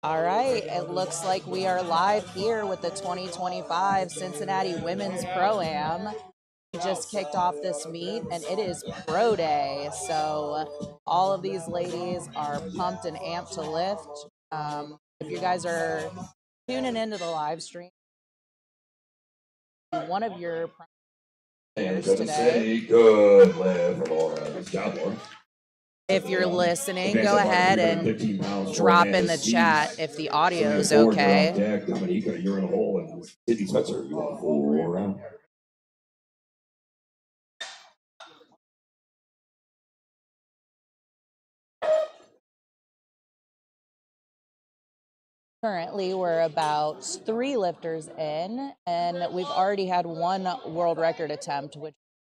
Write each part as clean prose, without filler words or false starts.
All right, it looks like we are live here with the 2025 Cincinnati Women's Pro-Am. We just kicked off this meet and it is Pro Day. So all of these ladies are pumped and amped to lift. If you guys are tuning into the live stream, one of your players today. Good lift, Laura. Job, Laura. If you're listening, go ahead and drop in the chat if the audio is okay. Dominica, you're in a hole, and Sydney Spencer, you want to fool around. Currently, we're about 3 lifters in, and we've already had one world record attempt, which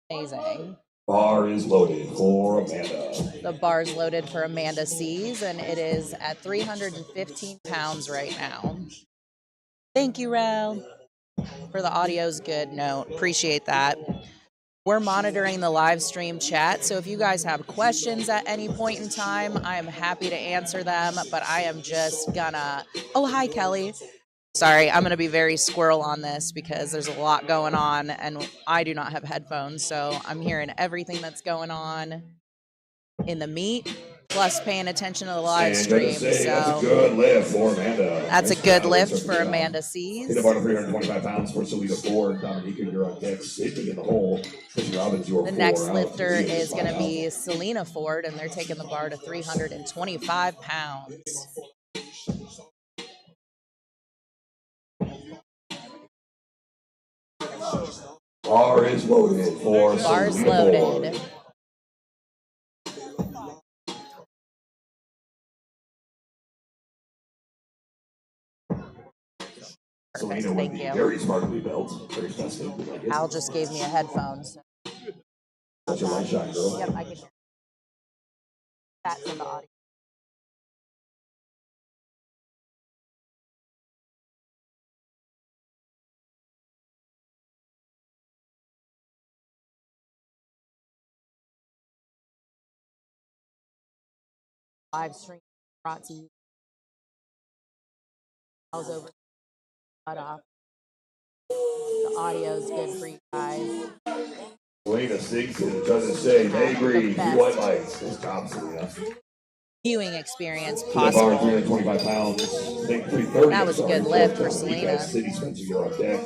is amazing. Bar is loaded for Amanda. The bar is loaded for Amanda C's, and it is at 315 pounds right now. Thank you, Rel. For the audio's good note. Appreciate that. We're monitoring the live stream chat, so if you guys have questions at any point in time, I am happy to answer them, but I am just gonna... Oh, hi, Kelly. Sorry, I'm going to be very squirrel on this because there's a lot going on and I do not have headphones, so I'm hearing everything that's going on in the meet, plus paying attention to the live stream. So that's a good lift for Amanda. That's a good lift for Amanda C's. Hit about 325 pounds for Salita Ford. Dominica, you're on deck. Sydney in the hole. Robbins, the next lifter is going to be Selena Ford, and they're taking the bar to 325 pounds. Bar is loaded for Bar's loaded. Perfect, thank you. Very smartly built. Very festive. Like Al just gave me a headphones. That's your light shot, girl. Yep, I can hear. That's in the audio. Live stream brought to you. I was over. Cut off. The audio's good for you guys. Selena sings it. It doesn't say. They agree. White lights. It's job, Selena. Viewing experience possible. 325 pounds. That was a good lift for Selena. City Spencer, you're on deck.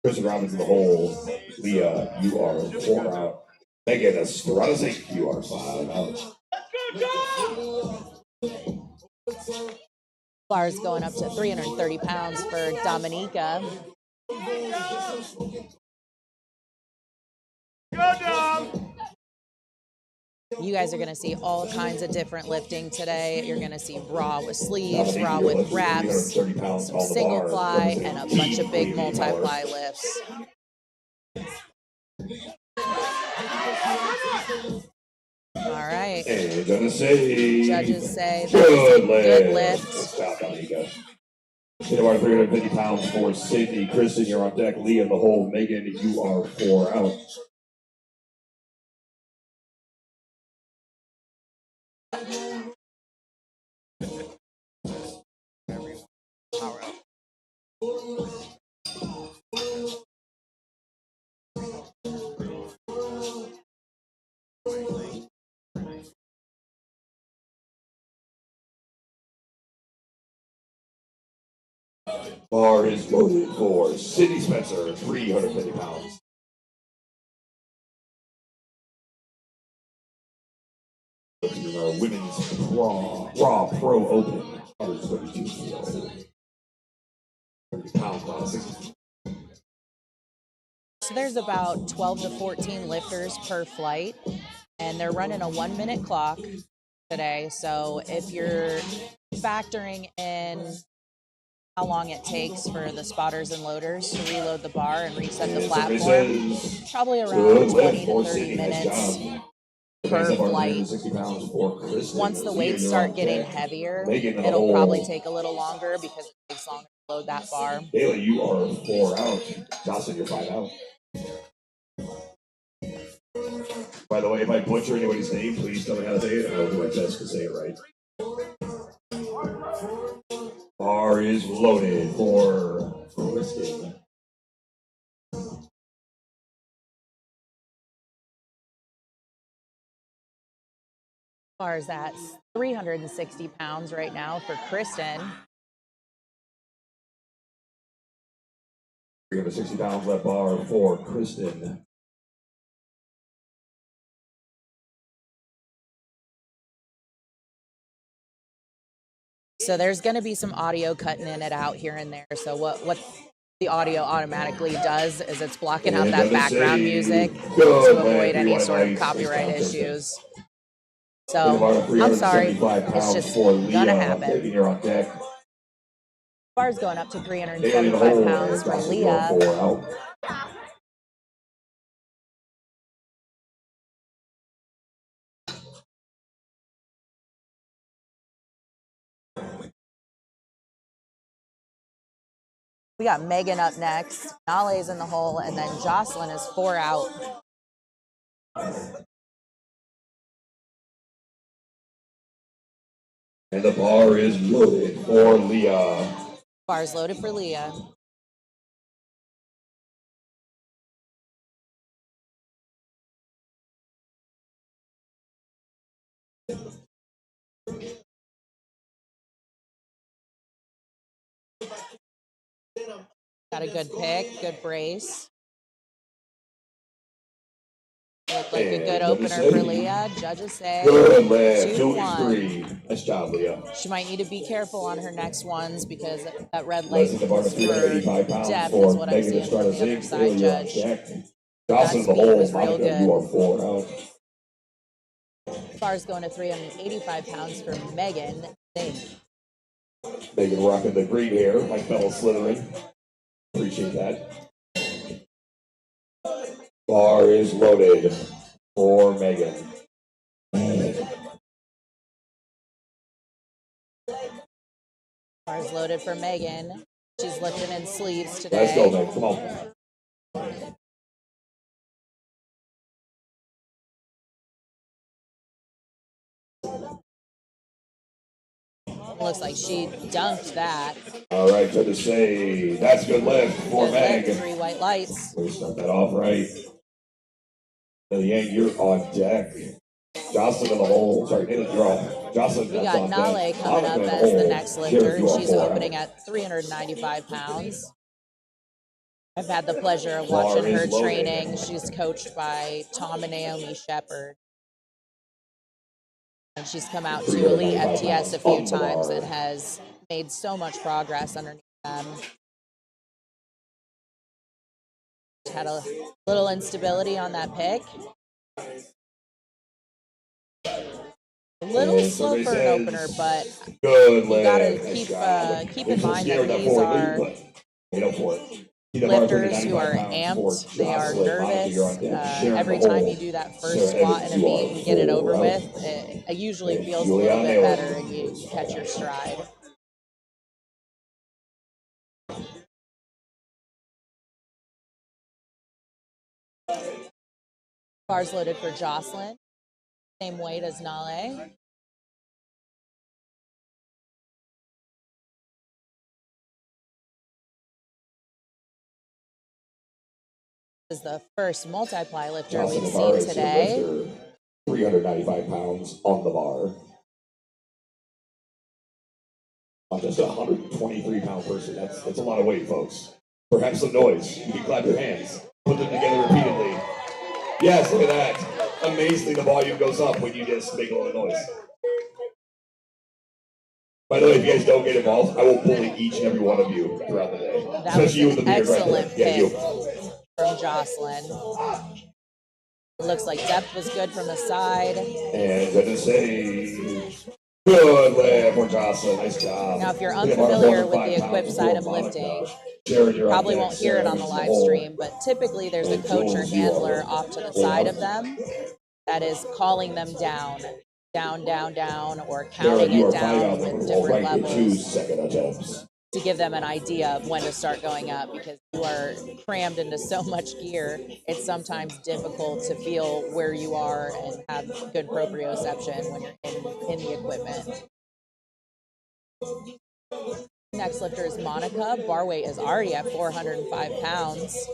Kristen Robbins in the hole. Leah, you are 4 out. Megan Estrada, you are 5 out. Bar's going up to 330 pounds for Dominica. You guys are going to see all kinds of different lifting today. You're going to see raw with sleeves, raw with wraps, some single ply, and a bunch of big multi-ply lifts. All right. Hey, judges say that was a good lift. Stop, Dominica. Hit about 350 pounds for Sydney. Kristen, you're on deck. Leah in the hole. Megan, you are 4 out. Bar is loaded for Sydney Spencer, 350 pounds. Women's Raw Pro Open. 30 pounds. So there's about 12 to 14 lifters per flight, and they're running a 1-minute clock today. So if you're factoring in how long it takes for the spotters and loaders to reload the bar and reset the platform, probably around 20 to 30 minutes per flight. Once the weights start getting heavier, it'll probably take a little longer because it takes longer to load that bar. Bailey, you are 4 out. Jocelyn, you're 5 out. By the way, if I butcher anybody's name, please tell me how to say it, and I'll do my best to say it right. bar is loaded for Kristen. Bar is at 360 pounds right now for Kristen. 360 pounds left bar for Kristen. So there's going to be some audio cutting in and out here and there. So what the audio automatically does is it's blocking out that background music to avoid any sort of copyright issues. So I'm sorry, it's just gonna happen. Bar's going up to 375 pounds for Leah. We got Megan up next. Nale's in the hole, and then Jocelyn is 4 out. And the bar is loaded for Leah. Bar's loaded for Leah. Got a good pick, good brace. Looked like a good opener for Leah. Judges say 2-1. Nice job, Leah. She might need to be careful on her next ones because that red light is for depth is what I'm seeing from the other side judge. That speed was real good. Bar's going to 385 pounds for Megan. Megan rocking the green hair, my fellow Slytherin. Appreciate that. Bar is loaded for Megan. Bar's loaded for Megan. She's lifting in sleeves today. Let's go, Megan. Come on. Looks like she dunked that. All right, good to say. That's good lift for Meg. 3 white lights. We start that off right. Yang, you're on deck. Jocelyn in the hole. Sorry, in the draw. Jocelyn. We got Nale coming up as the next lifter, and she's opening at 395 pounds. I've had the pleasure of watching her training. She's coached by Tom and Naomi Shepard. And she's come out to Elite FTS a few times and has made so much progress underneath them. Had a little instability on that pick. A little slow for an opener, but you gotta keep in mind that these are lifters who are amped. They are nervous. Every time you do that first squat in a meet and get it over with, it usually feels a little bit better and you catch your stride. Bars loaded for Jocelyn. Same weight as Nale. This is the first multiply lifter we've seen today. 395 pounds on the bar. On just a 123-pound person. That's a lot of weight, folks. Perhaps some noise. You can clap your hands. Put them together repeatedly. Yes, look at that. Amazingly, the volume goes up when you just make a lot of noise. By the way, if you guys don't get involved, I will bully each and every one of you throughout the day. That especially you with the beard right there. Excellent pick from Jocelyn. It looks like depth was good from the side. And good to say, good lift for Jocelyn. Nice job. Now, if you're unfamiliar with the equipped side of lifting, you probably won't hear it on the live stream, but typically there's a coach or handler off to the side of them that is calling them down, or counting it down with different levels to give them an idea of when to start going up, because you are crammed into so much gear, it's sometimes difficult to feel where you are and have good proprioception when you're in the equipment. Next lifter is Monica. Bar weight is already at 405 pounds,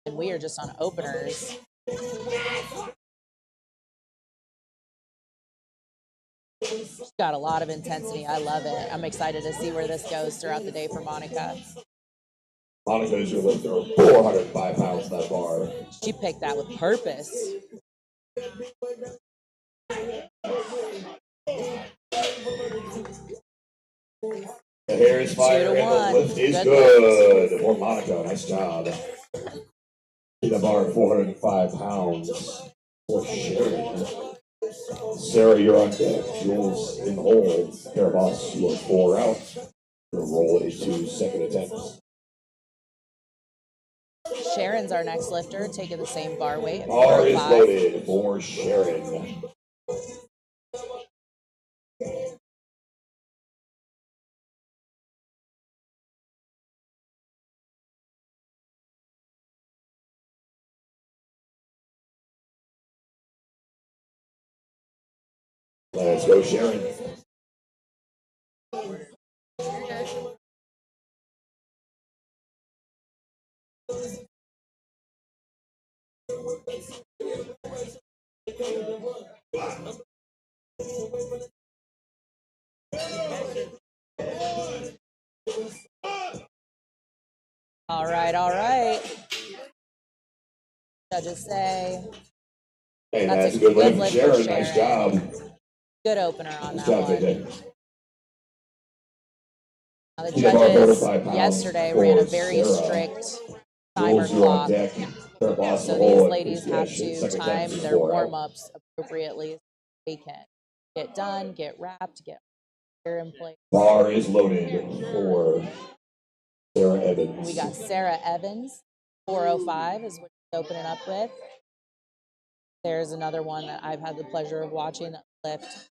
and we are just on openers. She's got a lot of intensity. I love it. I'm excited to see where this goes throughout the day for Monica. Monica is your lifter, 405 pounds that bar. She picked that with purpose. The hair is fire and the lift is good. For Monica, nice job. The bar, 405 pounds. For Sharon. Sarah, you're on deck. Jules in the hole. Caraboss, you are 4 out. Your roll into second attempt. Sharon's our next lifter, taking the same bar weight. Bar is loaded for Sharon. Let's go, Sharon. All right, all right. Judges say. Hey, that's a good lift for Sharon. Nice job. Good opener on that job, one. Now the judges yesterday ran a very strict timer clock. So these ladies have to time their warm-ups appropriately so they can get done, get wrapped, get hair in place. Bar is loaded for Sarah Evans. We got Sarah Evans, 405 is what she's opening up with. There's another one that I've had the pleasure of watching that lift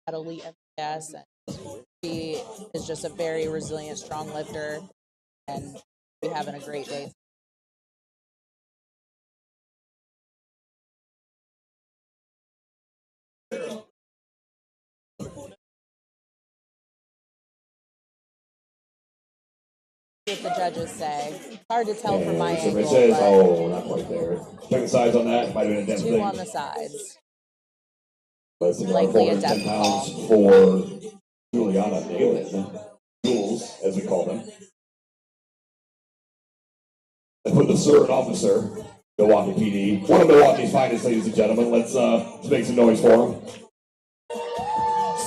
at Elite MPS, and she is just a very resilient, strong lifter, and we're having a great day. What the judges say. It's hard to tell from my angle. It says, oh, not quite there. Check the sides on that. Might have been a 2 on the sides. Likely a depth pounds for Juliana Nalen. Jules, as we call them. And for the third officer, Milwaukee PD. One of Milwaukee's finest, ladies and gentlemen. Let's make some noise for him.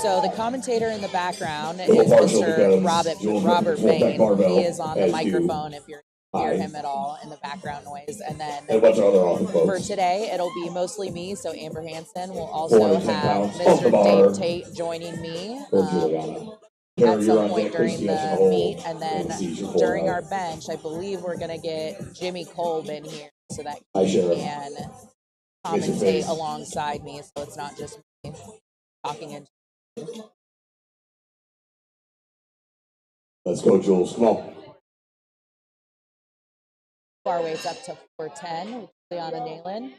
So the commentator in the background is Mr. Robert Bain. He is on the microphone if you hear him at all in the background noise. And then for today, it'll be mostly me. So Amber Hansen will also have Mr. Dave Tate joining me at some point during the meet. And then during our bench, I believe we're going to get Jimmy Kolb in here so that he can commentate alongside me. So it's not just me talking into. Let's go, Jules. Come on. Bar weight's up to 410 with Juliana Nalen.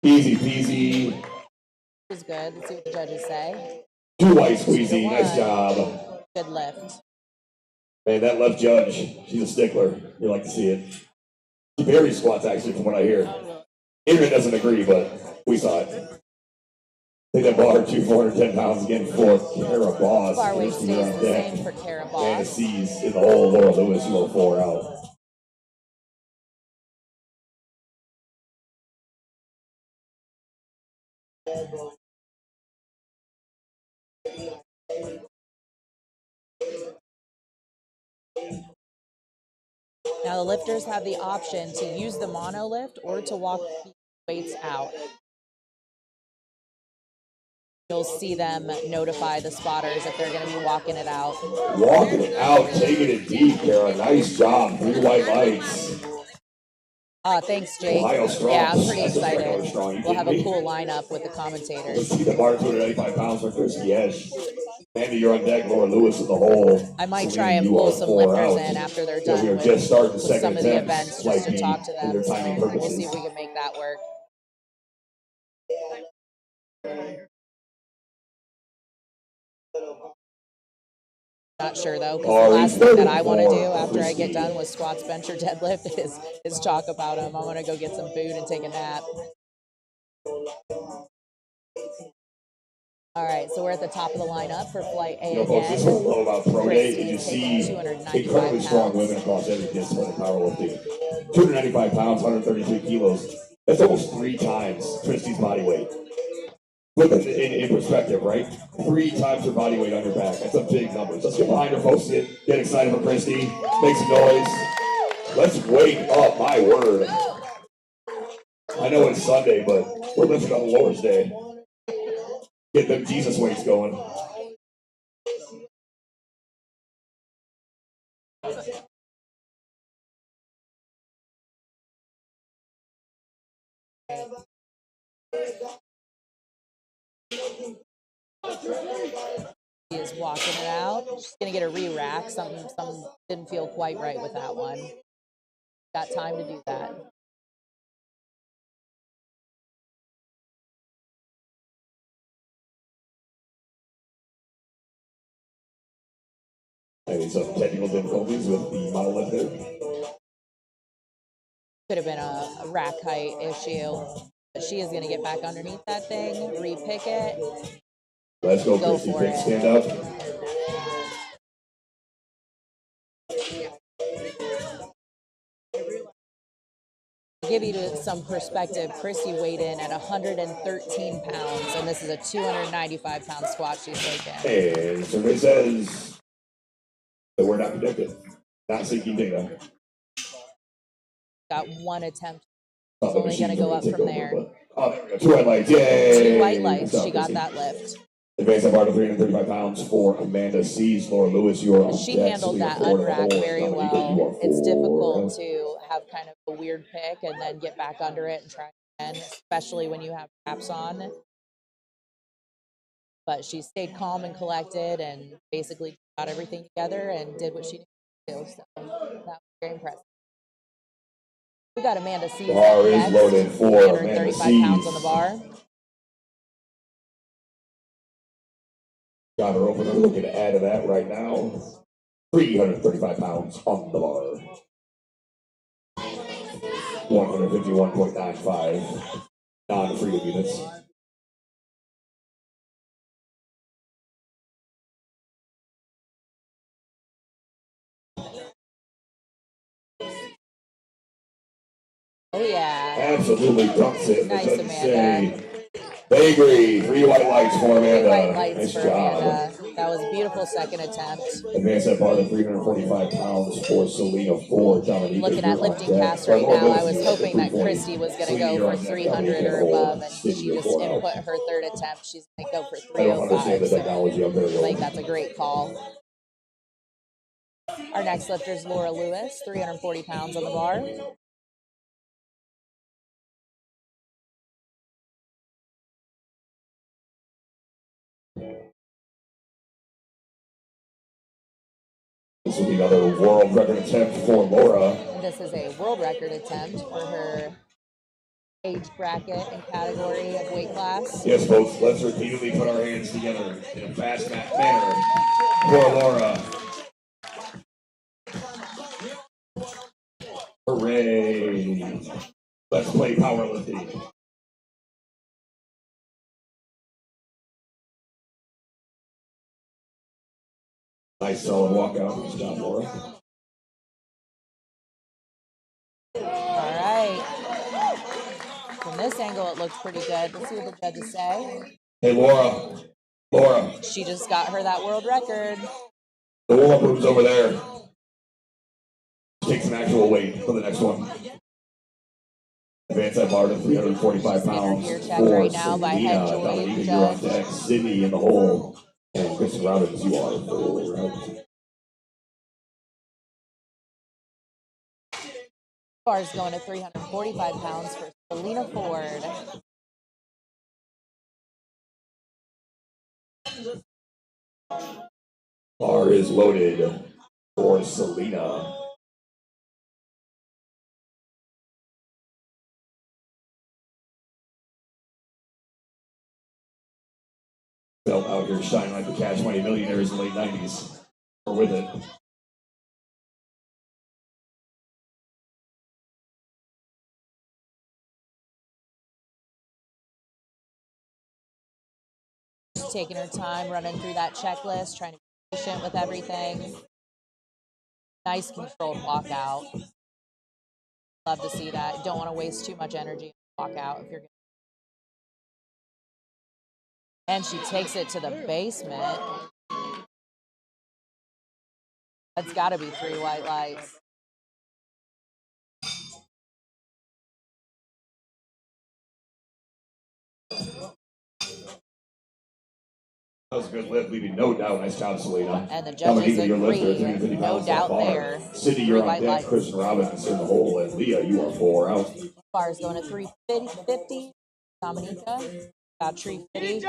Easy peasy. It was good. Let's see what the judges say. 2 white squeezy. Nice job. Good lift. Man, that left judge, she's a stickler. You like to see it. She buries squats, actually, from what I hear. Adrian doesn't agree, but we saw it. I think that bar 410 pounds again for Kara Boss. Bar weight stays the same for Kara Boss. Fantasies in the hole. Laura Lewis, you are 4 out. Now the lifters have the option to use the mono lift or to walk weights out. You'll see them notify the spotters if they're going to be walking it out. Walking it out, taking it deep, Kara. Nice job. 3 white lights. Thanks, Jake. Yeah, I'm pretty excited. We'll have a cool lineup with the commentators. Let's see the bar 285 pounds for Christy Esch. Andy, you're on deck. Laura Lewis in the hole. I might try and pull some lifters in after they're done with some of the events just to talk to them. So we'll see if we can make that work. Not sure though, because the last thing that I want to do after I get done with squats, bench, or deadlift is talk about them. I'm gonna go get some food and take a nap. All right, so we're at the top of the lineup for flight A again. Folks, this whole about pro day, Christy you is taking see 295 incredibly strong pounds. women across every discipline of powerlifting. 295 pounds, 133 kilos. That's almost 3 times Christy's body weight. Put that in perspective, right? 3 times her body weight on her back. That's a big number. Let's get behind her, folks. Get excited for Christy. Make some noise. Let's wake up, my word. I know it's Sunday, but we're lifting on the Lord's Day. Get them Jesus weights going. She is walking it out. She's gonna get a re-rack. Something didn't feel quite right with that one. Got time to do that. Maybe some technical difficulties with the monolith there. Could have been a rack height issue. But she is gonna get back underneath that thing, re-pick it. Let's go, Christy. Pick, stand up. To give you some perspective, Christy weighed in at 113 pounds, and this is a 295 pound squat she's taking. And survey says that we're not predicted, not seeking data. Got one attempt. It's only going to go up from there. Oh, there we go. 2 white lights. Yay! 2 white lights. She got that lift. Advanced bar to 335 pounds for Amanda C's. Laura Lewis, you are on She deck, handled so that you're unrack very well. It's four. difficult to have kind of a weird pick and then get back under it and try again, especially when you have wraps on. But she stayed calm and collected and basically got everything together and did what she needed to do. So that was very impressive. We got Amanda C's Bar is next. loaded for 335 pounds on the bar. Got her opener. Looking to add to that right now. 335 pounds on the bar. 151.95 non-freedom units. Oh yeah. Absolutely dunks it. Nice, Amanda. They agree. 3 white lights for Amanda. 3 white lights nice for job. Amanda. That was a beautiful second attempt. Advance that bar to 345 pounds for Selena Ford. Dominica, looking at lifting cast right now, I was hoping that Christy was going to go for 300 or above, and she just input her third attempt. She's going to go for 305. So I think that's a great call. Our next lifter is Laura Lewis, 340 pounds on the bar. This will be another world record attempt for Laura. And this is a world record attempt for her age bracket and category of weight class. Yes, folks, let's repeatedly put our hands together in a fast manner for Laura. Hooray! Let's play powerlifting. Nice solid walkout. Good job, Laura. All right. From this angle, it looks pretty good. Let's see what the judges say. Hey, Laura. Laura. She just got her that world record. The warm-up room's over there. Take some actual weight for the next one. Advance that bar to 345 pounds. Gear check right now by head joint you're on deck. Sydney in the hole. And Kristen Robbins, you are full. Bar's going to 345 pounds for Selena Ford. Bar is loaded for Selena. Felt out out here shining like the Cash Money millionaires in the late 90s. Or with it. She's taking her time, running through that checklist, trying to be patient with everything. Nice controlled walk out. Love to see that. Don't want to waste too much energy walk out if you're gonna. And she takes it to the basement. That's got to be 3 white lights. That was a good lift, leaving no doubt. Nice job, Selena. And the judges agree. No doubt there. there. Sydney, you're on deck. Kristen Robbins in the hole. And Leah, you are 4 out. Bars going to 350. Dominica. About 350.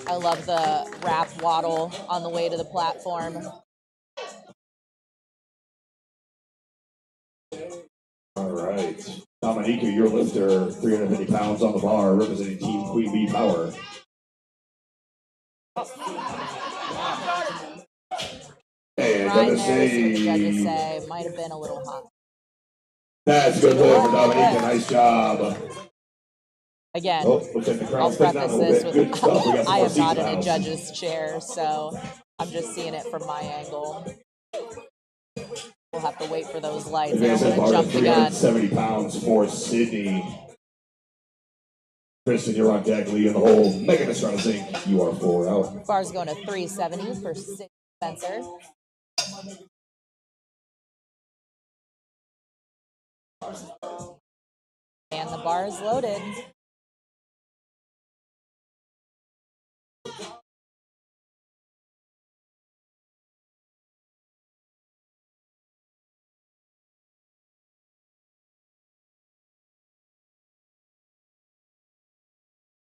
I love the wrap waddle on the way to the platform. All right. Dominica, your lifter, 350 pounds on the bar, representing Team Queen Bee Power. And right there is what the judges say. Might have been a little hot. That's a good lift for Dominica. Nice job. Again, I'll preface this with I am not in a judge's chair, so I'm just seeing it from my angle. We'll have to wait for those lights. I don't want to jump the gun. 70 pounds for Sydney. Kristen, you're on deck. Lee in the hole. Megan is trying to sink. You are 4 out. Bar's going to 370 for Spencer. And the bar is loaded.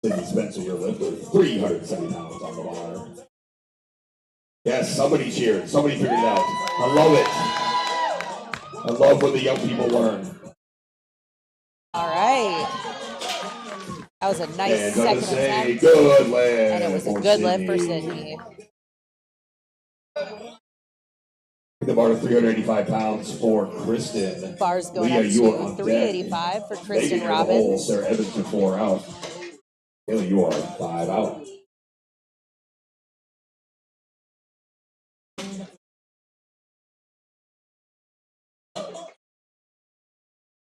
Sydney Spencer, your lifter, 370 pounds on the bar. Yes, somebody cheered. Somebody figured it out. I love it. I love when the young people learn. All right. That was a nice second attempt. Good lift. And it was a good lift for Sydney. The bar to 385 pounds for Kristen. Bar's going up to 385 for Kristen Robbins. Sarah Evans to 4 out. Haley, you are 5 out.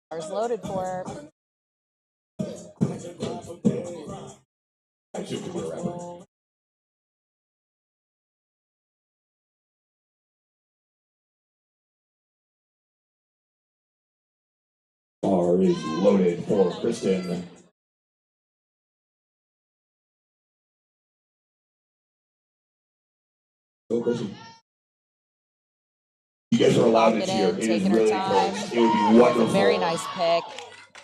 Bar's loaded for her. Bar is loaded for Kristen. Go, Kristen. You guys are allowed to cheer. It is really close. It would be wonderful. Very nice pick.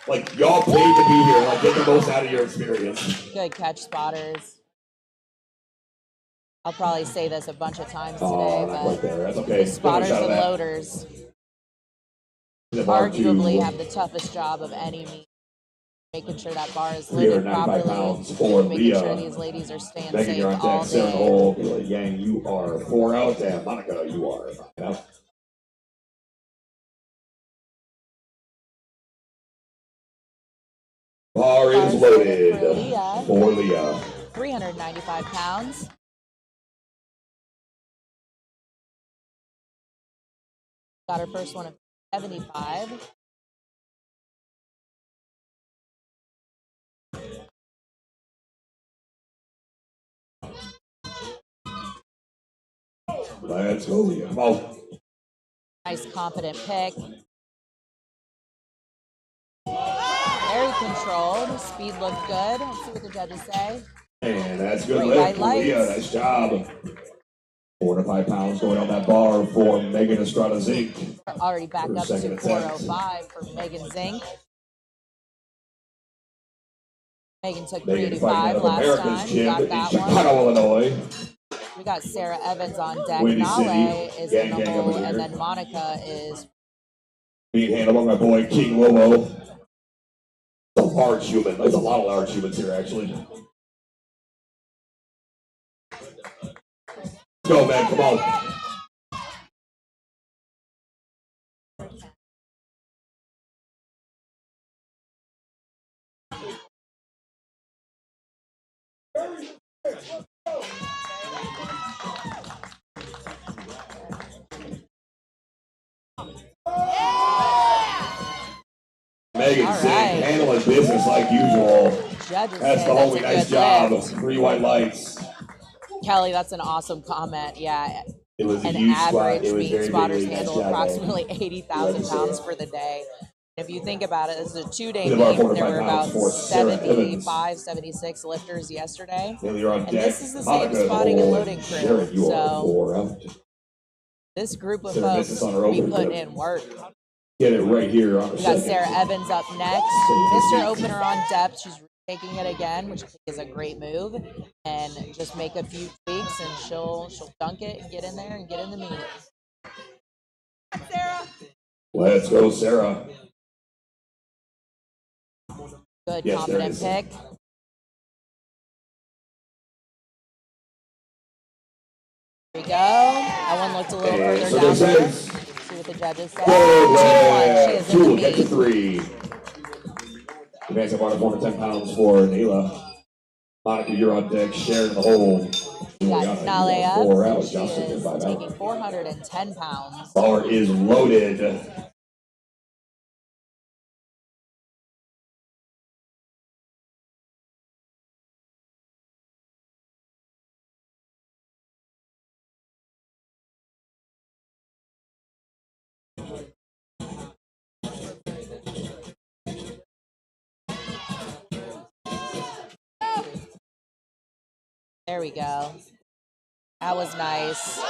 Like, y'all paid to be here. Like, get the most out of your experience. Good catch, spotters. I'll probably say this a bunch of times today, but that's okay. the spotters and loaders arguably have the toughest job of any meet. Making sure that bar is loaded properly, making sure these ladies are staying safe all day. Yang, you are 4 out, and Monica, you are 5 out. Bar is loaded for Leah. 395 pounds. Got her first one of 75. Let's go, Leah. Come on. Nice, confident pick. Very controlled. Speed looked good. Let's see what the judges say. And that's good lift for Leah. Nice job. 4 to 5 pounds going on that bar for Megan Estrada Zink. Already back up to 405 for Megan Zink. Megan took 385 last time. Got that one. Chicago, Illinois. We got Sarah Evans on deck. Windy Nale City. is in the hole, and then Monica is being handled by my boy King Lobo. The large human. There's a lot of large humans here, actually. Let's go, man. Come on. Megan Zink handling business like usual. That's the homie. Nice job. Lift. 3 white lights. Kelly, that's an awesome comment. Yeah. It was an huge average spot. meat spotters handle nice approximately 80,000 pounds for the day. If you think about it, this is a 2-day meet. There were about 75, 76 lifters yesterday. And this is the same spotting and loading crew. So this group of folks be putting in work. Get it right here on the We got Sarah Evans up next. Mr. Opener on depth. She's taking it again, which I think is a great move. And just make a few tweaks and she'll dunk it and get in there and get in the meet. Sarah. Let's go, Sarah. Good, confident pick. There we go. That one looked a little further down there. See what the judges say. 2-1. She is in the Get to meet. 3. Advancing water 410 pounds for Nayla. Monica, you're on deck. Sharon in the hole. We got Nale up. 4 out. She is taking 410 pounds. Bar is loaded. There we go. That was nice.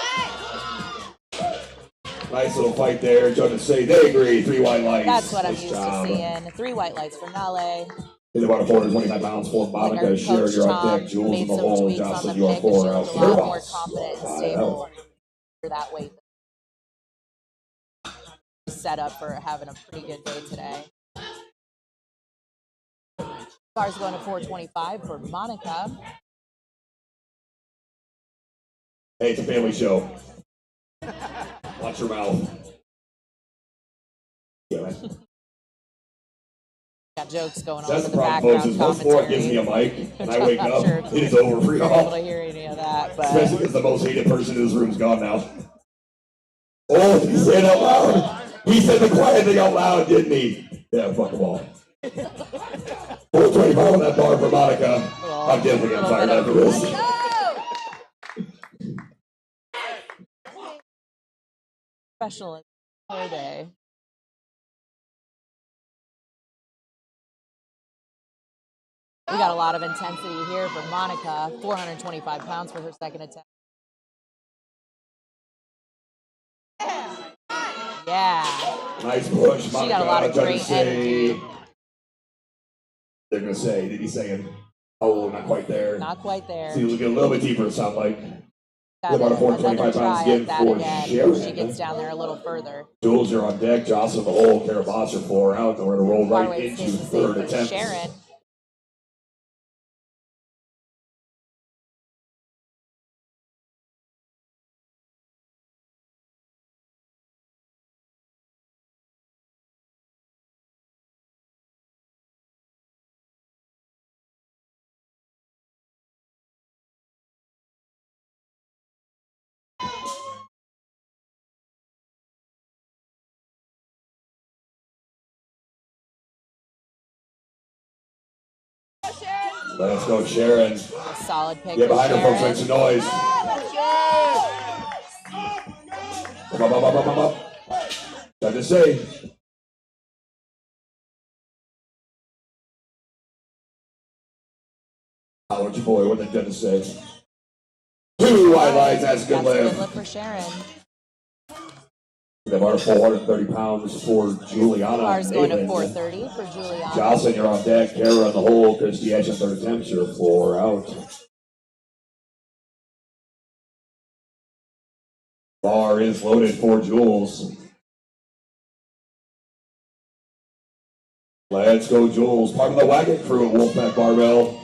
Nice little fight there. Judges say they agree. 3 white lights. That's what I'm used to seeing. 3 white lights for Nale. It's about 425 pounds for Monica. Sharon, you're on deck. Jules in the hole. Jocelyn, you are 4 out. A lot more confident and stable for that weight. Set up for having a pretty good day today. Bar's going to 425 for Monica. Hey, it's a family show. Watch your mouth. Yeah, man. Got jokes going on That's in the the problem, background folks. Once Ford gives me a commentary. mic and I wake up, Sure it is over for you're y'all. able to hear any of that, but Especially because the most hated person in this room is gone now. Oh, he said it out loud. He said the quiet thing out loud, didn't he? Yeah, fuck them all. 425 on that bar for Monica. I'm definitely getting fired after this. special whole day. We got a lot of intensity here for Monica, 425 pounds for her second attempt. Yeah. Nice push, Monica. She got a lot of great energy. They're going to say, did he say it? Oh, not quite there. Not quite there. See, we'll get a little bit deeper, it sounds like. About another try at that again. She gets down there a little further. Jules, you're on deck. Jocelyn, the hole. Kara Boss, you're 4 out. And we're going to roll right into third attempt. Sharon. Let's go, Sharon. A solid pick. Get behind her, folks. Make some noise. Up. Got to say. Howard, your boy, what they got to say? 2 white lights. That's a good lift. Good lift for Sharon. They are 430 pounds for Juliana. Bar's going to 430 for Juliana. Jocelyn, you're on deck. Kara on the hole. Christy Edge on third attempt. You're 4 out. Bar is loaded for Jules. Let's go, Jules. Part of the wagon crew at Wolfpack Barbell.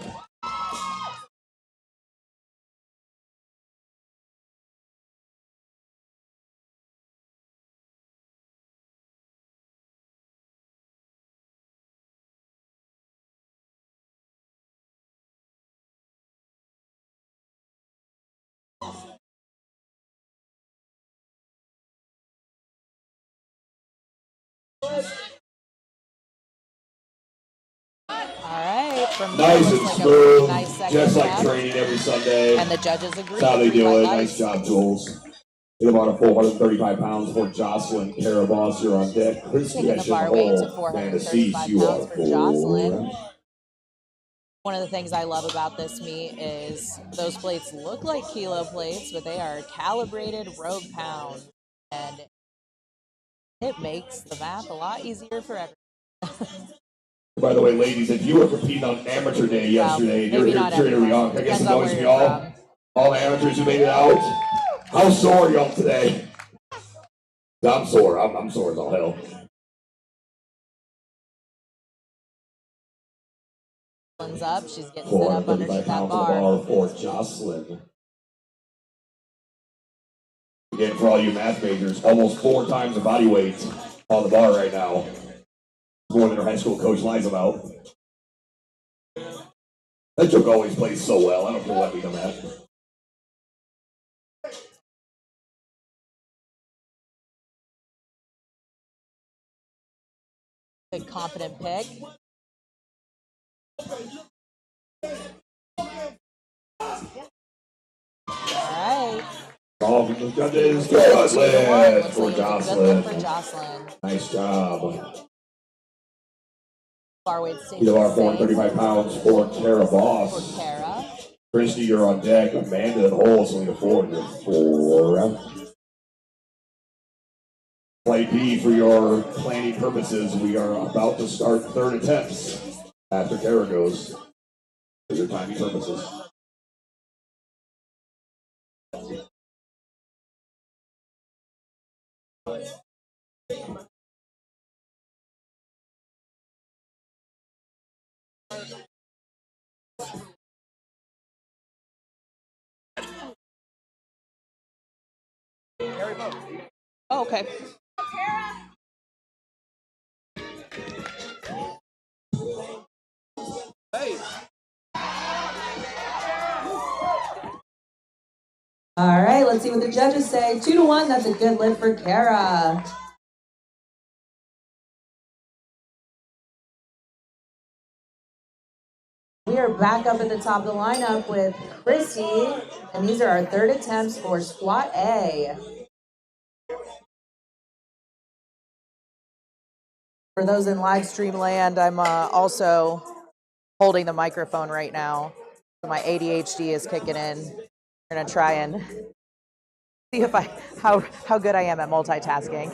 Alright, from nice and like smooth, nice just like step. training every Sunday. And the judges agree. That's how they do it. Nice job, Jules. Hit about a 435 pounds for Jocelyn Caraboss. You're on deck. Taking the bar weight to 435 pounds for Jocelyn. One of the things I love about this meet is those plates look like kilo plates, but they are calibrated rogue pounds. And it makes the math a lot easier for everyone. By the way, ladies, if you were competing on amateur day yesterday, and you're here cheering me on, I guess it's always me all the amateurs who made it out. How sore are y'all today? I'm sore. I'm sore as all hell. Up, she's getting set up underneath that bar. For Jocelyn. Again, for all you math majors, almost 4 times the body weight on the bar right now. More than her high school coach lies about. That joke always plays so well. I don't care what we come at. Good confident pick. Alright. All from the judges. Good lift for Jocelyn. Nice job. Bar weight stays the 435 pounds for Kara Boss. For Kara. Christy, you're on deck. Amanda and Holes only a 4. You're 4. Flight B, for your planning purposes, we are about to start third attempts after Kara goes. For your timing purposes. Oh, okay. Hey. All right, let's see what the judges say. 2-1, that's a good lift for Kara. We are back up at the top of the lineup with Christy, and these are our third attempts for squat A. For those in live stream land, I'm also holding the microphone right now. So my ADHD is kicking in. We're gonna try and see if how good I am at multitasking.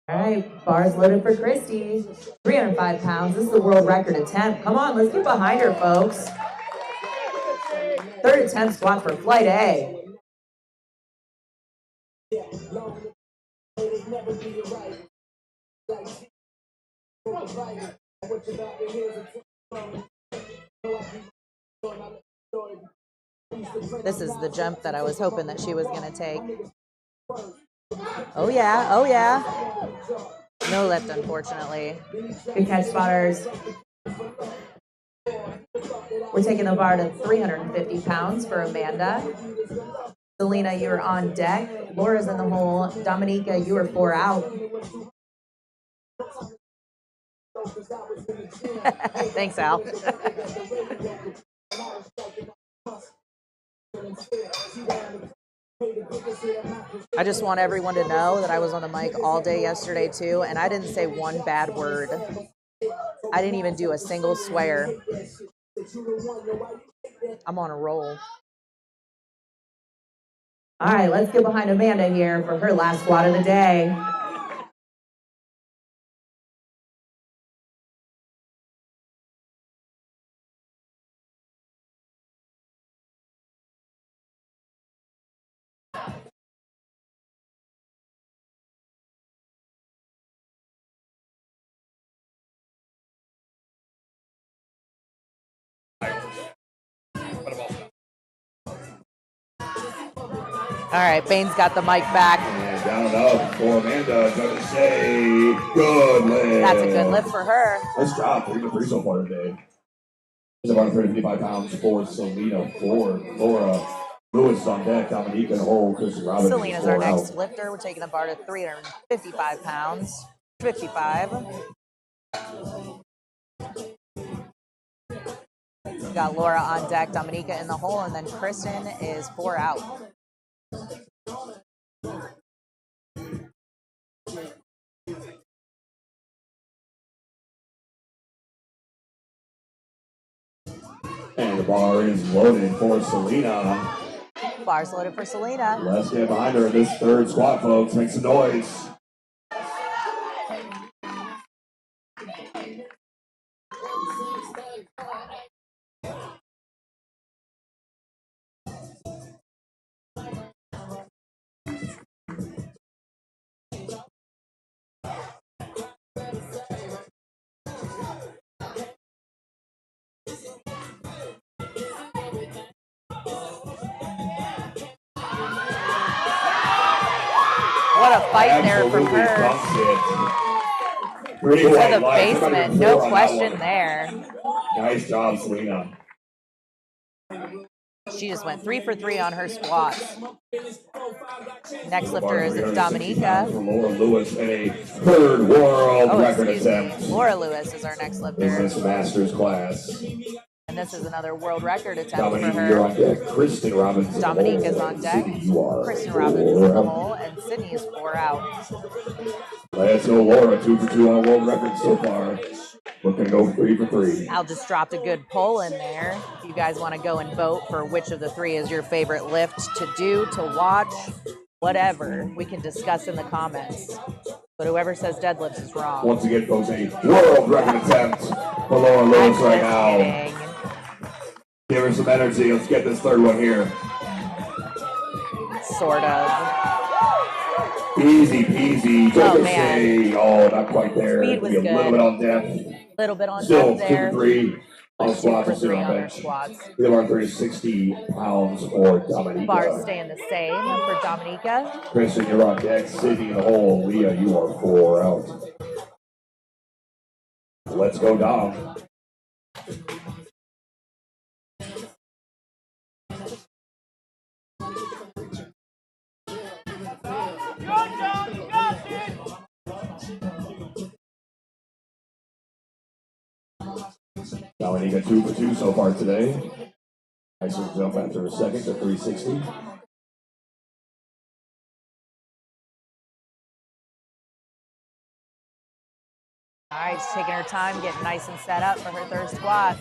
All right, bars loaded for Christy. 305 pounds. This is the world record attempt. Come on, let's get behind her, folks. Third attempt squat for flight A. This is the jump that I was hoping that she was going to take. Oh yeah, oh yeah. No lift, unfortunately. Good catch, spotters. We're taking the bar to 350 pounds for Amanda. Selena, you're on deck. Laura's in the hole. Dominica, you are 4 out. Thanks, Al. I just want everyone to know that I was on the mic all day yesterday too, and I didn't say one bad word. I didn't even do a single swear. I'm on a roll. All right, let's get behind Amanda here for her last squat of the day. All right, Bane's got the mic back. And down and up for Amanda. Gonna say good lift. That's a good lift for her. Nice job. 3 for 3 so far today. It's about 155 pounds for Selena. For Laura Lewis on deck. Dominica and Hole. Kristen Robbins. Selena's our next lifter. We're taking a bar to 355 pounds. 55. We've got Laura on deck, Dominica in the hole, and then Kristen is 4 out. And the bar is loaded for Selena. Bar's loaded for Selena. Let's get behind her in this third squat, folks. Make some noise. What a fight there from her. Pretty To white the light. basement, no question there. Nice job, Selena. She just went 3 for 3 on her squats. Next lifter is Dominica. Laura Lewis in a third world record attempt. Laura Lewis is our next lifter. In this master's class. And this is another world record attempt Dominica, for her. you're on deck. Kristen Robbins. Dominica's on deck. Kristen Robbins in the hole, and Sydney is 4 out. Let's go, Laura. 2 for 2 on world record so far. Looking to go 3 for 3. Al just dropped a good poll in there. If you guys want to go and vote for which of the 3 is your favorite lift to do, to watch, whatever, we can discuss in the comments. But whoever says deadlifts is wrong. Once again, folks, a world record attempt for Laura Lewis right now. Kidding. Give her some energy. Let's get this third one here. Sort of. Easy peasy. Oh, Just man. say, oh, not quite there. Speed was Be a good. little bit on depth. Little bit on Still depth 2 there. for 3 on 2 squats for and 0 3 on on her bench. squats. We have our 360 pounds for Dominica. Bars staying the same for Dominica. Kristen, you're on deck. Sydney in the hole. Leah, you are 4 out. Let's go, Dom. Dominica 2 for 2 so far today. Nice little jump after a second to 360. All right, she's taking her time, getting nice and set up for her third squat.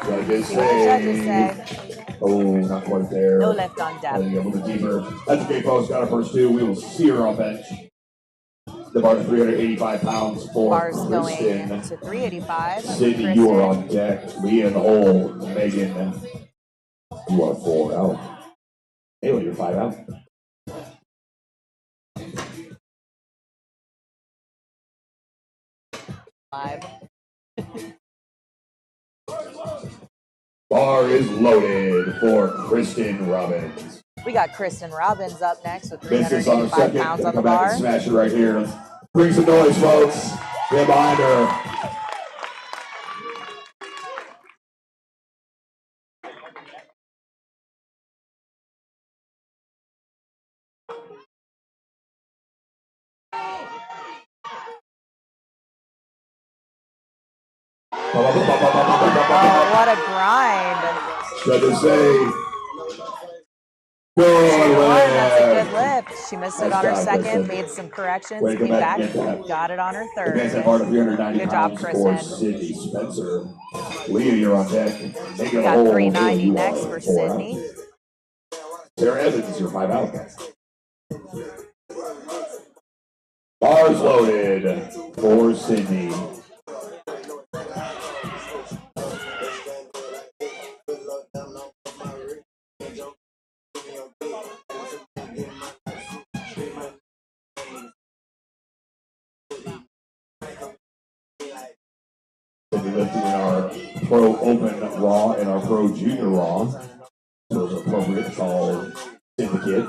Gotta get See what the judges say. Oh, not quite there. No lift on depth. A little bit deeper. That's okay, folks. Got our first 2. We will see her on bench. The bar to 385 pounds for Bars Kristen. going to 385. Sydney, you are on deck. Leah in the hole. Megan, you are 4 out. Haley, you're 5 out. Bar is loaded for Kristen Robbins. We got Kristen Robbins up next with Business on her 385 second. pounds on the Come back bar. and smash it right here. Let's bring some noise, folks. Get behind her. Oh, what a grind. Good to say. She Good won. That's a lift. good lift. She missed it Nice on her job, second, Kristen. made some corrections, Way to came come back back, and get that. got it on her third. Advanced that bar to 390 Good job, pounds for Kristen. Sydney Spencer. Leah, you're on deck. Make it a Got hole. 390 You next are for 4 out. Sydney. Sarah Evans, you're 5 out. Bars loaded for Sydney. We'll be lifting in our Pro Open Raw and our Pro Junior Raw. Those are appropriate. It's all syndicate.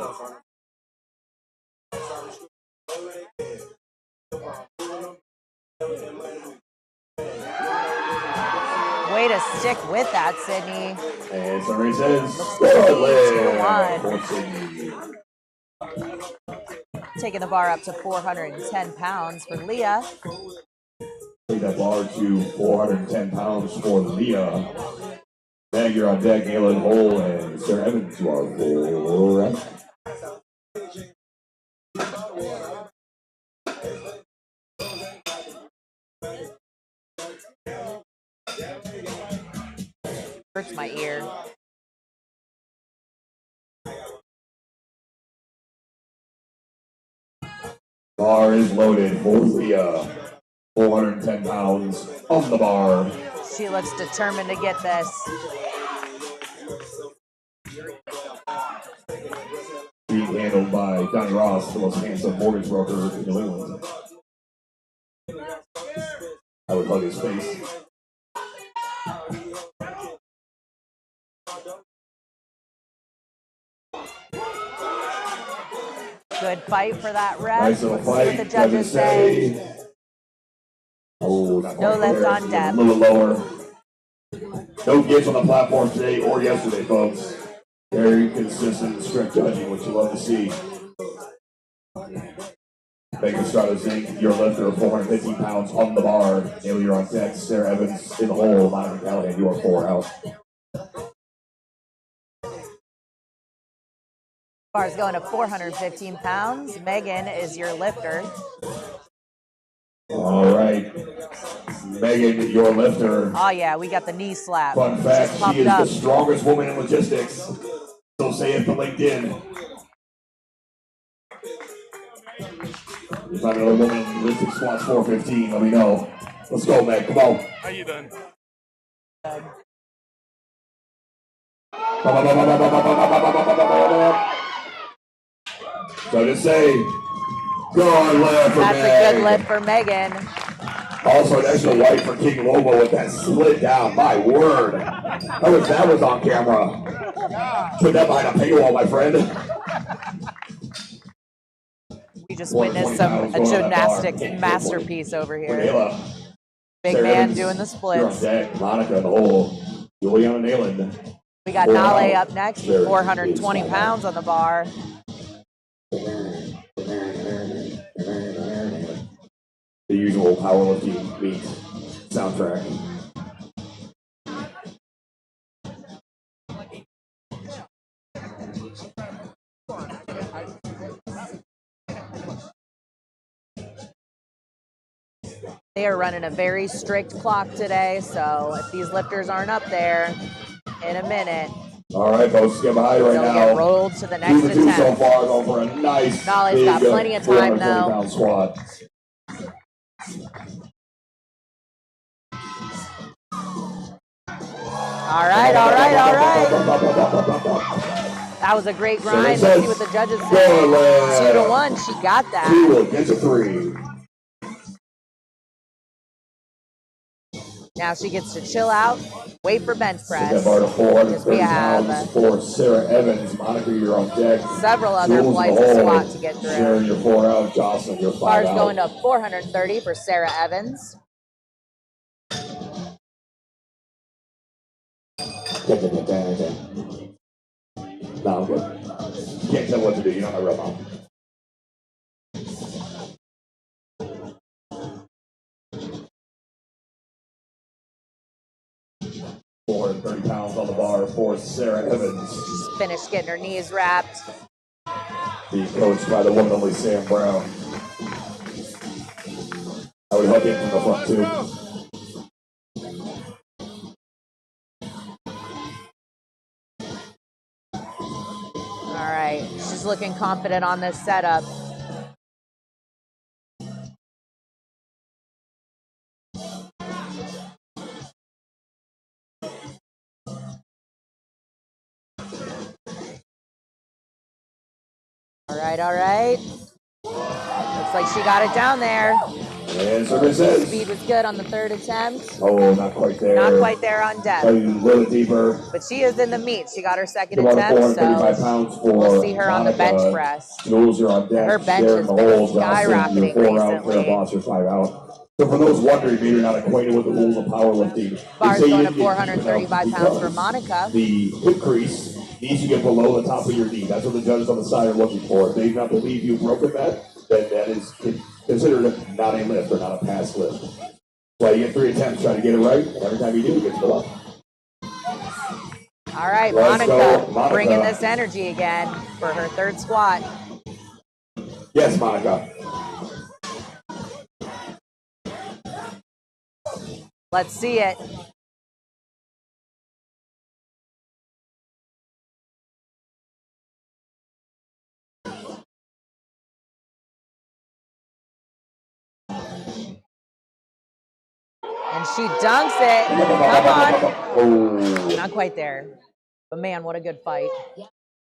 Way to stick with that, Sydney. And somebody says, taking the bar up to 410 pounds for Leah. Take that bar to 410 pounds for Leah. Meg, you're on deck. Galen Hole and Sarah Evans, you are full. Hurts my ear. Bar is loaded for Leah. 410 pounds on the bar. She looks determined to get this. Being handled by Donnie Ross, the most handsome mortgage broker in New England. I would hug his face. Good fight for that rep. Nice little fight. What the judges say. Oh, no lift on depth. A little lower. No gives on the platform today or yesterday, folks. Very consistent, strict judging, which you love to see. Megan Strada Zink, your lifter, 415 pounds on the bar. Haley, you're on deck. Sarah Evans in the hole. Monica Callahan, you are 4 out. Bar's going to 415 pounds. Megan is your lifter. All right. Megan, your lifter. Oh, yeah, we got the knee slap. Fun fact, she is the strongest woman in logistics. So say it to LinkedIn. If you find another woman in logistics squats 415, let me know. Let's go, Meg. Come on. How you doing? So to say, good lift for Meg. That's a good lift for Megan. Also, an extra white for King Lobo with that slit down. My word. I wish that was on camera. Put that behind a paywall, my friend. We just witnessed a gymnastics masterpiece over here. Big Sarah man Evans, doing the you're on splits. deck. Monica in the hole. Juliana Nayland. We got Nale up next with 420 pounds on the bar. The usual powerlifting meet soundtrack. They are running a very strict clock today, so if these lifters aren't up there in a minute, all right, folks, get behind right they'll now. get rolled to the next attempt. So far, going for a nice, Nale's big, got plenty of time though. 420-pound squat. All right. That was a great grind. Let's see what the judges say. 2-1. She got that. 2 against 3. Now she gets to chill out, wait for bench press. Because we have for Sarah Evans, Monica, you're on deck. Several other flights of squat to get through. Sharon, you're 4 out. Jocelyn, you're 5 Bar's out. going to 430 for Sarah Evans. No, I'm good. You can't tell what to do. You're not my real mom. £430 on the bar for Sarah Evans. She's finished getting her knees wrapped. Being coached by the one and only Sam Brown. I would hug him from the front too. All right, she's looking confident on this setup. All right. Looks like she got it down there. And services. Speed was good on the third attempt. Oh, not quite there. Not quite there on depth. A little deeper. But she is in the meat. She got her second About attempt, 435 pounds for we'll see her on the bench Monica. press. Jules, you're on deck. Her bench Sharon, has the been whole skyrocketing recently. Boss, you're 5 out. So for those wondering, maybe you're not acquainted with the rules of powerlifting. Bars going to 435 pounds for Monica. The hip crease needs to get below the top of your knee. That's what the judges on the side are looking for. If they do not believe you've broken that, then that is considered not a lift or not a pass lift. Well, you get 3 attempts, try to get it right, and every time you do, you get to go up. All right, Monica bringing this energy again for her third squat. Yes, Monica. Let's see it. And she dunks it. Come on. Oh. Not quite there. But man, what a good fight.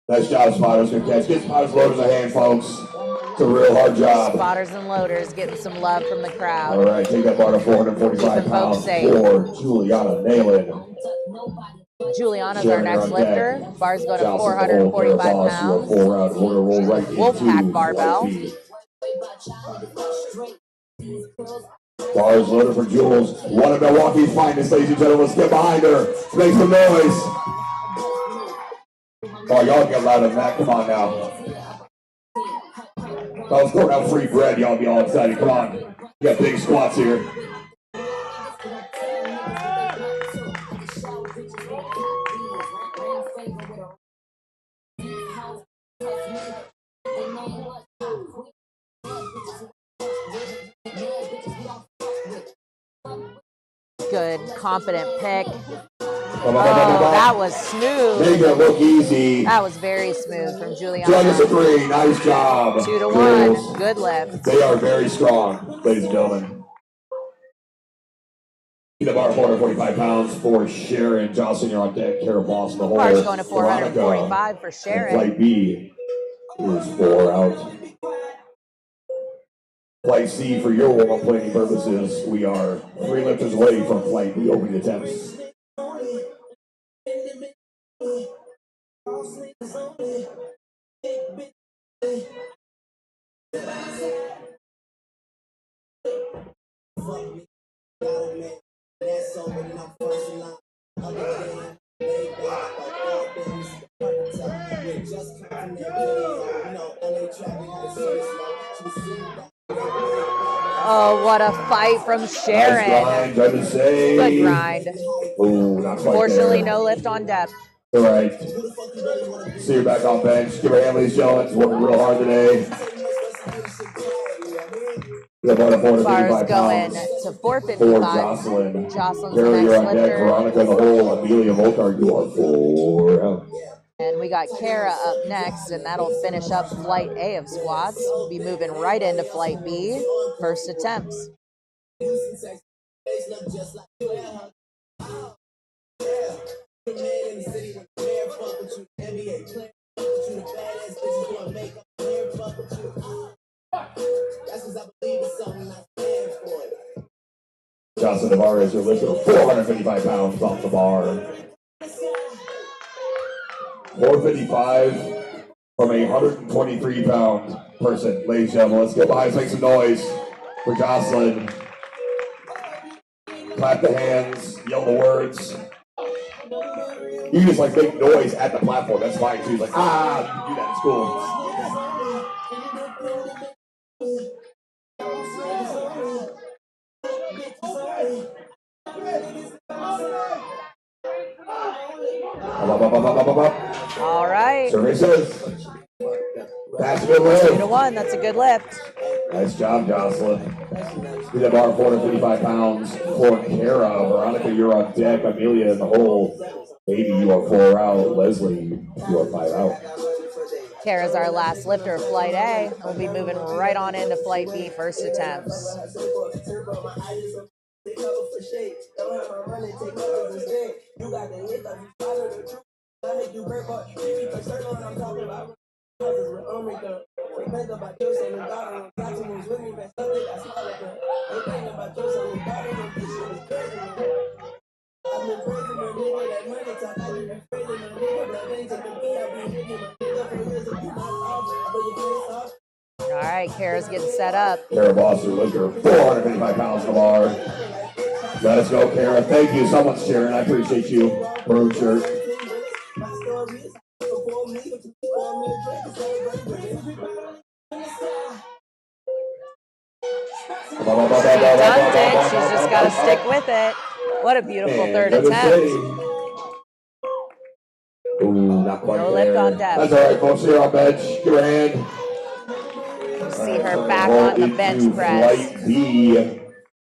Nice job, Spotters. Good catch. Get Spotters loaders a hand, folks. It's a real hard job. Spotters and loaders getting some love from the crowd. All right, take that bar to 445 pounds for Juliana Nalen. Juliana's our next lifter. Bar's going to 445 pounds. Wolfpack barbell. Bars loaded for Jules. One of Milwaukee's finest, ladies and gentlemen. Let's get behind her. Make some noise. Oh, y'all get louder than that. Come on now. I was throwing out free bread. Y'all be all excited. Come on. We got big squats here. Good, confident pick. Oh, that was smooth. Make it look easy. That was very smooth from Juliana. Judges agree. Nice job. 2-1. Good lift. They are very strong, ladies and gentlemen. The bar 445 pounds for Sharon. Jocelyn, you're on deck. Kara Boss in the hole. Bar's going to 445 for Sharon. Flight B is 4 out. Flight C, for your warm-up planning purposes, we are 3 lifters away from Flight B opening attempts. Oh, what a fight from Sharon. Nice grind, good grind. Ooh, not quite Fortunately, there. no lift on depth. All right. See you back on bench. Give her hand, ladies and gentlemen. Working real hard today. Bars going to 455. For Jocelyn. Jocelyn's Carry the your next on deck. lifter. Veronica in the hole. Amelia Volkart, you are 4 out. And we got Kara up next, and that'll finish up Flight A of squats. We'll be moving right into Flight B, first attempts. Jocelyn Navarre is your lifter of 455 pounds off the bar. 455 from a 123-pound person. Ladies and gentlemen, let's get behind, make some noise for Jocelyn. Clap the hands, yell the words. You can just like make noise at the platform, that's fine too. Like, you can do that in school. All right. Survey says that's a good lift. 2-1. That's a good lift. Nice job, Jocelyn. We have bar 455 pounds for Kara. Veronica, you're on deck. Amelia in the hole. Baby, you are 4 out. Leslie, you are 5 out. Kara's our last lifter of Flight A. We'll be moving right on into Flight B, first attempts. right, Kara's getting set up. Kara Boster, lifter, 455 pounds on the bar. Let's go, Kara. Thank you. Someone's cheering. I appreciate you. Maroon shirt. She dunked it. She's just got to stick with it. What a beautiful third attempt. Ooh, not quite No there. lift on depth. That's all right, folks. Here on bench. Give her a hand. You see her back on the bench press. Flight B.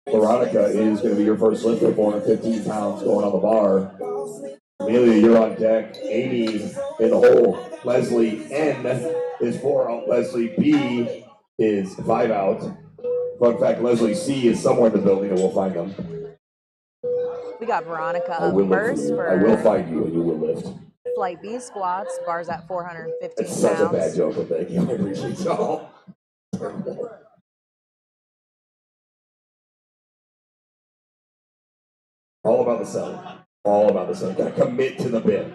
Veronica is going to be your first lifter, 415 pounds going on the bar. Amelia, you're on deck. Amy in the hole. Leslie N is 4 out. Leslie B is 5 out. Fun fact, Leslie C is somewhere in the building and we'll find them. We got Veronica up first for I will find you and you will lift. Flight B squats. Bar's at 415 It's pounds. such a bad joke, but thank you. I appreciate y'all. All about the selling. All about the selling. Gotta commit to the bid.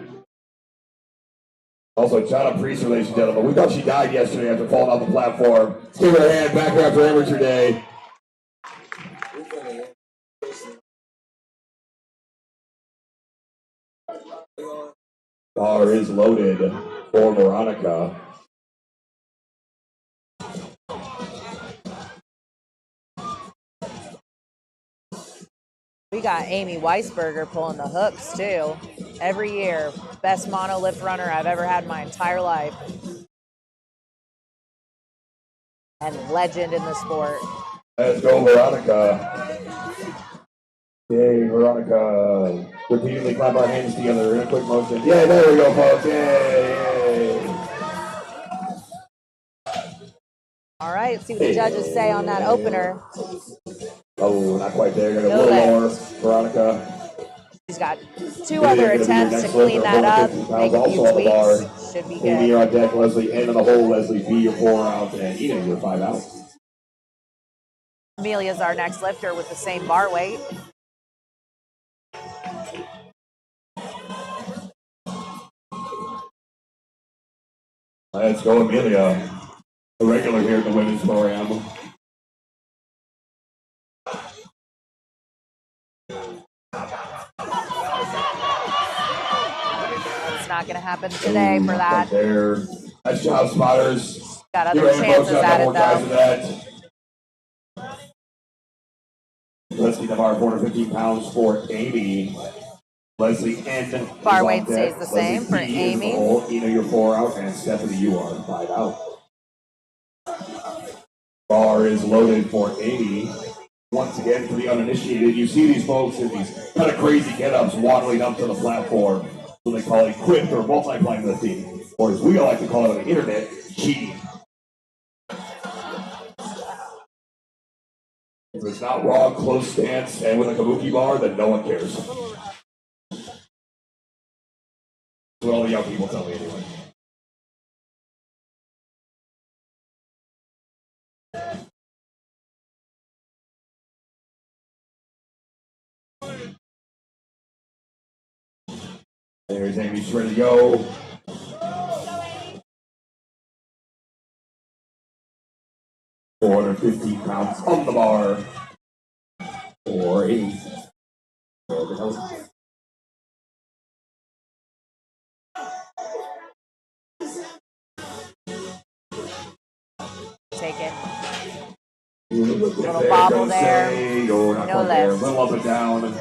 Also, shout out Priest, ladies and gentlemen. We thought she died yesterday after falling off the platform. Let's give her a hand back after Amateur Day. Bar is loaded for Veronica. We got Amy Weisberger pulling the hooks too. Every year, best monolift runner I've ever had in my entire life. And legend in the sport. Let's go, Veronica. Yay, Veronica. Repeatedly clap our hands together in a quick motion. Yeah, there we go, folks. Yay, yay. All right, let's see what the judges say on that opener. Oh, not quite there. Got a little lower. Veronica. She's got 2 other attempts to clean that up, make a few tweaks. Should be good. Amy, you're on deck. Leslie, N in the hole. Leslie B, you're 4 out. And Ina, you're 5 out. Amelia's our next lifter with the same bar weight. Let's go, Amelia. A regular here at the women's program. It's not going to happen today for that. Right there. Nice job, spotters. Got other chances at it, though. Leslie Navarre, 415 pounds for Amy. Leslie N. Bar weight stays the same for Amy. Ina, you're 4 out, and Stephanie, you are 5 out. Bar is loaded for Amy. Once again, for the uninitiated, you see these folks in these kind of crazy get-ups waddling up to the platform. So they call it equipped or multi-plane lifting, or as we like to call it on the internet, cheating. If it's not wrong, close stance, and with a kabuki bar, then no one cares. That's what all the young people tell me anyway. There's Amy, she's ready to go. $415 on the bar for Amy. Take it. Little bobble there. No lift. Little up and down.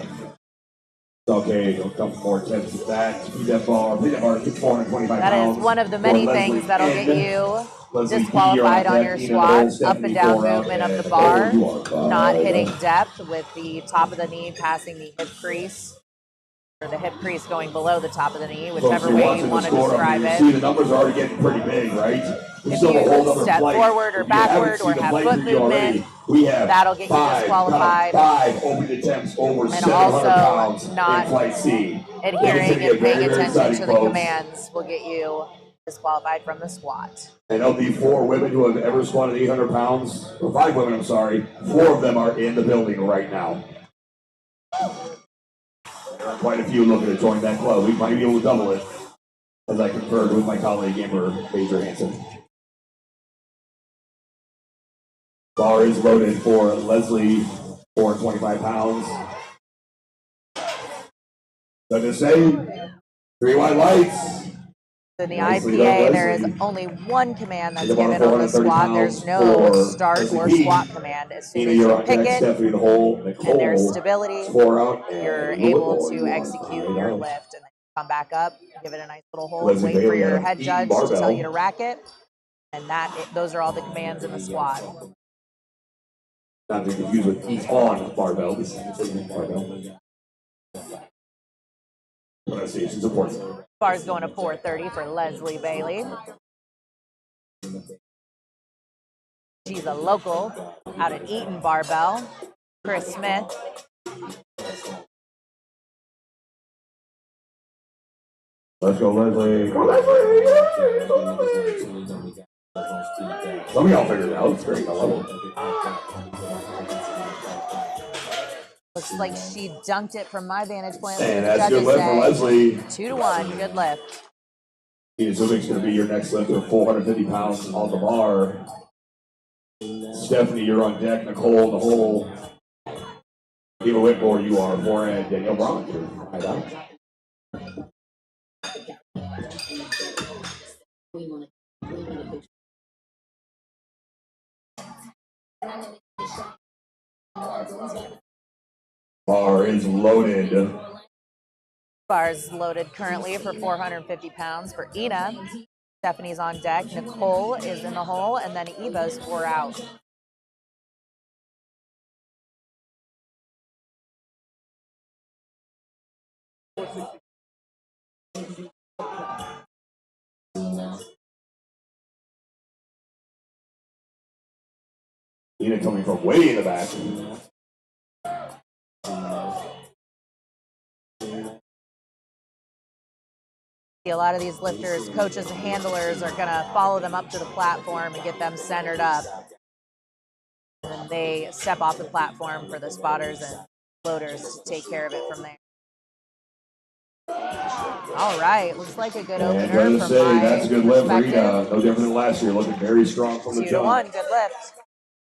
Okay, a couple more attempts at that. Beat that bar. Beat that bar to 425 That pounds. is one of the many things that'll get you disqualified on your squat. Up and down movement of the bar. Not hitting depth with the top of the knee passing the hip crease. Or the hip crease going below the top of the knee, whichever way you want to describe it. See, the numbers are already getting pretty big, right? If you step forward or backward or have foot movement, that'll get you disqualified. 5 open attempts over 700 pounds not in Flight C. adhering and paying attention to the commands will get you disqualified from the squat. And of the 4 women who have ever squatted 800 pounds, or 5 women, I'm sorry, 4 of them are in the building right now. There are quite a few looking to join that club. We might be able to double it, as I conferred with my colleague Amber Major Hansen. Bar is loaded for Leslie, 425 pounds. So to say, 3 white lights. In the Nicely IPA, done, there is Leslie. only one command that's About given on the 430 squat. There's pounds no for start Leslie or P. squat command. As soon Tina, as you're you on pick deck. it Stephanie in the hole. Nicole, and there's stability, 4 out. you're And able Whitmore, to you are execute 5 your out. lift. And then come back up, give it a nice little hold, Leslie wait for Bailey your out of head Eaton judge to tell barbell. you to rack it. And those are all the commands in the squat. Not to be confused with Eat on barbell. This is barbell. Pronunciation supports it. Bar's going to 430 for Leslie Bailey. She's a local out at Eaton Barbell. Chris Smith. Let's go, Leslie. Go, Leslie! Some of y'all figured it out. It's great. I love it. Looks like she dunked it from my vantage point. And that's a good lift for Leslie. 2-1. Good lift. Zubik's going to be your next lifter, 450 pounds on the bar. Stephanie, you're on deck. Nicole in the hole. Eva Whitmore, you are forehead. Danielle Braun, you're 5 out. Bar is loaded. Bar is loaded currently for 450 pounds for Ina. Stephanie's on deck. Nicole is in the hole, and then Eva's 4 out. Ina coming from way in the back. A lot of these lifters, coaches, and handlers are going to follow them up to the platform and get them centered up. And then they step off the platform for the spotters and loaders to take care of it from there. All right, looks like a good opener. And that's a good lift for Ina. No different than last year. Looking very strong from the jump. 2-1, good lift.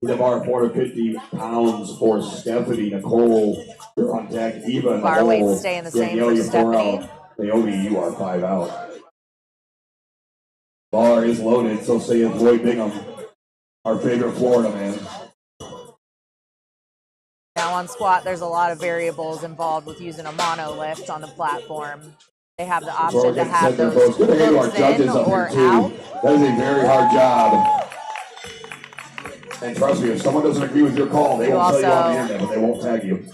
The bar 450 pounds for Stephanie. Nicole, you're on deck. Eva in the Bar hole. weight staying the same for Stephanie. Naomi, you are 5 out. Bar is loaded, so say it's Lloyd Bingham, our favorite Florida man. Now on squat, there's a lot of variables involved with using a mono lift on the platform. They have the option to have those hooks in or out. That is a very hard job. And trust me, if someone doesn't agree with your call, they won't tell you on the internet, but they won't tag you.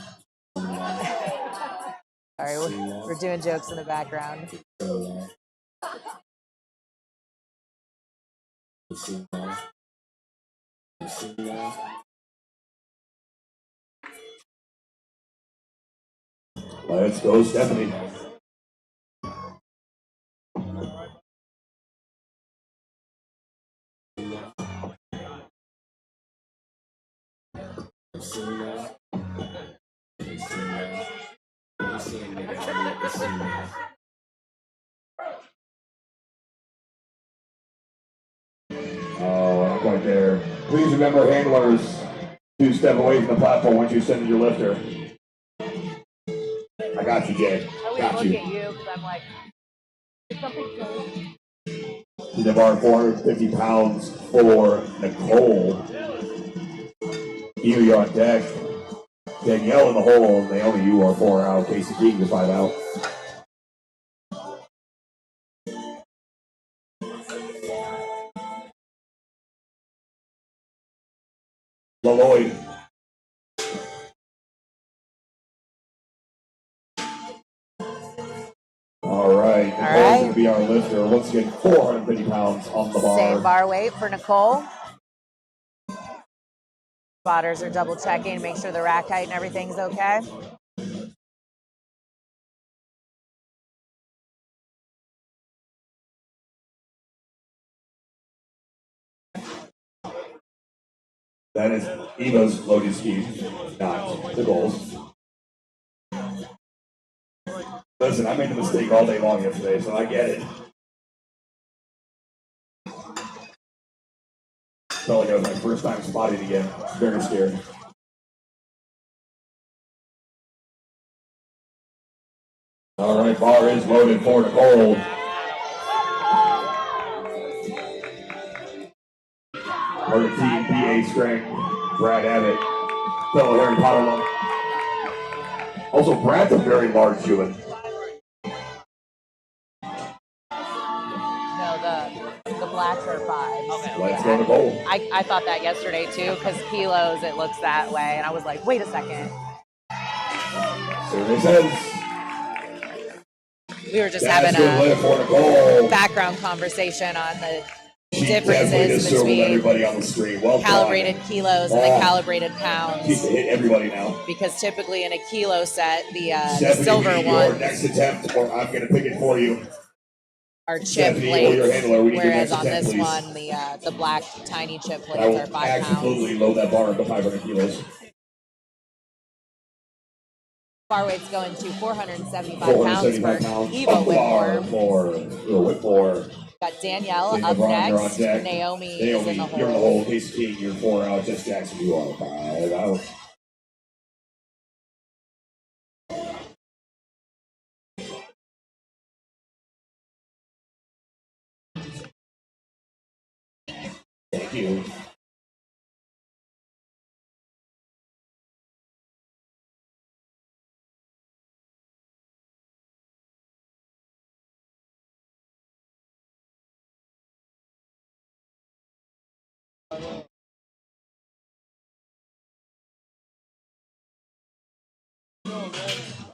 Sorry, we're doing jokes in the background. Let's go, Stephanie. Oh, point there. Please remember, handlers, to step away from the platform once you send in your lifter. I got you, Jay. Got you. I look at you because I'm like, it's something close. The bar 450 pounds for Nicole. Eva on deck. Danielle in the hole. Naomi, you are 4 out. Casey King is 5 out. Lloyd. All right. Nicole's going to be our lifter. Once again, 450 pounds on the bar. Same bar weight for Nicole. Spotters are double checking to make sure the rack height and everything's okay. That is Eva's loaded ski, not Nicole's. Listen, I made the mistake all day long yesterday, so I get it. Felt like it was my first time spotting again. Very scared. All right, bar is loaded for Nicole. Our team PA strength, Brad Abbott, fellow Harry Potter lover. Also, Brad's a very large human. No, the blacks are 5. Okay. Let's go, Nicole. I thought that yesterday too, because kilos it looks that way, and I was like, wait a second. Survey says. We were just having a background conversation on the differences between everybody on the screen. Well calibrated kilos and the calibrated pounds. She's hit everybody now. Because typically in a kilo set, the silver one. Next attempt, or I'm going to pick it for you. Are chip plates, whereas on this one, the black tiny chip plates are 5 pounds. Absolutely load that bar up to 500 kilos. Bar weight's going to 475 pounds for Evo Whitmore. Got Danielle up next. Naomi is in the hole. You're in the hole. Casey King, you're 4 out. Jess Jackson, you are 5 out. Thank you.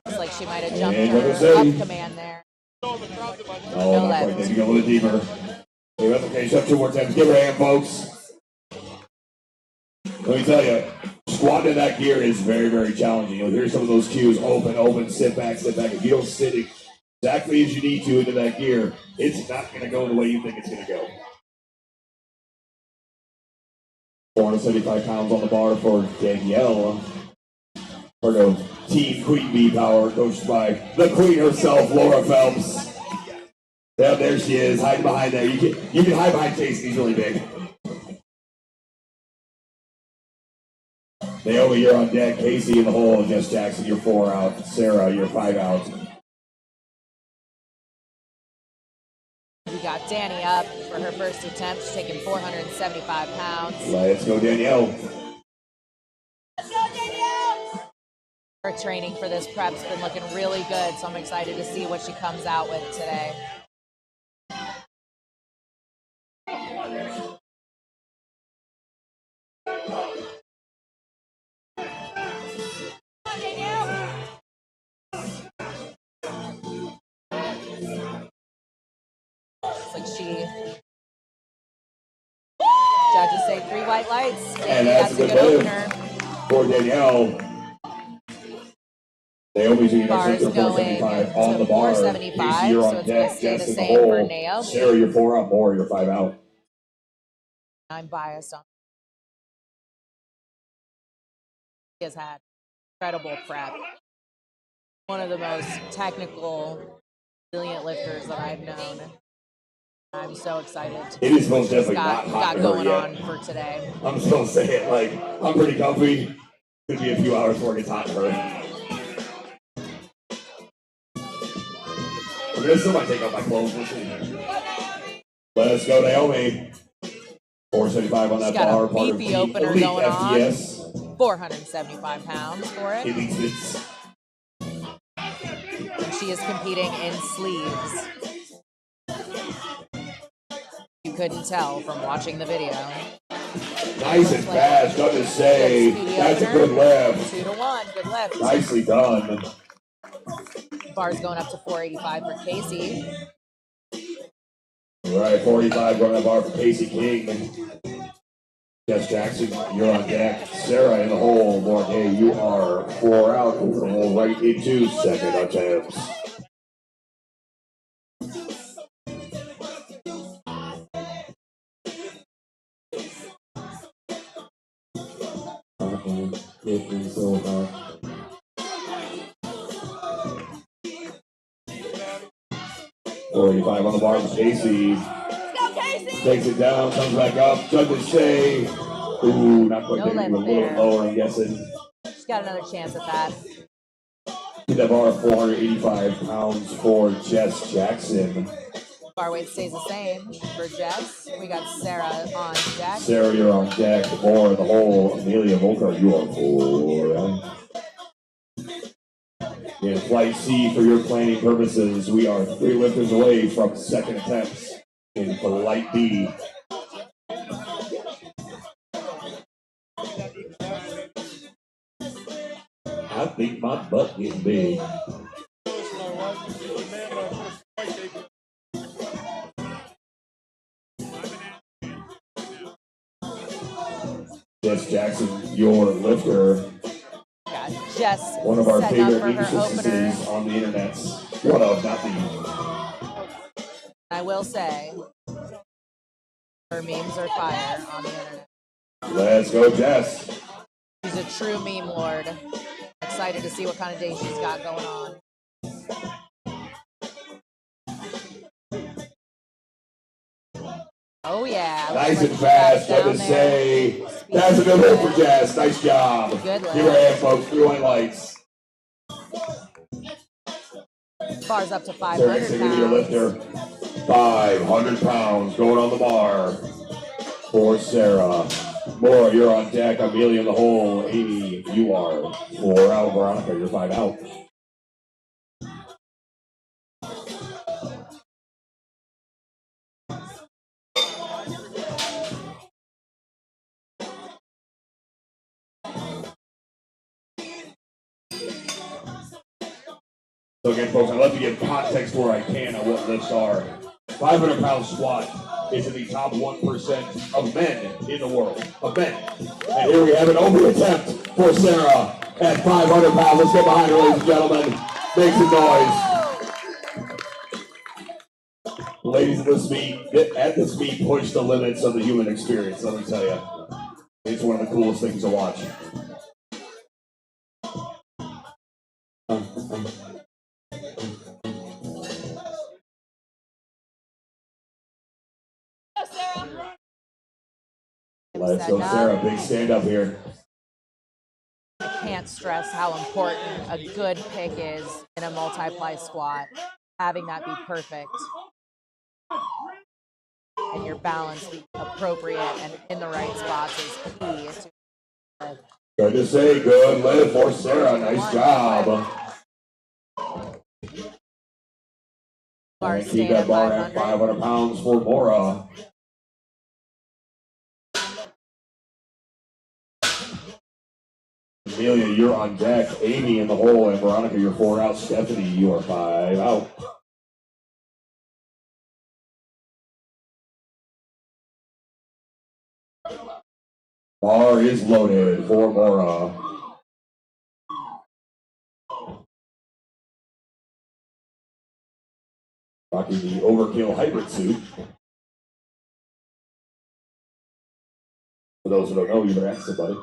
Looks like she might have jumped her up command there. Oh, no left. Maybe go a little deeper. Okay, shut 2 more times. Give her a hand, folks. Let me tell you, squatting in that gear is very, very challenging. You'll hear some of those cues: open, sit back. If you don't sit exactly as you need to into that gear, it's not going to go the way you think it's going to go. 475 pounds on the bar for Danielle. Part of Team Queen Bee Power, coached by the Queen herself, Laura Phelps. Yeah, there she is, hiding behind there. You can hide behind Casey, he's really big. Naomi, you're on deck. Casey in the hole. Jess Jackson, you're 4 out. Sarah, you're 5 out. We got Danny up for her first attempt. She's taking 475 pounds. Let's go, Danielle. Let's go, Danielle! Her training for this prep's been looking really good, so I'm excited to see what she comes out with today. Looks like judges say 3 white lights. And that's a good opener for Danielle. Naomi's doing Bar's going on the bar. 475, you're on so it's deck. going to stay the Jess same for Naomi. Sarah, you're 4 out. More, you're 5 out. I'm biased on. He has had incredible prep. One of the most technical, resilient lifters that I've known. I'm so excited to it is most definitely got going on for today. I'm still saying, like, I'm pretty comfy. Could be a few hours before it gets hot for her. I still might take off my clothes. Let's go, Naomi. 475 on that bar. She's got a beefy opener going FTS. On. 475 pounds for it. And she is competing in sleeves. You couldn't tell from watching the video. Nice and fast, got to say. That's a good lift. 2 to 1, good lift. Nicely done. Bar's going up to 485 for Casey. All right, 45 going to bar for Casey King. Jess Jackson, you're on deck. Sarah in the hole. Morgan, you are 4 out. We'll right into second attempts. Silver. 45 on the bar for Casey. Let's go, Casey! Takes it down, comes back up. Judges say, ooh, not quite No there. A left little there. lower, I'm guessing. She's got another chance at that. To that bar, 485 pounds for Jess Jackson. Bar weight stays the same for Jess. We got Sarah on deck. Sarah, you're on deck. More the whole. Amelia Volkar, you are for. In flight C, for your planning purposes, we are 3 lifters away from second attempts in flight B. I think my butt getting big. Jess Jackson, your lifter. Got Jess One of our setting favorite up for her opener. on the internet. One of, not the. I will say, her memes are fire on the internet. Let's go, Jess. She's a true meme lord. Excited to see what kind of day she's got going on. Oh yeah. Nice and fast, I just say. That's a good lift for Jess. Nice job. Good lift. Give her a hand, folks. 3 white lights. Bar's up to 500 Sarah, pounds. give me your lifter. 500 pounds going on the bar for Sarah. More, you're on deck. Amelia in the hole. Amy, you are 4 out. Veronica, you're 5 out. So again, folks, I love to give context where I can on what lifts are. 500-pound squat is in the top 1% of men in the world. Of men. And here we have an over attempt for Sarah at 500 pounds. Let's get behind her, ladies and gentlemen. Make some noise. Ladies, at this meet, push the limits of the human experience, let me tell you. It's one of the coolest things to watch. Let's go, Sarah. Big stand up here. I can't stress how important a good pick is in a multiply squat. Having that be perfect. And your balance be appropriate and in the right spots is key. Good to say, good lift for Sarah. Nice job. And keep that bar at 500 pounds for Mora. Amelia, you're on deck. Amy in the hole, and Veronica, you're 4 out. Stephanie, you are 5 out. Bar is loaded for Mora. Rocking the Overkill hybrid suit. For those who don't know, you better ask somebody.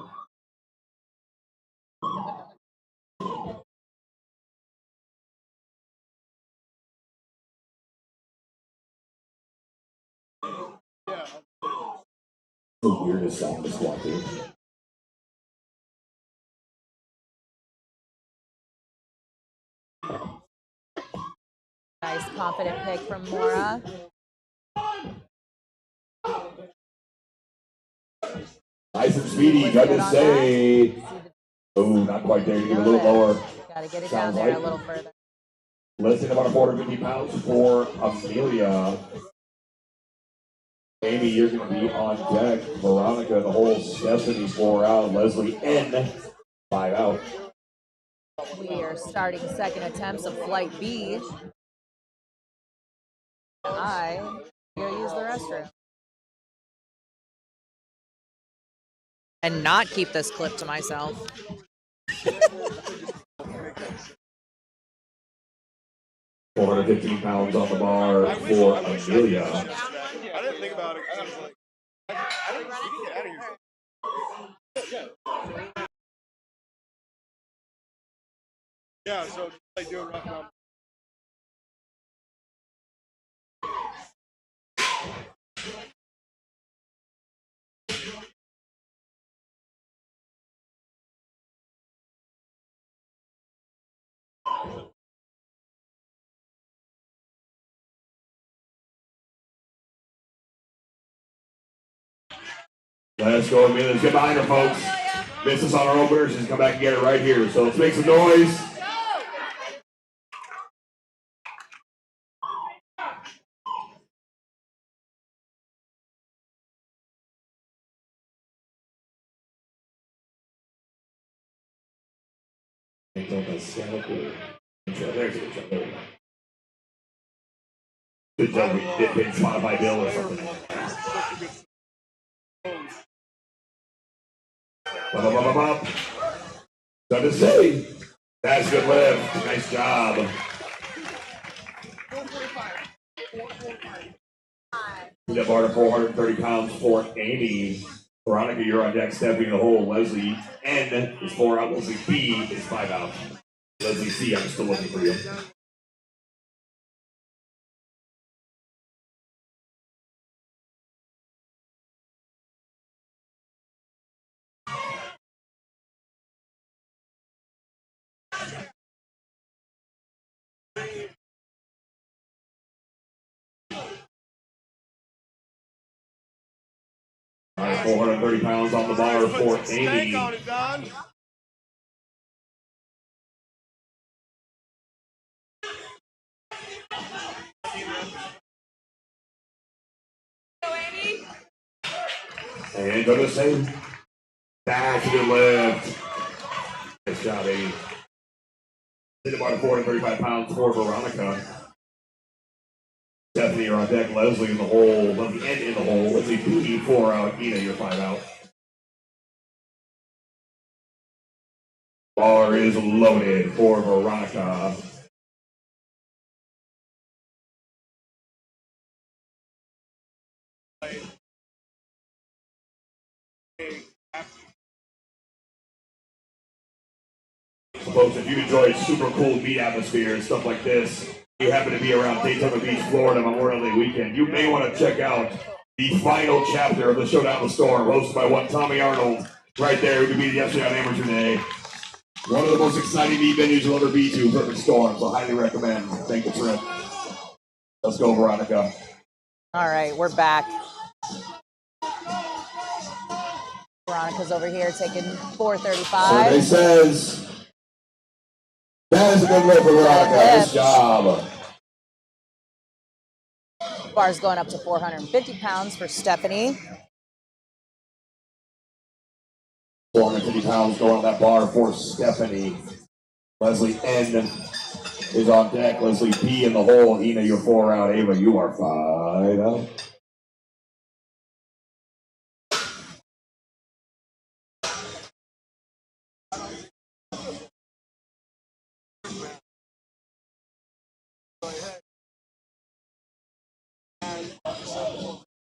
The weirdest song to squat to. Nice confident pick from Mora. Nice and speedy, got to say. Oh, not quite there. You get a little lower. Got to get it down there a little further. Let's hit about 450 pounds for Amelia. Amy, you're going to be on deck. Veronica, the whole. Stephanie, 4 out. Leslie, N, 5 out. We are starting second attempts of flight B. I go use the restroom. And not keep this clip to myself. 415 pounds on the bar for Amelia. I didn't think about it because I was like, I didn't get out of here. Yeah, so like doing rough around. Let's go, Amelia. Let's get behind her, folks. Miss us on our opener. She's come back and get it right here. So let's make some noise. There's a good job. We did been Spotify Bill or something. So to say, that's good lift. Nice job. That bar to 430 pounds for Amy. Veronica, you're on deck, stepping in the hole. Leslie N is 4 out. Leslie B is 5 out. Leslie C, I'm still looking for you. All right, 430 pounds on the bar for Amy. And go to the same. That's a good lift. Nice job, Amy. Hit the bar to 435 pounds for Veronica. Stephanie, you're on deck. Leslie in the hole. Leslie N in the hole. Leslie B, 4 out. Ina, you're 5 out. Bar is loaded for Veronica. Folks, if you enjoy super cool meet atmosphere and stuff like this, you happen to be around Daytona Beach, Florida, Memorial Day weekend, you may want to check out the final chapter of the Showdown the Storm, hosted by one Tommy Arnold, right there, who competed yesterday on Amateur Day. One of the most exciting meet venues you'll ever be to, Perfect Storm, so highly recommend. Thank the trip. Let's go, Veronica. All right, we're back. Veronica's over here taking 435. Survey says that is a good lift for Veronica. Nice job. Bar's going up to 450 pounds for Stephanie. 450 pounds going on that bar for Stephanie. Leslie N is on deck. Leslie P in the hole. Ina, you're 4 out. Ava, you are 5 out.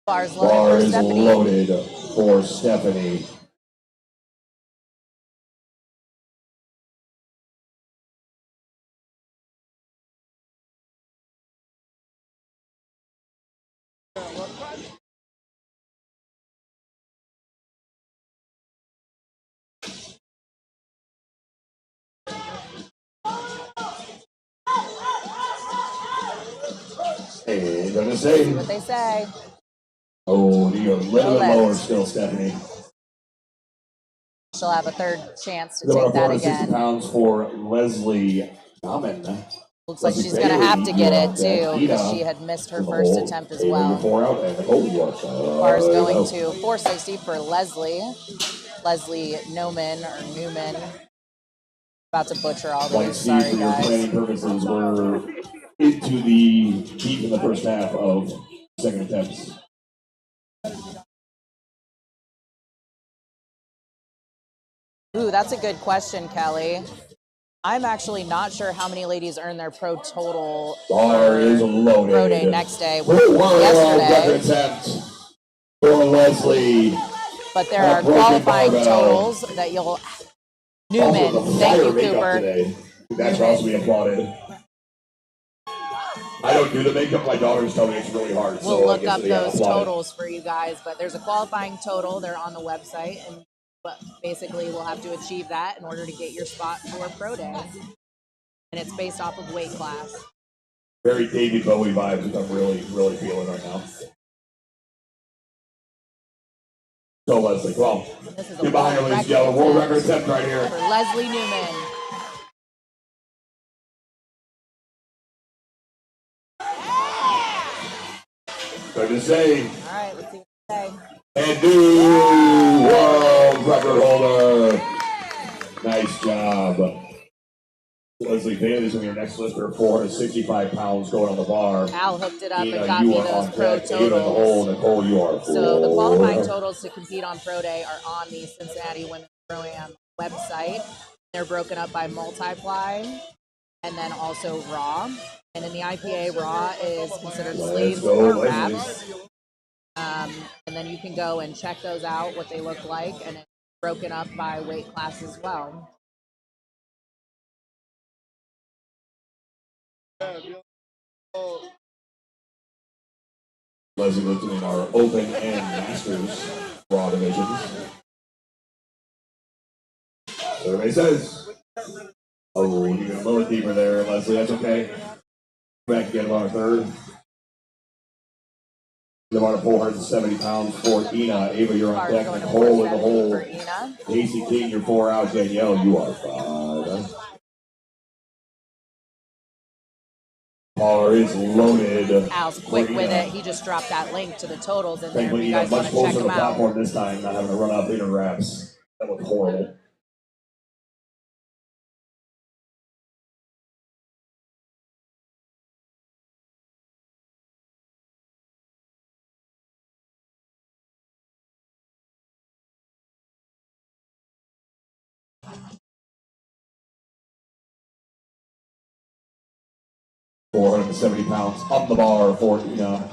Bar's Bar is loaded for Stephanie. And gonna say what they say. Oh, you're a little bit lower still, Stephanie. She'll have a third chance to take that again. Pounds for Leslie Nauman. Looks like she's going to have to get it too, because she had missed her first attempt as well. Bar's going to 460 for Leslie. Leslie Newman or Newman. About to butcher all these. Sorry, guys. Planning purposes, we're into the deep in the first half of second attempts. Ooh, that's a good question, Kelly. I'm actually not sure how many ladies earn their pro total Bar is loaded. Pro day next day. Yesterday. For Leslie. But there are qualifying totals that you'll. Newman, thank you, Cooper. That's also be applauded. I don't do the makeup. My daughters tell me it's really hard. We'll look up those totals for you guys, but there's a qualifying total. They're on the website, and but basically we'll have to achieve that in order to get your spot for pro day. And it's based off of weight class. Very David Bowie vibes, which I'm really, really feeling right now. So go, Leslie. Come on. This is a Get behind her, ladies and gentlemen. World record attempt right here. For Leslie Newman. Good to say. All right, let's see what they say. And new world record holder. Nice job. Leslie Bailey's going to be your next lifter, 465 pounds going on the bar. Al hooked it up Ina, and got me those pro totals. Nicole, you are So the qualifying totals to compete on Pro Day are on the Cincinnati Women's Pro-Am website. They're broken up by multiply and then also raw. And in the IPA, raw is considered sleeves or wraps. And then you can go and check those out, what they look like, and it's broken up by weight class as well. Leslie lifting in our open and masters raw divisions. Survey says, oh, you got a little deeper there, Leslie. That's okay. Back again about a third. About 470 pounds for Ina. Ava, you're on deck. Nicole in the hole. Casey King, you're 4 out. Danielle, you are 5. Bar is loaded. Al's quick with it. He just dropped that link to the totals in there. If you guys want to check closer to the them out. platform this time, not having to run up inner wraps. That looked horrible. $470 on the bar for Ina.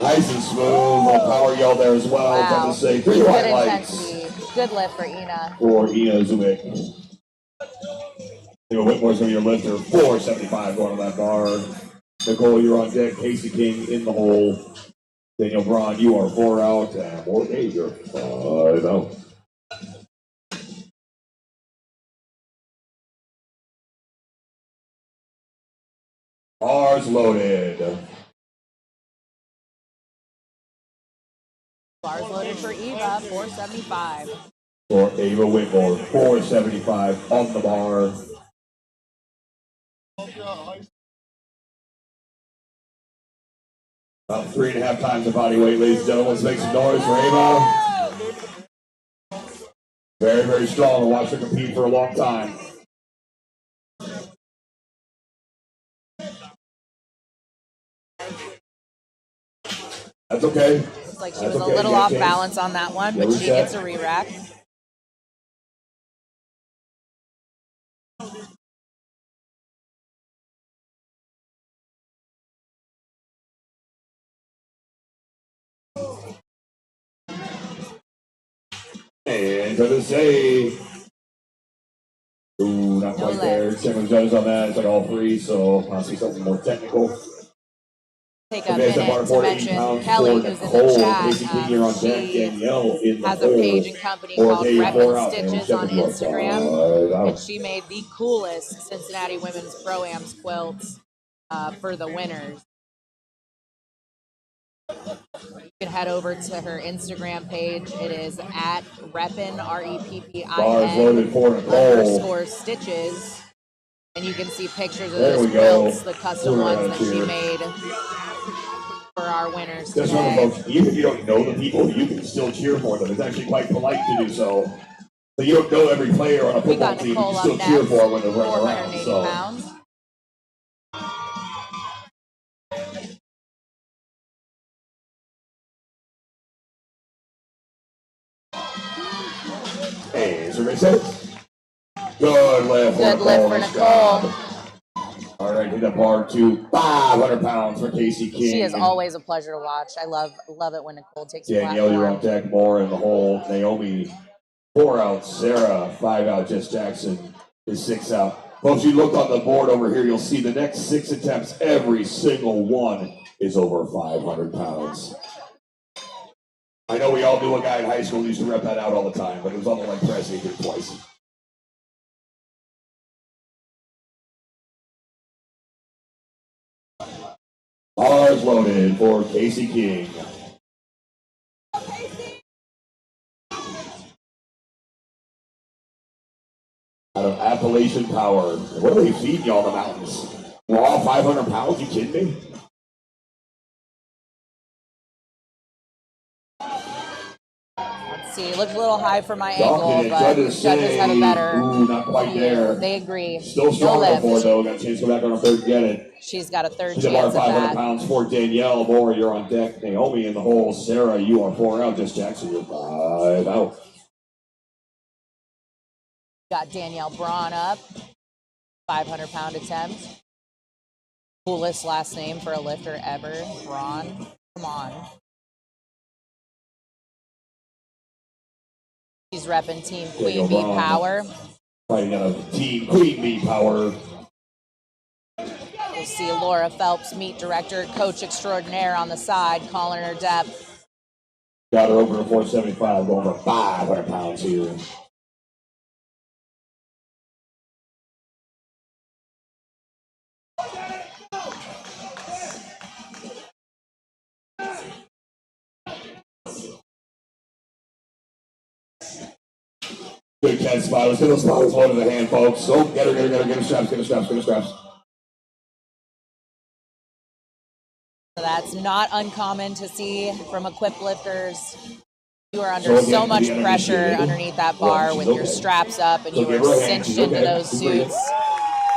Nice and smooth, a little power yell there as well. Wow. Got to say 3 white Good lights. intensity. Good lift for Ina. For Ina Zubik. Whitmore's going to be your lifter. 475 going on that bar. Nicole, you're on deck. Casey King in the hole. Daniel Braun, you are 4 out. And Morgan, you're 5 out. Bars loaded. Bars loaded for Eva, 475. For Ava Whitmore, 475 on the bar. About 3.5 times the body weight, ladies and gentlemen. Let's make some noise for Ava. Very, very strong. To watch her compete for a long time. That's okay. Looks like she was a little off balance on that one, but she gets a re-rack. And to the save. Ooh, not quite there. Checking the judges on that. It's like all 3, so possibly something more technical. Take a minute to mention Kelly, who's in the chat. She has a page and company called Reppin' Stitches on Instagram, and she made the coolest Cincinnati Women's Pro-Ams quilts for the winners. You can head over to her Instagram page. It is at Reppin, REPPIN_stitches. And you can see pictures of those quilts, the custom ones that she made for our winners today. Just remember, folks, even if you don't know the people, you can still cheer for them. It's actually quite polite to do so. So you don't know every player on a football team, you can still cheer for them when they're running around. So. Pounds. Hey, is everybody set? Good lift for Nicole. All right, hit that bar to 500 pounds for Casey King. She is always a pleasure to watch. I love it when Nicole takes the Danielle, you're on deck. More in the hole. Naomi, 4 out. Sarah, 5 out. Jess Jackson is 6 out. Folks, you look on the board over here, you'll see the next 6 attempts, every single one is over 500 pounds. I know we all knew a guy in high school who used to rep that out all the time, but it was on the leg press he did twice. Bars loaded for Casey King. Appalachian Power. What are they feeding y'all in the mountains? Raw 500 pounds? You kidding me? Let's see. It looked a little high for my ankle, but judges judges have a better. Ooh, not quite there. They agree. Still strong enough for it, though. Got a chance to go back on a third and get it. She's got a third She's chance about at 500 that. pounds for Danielle. Moore, you're on deck. Naomi in the hole. Sarah, you are 4 out. Just Jackson, you're 5 out. Got Danielle Braun up. 500-pound attempt. Coolest last name for a lifter ever. Braun. Come on. She's repping Team Queen Bee Power. Fighting out of Team Queen Bee Power. We'll see Laura Phelps, meet director, coach extraordinaire on the side, calling her depth. Got her over to 475, going for 500 pounds here. Good catch, spotters. Get those spotters low to the hand, folks. Go get her, get her straps, get her straps, get her straps. So that's not uncommon to see from equipped lifters. You are under so much pressure underneath that bar with your straps up and you are cinched into those suits.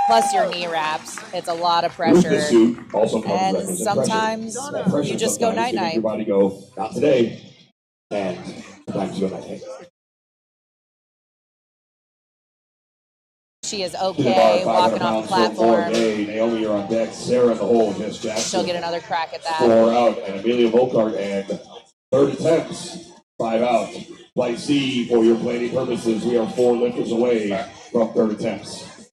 Plus your knee wraps. It's a lot of pressure. And sometimes you just go night-night. Your body go, not today. And sometimes you go night-night. She is okay walking off the platform. Naomi, you're on deck. Sarah in the hole. Just Jackson. She'll get another crack at that. 4 out. And Amelia Volkart and third attempts. 5 out. Flight C, for your planning purposes, we are 4 lifters away from third attempts.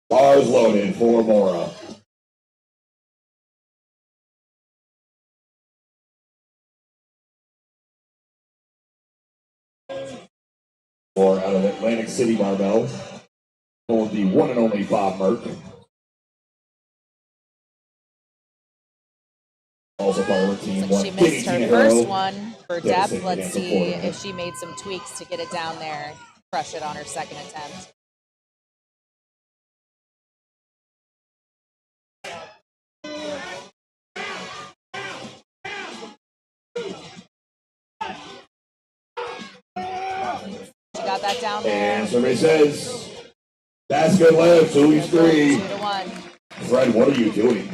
Bars loaded for Mora. Or out of Atlantic City Barbell, for the one and only Bob Merck. Also part of her team. Looks like she missed her first one for depth. Let's see if she made some tweaks to get it down there. Crush it on her second attempt. She got that down there. And somebody says, basket left, 2-3. 2-1. Fred, what are you doing?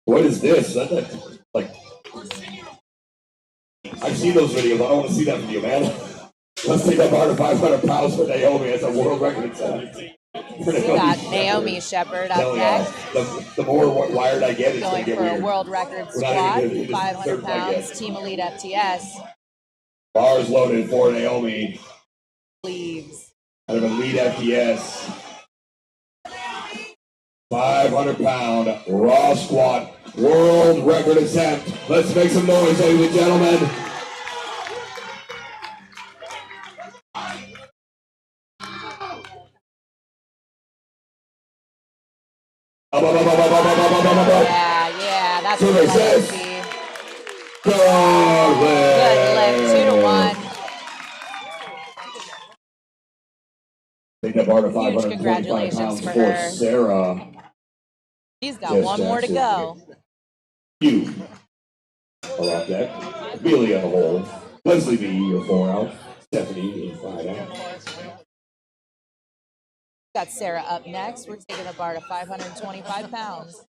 What is this? Like, I've seen those videos. I don't want to see that from you, man. Let's take that bar to 500 pounds for Naomi. That's a world record attempt. We got Naomi Shepherd up next. The more wired I get, it's going get for weird. a world record squat, 500 pounds, Team Elite FTS. Bars loaded for Naomi. Sleeves. Out of Elite FTS. 500-pound raw squat, world record attempt. Let's make some noise, ladies and gentlemen. Yeah, that's what I see. Good lift, 2-1. Take that bar to Huge congratulations for her. Sarah. She's got one more to go. You are on deck. Amelia in the hole. Leslie B, you're 4 out. Stephanie, you're 5 out. Got Sarah up next. We're taking the bar to 525 pounds.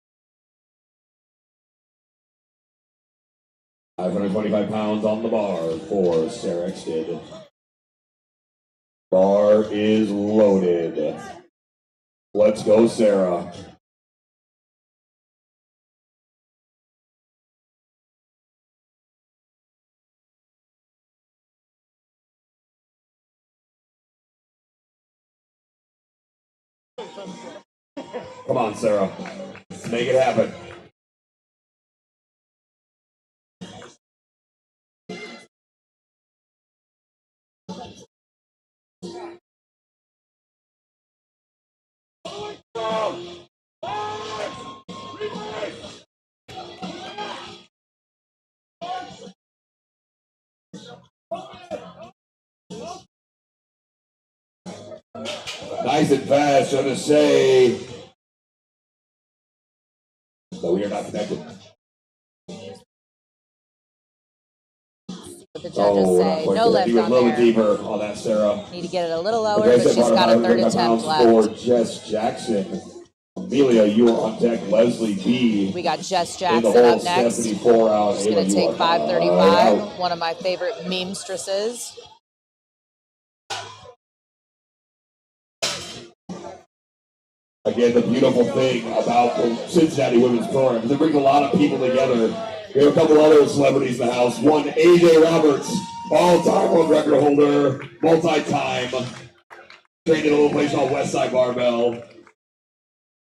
525 pounds on the bar for Sarah Exted. Bar is loaded. Let's go, Sarah. Come on, Sarah. Make it happen. nice and fast. Trying to say, but we are not connected. What the judges say. No lift You were a on little there. deeper on that, Sarah. Need to get it a little lower, but she's got a third attempt left. For Jess Jackson. Amelia, you are on deck. Leslie B. We got Jess Jackson up next. She's going to take 535, one of my favorite memestresses. Again, the beautiful thing about the Cincinnati women's program is it brings a lot of people together. We have a couple other celebrities in the house. One, AJ Roberts, all-time world record holder, multi-time, trained at a little place called Westside Barbell.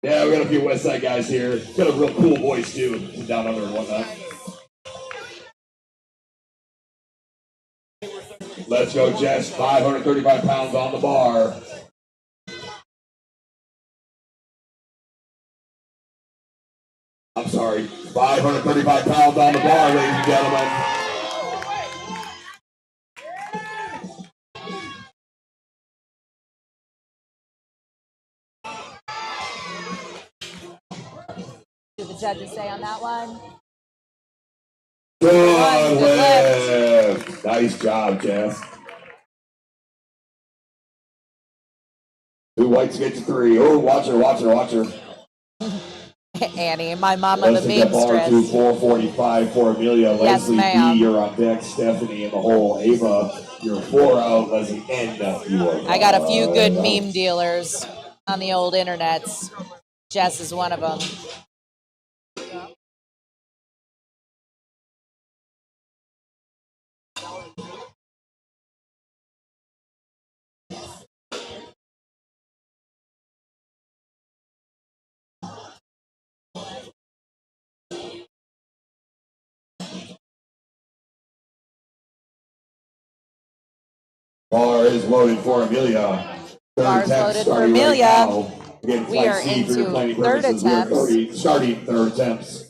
Yeah, we got a few Westside guys here. He's got a real cool voice too, down under and whatnot. Let's go, Jess. 535 pounds on the bar. I'm sorry, 535 pounds on the bar, ladies and gentlemen. What do the judges say on that one? Good lift. Nice job, Jess. 2 whites get to 3. Oh, watch her. Annie, my mama, the memstress. Bar to 445 for Amelia. Yes, Leslie ma'am. B, you're on deck. Stephanie in the hole. Ava, you're 4 out. Leslie N, you are. I got a few good meme dealers on the old internets. Jess is one of them. Bar is loaded for Amelia. Bar's loaded for Amelia. Right again, we are into third attempts. Starting third attempts.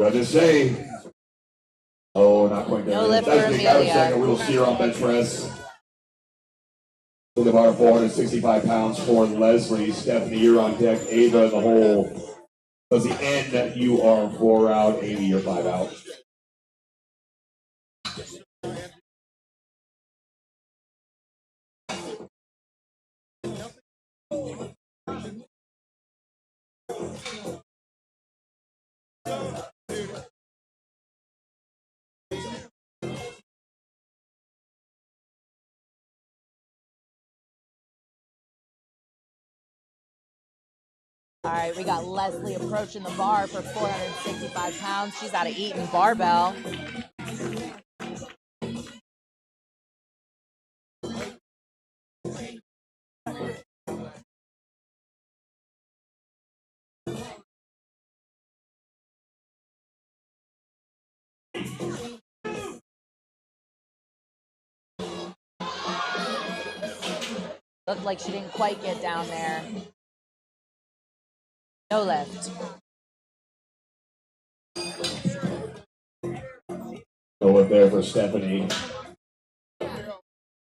Judges say, oh, not quite there. No lift for Amelia. We'll see her on bench press. To the bar, 465 pounds for Leslie. Stephanie, you're on deck. Ava in the hole. Does the end, you are 4 out. Amy, you're 5 out. All right, we got Leslie approaching the bar for 465 pounds. She's out of Eaton Barbell. Looked like she didn't quite get down there. No lift. No lift there for Stephanie.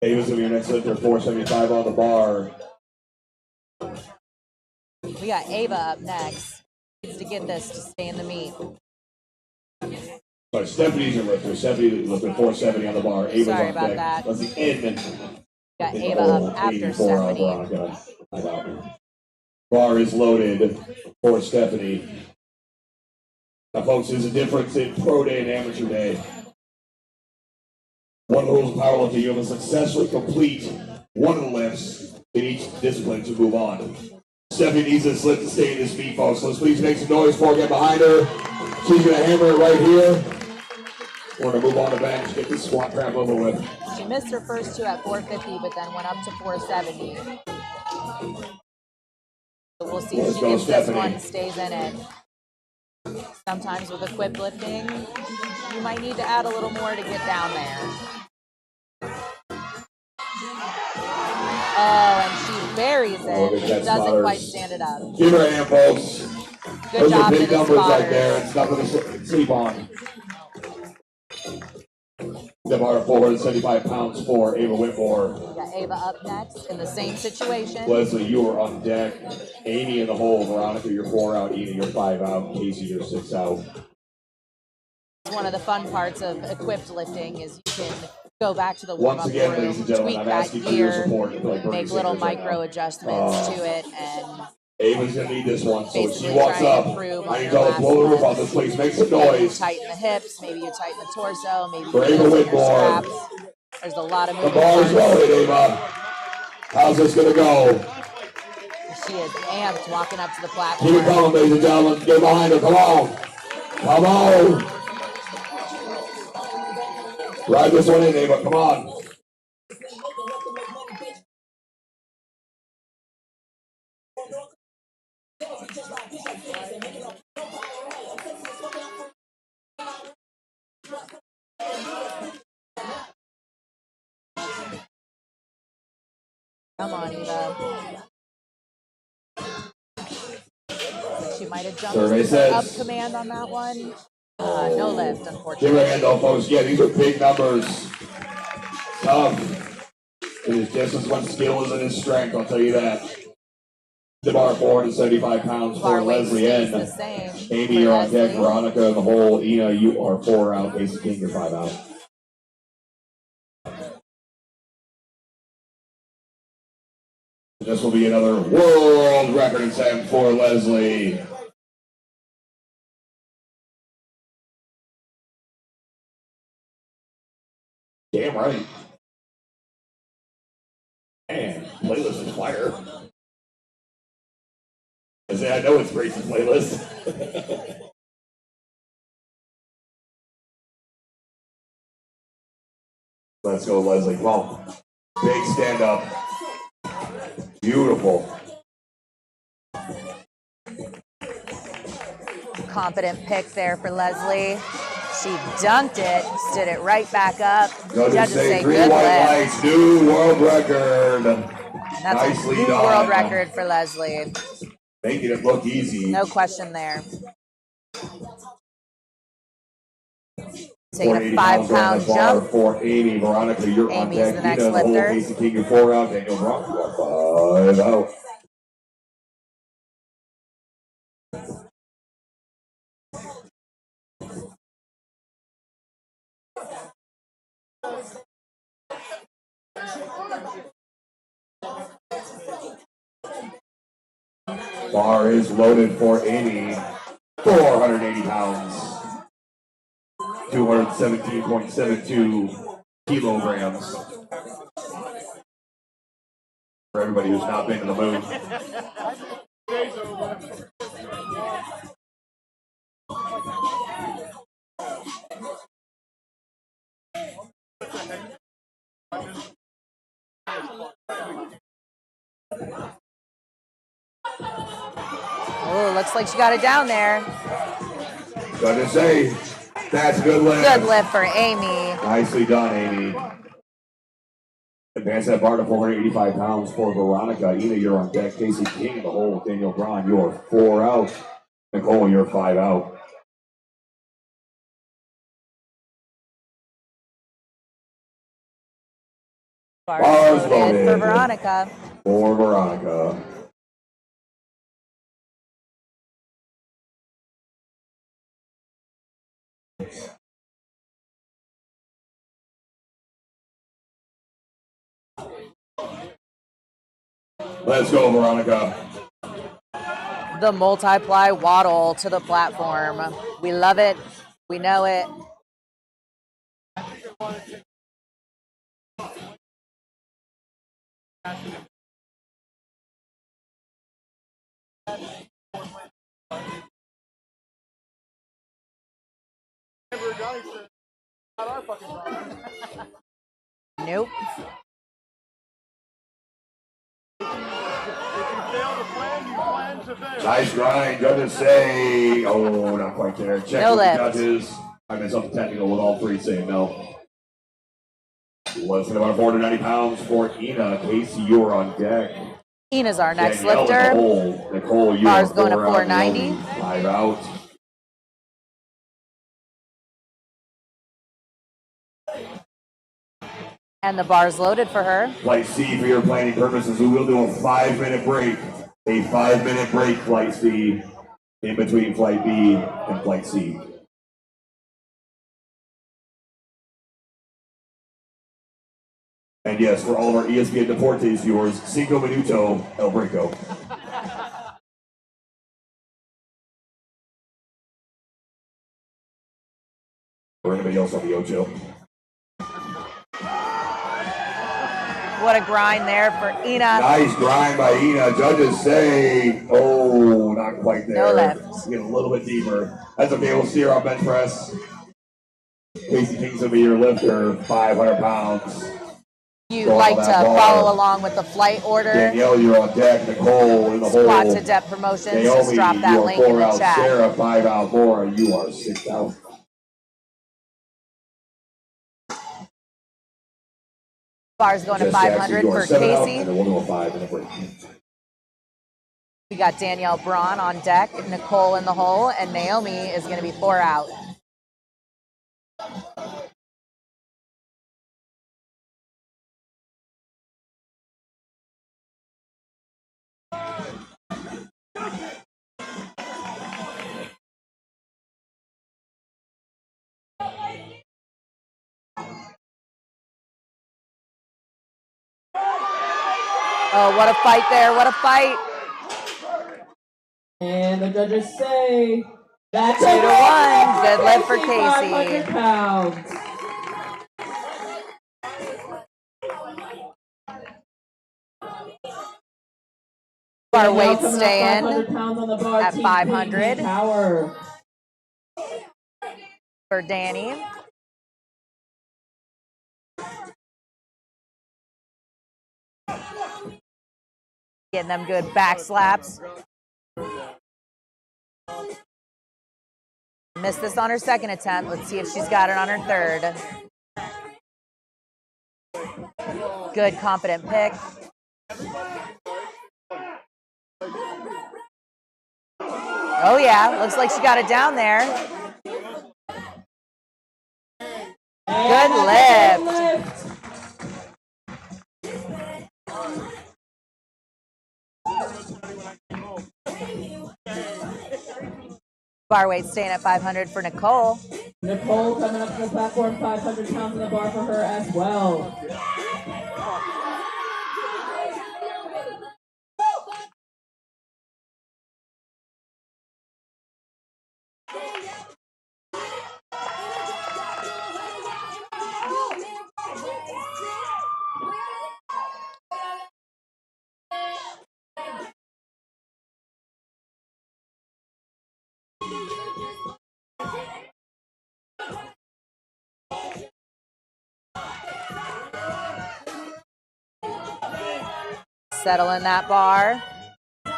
Ava's gonna be your next lifter, 475 on the bar. We got Ava up next. Needs to get this to stay in the meet. Sorry, Stephanie's your lifter. Stephanie lifted 470 on the bar. Ava's Sorry on about deck. that. That's the end. Got Ava up after Stephanie. Bar is loaded for Stephanie. Now, folks, there's a difference in pro day and amateur day. One of the rules of powerlifting, you have to successfully complete one of the lifts in each discipline to move on. Stephanie needs this lift to stay in this meet, folks. Let's please make some noise for her. Get behind her. She's going to hammer it right here. We're going to move on to bench, get this squat crap over with. She missed her first 2 at 450, but then went up to 470. So we'll see if she gets this one, stays in it. Sometimes with equipped lifting, you might need to add a little more to get down there. Oh, and she buries it. Doesn't quite stand it up. Give her a hand, folks. Good Those job are to big the numbers right spotters. there. It's nothing to sleep on. The bar 475 pounds for Ava Whitmore. We got Ava up next in the same situation. Leslie, you are on deck. Amy in the hole. Veronica, you're 4 out. Ina, you're 5 out. Casey, you're 6 out. One of the fun parts of equipped lifting is you can go back to the warm-up Once again, ladies room, and gentlemen, tweak I'm that asking for your gear, support. Like make little right micro now. adjustments to it, and Ava's gonna need this one. So when she basically walks try and up, improve I on need your y'all to last blow the roof off lift. this place. Make some Maybe you noise. tighten the hips, maybe you tighten the torso, maybe For you Ava loosen your Whitmore. straps. There's a lot of The moving bar's parts. loaded, Ava. How's this gonna go? She is amped walking up to the Keep it platform. coming, ladies and gentlemen. Get behind her. Come on. Come on. Ride this one in, Ava. Come on. Come on, Eva. She might have jumped Survey her up says. command on that one. No lift, Give her a unfortunately. hand though, folks. Yeah, these are big numbers. Tough. It is just as much skill as it is strength, I'll tell you that. The bar 475 pounds for Bar weight Leslie stays N. the same. Amy, you're on deck. Veronica in the hole. Ina, you are 4 out. Casey King, you're 5 out. This will be another world record attempt for Leslie. Damn right. Man, playlist is fire. I know it's Grace's playlist. Let's go, Leslie. Come on. Big stand up. Beautiful. Confident pick there for Leslie. She dunked it, stood it right back up. Judges say three good white lift. lights, new world record. That's Nicely a new done. world record for Leslie. Making it look easy. No question there. Taking a 5-pound jump. For Amy. Veronica, you're on Amy's deck. the next Ina, the whole lifter. Casey King, you're 4 out. Daniel Brock, you are 5 out. Bar is loaded for Amy. 480 pounds. 217.72 kilograms. For everybody who's not been to the moon. Oh, looks like she got it down there. Gotta say, that's a good lift. Good lift for Amy. Nicely done, Amy. Advance that bar to 485 pounds for Veronica. Ina, you're on deck. Casey King in the hole. Daniel Braun, you're 4 out. Nicole, you're 5 out. Bars loaded for Veronica. For Veronica. Let's go, Veronica. The multiply waddle to the platform. We love it. We know it. Nope. If you fail to plan, you plan to Nice grind. Judges say, oh, not quite there. Check No with the lift. judges. I mean, something technical with all three saying no. Less than about 490 pounds for Ina. Casey, you're on deck. Ina's our next Danielle lifter. Nicole, you Bar's are going to 4 out. 490. 5 out. And the bar's loaded for her. Flight C, for your planning purposes, we will do a 5-minute break. A 5-minute break, Flight C, in between Flight B and Flight C. And yes, for all of our ESPN Deportes viewers, 5 minuto el breako. Or anybody else on the Ocho. What a grind there for Ina. Nice grind by Ina. Judges say, oh, not quite there. No lift. Get a little bit deeper. That's okay. We'll see her on bench press. Casey King's gonna be your lifter, 500 pounds. You'd like to follow along with the flight order. Danielle, you're on deck. Nicole in the hole. Squat to depth promotions. Naomi, Just drop that you are link in 4 the out. chat. Sarah, 5 out. Laura, you are 6 out. Bar's going to 500 for Casey. And then we'll do a 5-minute break. We got Danielle Braun on deck, Nicole in the hole, and Naomi is going to be 4 out. Oh, what a fight there. What a fight. And the judges say that's 2 to 1. Good lift for Casey. 500 pounds. Bar weight staying at 500 for Danny. Getting them good back slaps. Missed this on her second attempt. Let's see if she's got it on her third. Good, confident pick. Oh yeah, looks like she got it down there. Good lift. Bar weight staying at 500 for Nicole. Nicole coming up to the platform, 500 pounds on the bar for her as well. Settle in that bar. All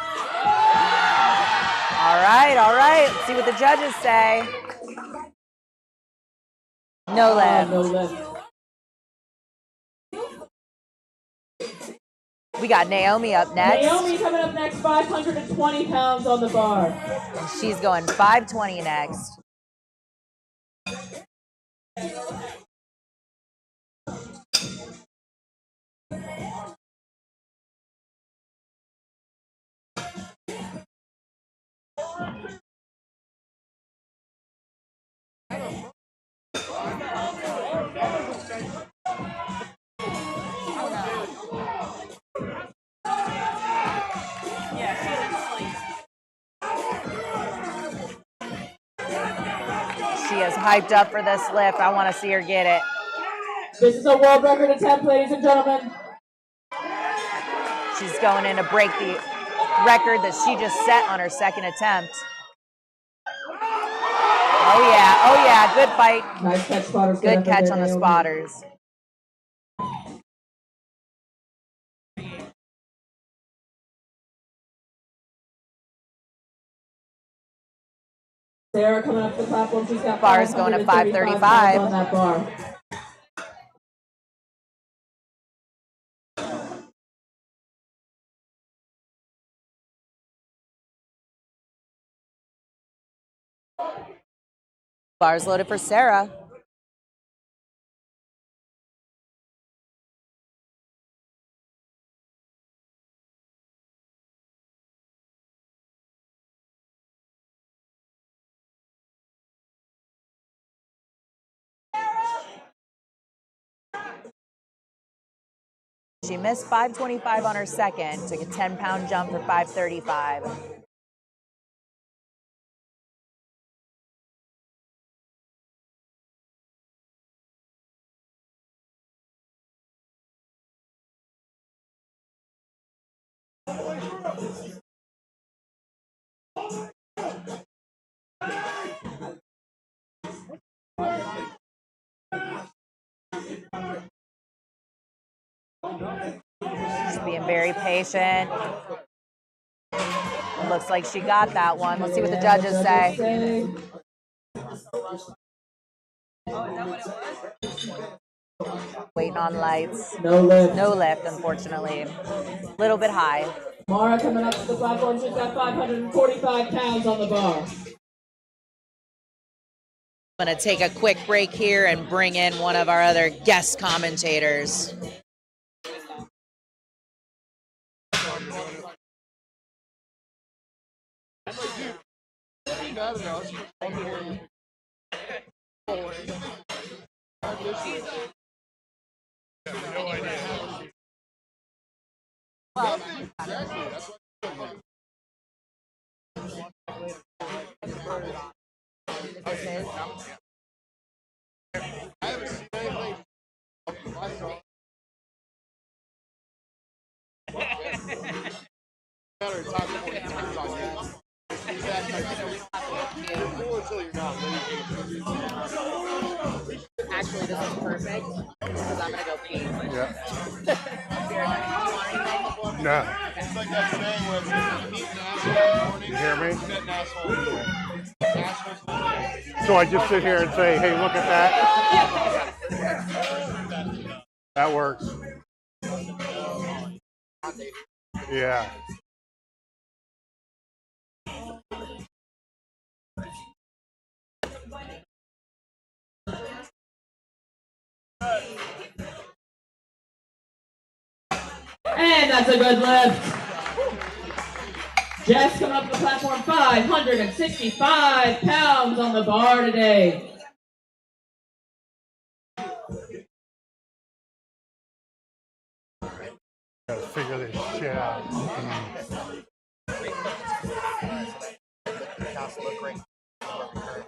right. Let's see what the judges say. No lift. No lift. We got Naomi up next. Naomi coming up next, 520 pounds on the bar. She's going 520 next. She is hyped up for this lift. I want to see her get it. This is a world record attempt, ladies and gentlemen. She's going in to break the record that she just set on her second attempt. Oh yeah, good fight. Nice catch, spotters. Good catch on the spotters. Sarah coming up to the platform. She's got Bar's going to 535 pounds on that bar. Bar's loaded for Sarah. She missed 525 on her second, took a 10-pound jump for 535. She's being very patient. Looks like she got that one. Let's see what the judges say. Waiting on lights. No lift. No lift, unfortunately. A little bit high. Mara coming up to the platform. She's got 545 pounds on the bar. I'm going to take a quick break here and bring in one of our other guest commentators. Actually, this is perfect because I'm going to go pee. Yeah. It's No. like that saying where if you meet an asshole in the morning, You hear me? you met an asshole in the morning. Assholes in the morning. So I just sit here and say, hey, look at that. That works. Yeah. And that's a good lift. Jess coming up to the platform, 565 pounds on the bar today. Gotta figure this shit out.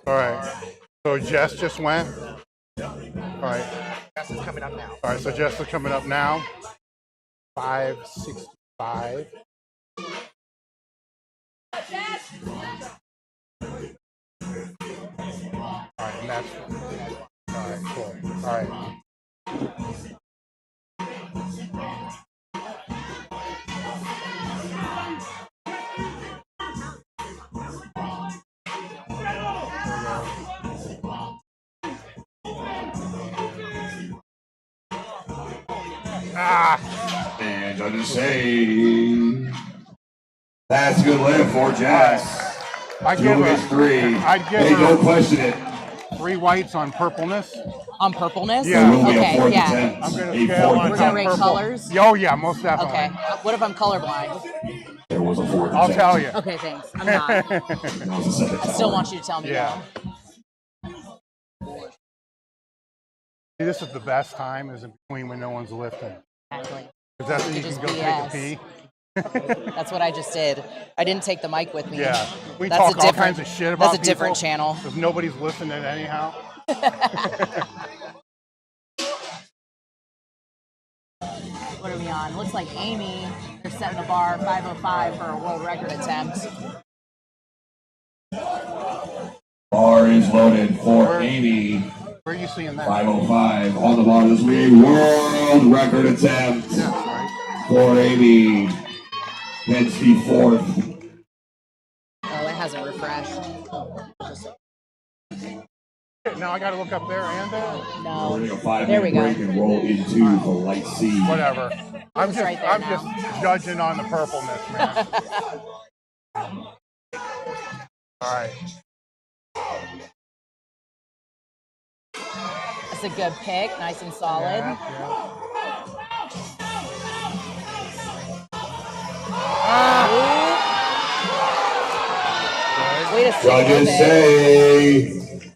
All right. So Jess just went. All right. Jess is coming up now. All right. So Jess is coming up now. 565. All right. And that's. All right. Cool. All right. And judges say that's a good lift for Jess. I'd give Two is three. I'd give Hey, her don't question it. 3 whites on purpleness. On purpleness? Yeah. There will be a Okay, fourth yeah. attempt. I'm gonna A scale fourth on We're gonna attempt. rate purple. colors? Oh yeah, most definitely. Okay. What if I'm colorblind? There was a fourth I'll attempt. tell you. Okay, thanks. I'm not. There was a second I still want you to tell me Yeah. though. See, this is the best time is in between when no one's lifting. Exactly. Because that's when you Just can go BS. take a pee. That's what I just did. I didn't take the mic with me. Yeah. We That's talk a all different- kinds of shit about That's a different channel. Because nobody's listening anyhow. What are we on? Looks like Amy, they're setting the bar 505 for a world record attempt. Bar is loaded for Amy. Where are you seeing that? 505 on the bar. This will be a world record attempt Yeah, right. for Amy. Hence the fourth. Oh, it hasn't refreshed. Now I got to look up there and there. No. We're going to go There we 5-minute go. break and roll into the light C. Whatever. I'm It's just right there I'm now. just judging on the purpleness, man. All right. That's a good pick. Nice and solid. Yeah. Way to stick Judges with it. say,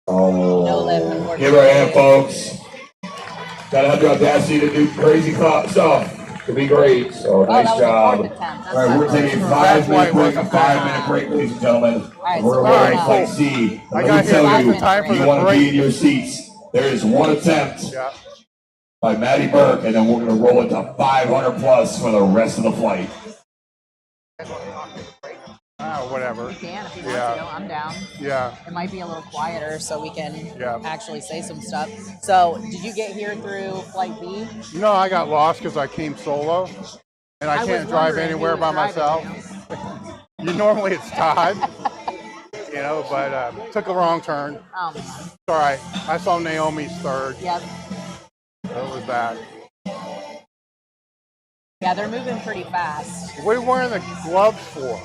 No lift, unfortunately. give her a hand, folks. Gotta have the audacity to do crazy stuff to be great. So nice that was job. a fourth attempt. That's All right, we're not taking a first. 5-minute break. A That's 5-minute break, ladies and gentlemen. right, We're so going we're to gonna- play C. I Let got me here tell just you, in time for you the want to break. be in your seats. There is one attempt Yeah. by Maddie Burke, and then we're going to roll it to 500 plus for the rest of the flight. Whatever. You can if you want Yeah. to. I'm down. Yeah. It might be a little quieter so we can Yeah. actually say some stuff. So, did you get here through Flight B? No, I got lost because I came solo, and I was can't drive wondering who anywhere was by driving myself. Normally it's Todd, but took a wrong turn. Oh, It's all right. I saw Naomi's third. yep. So it was that. Yeah, they're moving pretty fast. What are you wearing the gloves for?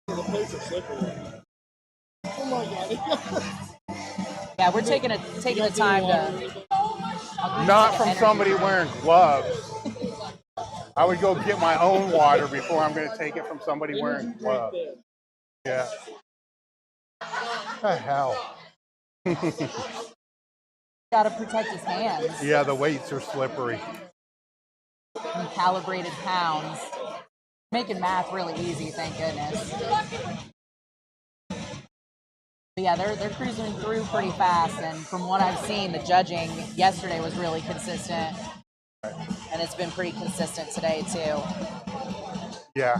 The place is slippery. Oh my god. Yeah, we're taking the time to. Not from somebody wearing gloves. I would go get my own water before I'm going to take it from somebody wearing gloves. Yeah. What the hell? Got to protect his hands. Yeah, the weights are slippery. And calibrated pounds. Making math really easy, thank goodness. But yeah, they're cruising through pretty fast, and from what I've seen, the judging yesterday was really consistent, and it's been pretty consistent today too. Yeah.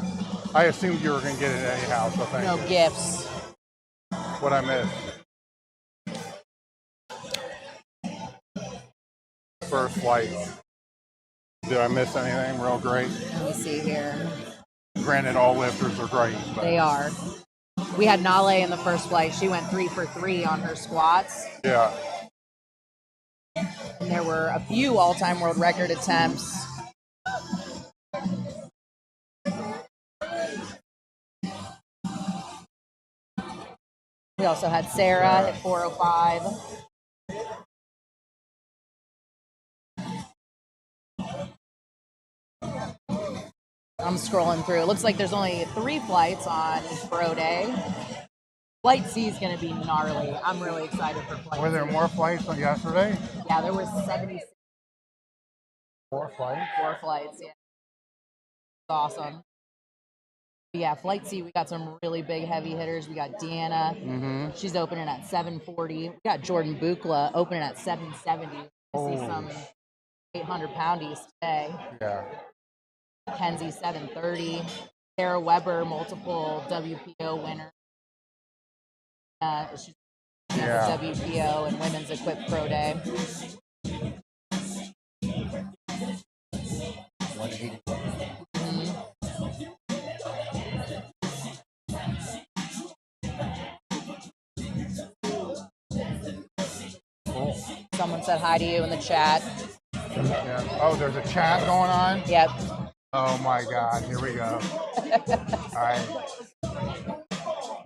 I assumed you were going to get it anyhow, so thank No you. gifts. What I missed. First flight. Did I miss anything real great? Let me see here. Granted, all lifters are great. But They are. We had Nale in the first flight. She went 3 for 3 on her squats. Yeah. And there were a few all-time world record attempts. We also had Sarah at 405. I'm scrolling through. It looks like there's only 3 flights on Pro Day. Flight C is going to be gnarly. I'm really excited for Flight Were there C. more flights than yesterday? Yeah, there was 76 4 flights? flights. Yeah, it's awesome. But yeah, Flight C, we got some really big heavy hitters. We got Deanna. Mm-hmm. She's opening at 740. We got Jordan Bukla opening at 770. I see some 800 poundies today. Yeah. Kenzie 730. Sarah Weber, multiple WPO winner. She's Yeah. WPO and Women's Equipped Pro Day. 180. Cool. Someone said hi to you in the chat. Yeah. Oh, there's a chat going on? Yep. Oh my God, here we go. All right.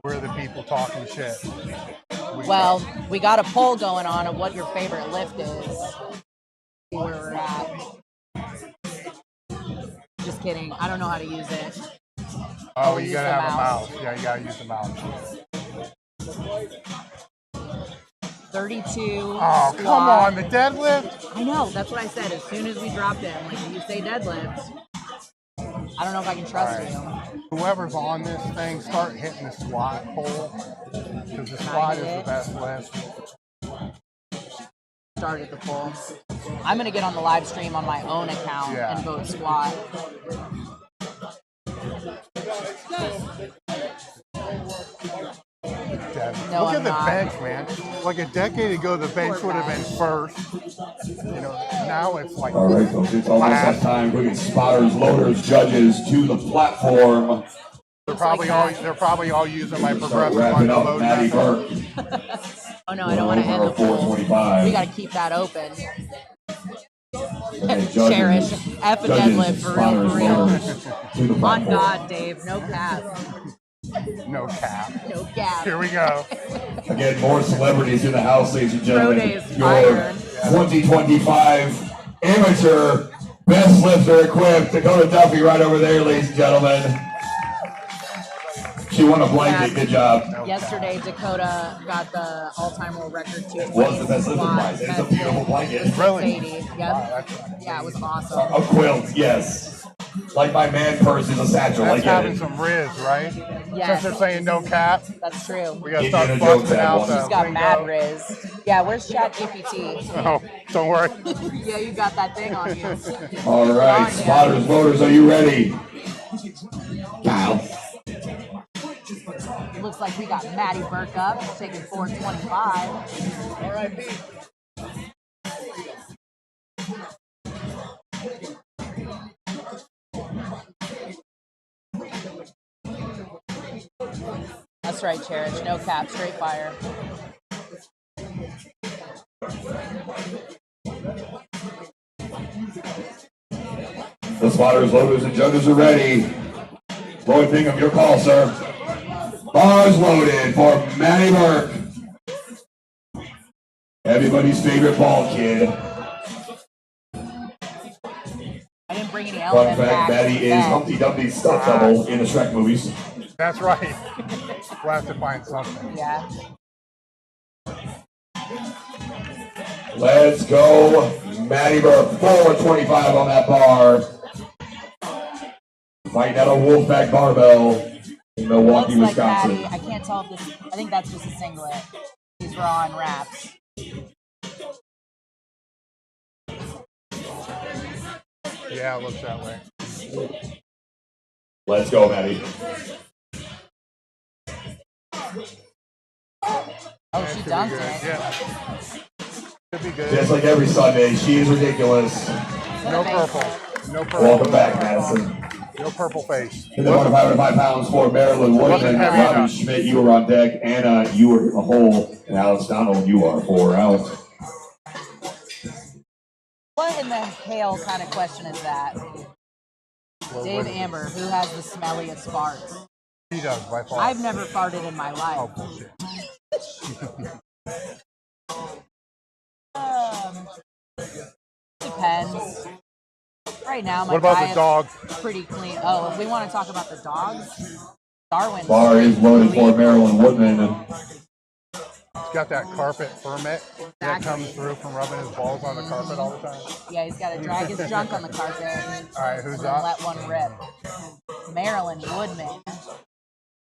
We're the people talking shit. Well, we got a poll going on of what your favorite lift is. See where we're at. Just kidding. I don't know how to use it. Oh, we'll you use gotta the have mouse. a mouse. Yeah, you gotta use the mouse. 32. Oh, come squat. on, the deadlift? I know. That's what I said. As soon as we dropped it, I'm like, you say deadlift. I don't know if I can trust you. Whoever's on this thing, start hitting the squat pole. Because the squat is the best lift. Started the poll. I'm going to get on the live stream on my own account and vote squat. No, Look I'm at the not. bench, man. Like a decade ago, the bench would have been first. Now it's like. All right, folks, it's almost that time. Bringing spotters, loaders, judges to the platform. They're probably all using my Start progressive wrapping up underload Maddie method. Burke. Oh no, I don't want to end the pool. 425. We got to keep that open. Okay, Cherish. judges, F a judges, deadlift for real, spotters, for real. loaders, to the On platform. God, Dave. No cap. No cap. No cap. Here we go. Again, more celebrities in the house, ladies and Pro gentlemen. Days Your fired. 2025 amateur best lifter equipped, Dakota Duffy, right over there, ladies and gentlemen. She won a blanket. Good job. Yesterday, Dakota got the all-time world record It was 220 the best lifter prize. It's a beautiful blanket. Really? 680. Yep. Wow, Yeah, it was awesome. A quilt, yes. Like my man purse is a satchel. I that's get having it. some riz, right? Yes. Since they're saying no cap, That's true. we gotta Indiana start Jones busting had out one. the She's got lingo. mad riz. Yeah, where's ChatGPT? Oh, don't worry. Yeah, you got that thing on you. All right, On ya. spotters, loaders, are you ready? Kyle. It looks like we got Maddie Burke up, taking 425. R.I.P. That's right, Cherish. No cap, straight fire. The spotters, loaders, and judges are ready. Lloyd Bingham, your call, sir. Bars loaded for Matty Burke. Everybody's favorite ball kid. I didn't bring any Fun element fact, back. Matty is Humpty Dumpty's stunt double in the Shrek movies. That's right. We'll have to find something. Yeah. Let's go, Matty Burke. 425 on that bar. Fighting out a Wolfpack barbell in Milwaukee, Looks like Wisconsin. Maddie. I can't tell if this. I think that's just a singlet. These raw and wraps. Yeah, it looks that way. Let's go, Matty. Oh, she Should be dunked good. it. Yeah. Should be good. Just like every Sunday, she is ridiculous. No purple. No purple. Welcome back, Madison. No purple face. In the 105 pounds for Maryland Woodman, heavy Robin enough. Schmidt, you were on deck. Anna, you were in the hole. And Alex Donald, you are 4 out. What in the hell kind of question is that? Well, Dave what- Amber, who has the smelliest farts? He does by far. I've never farted in my Oh, life. bullshit. Depends. Right now, my What about the diet's dog? pretty clean. Oh, if we want to talk about the dogs, Darwin. Bar is loaded for Maryland Woodman. He's got that carpet permit that comes through from rubbing his balls on the carpet all the time. Yeah, he's got to drag his junk on the carpet. All right, who's and up? let one rip. Marilyn Woodman.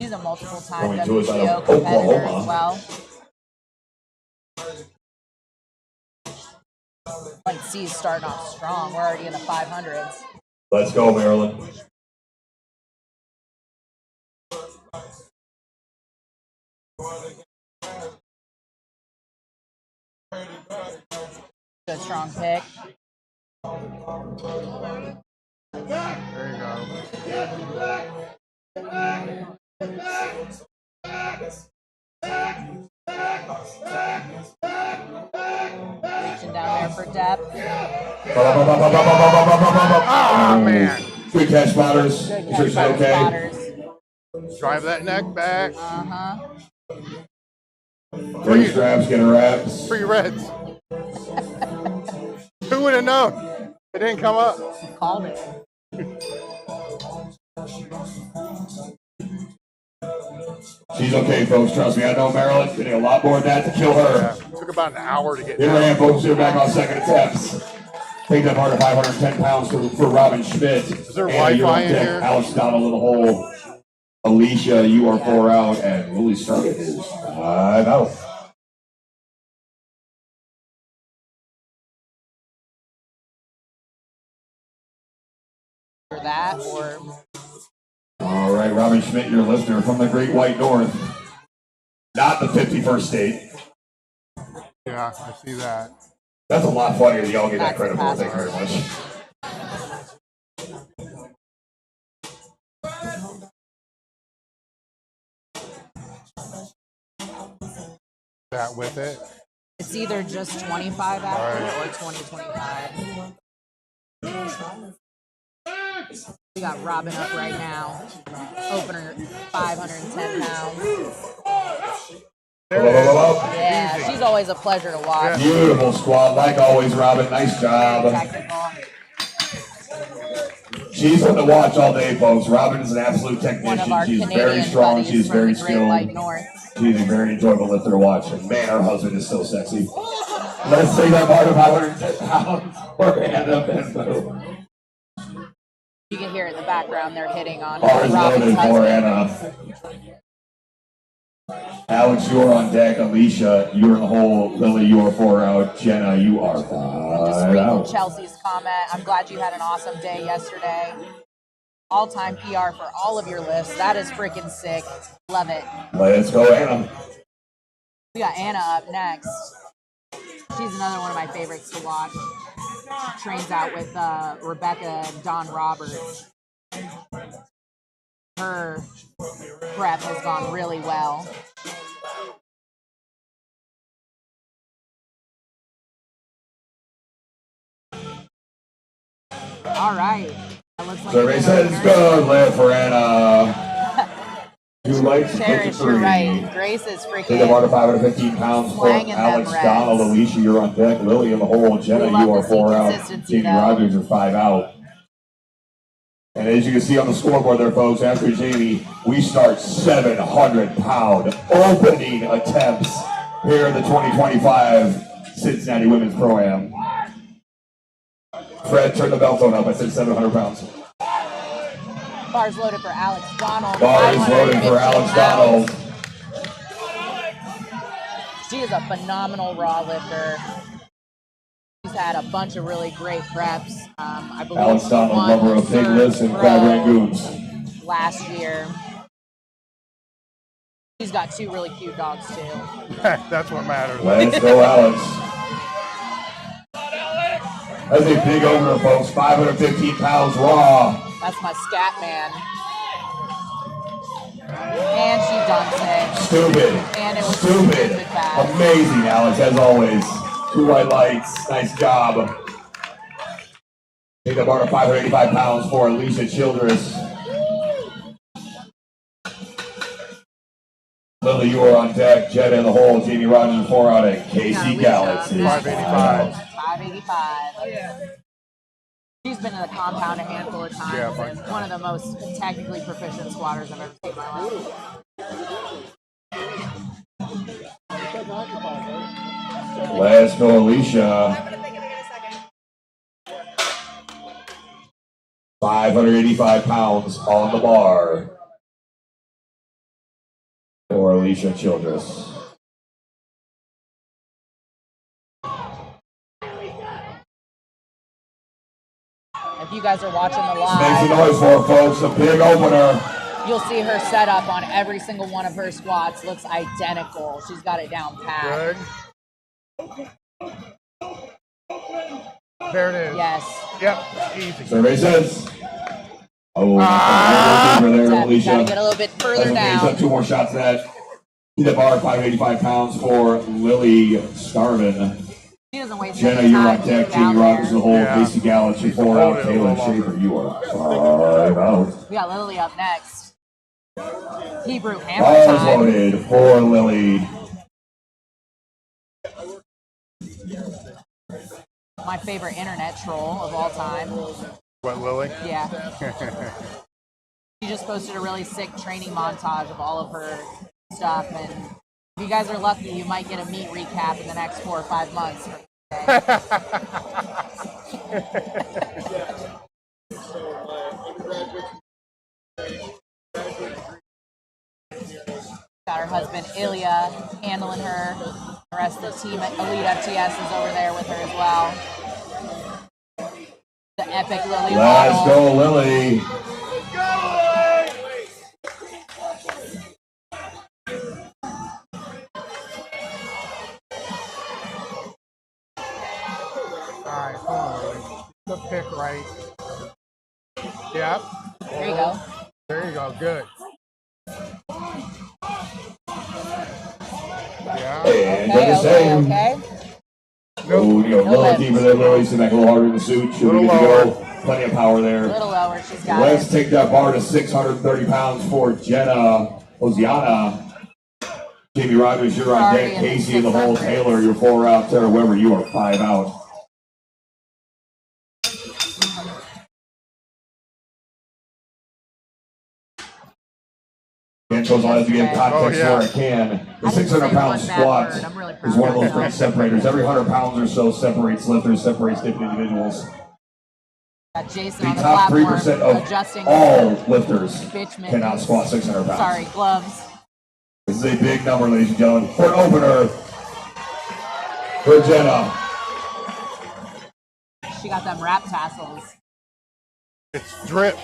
She's a multiple-time Going to us out WBO of competitor Oklahoma. as well. Like C's starting off strong. We're already in the 500s. Let's go, Maryland. Good strong pick. There you go. Reaching down there for depth. Oh, man. Good catch, spotters. Good Is your catch by the okay? spotters. Drive that neck back. Uh-huh. Three straps, get her wraps. Free Reds. Who would have known? It didn't come up. Called it. She's okay, folks. Trust me. I know Maryland. Getting a lot more than that to kill Yeah. her. Took about an hour to get Here I down. am, folks. Here back on second attempts. Take that part of 510 pounds for Robin Schmidt. Is there Anna, you're Wi-Fi on in deck. here? Alex Donald in the hole. Alicia, you are 4 out. And Lily Starkett is 5 out. For that, or All right, Robin Schmidt, your listener from the Great White North. Not the 51st state. Yeah, I see that. That's a lot funnier than y'all get that That's credit for. Thank you very much. that with it. It's either just 25 after Right. or 2025. We got Robin up right now. Opener 510 pounds. There it is. Yeah, she's always a pleasure to watch. Beautiful squat, like always, Robin. Nice job. Very technical. She's fun to watch all day, folks. Robin is an absolute One of technician. our She's Canadian very strong. buddies She's from very the Great White skilled. North. She's a very enjoyable lifter to watch. And man, her husband is so sexy. Let's say that part of 510 pounds for Anna Benbow. You can hear it in the background. They're hitting on Bars Robin's loaded for husband. Anna. Alex, you are on deck. Alicia, you're in the hole. Lily, you are 4 out. Jenna, you are Just 5 reading out. Chelsea's comment. I'm glad you had an awesome day yesterday. All-time PR for all of your lifts. That is freaking sick. Love it. Let's go, Anna. We got Anna up next. She's another one of my favorites to watch. Trains out with Rebecca and Don Roberts. Her prep has gone really well. All right. That looks like Survey says good lift for Anna. 2 likes, Cherish, 53. you're right. Grace is Hit the bar to freaking 515 pounds for slanging them Alex, reds. Donald, Alicia, you're on deck. Lily in the hole. Jenna, We love you are to see 4 out. consistency, Jamie though. Rogers are 5 out. And as you can see on the scoreboard there, folks, after Jamie, we start 700-pound opening attempts here in the 2025 Cincinnati Women's Pro-Am. Fred, turn the belt on up. I said 700 pounds. Bars loaded for Alex Donald. Bars loaded for 515 Alex Donald. pounds. She is a phenomenal raw lifter. She's had a bunch of really great preps. I believe Alex she Donald, won lover of pig third lifts and pro crab rangoons. last year. She's got 2 really cute dogs too. That's what matters. Let's go, Alex. That's a big opener, folks. 515 pounds raw. That's my scat man. And she dunks it. Stupid. And it was Stupid. fast. Amazing, Alex, as always. 2 white lights. Nice job. Take the bar to 585 pounds for Alicia Childress. Lily, you are on deck. Jed in the hole. Jamie Rogers 4 out. And Casey Gallix is 585. 585. She's been in the compound a handful of times. Yeah, but- and one of the most technically proficient squatters I've ever seen in my life. Let's go, Alicia. 585 pounds on the bar for Alicia Childress. If you guys are watching the Makes some live, noise for her, folks. A big opener. you'll see her setup on every single one of her squats. Looks identical. She's got it down pat. Good. There it is. Yes. Yep. Easy. Survey says. Oh, over there, Gotta Alicia. get a little bit further That's okay. He's down. up 2 more shots of that. Hit the bar 585 pounds for Lily Starvin. She doesn't waste Jenna, any you're time on deck. getting down Jamie Rogers there. the hole. Yeah. Casey Gallix, you're 4 Hold out. it a Taylor little longer. Schaefer, you are 5 out. We got Lily up next. Hebrew hammer Bars time. loaded for Lily. My favorite internet troll of all time. What, Lily? Yeah. She just posted a really sick training montage of all of her stuff, and if you guys are lucky, you might get a meet recap in the next 4 or 5 months. Got her husband Ilya handling her. The rest of the team at Elite FTS is over there with her as well. The epic Lily Let's model. go, Lily. All right, hold on, Lily. The pick right. Yep. There you go. There you go. Good. Yeah. And do the same. Okay. Oh, you go a No little lift. deeper there, Lily. See back a little harder in the suit. Should be good to go. Plenty of power A there. little lower. She's got Let's it. take that bar to 630 pounds for Jenna Oziana. Jamie Rogers, you're on Already deck. in the Casey and the whole 600s. Taylor, you're 4 out. Tara Weber, you are 5 out. Ken goes on to give context where it can. The 600-pound squat is one of those great separators. Every 100 pounds or so separates lifters, separates different individuals. Got Jason The on the top platform 3% of adjusting all lifters bitch mittens. cannot squat 600 pounds. Sorry, gloves. This is a big number, ladies and gentlemen. For an opener for Jenna. She got them wrap tassels. It's drip.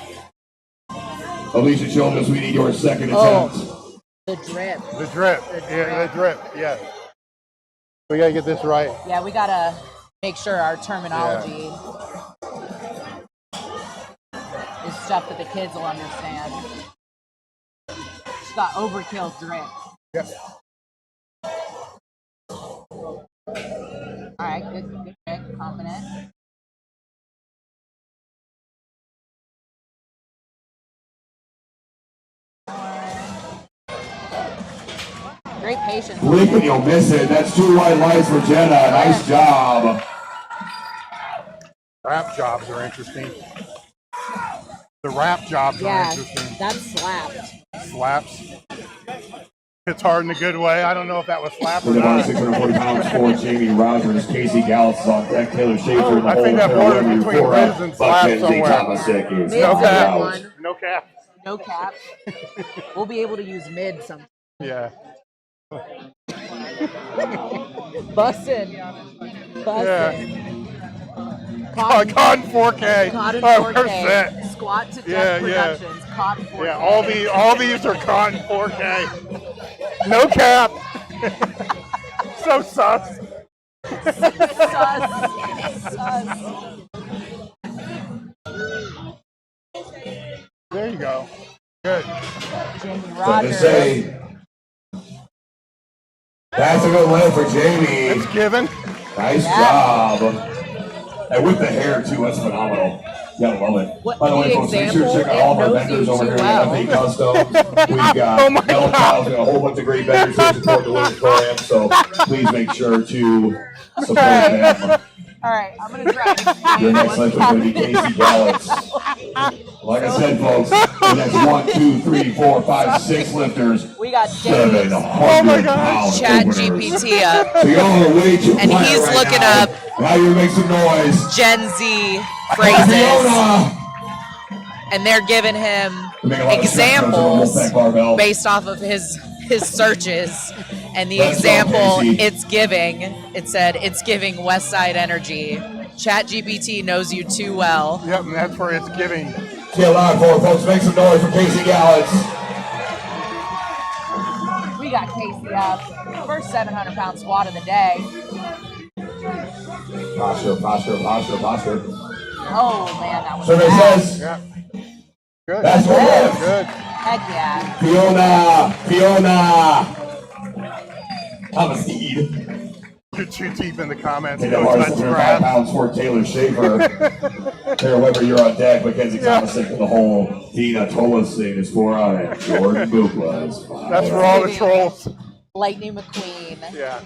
Alicia Childress, we need your second attempt. The drip. The drip. Yeah, the drip. Yeah. We gotta get this right. Yeah, we gotta make sure our terminology is stuff that the kids will understand. She's got overkill drip. Yep. All right, good trick, confident. Great patience. Blink and you'll miss it. That's 2 white lights for Jenna. Nice job. Wrap jobs are interesting. The wrap jobs are interesting. That slapped. Slaps. It's hard in a good way. I don't know if that was slap or For the bar, not. 640 pounds for Jamie Rogers. Casey Gallus is on deck. Taylor Schaefer in the I whole think that Taylor border Weber, between you're 4 ribs out. and slap Mackenzie somewhere. Tomasic is No 5 cap. out. No cap. No cap. We'll be able to use mid sometime. Yeah. Bussin'. Cotton 4K. Cotton Oh, 4K. we're set. Squat to death Yeah, productions. Cotton 4K. Yeah, all these are cotton 4K. No cap. So sus. Sus. There you go. Good. Jamie So to Rogers. say, that's a good lift for Jamie. It's given. Nice job. And with the hair, too, that's phenomenal. You gotta love it. What, By the way, the folks, make sure to example, check out all of our it knows vendors you over too here well. at FA Customs. We've got Oh my Metal God. Tiles and a whole bunch of great vendors here to support the women's program, so please make sure to support them. All right, I'm going to try. Your next lift is going to be Casey Gallus. Like I said, folks, the next 1, 2, 3, 4, 5, 6 lifters. We got $700 Dave's pound Chat openers. GPT up. So y'all are way too And quiet he's right looking now. up Now you make some noise. Gen Z phrases. Fiona. And they're giving him We make a lot of examples Wolfpack barbell. based off of his searches. And the Let's go, example Casey. it said, it's giving West Side Energy. Chat GPT knows you too well. Yep, and that's where it's giving. See a lot for folks. Make some noise for Casey Gallus. We got Casey up. First 700-pound squat of the day. Posture. Oh, man, that was Survey bad. says Yeah. Good. that's what lift. Good. Heck yeah. Fiona. Thomaside. You're too deep in the comments. Take Don't that bar touch 605 grass. pounds for Taylor Schaefer. Tara Weber, you're on deck. Mackenzie Thomasik for the whole. Dina Tolasing is 4 out. And Jordan Bukla is 5 That's for out. all the trolls. Lightning McQueen. Yeah.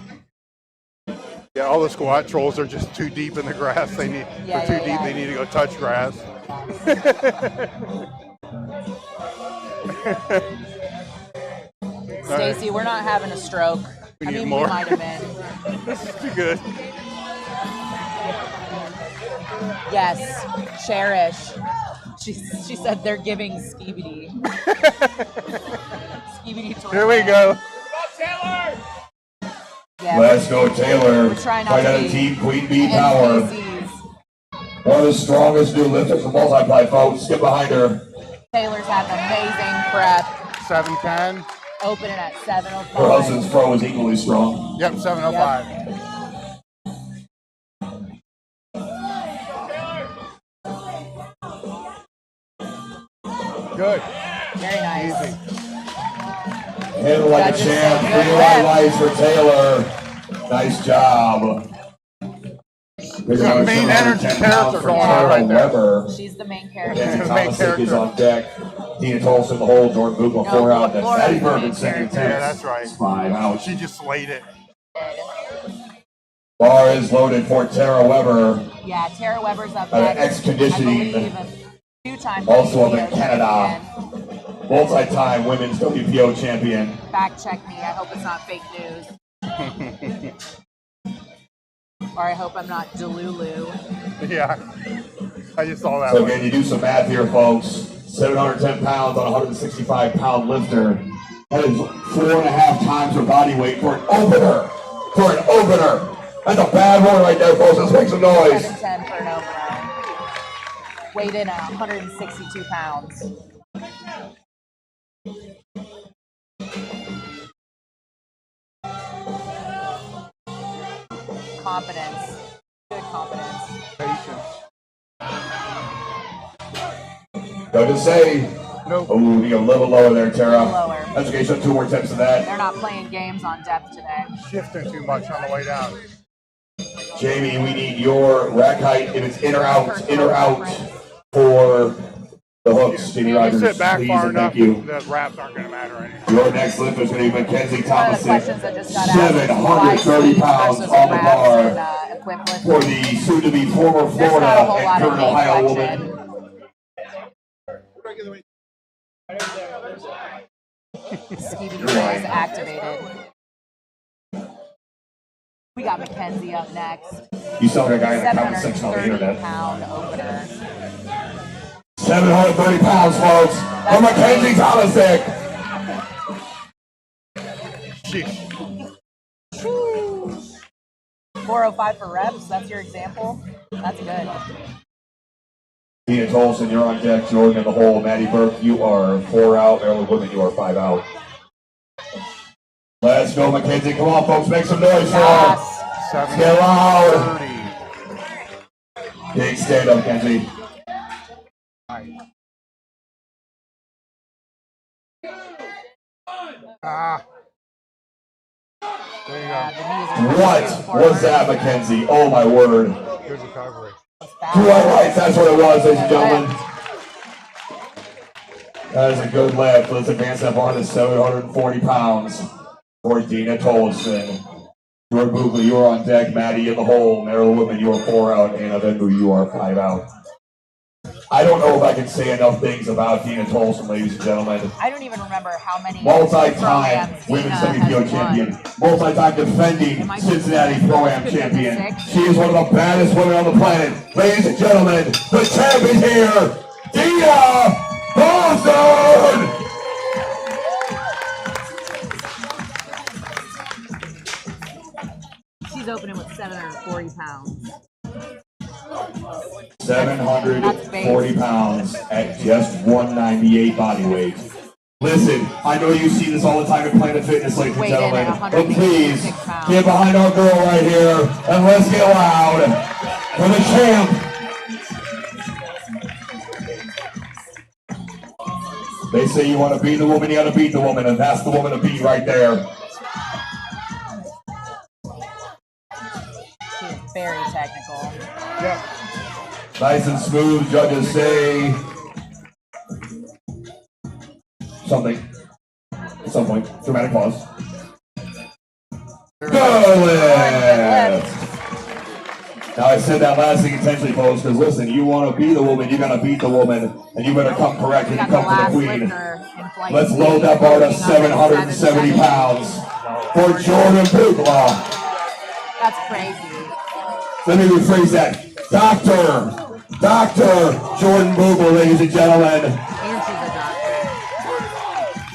Yeah, all the squat trolls are just too deep in the grass. They're too deep. They need to go touch grass. Stacy, we're not having a stroke. We need We more. might have been. This is too good. Yes, cherish. She said they're giving Skibidi. Skibidi. Here we go. Yeah, Let's go, Taylor. we're trying not Right to out of be Team Queen Bee Tower. NPCs. One of the strongest new lifters from multiply, folks. Get behind her. Taylor's had an amazing prep. 710. Opening at Her 7:05. husband's pro is equally strong. Yep, 705. Good. Very nice. Easy. Handle like a Judges champ. say 3 good white lift. lights for Taylor. Nice job. Some main energy character going on right there. Weber. She's the main character. Mackenzie Main Thomasik is character. on deck. Tina Tolson, the hole. Jordan Bugler, No, 4 out. Then Laura's Maddie the Bergen, main second character. attempt. Yeah, that's right. 5 out. She just slayed it. Bar is loaded for Tara Weber. Yeah, Tara Weber's up An next. ex-conditioning. I believe a 2-time Also up in WPO Canada. champion. Multi-time women's WPO champion. Fact check me. I hope it's not fake news. Or I hope I'm not Delulu. Yeah, I just saw that So one. again, you do some math here, folks. 710 pounds on a 165-pound lifter. That is 4.5 times her body weight for an opener. For an opener. That's a bad one right there, folks. Let's make some noise. 710 for an opener. Weighed in at 162 pounds. Confidence. Good confidence. Patience. Judges say, Nope. oh, you go a little lower there, Tara. Lower. That's okay, so 2 more attempts of that. They're not playing games on depth today. Shifting too much on the way down. Jamie, we need your rack height. If it's in or out for the hooks. Jamie You Rogers, sit back please far and enough, thank you. the wraps aren't going to matter anymore. Your next lifter is going to be Mackenzie One of the Thomasik. questions that just got asked is 730 pounds versus on the reps bar and equipped for lifting. the soon-to-be former There's Florida not a whole lot and of current weight Ohio collection. woman. Skeevy is activated. We got Mackenzie up next. You saw that guy in the comment section on the 730 internet. pound opener. 730 pounds, folks, for Mackenzie Thomasik. Sheesh. 405 for reps. That's your example. That's good. Tina Tolson, you're on deck. Jordan in the hole. Maddie Burke, you are 4 out. Maryland Women, you are 5 out. Let's go, Mackenzie. Come on, folks. Make some noise for her. Yes. Get loud. 730. Big stand up, Mackenzie. Ah. There you Yeah, go. the knees are What forward. was that, Mackenzie? Oh, my word. Good recovery. 2 white lights, that's what it was, ladies and gentlemen. That is a good lift. Let's advance that bar to 740 pounds for Tina Tolson. Jordan Bugler, you are on deck. Maddie in the hole. Maryland Women, you are 4 out. Anna Venbu, you are 5 out. I don't know if I can say enough things about Tina Tolson, ladies and gentlemen. I don't even remember how many Multi-time programs women's Tina WPO has won. champion. Multi-time defending Cincinnati Pro-Am champion. She is one of the baddest women on the planet. Ladies and gentlemen, the champ is here, Tina Tolson! She's opening with 740 pounds. 740 pounds at just 198 body weight. Listen, I know you see this all the time in Planet Fitness, ladies and Weighed in gentlemen, at but please 186 pounds. get behind our girl right here and let's get loud for the champ. They say you want to beat the woman, you got to beat the woman, and that's the woman to beat right there. She's very technical. Yeah. Nice and smooth, judges say something. At some point, dramatic pause. Good lift! Now I said that last thing intentionally, folks, because listen, you want to be the woman, you got to beat the woman, and you better come correct We when you got the come for the last queen. lifter in flight. Let's load that bar to 770 pounds for Jordan Bugler. That's crazy. Let me rephrase that. Dr. Jordan Bugler, ladies and gentlemen. And she's a doctor.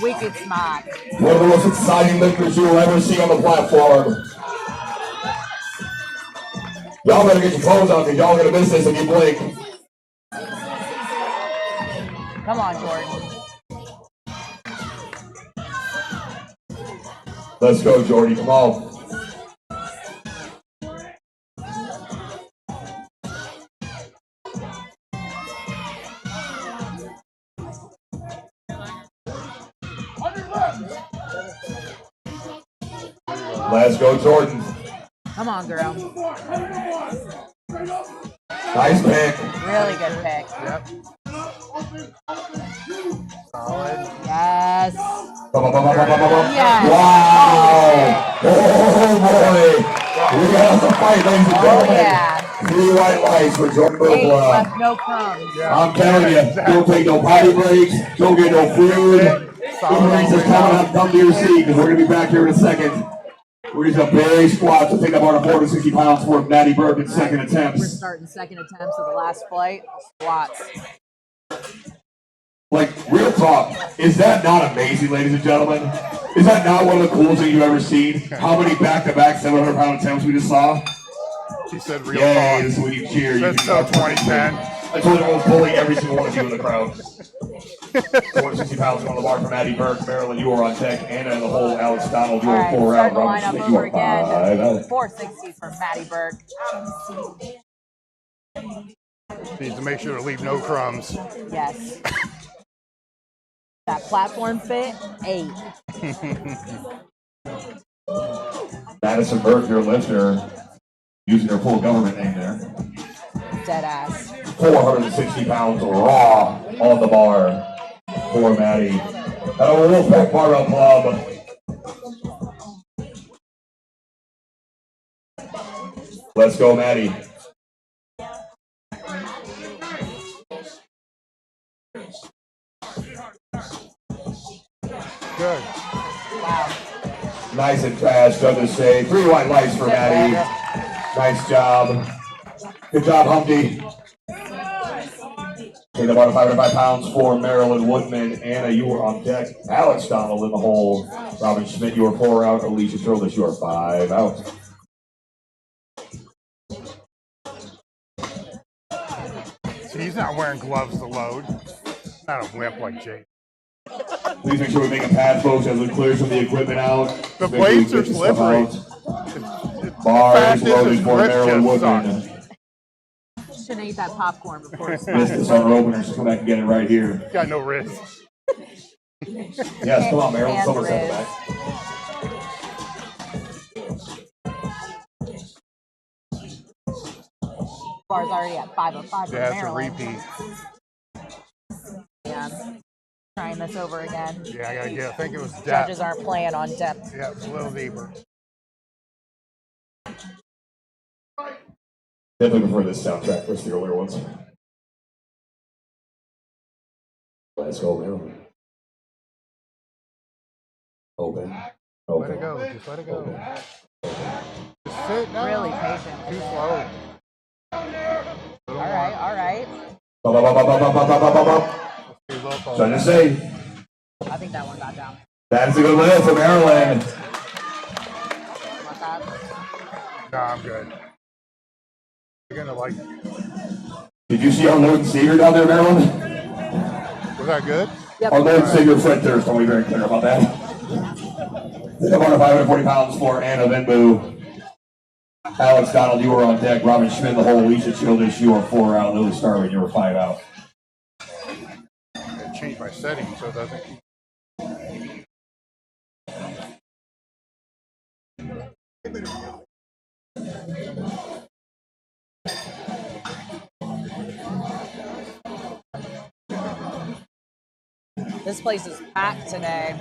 Wicked smart. One of the most exciting lifters you will ever see on the platform. Y'all better get your clothes on because y'all gonna miss this if you blink. Come on, Jordan. Let's go, Jordy. Come on. Let's go, Jordan. Come on, girl. Nice pick. Really good pick. Yep. Solid. Yes. Yes. Wow. Oh, boy. We got the fight, ladies and gentlemen. Oh, yeah. 3 white lights for Jordan 8 Booth. left, no crumbs. Yeah. I'm telling you, don't take no potty breaks, don't get no food. Uber Eats is coming up, come to your seat, because we're going to be back here in a second. We're just a big squat to take up our 460 pounds for Maddie Burke in second We're attempts. starting second attempts of the last flight. Squats. Like, real talk, is that not amazing, ladies and gentlemen? Is that not one of the coolest things you've ever seen? How many back-to-back 700-pound attempts we just saw? She said real Yay, talk. this is when you cheer. That's so 2010. I told you I was bullying every single one of you in the crowd. 460 pounds on the bar from Maddie Burke. Marilyn, you are on deck. Anna and the whole Alex Donald, you All are right, 4 start out. the Robert lineup Smith, you over are 5 again. out. 460 for Maddie Burke. Needs to make sure to leave no crumbs. Yes. That platform fit, 8. Madison Burke, your lifter, using her full government name there. Dead ass. 460 pounds raw on the bar for Maddie. Out of Wolfpack Barbell Club. Let's go, Maddie. Good. Wow. Nice and fast, judges say. 3 white lights for Maddie. Nice job. Good job, Humpty. Take about 505 pounds for Marilyn Woodman. Anna, you were on deck. Alex Donald in the hole. Robin Schmidt, you are 4 out. Alicia Turles, you are 5 out. See, he's not wearing gloves to load. Not a wimp like Jake. Please make sure we make a pass, folks, as we clear some of the equipment out. The Make sure we blades are get the stuff slippery. out. Bars fact is, loaded his for grip Marilyn just Woodman. Shouldn't eat that popcorn before it's Missed this on our opener, so come back and get it right here. Got no wrist. Yes, come on, Marilyn. And Someone set it wrist. back. Bar's already at 505 for Yeah, it's a Maryland. repeat. Yeah. Trying this over again. Yeah, I gotta get. I think it was Judges depth. aren't playing on depth. Yeah, it's a little deeper. Definitely prefer this soundtrack versus the earlier ones. Let's go, Marilyn. Open. Let it go. Just let it go. Just sit down. Really patient. Too slow. All right, all right. Judges say I think that one got down. that's a good lift for Maryland. Want that? Nah, I'm good. You're gonna like. Did you see our Lord and Savior down there, Maryland? Was that good? Yep. Our Lord and Savior Fred Durst, I'll be very clear about that. Take up on 540 pounds for Anna Venbu. Alex Donald, you were on deck. Robin Schmidt, the whole Alicia Childers, you are 4 out. Lily Starvin, you were 5 out. I changed my settings so it doesn't keep. This place is packed today.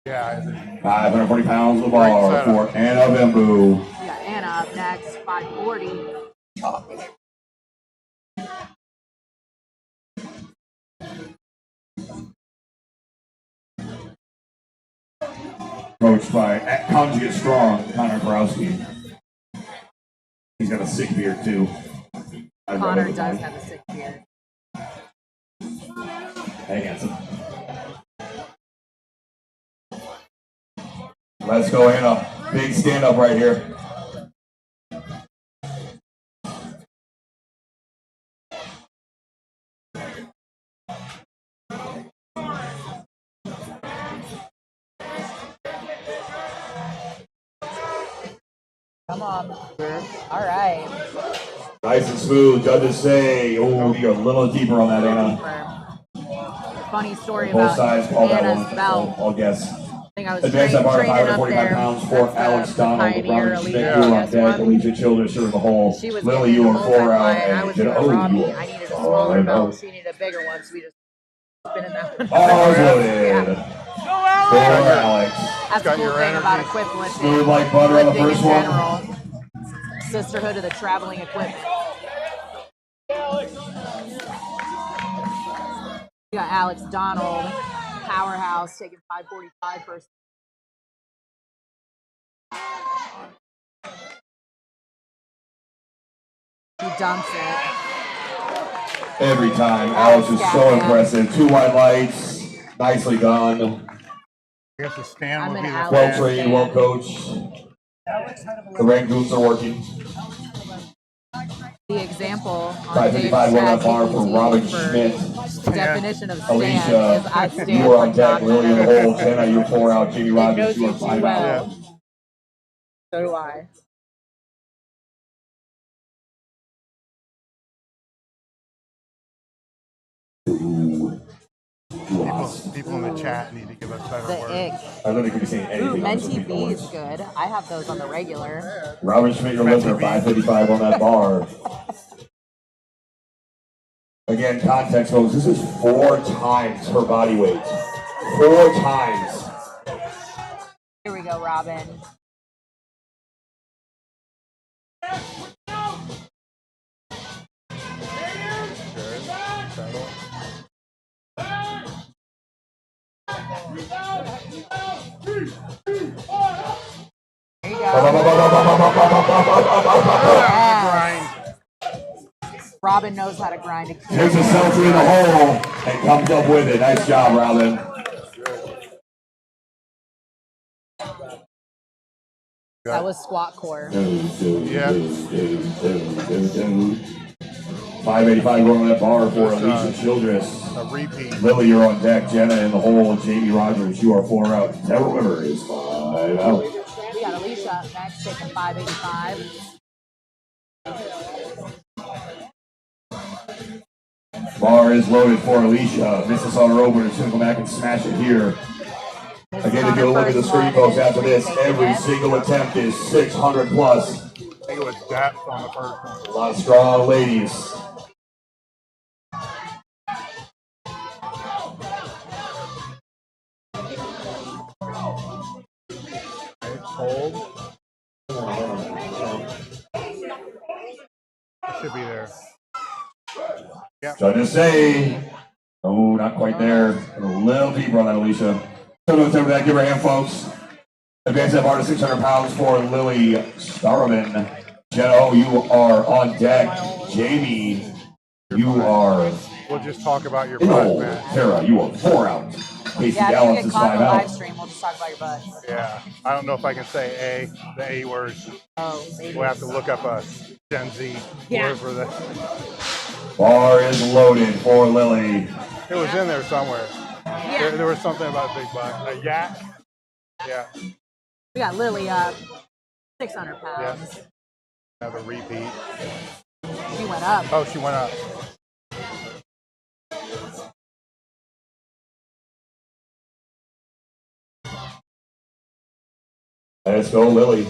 Yeah. 540 pounds of bar for Anna Venbu. We got Anna up next, 540. Coached by Conjugate Strong, Connor Borowski. He's got a sick beard, too. Connor does have a sick beard. Hey, handsome. Let's go, Anna. Big stand up right here. Come on. All right. Nice and smooth. Judges say, oh, you're a little deeper on that, Anna. Funny story Both about sides call that Anna's one. belt. I'll guess. think I was Advanced at bar, training up 545 there. pounds for Alex The Donald. Pioneer Robin Elite Schmidt, you are on PS deck. one. Collegiate Children, sure in the hole. She was Lily, getting you into are 4 multiply, out. and I And was Jenna, doing oh, Robbie. you I needed a smaller belt. She needed a bigger one, so we just spinning that one. Oh, loaded. For Alex. That's the cool thing about equip lifting. Smooth like butter on the Lifting in first one. general. Sisterhood of the traveling equipment. We got Alex Donald, powerhouse, taking 545 first. He dumps it. Every time. Alex is so impressive. 2 white lights. Nicely done. I guess the stand I'm will an be the Alex Well fan. trained, well coached. The Rangoons are working. The example on 555 Dave's on that bar for Robin for Schmidt. the definition of stand Alicia, is I stand you are on for deck. God Lily in the matters. hole. Jenna, you're 4 out. Jamie It Rogers, knows you you are too 5 well. out. So do I. People in the chat need to give us better The words. ick. I don't think we can say anything. Ooh, on this Menti one, B is good. I have those on the regular. Robin Schmidt, your lifter, 555 on that bar. Again, context, folks. This is 4 times her body weight. 4 times. Here we go, Robin. There you go. Yes. Robin knows how to grind. Takes a selfie in the hole and comes up with it. Nice job, Robin. That was squat core. Yeah. 585 going on that bar for Alicia Childress. A repeat. Lily, you're on deck. Jenna in the hole. Jamie Rogers, you are 4 out. Deborah Weber is 5 out. We got Alicia up next, taking 585. Bar is loaded for Alicia. Misses on her over. She's going to come back and smash it here. Again, if you look at the screen, folks, after this, every single attempt is 600 plus. I think it was depth on the first one. A lot of strong ladies. It's cold. It should be there. Yep. Trying to say, oh, not quite there. A little deeper on that, Alicia. So no time for that. Give her a hand, folks. Advanced that bar to 600 pounds for Lily Starman. Jenna, you are on deck. Jamie, you are. We'll just talk about your In the butt, hole. man. Tara, you are 4 out. Casey Yeah, if Gallus you get is caught 5 in the live out. stream, we'll just talk about your butt. Yeah. I don't know if I can say the A word. Oh, maybe. We'll have to look up a Gen Z Yeah. word for that. Bar is loaded for Lily. It was in there somewhere. Yeah. There was something about big butt. A yak? Yeah. We got Lily up, 600 pounds. Have a repeat. She went up. Oh, she went up. Let's go, Lily.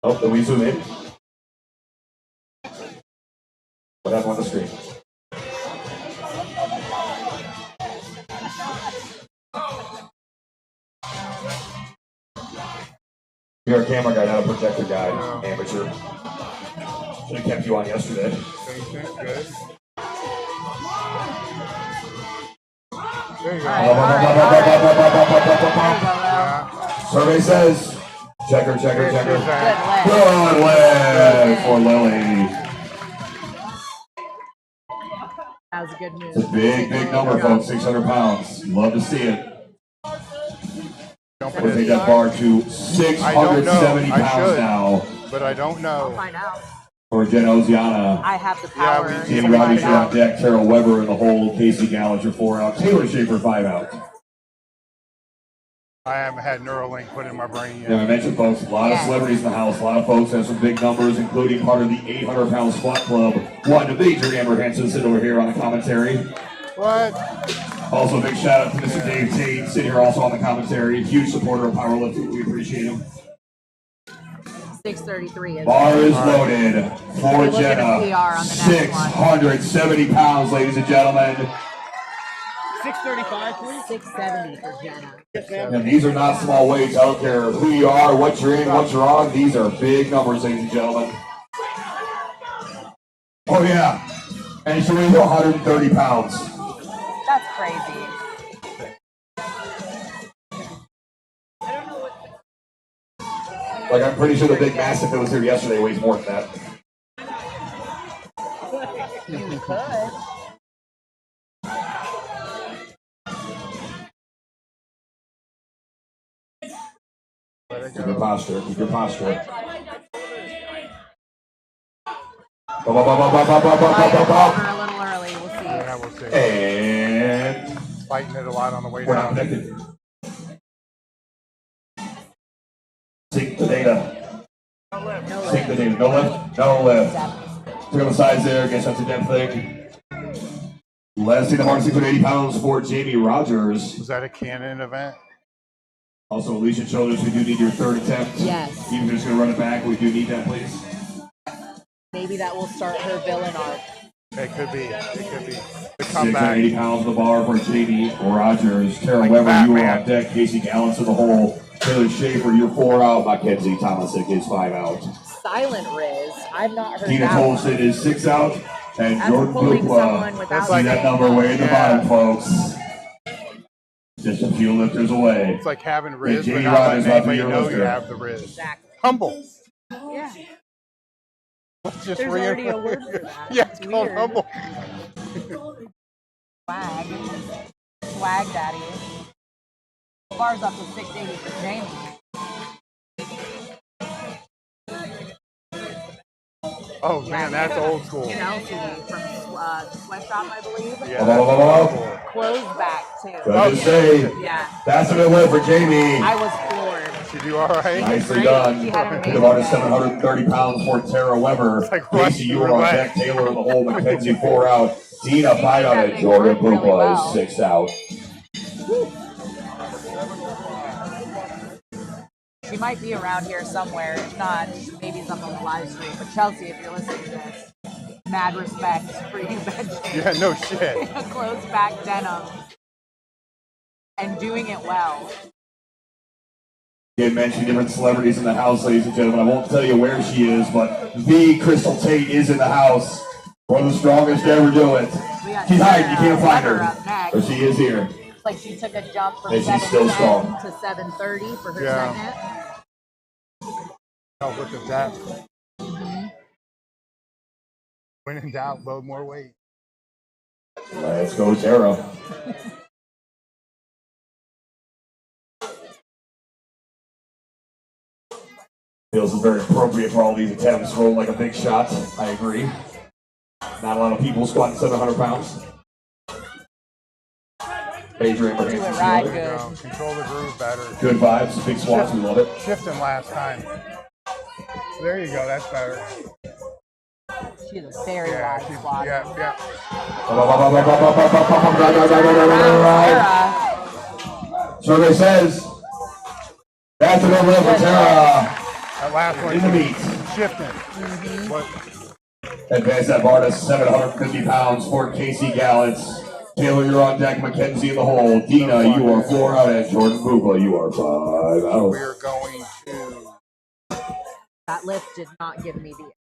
Oh, did we zoom in? What happened on the screen? You're a camera guy, not a projector guy, amateur. Should have kept you on yesterday. Patient, good. There you go. Survey says, checker, checker, checker. Good leg. Good leg for Lily. That was a good move. It's a big, big number, folks. 600 pounds. Love to see it. We'll take that bar to 670 pounds now. But I don't know. Find out. For Jen Oziana. I have the power. Yeah, Jamie Rogers on deck. Carol Weber in the hole. Casey Gallagher 4 out. Taylor Schaefer 5 out. I haven't had Neuralink put in my brain yet. Yeah, I mentioned, folks, a lot of celebrities in the house. A lot of folks have some big numbers, including part of the 800-pound squat club. One of the Major Amber Hansen sit over here on the commentary. What? Also, big shout out to Mr. Dave Tate, sitting here also on the commentary. Huge supporter of powerlifting. We appreciate him. 633 is Bar is loaded for Look at Jenna. a PR on the next one. 670 pounds, ladies and gentlemen. 635, please. 670 for Jenna. Yes, ma'am. And these are not small weights. I don't care who you are, what you're in, what you're on. These are big numbers, ladies and gentlemen. Oh, yeah. And she's weighing 130 pounds. That's crazy. Like, I'm pretty sure the big mastiff that was here yesterday weighs more than that. You could. Keep your posture. Keep your posture. Might have over a little early. We'll see. Yeah, we'll see. And Fighting it a lot on the way we're not down. connected. Sync the data. Sync the data. No lift. No lift. Took on the sides there. Guess that's a damn thing. Let's see the hard 680 pounds for Jamie Rogers. Was that a Canon event? Also, Alicia Childers, we do need your third attempt. Yes. Even if you're just going to run it back, we do need that, please. Maybe that will start her villain arc. It could be. It could be. The comeback. 680 pounds on the bar for Jamie Rogers. Tara Like Weber, you are Batman. on deck. Casey Gallants in the hole. Taylor Schaefer, you're 4 out. Mackenzie Tomasic is 5 out. Silent Riz. I've not heard Tina that one. Tolson is 6 out. And That's Jordan pulling someone Bukla. without See that saying number way at the Yeah. bottom, folks. Just a few lifters away. It's like having Riz, Jamie but not Rogers letting about to be anybody your know lifter. you have the Riz. Exactly. Humble. Yeah. Let's just There's already a word for that. Yeah, it's called weird. humble. Swag. Swag daddy. Bar's up to 680 for Jamie. Oh man, that's old school. Chelsea from Sweatshop, I believe. Yeah. Closed back too. Good to say. Yeah. That's a good win for Jamie. I was floored. She do all right. Nicely Great. done. She had an Hit amazing about day. 730 pounds for Tara Weber. like Casey, you were on roulette. deck. Taylor in the hole. Mackenzie 4 out. Tina 5 out. And Jordan Bukla is 6 out. She might be around here somewhere. If not, maybe it's up on the live stream. But Chelsea, if you're listening to this, mad respect for you benching Yeah, no shit. a closed back denim and doing it well. Did mention different celebrities in the house, ladies and gentlemen. I won't tell you where she is, but the Crystal Tate is in the house. One of the strongest to ever do it. We got She's hiding. You can't find Weber her. up next. But she is here. It's like she took a jump from And she's still 7:10 strong. to 7:30 for her Yeah. second. Help with the depth. When in doubt, load more weight. Let's go, Tara. Feels very appropriate for all these attempts. Roll like a big shot. I agree. Not a lot of people squatting 700 pounds. Adrian Do it Abraham. right There you good. go. Control the groove better. Good vibes, big squats. We love it. Shifting last time. There you go. That's better. She's a very Yeah. wide squat. Yeah. Sarah, Survey says that's a good win for Tara. That last one. In the meat. Shifting. What? Advance that bar to 750 pounds for Casey Gallants. Taylor, you're on deck. Mackenzie in the hole. Dina, you are 4 out. And Jordan Bukla, you are 5 out. We're going to that lift did not give me the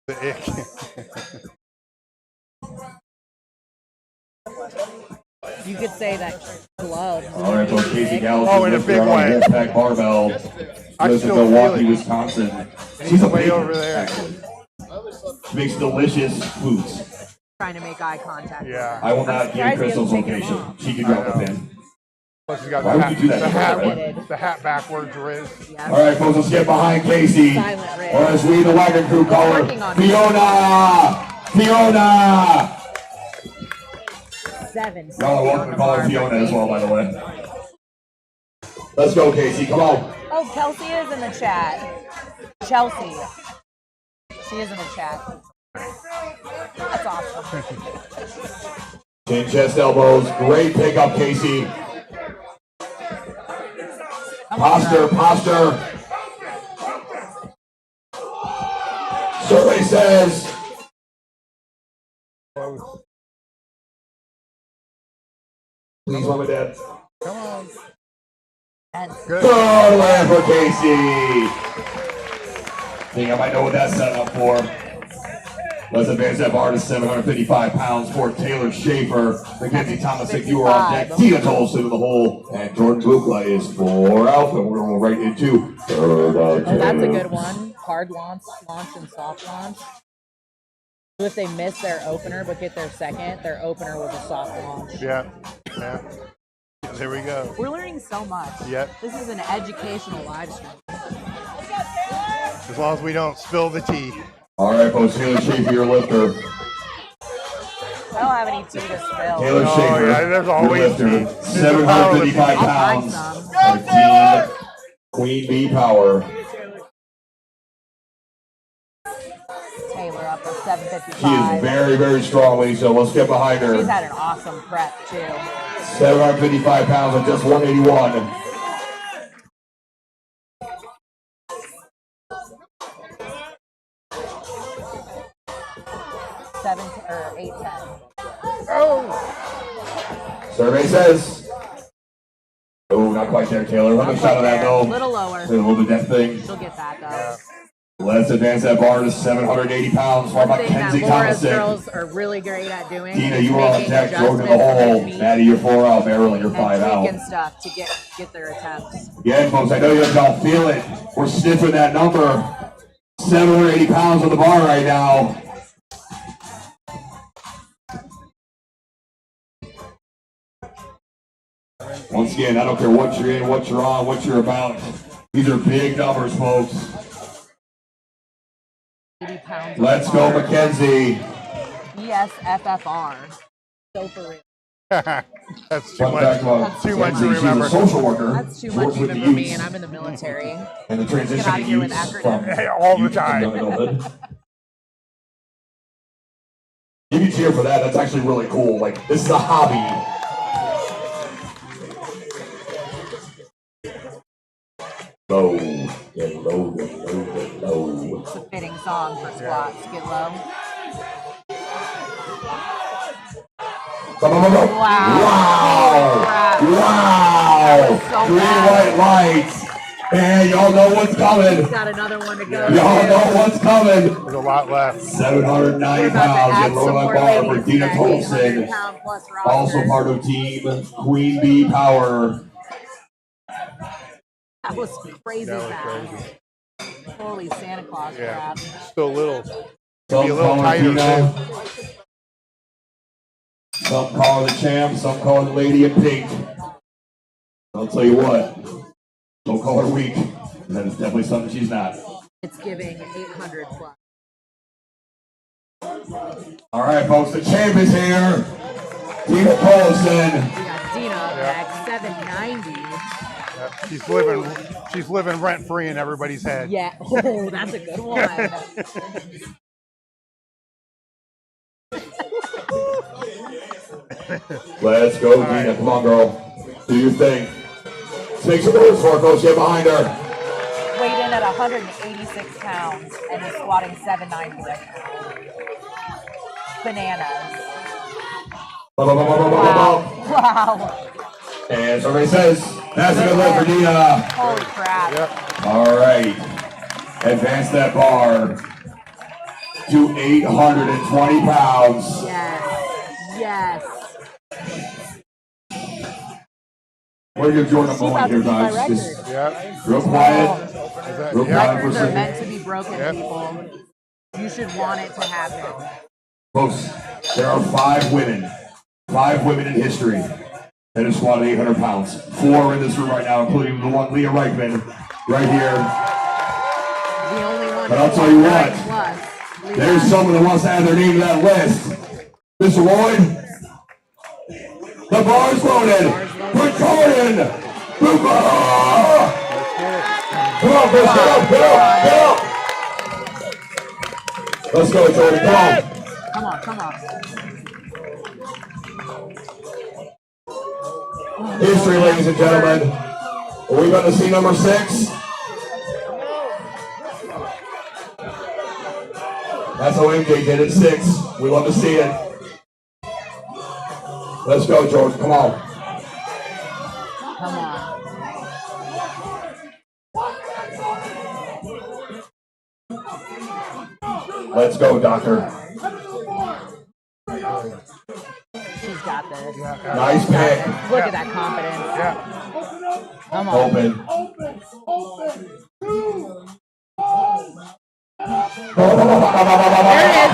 the ick. You could say that glove. All right, folks. Casey Gallants Oh, in a is big on way. Wolfpack Barbell. I Lives in still feel Milwaukee, it. Wisconsin. He's She's a way baker, over there. actually. She makes delicious foods. Trying to make eye contact. Yeah. I will not give surprised he Crystal's hasn't taken location. them off. She can I drop the know. pin. Plus, you got Why the would hat, you do that? Right? the hat backwards Riz. Yep. All right, folks, let's get behind Casey. Silent Riz. Or as we, the wagon crew, call her, Working on it. Fiona! Fiona! 7. Y'all are welcome to call her Fiona as well, by the way. Let's go, Casey. Come on. Oh, Kelsey is in the chat. Chelsea. She is in the chat. That's awesome. Chin, chest, elbows. Great pickup, Casey. Posture, posture. Survey says. Please, Mama, Dad. Come on. Good land for Casey. I think I might know what that's setting up for. Let's advance that bar to 755 pounds for Taylor Schaefer. Mackenzie Thomas, if you are on deck. Tina Tolson in the hole. And Jordan Bukla is 4 out. And we're going right into third. Oh, that's a good one. Hard launch and soft launch. So if they miss their opener but get their second, their opener was a soft launch. Yeah. Yeah. There we go. We're learning so much. Yep. This is an educational live stream. As long as we don't spill the tea. All right, folks. Taylor Schaefer, your lifter. I don't have any tea to spill. Taylor Schaefer, yeah, there's always your lifter. tea. 755 I'll pounds. find some. Our team Queen Bee Power. Taylor up at 755. She is very, very strong, ladies. So let's get behind her. She's had an awesome prep too. 755 pounds at just 181. Or 810. Oh! Survey says. Oh, not quite there, Taylor. Let me shot of that though. A little lower. A little bit that thing. She'll get that though. Let's advance that bar to 780 pounds for One thing that Mackenzie Laura's Thomason. girls are really great at doing. Tina, is you are on making deck. Jordan in the adjustments hole. to their feet Maddie, you're 4 out. Marilyn, you're 5 and tweaking out. stuff to get their attempts. Again, folks, I know you don't feel it. We're sniffing that number. 780 pounds on the bar right now. Once again, I don't care what you're in, what you're on, what you're about. These are big numbers, folks. 80 pounds. Let's go, Mackenzie. ESFFR. So for real. That's too Fun much. fact about Too much to Mackenzie, remember. She's a social worker. That's too Works much with even the for me, youths and I'm in the military. and the transition Get out of of here with youths acronyms. from All the youth to time. young adulthood. Give you a cheer for that. That's actually really cool. Like, this is a hobby. Low, get low, get low, get low. It's a fitting song for squats. Get low. Wow! Wow! So Green, bad. white lights. And y'all know what's coming. Got another one to go. Y'all know what's coming. There's a lot left. 790 We're about to pounds add and some low more bar for ladies to Tina that Tolson. 800-pound plus roster. Also part of Team Queen Bee Power. That was crazy That was fast. crazy. Holy Santa Claus Yeah. crap. Still little. Some Be a little call her tighter, Tina. Some call her the champ. Some call her the lady in pink. I'll tell you what. Don't call her weak. That is definitely something she's not. It's giving 800 plus. All right, folks. The champ is here. Tina Tolson. We got Dina at 790. Yeah. She's living rent free in everybody's head. Yeah. Oh, that's a good one. Let's go, Tina. Come on, girl. Do your thing. Take some moves for her, folks. Get behind her. Weighed in at 186 pounds and is squatting 790 right now. Bananas. Wow. And somebody says, that's a good look for Dina. Holy crap. Yep. All right. Advance that bar to 820 pounds. Yes. Yes. We're going to join up She's about on to here, beat my guys. Just record. Yep. real quiet. Real quiet for a Records are second. meant to be broken, Yep. people. You should want it to happen. Folks, there are 5 women in history that have squatted 800 pounds. 4 in this room right now, including the one, Leah Reichman, right here. The only one. But I'll tell you what, Plus, there's someone that wants to add their name to that list. Mr. Lloyd, the bar's loaded for Jordan Bukla. Come on, Chris, get up. Let's go, Jordan, come on. Come on. History, ladies and gentlemen. Are we going to see number 6? That's how MJ did it, 6. We love to see it. Let's go, Jordan. Come on. Come on. Let's go, Doctor. She's got this. Nice pick. Look at that confidence. Yeah. Come on. Open. There it is.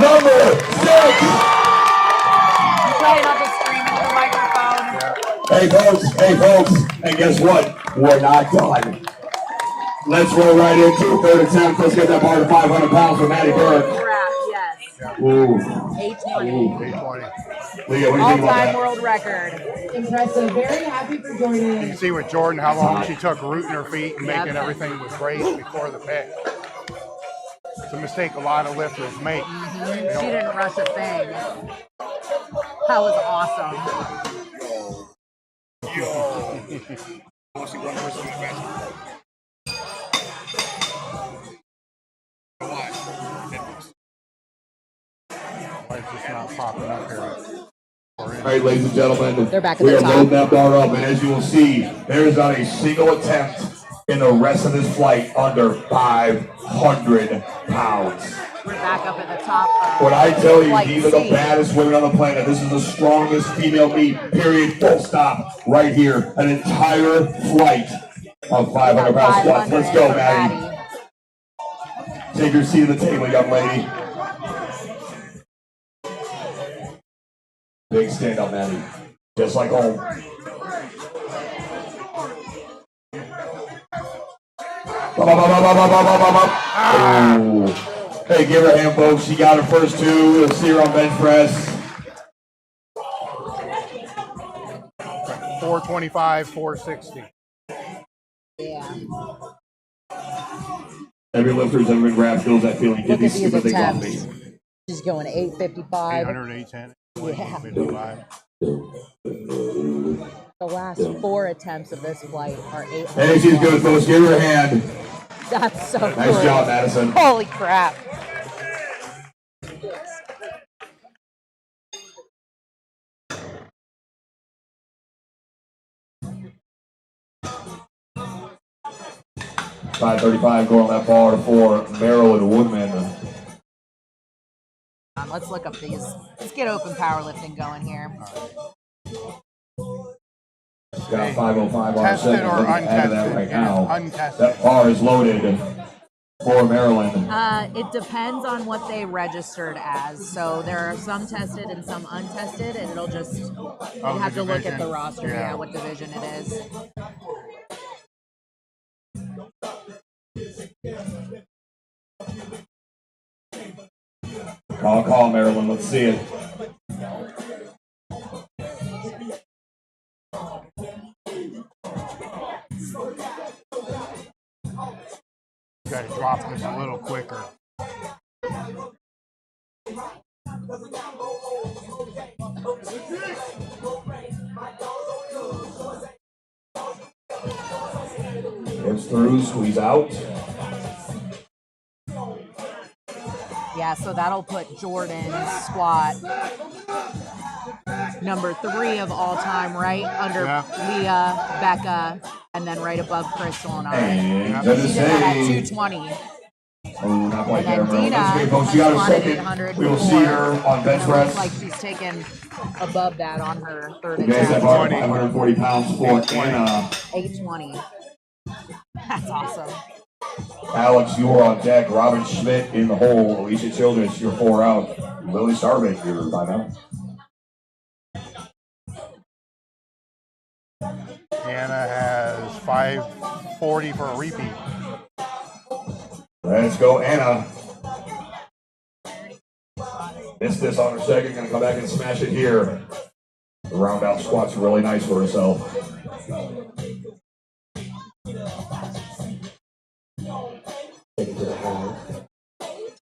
Number 6. I'm trying not to scream into the microphone. Hey folks, and guess what? We're not done. Let's roll right into third attempt. Let's get that bar to 500 pounds for Maddie Burke. Crap, yes. Ooh. 820. 820. Leah, what do you think about All-time that? world record. Impressive. Very happy for You joining. can see with Jordan how long she took rooting her feet and making everything was great before the pick. It's a mistake a lot of lifters make. She didn't rush a thing. That was awesome. Why is this not popping up here? All right, ladies and gentlemen, They're back at we the are top. loading that bar up, and as you will see, there is not a single attempt in the rest of this flight under 500 pounds. We're back up at the top. When I tell you, Flight these are the C. baddest women on the planet. This is the strongest female meet, period, full stop, right here. An entire flight of 500 pound squats. Let's go, Maddie. Take your seat at the table, young lady. Big stand up, Maddie. Just like home. Oh. Hey, give her a hand, folks. She got her first 2. You'll see her on bench press. 425, 460. Yeah. Every lifter's ever been grabbed feels that feeling. Get Look at these these stupid things off attempts. me. She's going 855. 800, 810, Yeah. 855. The last 4 attempts of this flight are 800. Hey, she's good, folks. Give her a hand. That's so cool. Nice job, Madison. Holy crap. $535 going on that bar for Marilyn Woodman. Let's look up these. Let's get open powerlifting going here. Got 505 on Tested second. or We're gonna add to that untested? right Yeah, now. untested. That bar is loaded for Maryland. It depends on what they registered as. So there are some tested and some untested, and it'll just, you have to look at the division. roster, Yeah. what division it is. Call, Maryland. Let's see it. Got to drop this a little quicker. Hips through, squeeze out. Yeah, so that'll put Jordan's squat number 3 of all time, right under Leah, Becca, and then right above Crystal and I. And Yeah. gonna She did that at say, 220. oh, not quite And there, then Maryland. Dina That's okay, folks. has She got her squatted second. 800 We will see before, her on bench and it press. looks like she's taken above that on her third You guys have attempt. our 540 pounds for Anna. 820. That's awesome. Alex, you are on deck. Robin Schmidt in the hole. Alicia Childress, you're 4 out. Lily Starving, you're 5 out. Anna has 540 for a repeat. Let's go, Anna. Missed this on her second. Gonna come back and smash it here. The round out squat's really nice for herself. Take it to the high.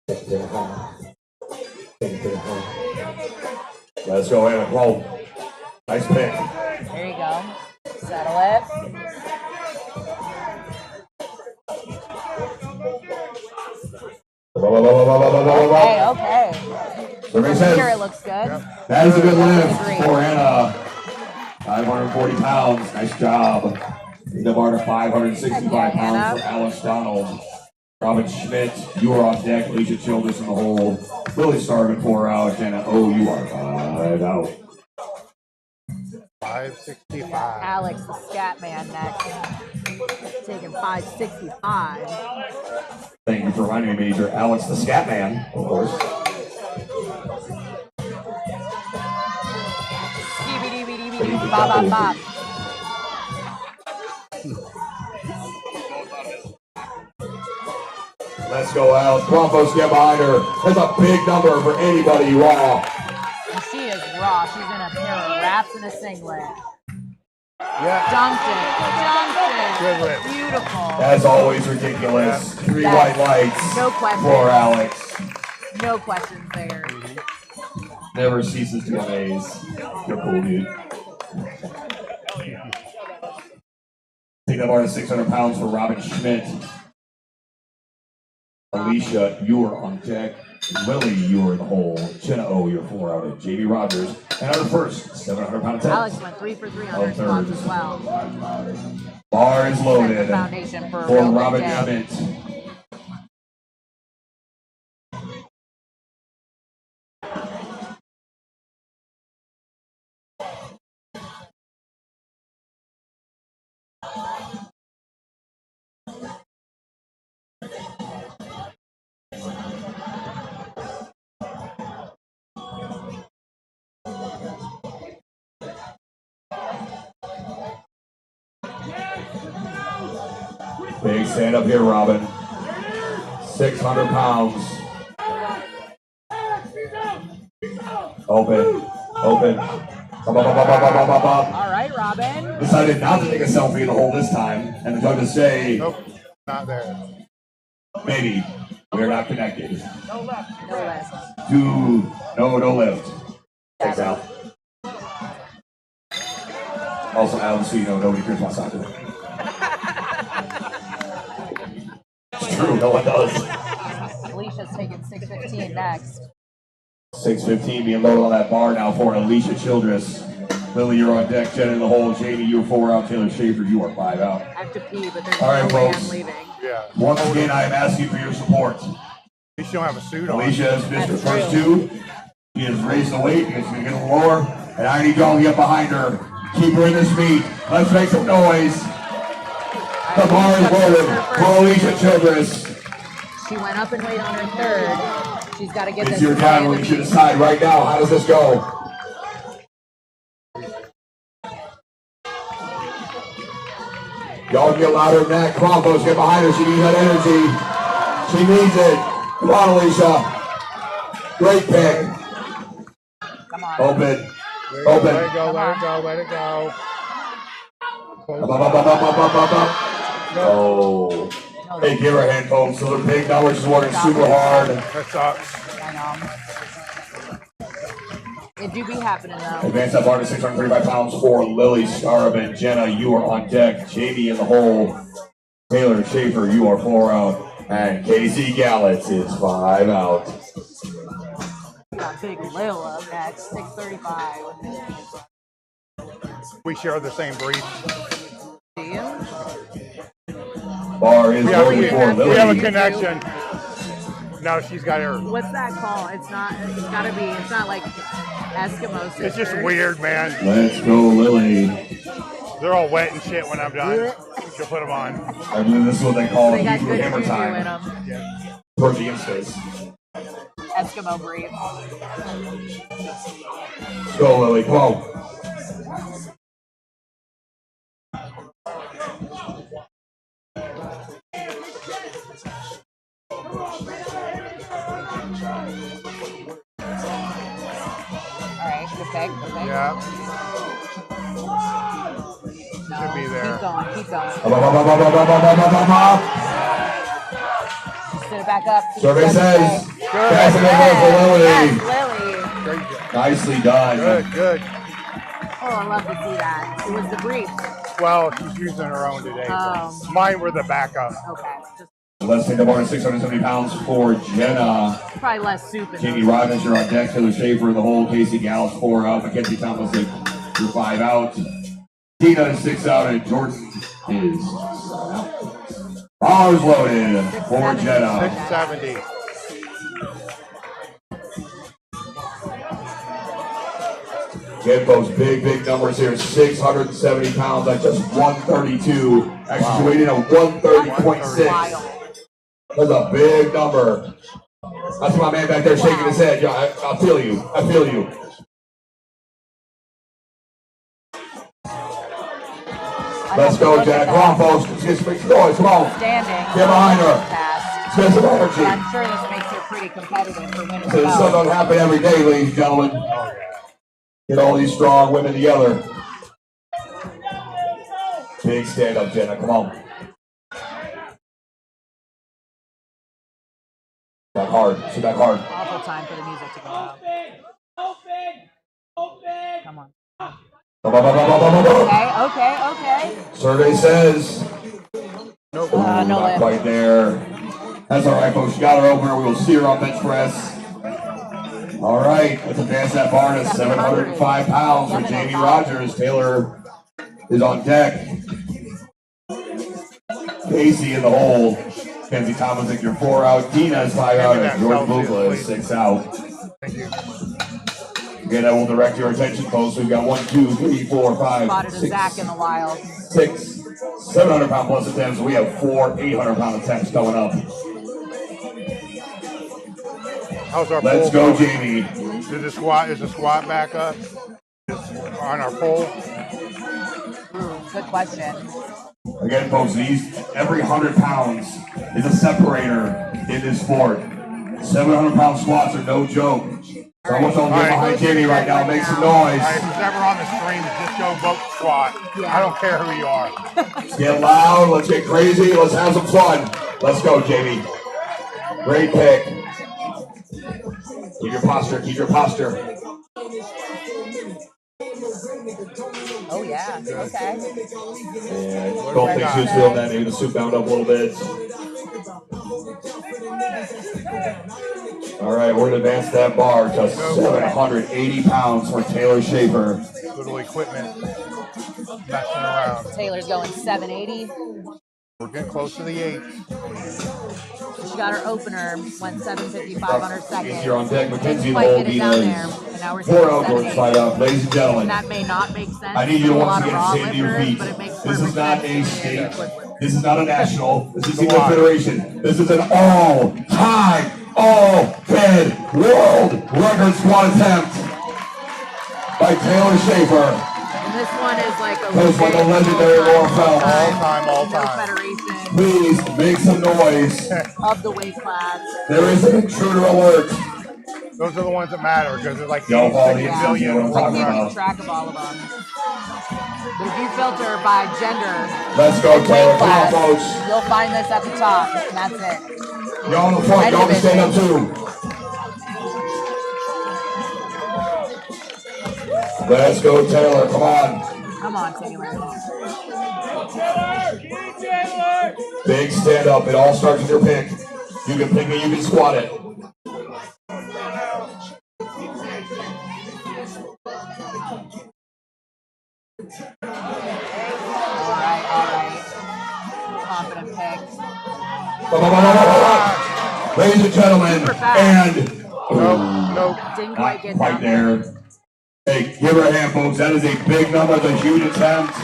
Take it to the high. Take it to the high. Let's go, Evan. Whoa. Nice pick. There you go. Settle it. Okay, okay. Survey Here says it looks good. that is a good lift Agreed. for Hannah. 540 pounds. Nice job. The bar to 565 pounds for Alice Donald. Robin Schmidt, you are on deck. Alicia Childress in the hole. Lily Starvin 4 out. Jenna, oh, you are 5 out. 565. Alex, the scat man, next. Taking 565. Thank you for reminding me, Major. Alex the Scat Man, of course. Bop, bop, bop. Let's go, Alex. Come on, folks, get behind her. That's a big number for anybody raw. And she is raw. She's in a pair of wraps and a singlet. Yeah. Dunked it. Good lift. Beautiful. As always, ridiculous. 3 Yes. white lights No question. for Alex. No questions there. Never ceases to amaze. You're cool, dude. Take that bar to 600 pounds for Robin Schmidt. Alicia, you are on deck. Lily, you are in the hole. Jenna O, you're 4 out. And JB Rogers. And our first 700-pound attempt. Alex went 3 for 3 on her squats as well. Bar is loaded Set the foundation for a for real big Robin day. Schmidt. Big stand up here, Robin. 600 pounds. Open. Open. Up, up, up, up, up, up, up, up. All right, Robin. Decided not to take a selfie in the hole this time, and the judges say, Nope, not there. maybe we're not connected. No left. No lift. Thanks, Al. Also, Al, so you know, nobody cares about soccer. It's true, no one does. Alicia's taking 615 next. 6:15 being loaded on that bar now for Alicia Childress. Lily, you're on deck. Jen in the hole. Jamie, you're 4 out. Taylor Schaefer, you are 5 out. I have to pee, but there's All right, no way folks. I'm leaving. Yeah. Once again, I am asking for your support. At least you don't have a suit on. Alicia has missed her That's first true. 2. She has raised the weight because she's going to get a little lower. And I need y'all to get behind her. Keep her in this meet. Let's make some noise. The bar is loaded for Alicia Childress. She went up in weight on her third. She's got to get It's this your boy time. in the We should meet. decide right now. How does this go? Y'all get louder than that. Come on, folks. Get behind her. She needs that energy. She needs it. Come on, Alicia. Great pick. Come on. Open. Let it Open. go, let it go, let it go. Up, up, up, up, up, up, up, up. Oh. Hey, give her a hand, folks. So the big number. She's working super hard. That sucks. I know. It do be happening though. Advance that bar to 635 pounds for Lily Starvin. Jenna, you are on deck. Jamie in the hole. Taylor Schaefer, you are 4 out. And Casey Gallitz is 5 out. We got Big Lil up next, 635. We share the same brief. Do you? Bar is loaded for We have a Lily. connection. No, she's got her. What's that called? It's not like Eskimo sisters. It's just weird, man. Let's go, Lily. They're all wet and shit when I'm done. She'll put them on. I believe this is what they call They got Hebrew good hammer juju in time. them. Towards the space. Eskimo brief. Let's go, Lily. Come on. Alright, good pick. Yeah. Should be there. Keep going, keep going. Up, up, up, up, up, up, up, up, up, up, up. Sit it back up. Survey says, Good. that's a good one for Lily. Yes, Lily. Great job. Nicely done. Good, good. Oh, I love to see that. It was the brief. Well, she's using her own today. Oh. Mine were the backup. Okay. Just Let's take the bar at 670 pounds for Jenna. probably less soup in Jamie those. Rogers, you're on deck. Taylor Schaefer in the hole. Casey Gallus, 4 out. Mackenzie Thomas, you're 5 out. Tina is 6 out. And Jordan is 7 out. Bars loaded for Jenna. 670. Again, folks, big numbers here. 670 pounds at just 132. Actually, weighed in at 130.6. That's a big number. That's my man back there shaking his head. Yeah, I feel you. I feel you. Let's go, Jack. Come on, folks. Let's get some big noise. Come on. Standing. Get behind her. Fast. Let's get some energy. I'm sure this makes it pretty competitive for women. So this stuff doesn't happen every day, ladies and gentlemen. Get all these strong women together. Big stand up, Jenna. Come on. Back hard. Sit back hard. Awful time for the music to go out. Come on. Okay. Survey says. No not lift. quite there. That's all right, folks. She got her opener. We will see her on bench press. All right, let's advance that bar to 705 pounds for Jamie Rogers. Taylor is on deck. Casey in the hole. Kenzie Thomas, you're 4 out. Tina is 5 out. And George Bugla is 6 out. Thank you. Again, I will direct your attention, folks. We've got 1, 2, 3, 4, 5, Spotted a 6, Zach in the wild. 6, 700-pound plus attempts. We have 4 800-pound attempts coming up. How's our Let's pole go, Jamie. Is the squat back up? On our pole? Good question. Again, folks, every 100 pounds is a separator in this sport. 700-pound squats are no joke. So I want y'all to get behind Jamie right now. Make some noise. All right, who's ever on the stream, just go vote squat. Yeah. I don't care who you are. Let's get loud. Let's get crazy. Let's have some fun. Let's go, Jamie. Great pick. Keep your posture. Keep your posture. Oh, yeah. Okay. And don't think Sue's feeling that. Maybe the soup bound up a little bit. All right, we're going to advance that bar to 780 pounds for Taylor Schaefer. Little equipment messing around. Taylor's going 780. We're getting close to the 8. She got her opener, went 755 on her second. You're on deck. Mackenzie Quite Lowell get it down there. And now we're 4 out, 780. 5 out. Ladies and gentlemen, That may not make sense. I need you to a once lot of again raw stand to your lifters, feet. but it makes This is perfect not sense a to state. stand. This is not a national. This is the Federation. This is an all-time, all-fed world record squat attempt by Taylor Schaefer. And this one is like a Coached by the legendary Laura Feld. All No time. federation Please make some noise. of the weight class. There is an intruder alert. Those are the ones that matter because there's like Y'all follow 86 the million. what I'm talking Keeping about. track of all of them. But if you filter by gender, Let's go, Taylor. Come on, class, folks. you'll find this at the top, and that's it. Y'all on the front. Y'all can stand up too. Let's go, Taylor. Come on. Come on, Taylor. Big stand up. It all starts with your pick. You can pick it, you can squat it. All right. Confident pick. Ladies and gentlemen, and Nope. Didn't not quite get quite down there. there. Hey, give her a hand, folks. That is a big number. It's a huge attempt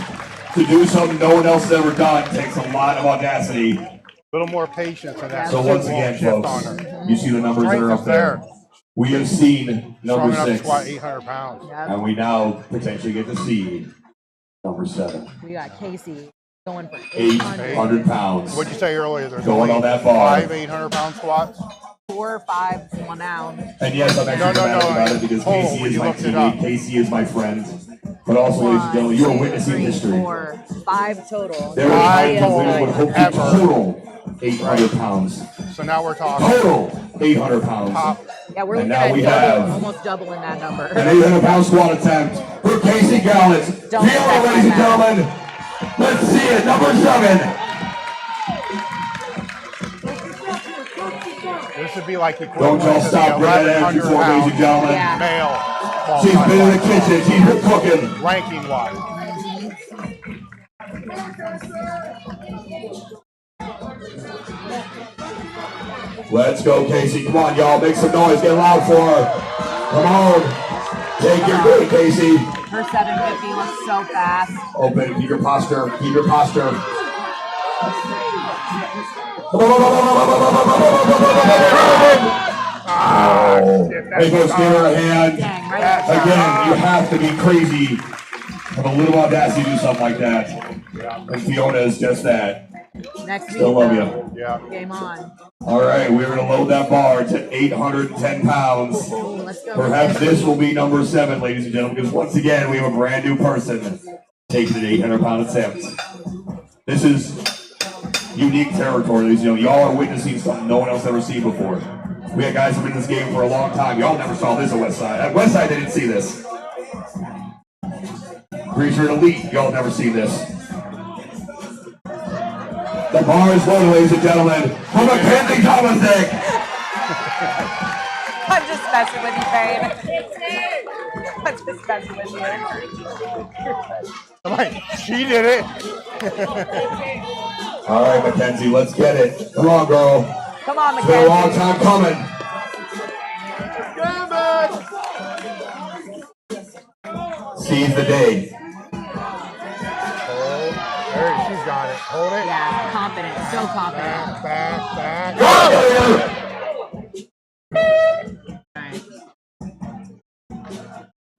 to do something no one else has ever done. It takes a lot of audacity. A little more patience in that. So once again, folks, you see the numbers that are up there. We have seen Strong number enough to 6, squat 800 pounds. Yep. and we now potentially get to see number 7. We got Casey going for 800 pounds. What'd you say earlier? There's Going only on that bar. 5 800-pound squats. 4 or 5 1 down. And yes, I'm actually dramatic about it because Hold on, Casey when is you my looked it up. teammate. Casey is my friend. But also, ladies and gentlemen, you are 1, 2, witnessing 3, history. 4, 5 total. There is Five how many women would hope to ever. total 800 pounds. So now we're talking Total 800 pounds. top. Yeah, we're And looking now we at have almost doubling that number. an 800-pound squat attempt for Casey Gallants. Don't Feel it, ladies and gentlemen. Let's see it. Number 7. This would be like Don't equivalent y'all to the stop bringing that energy 1100 for, ladies and pound gentlemen. Yeah. male. Well, She's not been in the like kitchen. She's been cooking. ranking wise. Let's go, Casey. Come on, y'all. Make some noise. Get loud for her. Come on. Take your break, Casey. Her 750 looks so fast. Open. Keep your posture. Keep your posture. Oh. Hey, folks, give her a hand. Dang, right on Again, you have to be crazy. Have a little audacity to do something like that. And Fiona is just that. Next week, Still love you. Yeah. game on. All right, we're going to load that bar to 810 pounds. Let's go. Perhaps this will be number 7, ladies and gentlemen, because once again, we have a brand new person taking an 800-pound attempt. This is unique territory, ladies and gentlemen. Y'all are witnessing something no one else ever seen before. We had guys who've been in this game for a long time. Y'all never saw this at Westside. At Westside, they didn't see this. Pretty sure at Elite, y'all never seen this. The bar is loaded, ladies and gentlemen, for Mackenzie Thomasek. I'm just messing with you, babe. I'm just messing with you. I'm like, she did it. All right, Mackenzie, let's get it. Come on, girl. Come on, It's been a long Mackenzie. time coming. Seize the day. There, she's got it. Hold it. Yeah, confident. So confident. Back.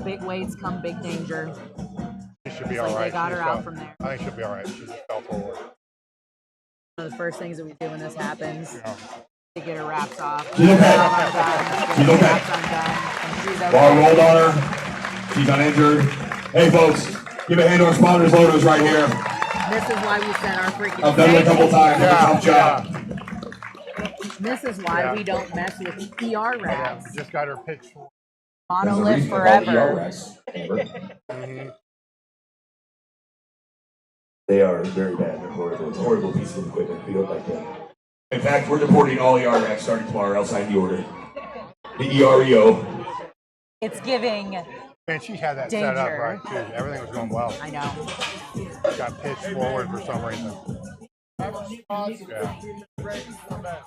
Big weights come big danger. She should be It's like all right. they got She her just out fell- from there. I think she'll be all right. She just fell forward. One of the first things that we do when this happens, Yeah. to get her wraps off. She's okay. Undone, get She's her okay. wraps undone, and she's okay. Bar rolled on her. She's uninjured. Hey, folks, give a hand to our sponsors, loaders right here. This is why we sent our freaking I've done it a couple times. It's a tough job. This is why we don't mess with ER Yeah, wraps. just got her pitched. Monolith forever. They are very bad. They're horrible. Horrible pieces of equipment. We don't like that. In fact, we're deporting all ER racks starting tomorrow. I'll sign the order. The EREO. It's giving. Man, she had that set up Danger. right too. Everything was going well. I know. Got pitched forward for some reason. Yeah.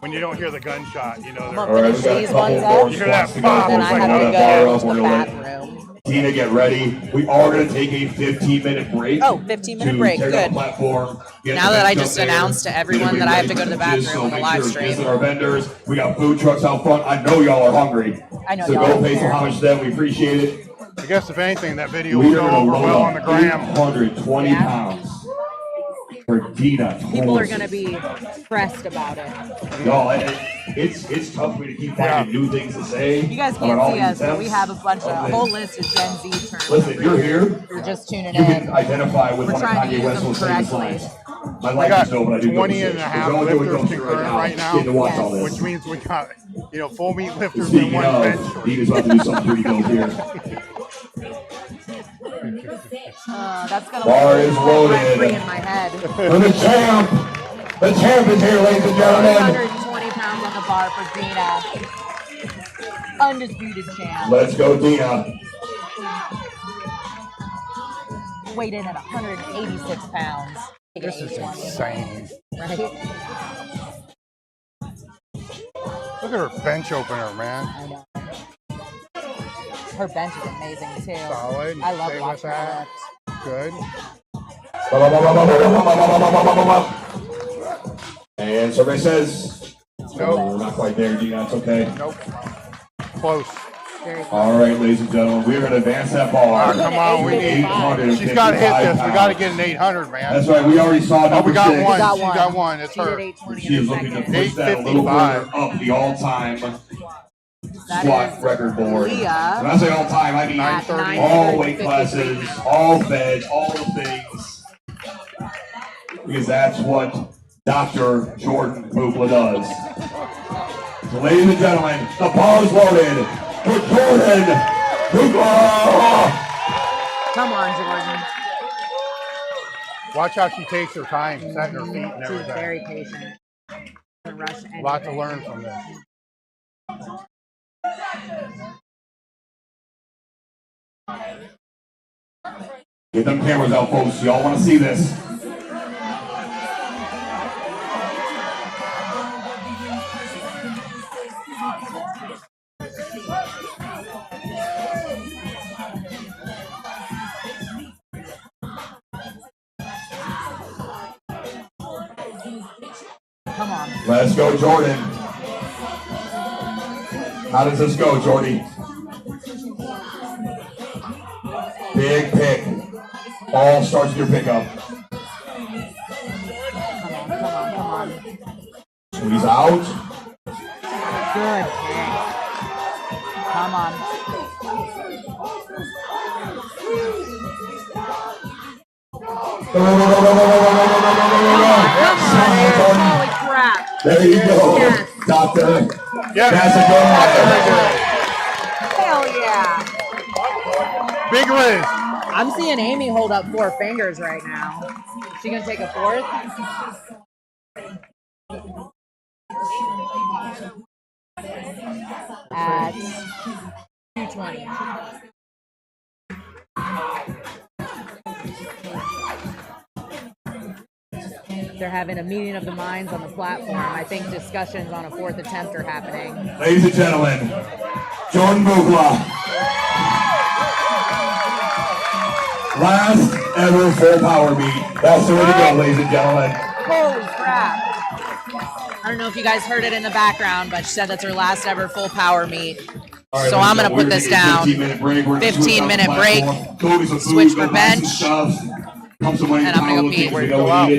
When you don't hear the gunshot, you know I'm they're. gonna finish we got a these couple ones more up, You hear that spots to go. pop? then I have to We're go gonna bar to up. the We're gonna let bathroom. Tina get ready. We are going to take a 15-minute break. Oh, 15-minute break, tear down good. Platform, get Now the that I bench just up there, announced to get everyone everybody that I have ready to go to the for the bathroom on the make live sure to stream. Visit our vendors. We got food trucks out front. I know y'all are hungry. I know so y'all go are pay some there. homage to them. We appreciate it. I guess if anything, that video We will are go going to over load well up on the gram. 820 Yeah. pounds for Tina. People are gonna be pressed about it. Y'all, it's tough for me to keep finding new things to say. You guys about can't all see these us, but we attempts. have a bunch of a Okay. whole list of Gen Z terms. Listen, if you're here, You're just tuning you can in. identify with We're one of trying to Kanye use West's them most famous correctly. lines. My We life got is no, but I do 20 go and a to half We're only doing lifters coaches concurrent right now, Getting to watch all this. which means we got, full meat lifters and Speaking one of, bench. Dean's about to do something pretty dope here. That's gonna Bar live is loaded. rent-free in my head. For the champ! The champ is here, ladies and gentlemen. 120 pounds on the bar for Dina. Undisputed champ. Let's go, Dina. Weighed in at 186 pounds. This is insane. Right? Look at her bench opener, man. I know. Her bench is amazing too. Solid. I love Stay with watching her that. lift. Good. And survey says, Nope. we're not quite there, Dina. It's okay. Nope. Close. Very close. All right, ladies and gentlemen, we're going to advance that bar. Come on, we need. 855 She's got to hit this. We got to get an 800, man. That's right. We already saw Oh, number we got 6. one. got She one. got one. It's She did her. 820 She in is a looking to second. push that a little 855. further up the all-time That squat is record board. Leah. When I say all-time, I mean 930. all weight classes, all feds, all the things. Because that's what Dr. Jordan Bugla does. So ladies and gentlemen, the ball is loaded for Jordan Bugla. Come on, Jordan. Watch how she takes her time, setting her feet and She's everything. very patient. Doesn't rush A lot to anything. learn from this. Get them cameras out, folks. Y'all want to see this. Come on. Let's go, Jordan. How does this go, Jordy? Big pick. All starts with your pickup. Come on. Squeeze out. Good kick. Come on. Come on, dude. Holy crap. There you go, Yes. Doctor. Yeah. That's a Hell yeah. Big win. I'm seeing Amy hold up 4 fingers right now. She gonna take a 4th? At 220. They're having a meeting of the minds on the platform. I think discussions on a 4th attempt are happening. Ladies and gentlemen, Jordan Bugla. Last ever full power meet. That's the way to go, ladies and gentlemen. Holy crap. I don't know if you guys heard it in the background, but she said that's her last ever full power meet. All right, So I'm going to put this down. 15-minute break. Switch for bench. And I'm going to go pee. Go out.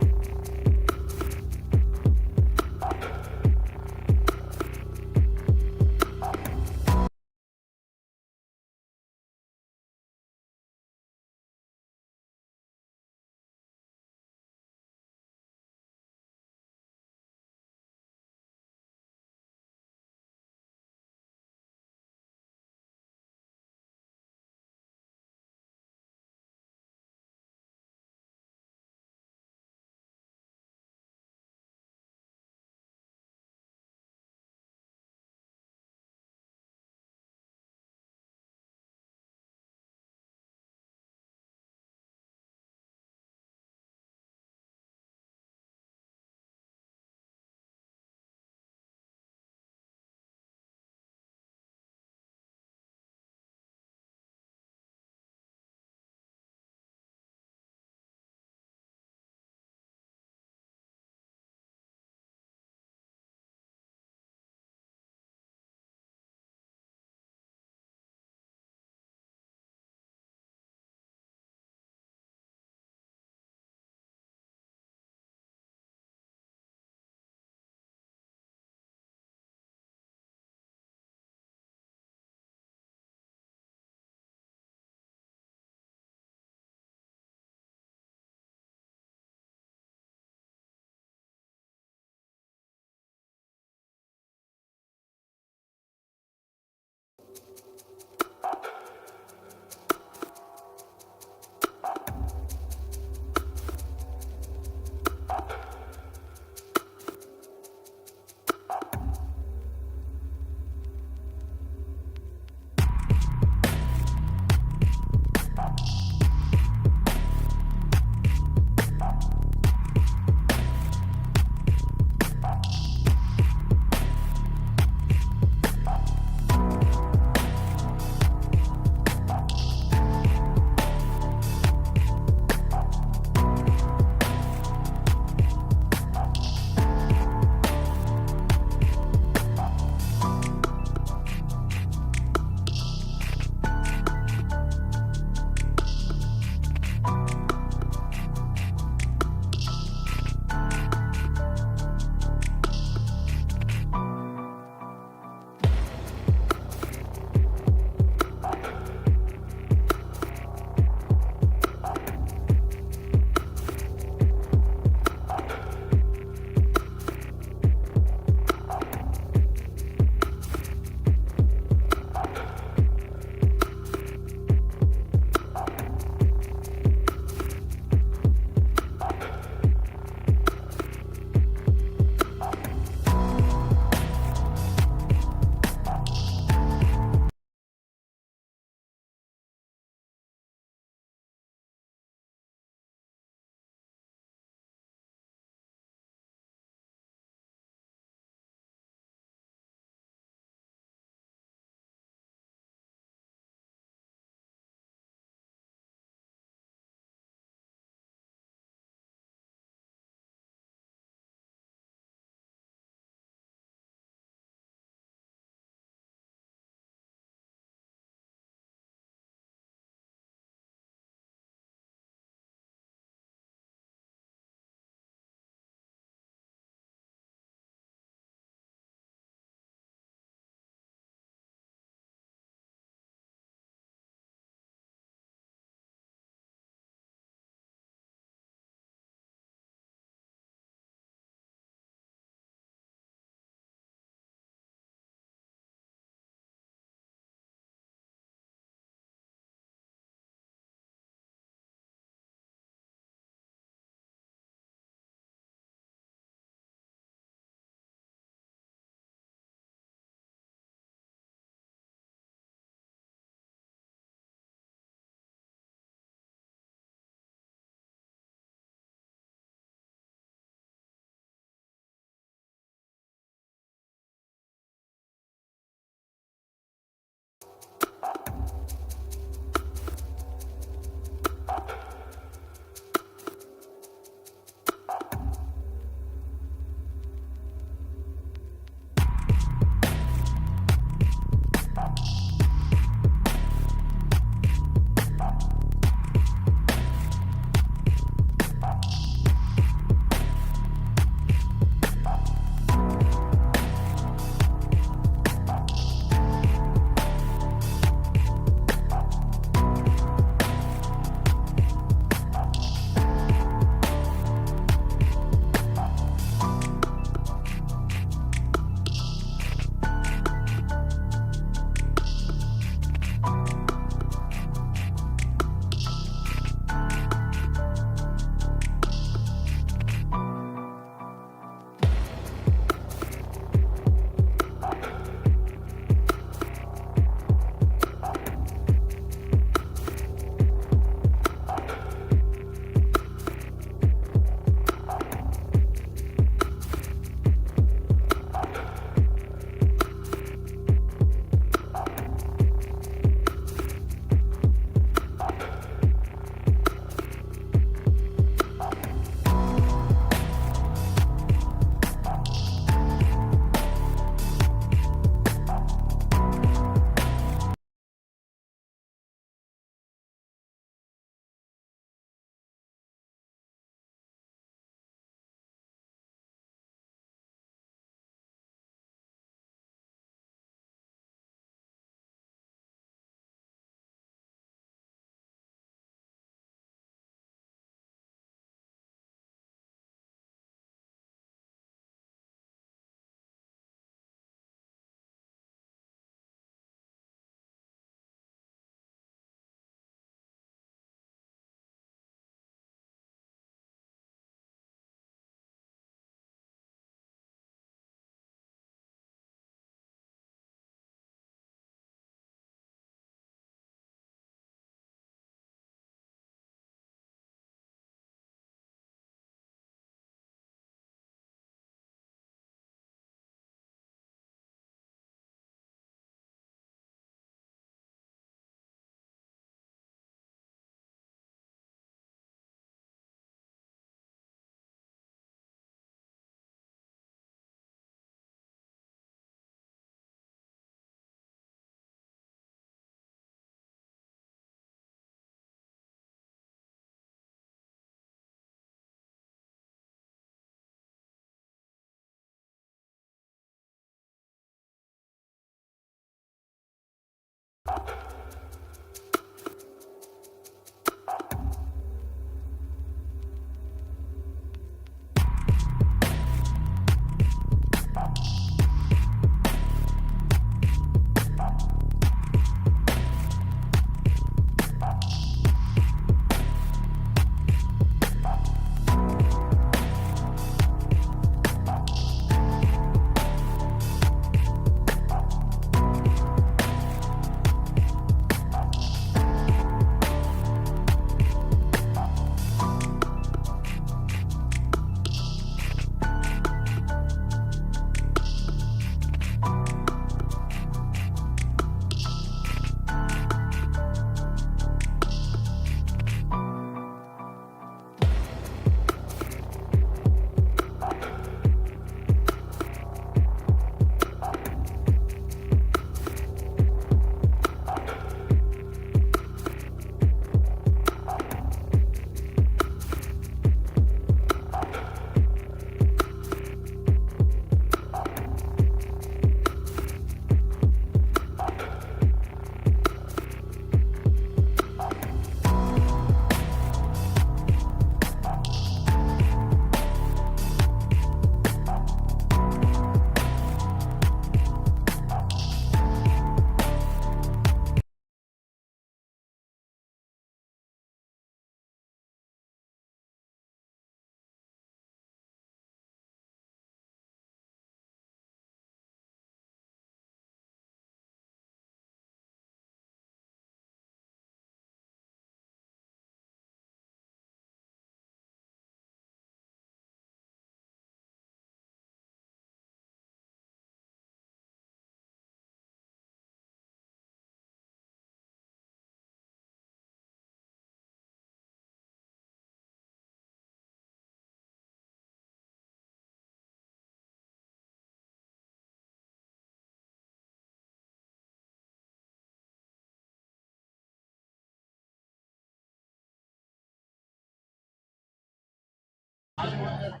I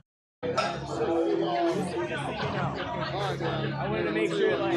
wanted to make sure, like.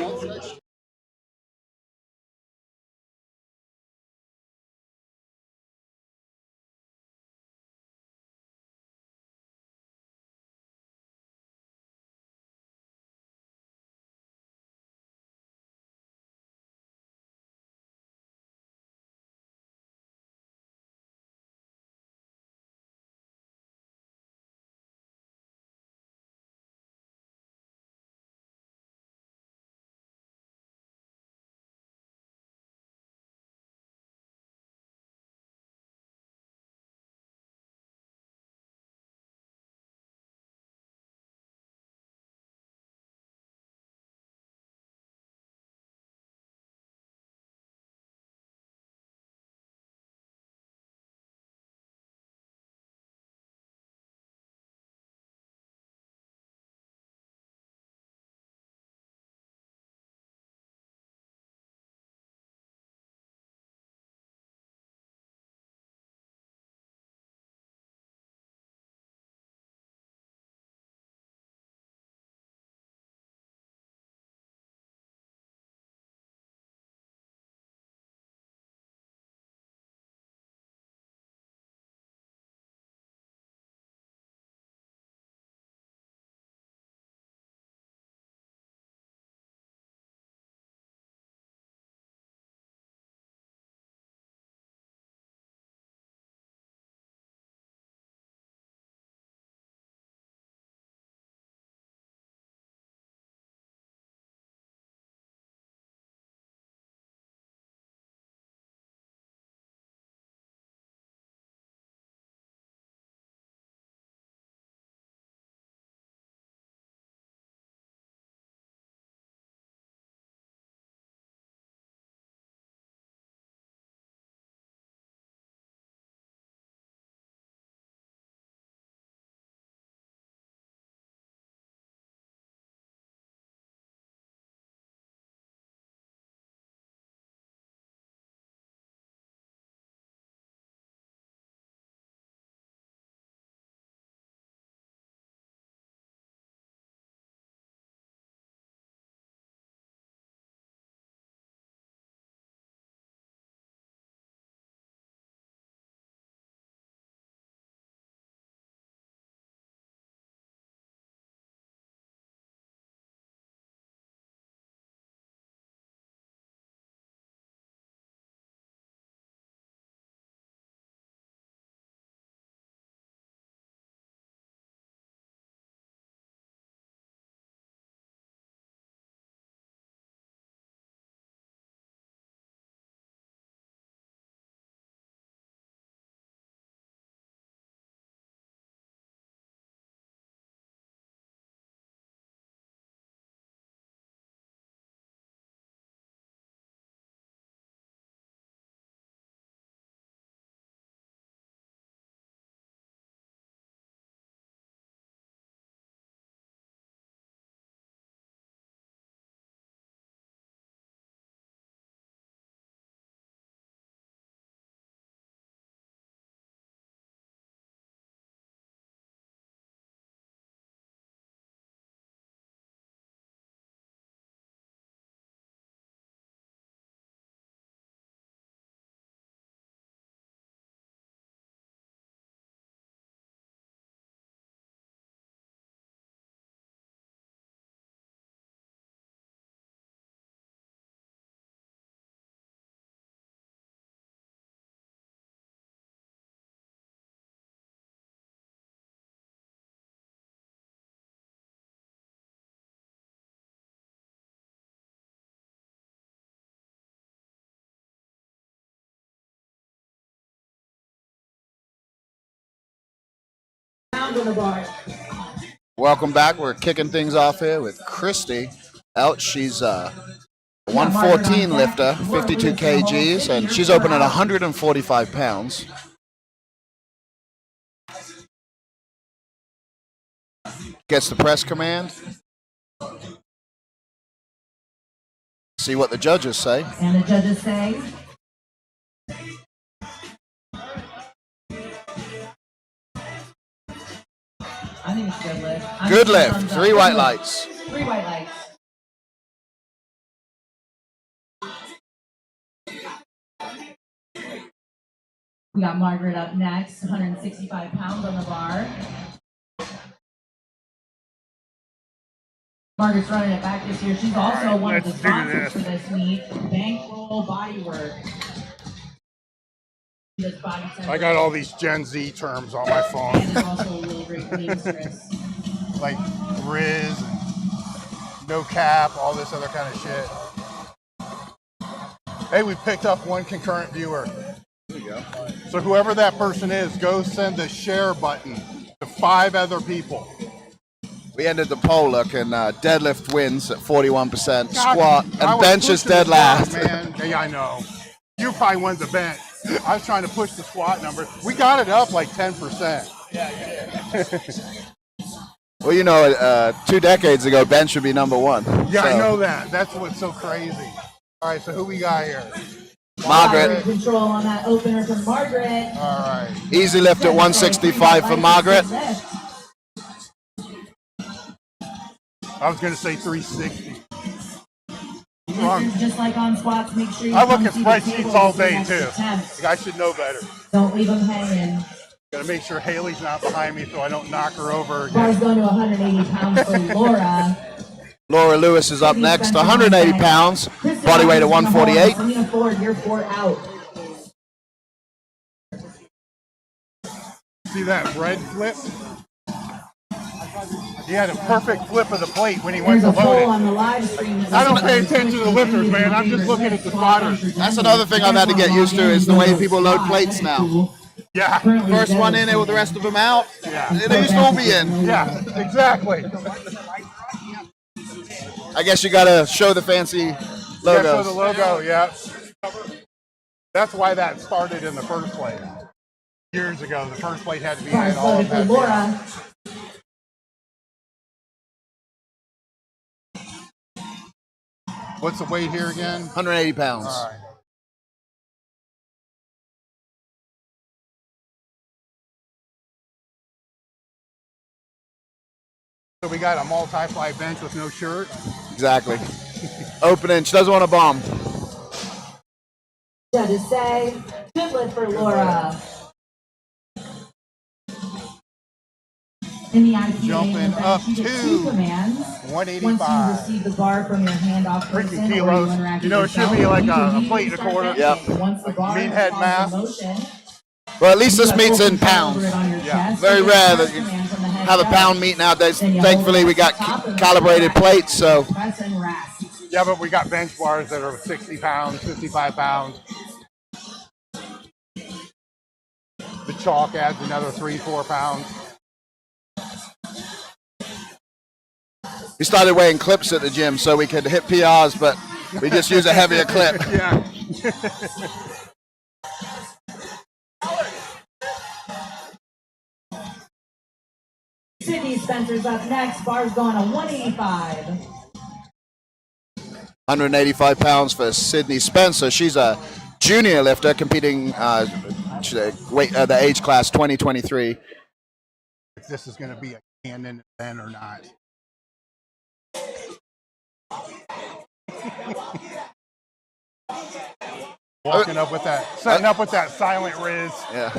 Pounds on the bar. Welcome back. We're kicking things off here with Christy out. She's a 114 lifter, 52 kgs, and she's open at 145 pounds. Gets the press command. See what the judges say. And the judges say, I think it's good lift. Good lift. 3 white lights. 3 white lights. We got Margaret up next, 165 pounds on the bar. Margaret's running it back this year. She's also one of the sponsors for this meet, Bankroll Bodywork. I got all these Gen Z terms on my phone. And it's also a really great seamstress. Like Riz, no cap, all this other kind of shit. Hey, we picked up 1 concurrent viewer. There you go. So whoever that person is, go send the share button to 5 other people. We ended the poll look, and deadlift wins at 41%, God, squat, I and was bench is pushing dead the squat, last. Man, yeah, I know. You probably won the bench. I was trying to push the squat number. We got it up like 10%. Well, you know, 2 decades ago, bench would be number 1. Yeah, so. I know that. That's what's so crazy. All right, so who we got here? Margaret. Control on that opener from Margaret. All right. Easy lift at 165 for Margaret. I was going to say 360. Just like on squats, make sure you I look at spreadsheets all day, too. Attempt. I should know better. Don't leave them hanging. Got to make sure Haley's not behind me so I don't knock her over again. Bar's going to 180 pounds for Laura. Laura Lewis is up next, 180 pounds, body weight at 148. Selena Ford, you're 4 out. See that red flip? He had a perfect flip of the plate when he went There's to a load poll on it. the live stream. I don't pay attention to the lifters, man. I'm just looking at the spotters. That's another thing I've had to get used to is the way people load plates now. Yeah. First one in there with the rest of them out. Yeah. They used to all be in. Yeah, exactly. I guess you gotta show the fancy Yeah, so the logos. logo, yeah. That's why that started in the first place. Years ago, the first plate had to be Bar's in all loaded of for that. Laura. What's the weight here again? 180 pounds. All right. So we got a multi-fly bench with no shirt. Exactly. Opening. She doesn't want to bomb. Judges say, good lift for Laura. In the IPA, Jumping up you get to 2 commands. 185. Once you receive the bar from your handoff person, Freaking or kilos. interact You know, with it should be yourself, like you a can plate and a start quarter. benching. Yep. Once the bar Mean is head on mass. motion, Well, at least this you meat's have in full control over pounds. it on your Yeah. chest. Very You get rare the that you command from the head have a down. pound meat nowadays. Then you Thankfully, hold we it got at the top and calibrated press plates, so Press and rest. Yeah, but we got bench bars that are 60 pounds, 55 pounds. The chalk adds another 3-4 pounds. we started weighing clips at the gym so we could hit PRs, but we just use a heavier clip. Yeah. Sydney Spencer's up next. Bar's going to 185. 185 pounds for Sydney Spencer. She's a junior lifter competing the age class 2023. If this is going to be a canon event or not. Walking up with that, setting up with that silent Riz. Yeah.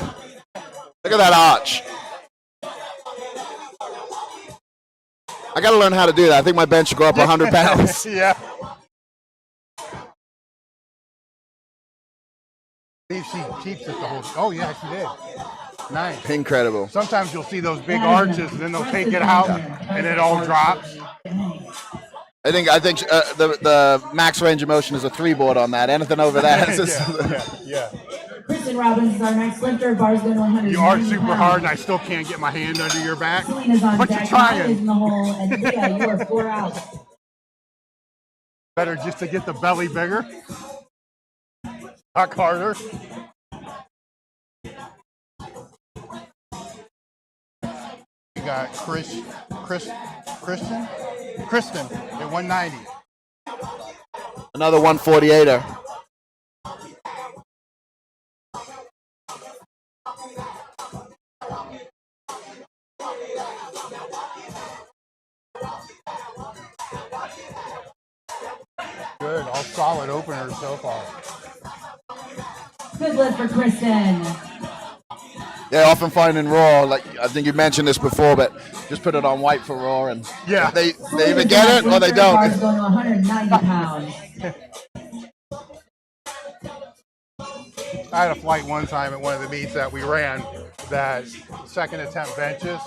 Look at that arch. I got to learn how to do that. I think my bench should go up 100 pounds. Yeah. See if she keeps it the whole. Oh yeah, she did. Nice. Incredible. Sometimes you'll see those big arches, and then they'll take it out, and it all drops. I think the max range of motion is a 3 board on that. Anything over that. Yeah. Kristen Robbins is our next lifter. Bar's going to 190 You arch super pounds. hard, and I still can't get my hand under your back. Selena's on But deck. you're Molly's trying. in the hole, and Leah, you are 4 out. Better just to get the belly bigger. Huck harder. You got Kristen at 190. Another 148er. Good, all solid openers so far. Good lift for Kristen. Yeah, often finding raw, like I think you mentioned this before, but just put it on white for raw, and Yeah. they either get it or they don't. Bars going to 190 pounds. I had a flight one time at one of the meets that we ran that second attempt benches,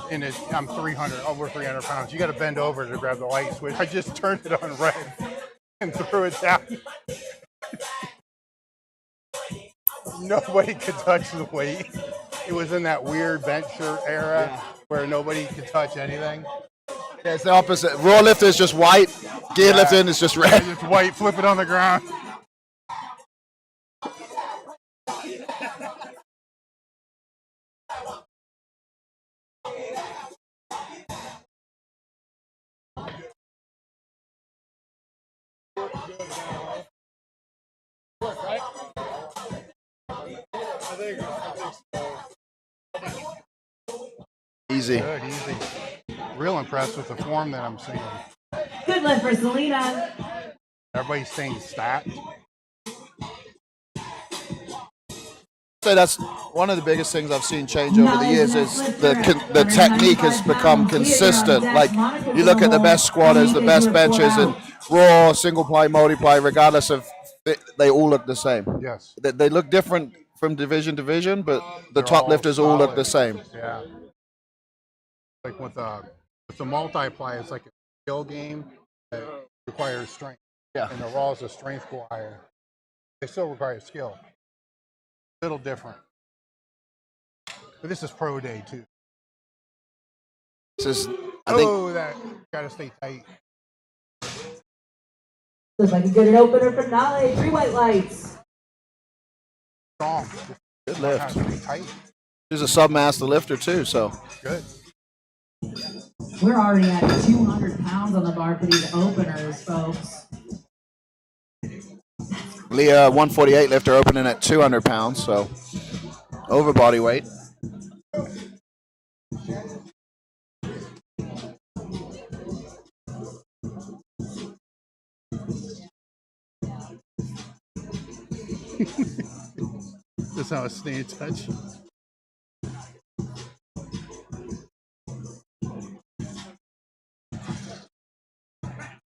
and I'm 300, over 300 pounds. You got to bend over to grab the light switch. I just turned it on red and threw it down. Nobody could touch the weight. It was in that weird bench shirt era where nobody could touch anything. Yeah, it's the opposite. Raw lifting is just white. Gear lifting is just red. It's white. Flip it on the ground. Easy. Good, easy. Real impressed with the form that I'm seeing. Good lift for Selena. Everybody's staying stacked. So that's one of the biggest things I've seen change over the years is the technique has become consistent. Like you look at the best squatters, the best benches, and raw, single ply, multiply, regardless of they all look the same. Yes. They look different from division to division, but the They're top all lifters all look solid. the same. Yeah. Like with the multiply, it's like a skill game that requires strength. Yeah. And the raw is a strength choir. They still require skill. A little different. But this is pro day too. This is, I think, that gotta stay tight. Looks like a good opener for Nale. 3 white lights. Strong. good Gotta lift. stay tight. She's a submaster lifter too, so Good. We're already at 200 pounds on the bar for these openers, folks. Leah 148 lifter opening at 200 pounds, so over body weight. That's how I stay in touch.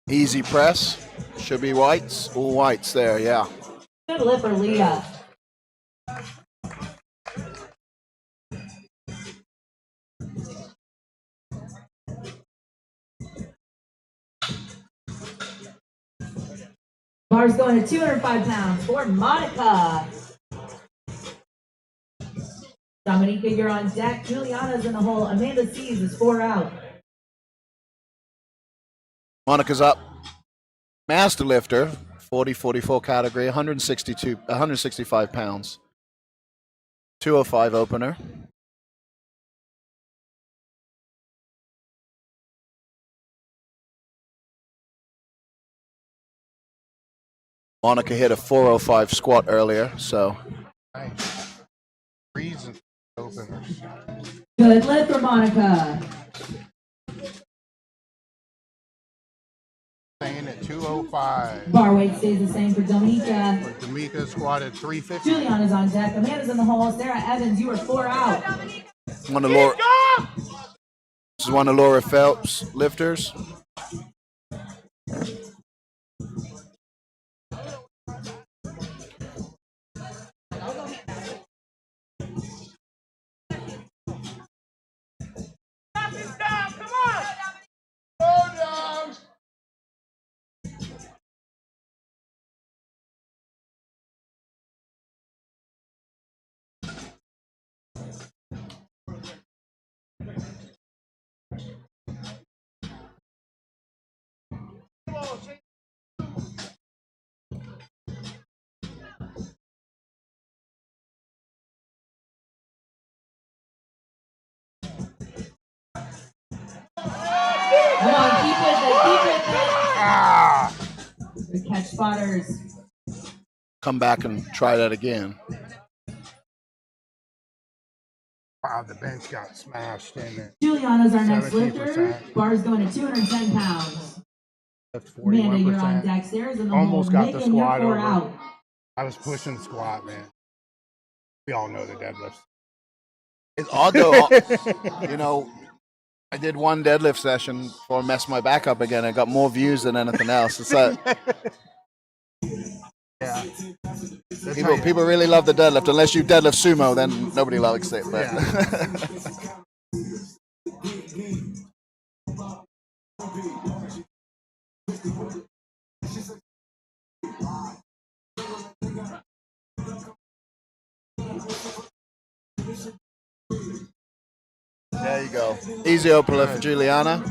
Easy press. Should be whites. All whites there, yeah. Good lift for Leah. Bar's going to 205 pounds for Monica. Dominica, you're on deck. Juliana's in the hole. Amanda Sees is 4 out. Monica's up. Master lifter, 40-44 category, 165 pounds. 205 opener. Monica hit a 405 squat earlier, so Nice. Reason openers. Good lift for Monica. Staying at 205. Bar weight stays the same for Dominica. D'Amica squatted 350. Juliana's on deck. Amanda's in the hole. Sarah Evans, you are 4 out. one of Laura. This is one of Laura Phelps' lifters. Come on, keep with it. Ah! Good catch, spotters. Come back and try that again. Wow, the bench got smashed in there. Juliana's our next 17%. lifter. Bar's going to 210 pounds. That's Amanda, you're on 41%. deck. Sarah's in the Almost hole. got the Megan, you're squat 4 over. out. I was pushing squat, man. We all know the deadlifts. It's odd though, you know, I did one deadlift session before I messed my back up again. I got more views than anything else. It's like, Yeah. people really love the deadlift. Unless you deadlift sumo, then nobody likes it. But there you go. Easy opener for Juliana.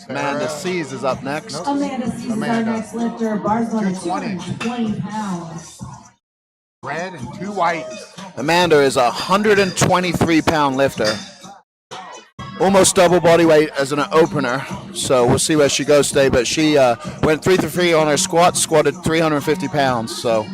Amanda C's is up next. Amanda C's is our next lifter. Bar's going to 220 pounds. Red and 2 whites. Amanda is a 123-pound lifter. Almost double body weight as an opener. So we'll see where she goes today. But she went 3 for 3 on her squat, squatted 350 pounds. So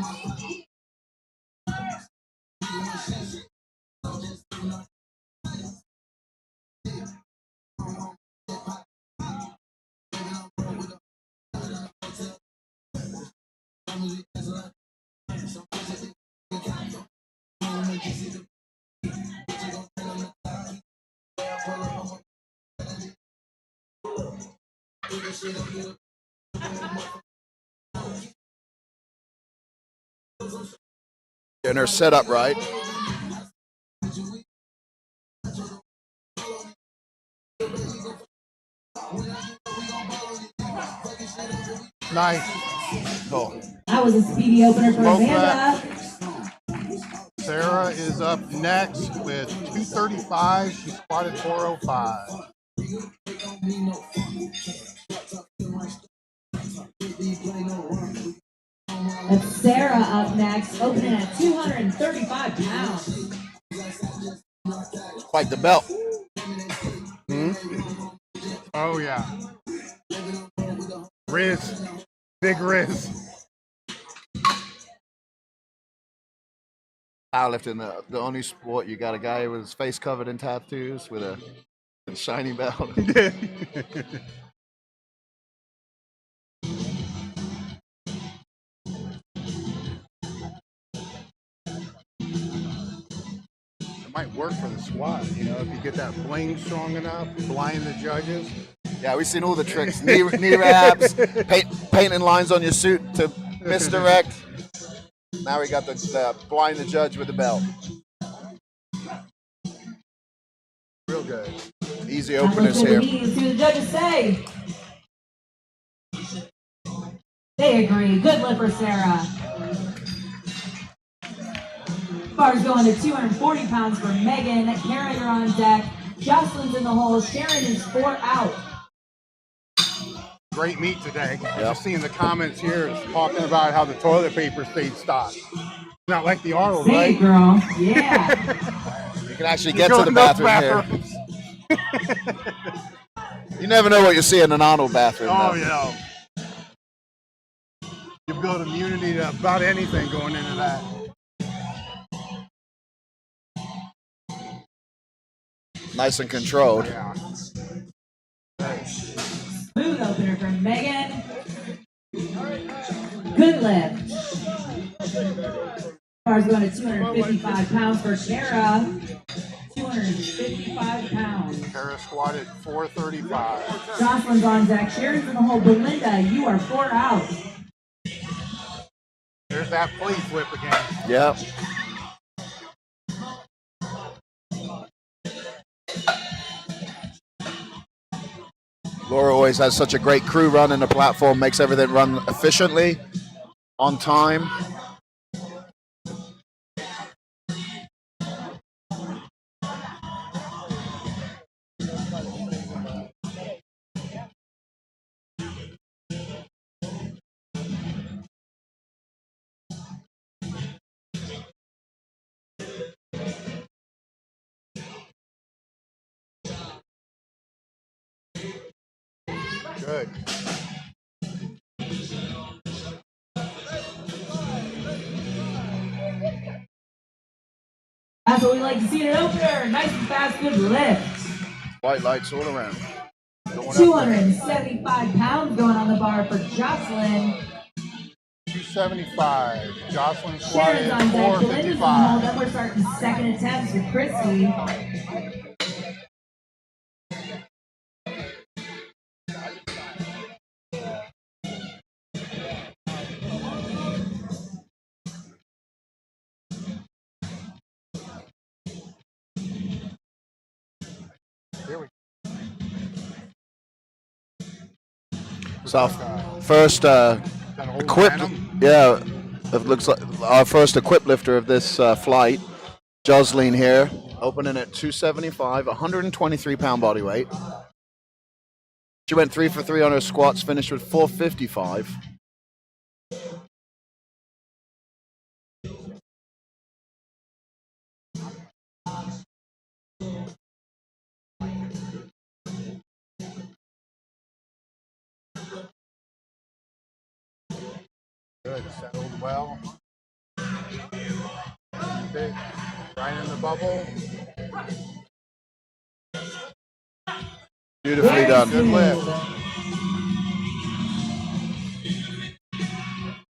getting her set up right. Nice. Cool. That was a speedy opener for Smoke Amanda. Sarah is up next with 235. She squatted 405. That's Sarah up next, opening at 235 pounds. Fight the belt. Oh, yeah. Riz. Big Riz. Powerlifting, the only sport you got a guy with his face covered in tattoos with a shiny belt. It might work for the squat, you know, if you get that bling strong enough, blind the judges. Yeah, we've seen all the tricks. Knee wraps, painting lines on your suit to misdirect. Now we got the blind the judge with the belt. Real good. Easy openers here. See what the judges say. They agree. Good lift for Sarah. Bar's going to 240 pounds for Megan. Karen, you're on deck. Jocelyn's in the hole. Sharon is 4 out. Great meet today. Just seeing the comments here talking about how the toilet paper stayed stocked. Not like the Arnold, Hey, right? girl. Yeah. You can actually get to the bathroom here. You never know what you see in an Arnold bathroom. Oh, yeah. You build immunity to about anything going into that. Nice and controlled. Yeah. Smooth opener for Megan. Good lift. Bar's going to 255 pounds for Kara. 255 pounds. Kara squatted 435. Jocelyn's on deck. Sharon's in the hole. Belinda, you are 4 out. There's that plate flip again. Yep. Laura always has such a great crew running the platform, makes everything run efficiently, on time. Good. That's what we like to see in an opener. Nice and fast, good lift. White lights all around. 275 pounds going on the bar for Jocelyn. 275. Jocelyn squatted Sharon's on deck. Belinda's on hold. 455. Then we're starting second attempts with Christy. Here we So first equipped, yeah, it looks like our first equipped lifter of this flight, Jocelyn here, opening at 275, 123 pound body weight. She went 3 for 3 on her squats, finished with 455. Good, settled well. Big, right in the bubble. Beautifully done. Good lift.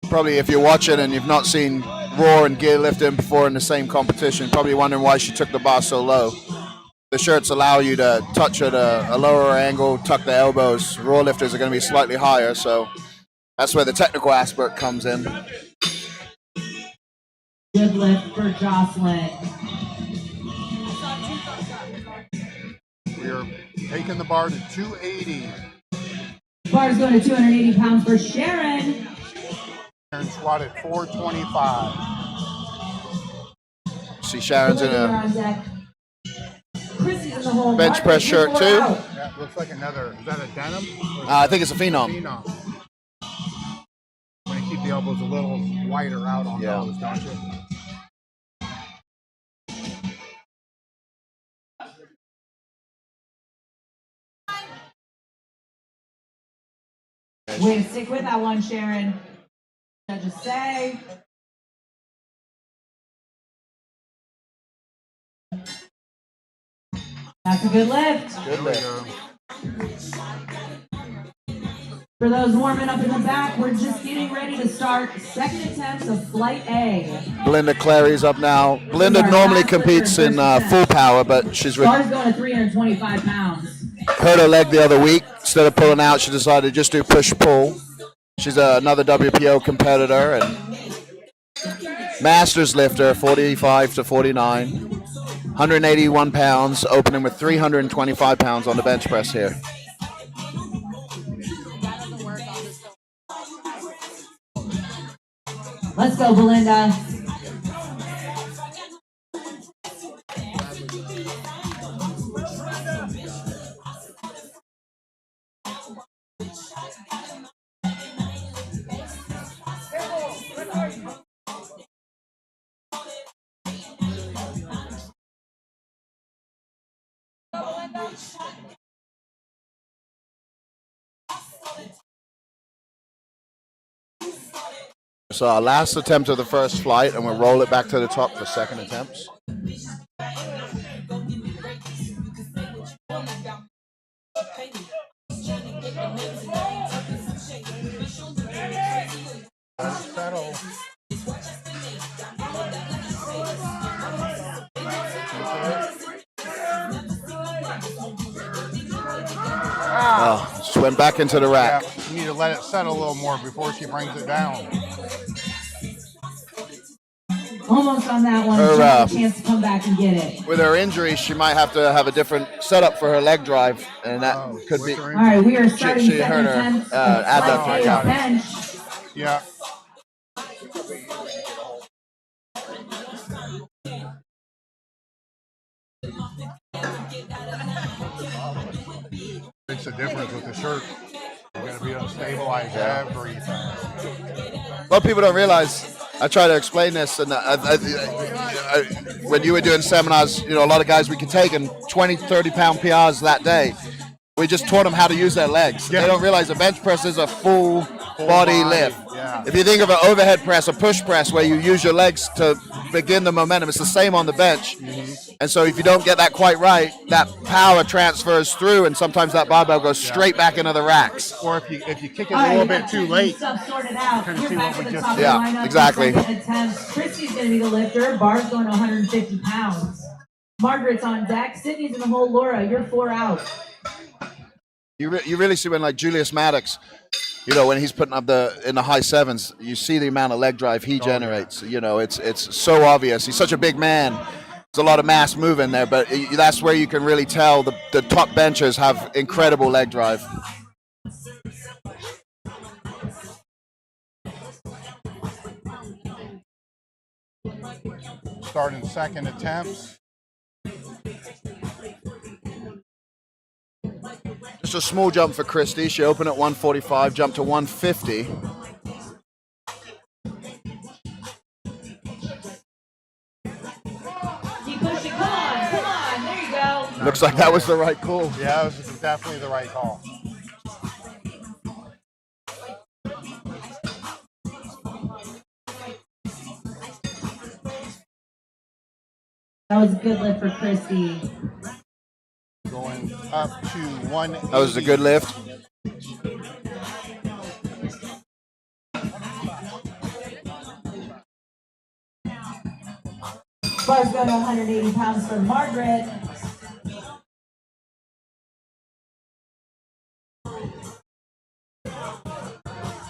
Probably if you're watching and you've not seen Raw and gear lifting before in the same competition, probably wondering why she took the bar so low. The shirts allow you to touch at a lower angle, tuck the elbows. Raw lifters are going to be slightly higher, so that's where the technical aspect comes in. Good lift for Jocelyn. We're taking the bar to 280. Bar's going to 280 pounds for Sharon. And squatted 425. See Sharon's in Belinda a on deck. Chrissy's in the hole. bench Mark press is shirt four too. out. That looks like another, is that a denim? I think it's a Phenom. Phenom. Want to keep the elbows a little wider out on those, don't you? Way to stick with that one, Sharon. Judges say. That's a good lift. Good There we lift. go. For those warming up in the back, we're just getting ready to start second attempts of Flight A. Belinda Clary's up now. Belinda normally competes in full power, but she's Bar's going to 325 pounds. hurt her leg the other week. Instead of pulling out, she decided to just do push-pull. She's another WPO competitor and Masters lifter, 45 to 49. 181 pounds, opening with 325 pounds on the bench press here. Let's go, Belinda. So our last attempt of the first flight, and we'll roll it back to the top for second attempts. Settle. Oh, just went back into the rack. Yeah, you need to let it settle a little more before she brings it down. Almost on that one. Her, She has a chance to come back and get it. With her injury, she might have to have a different setup for her leg drive, and that could with be. her All right, we are starting she second hurt her, attempts. adductor count. Bench. Yeah. Makes a difference with the shirt. You gotta be able to stabilize everything. A lot of people don't realize. I try to explain this, and when you were doing seminars, a lot of guys we could take in 20, 30-pound PRs that day. We just taught them how to use their legs. Yeah. They don't realize a bench press is a full body lift. Yeah. If you think of an overhead press, a push press, where you use your legs to begin the momentum, it's the same on the bench. And so if you don't get that quite right, that power transfers through, and sometimes that barbell goes straight back into the racks. Or if you kick it a little bit too late, stuff sorted out. kind of You're see back what at we the just top of did. the Yeah, lineup. exactly. Second attempt. Christy's going to be the lifter. Bar's going to 150 pounds. Margaret's on deck. Sydney's in the hole. Laura, you're 4 out. You really see when, like, Julius Maddox, you know, when he's putting up in the high sevens, you see the amount of leg drive he generates. You know, it's so obvious. He's such a big man. There's a lot of mass moving there, but that's where you can really tell the top benchers have incredible leg drive. Starting second attempts. Just a small jump for Christy. She opened at 145, jumped to 150. Keep pushing. Come on. There you go. Looks like that was the right call. Yeah, this is definitely the right call. That was a good lift for Christy. Going up to 180. That was a good lift. Bar's going to 180 pounds for Margaret.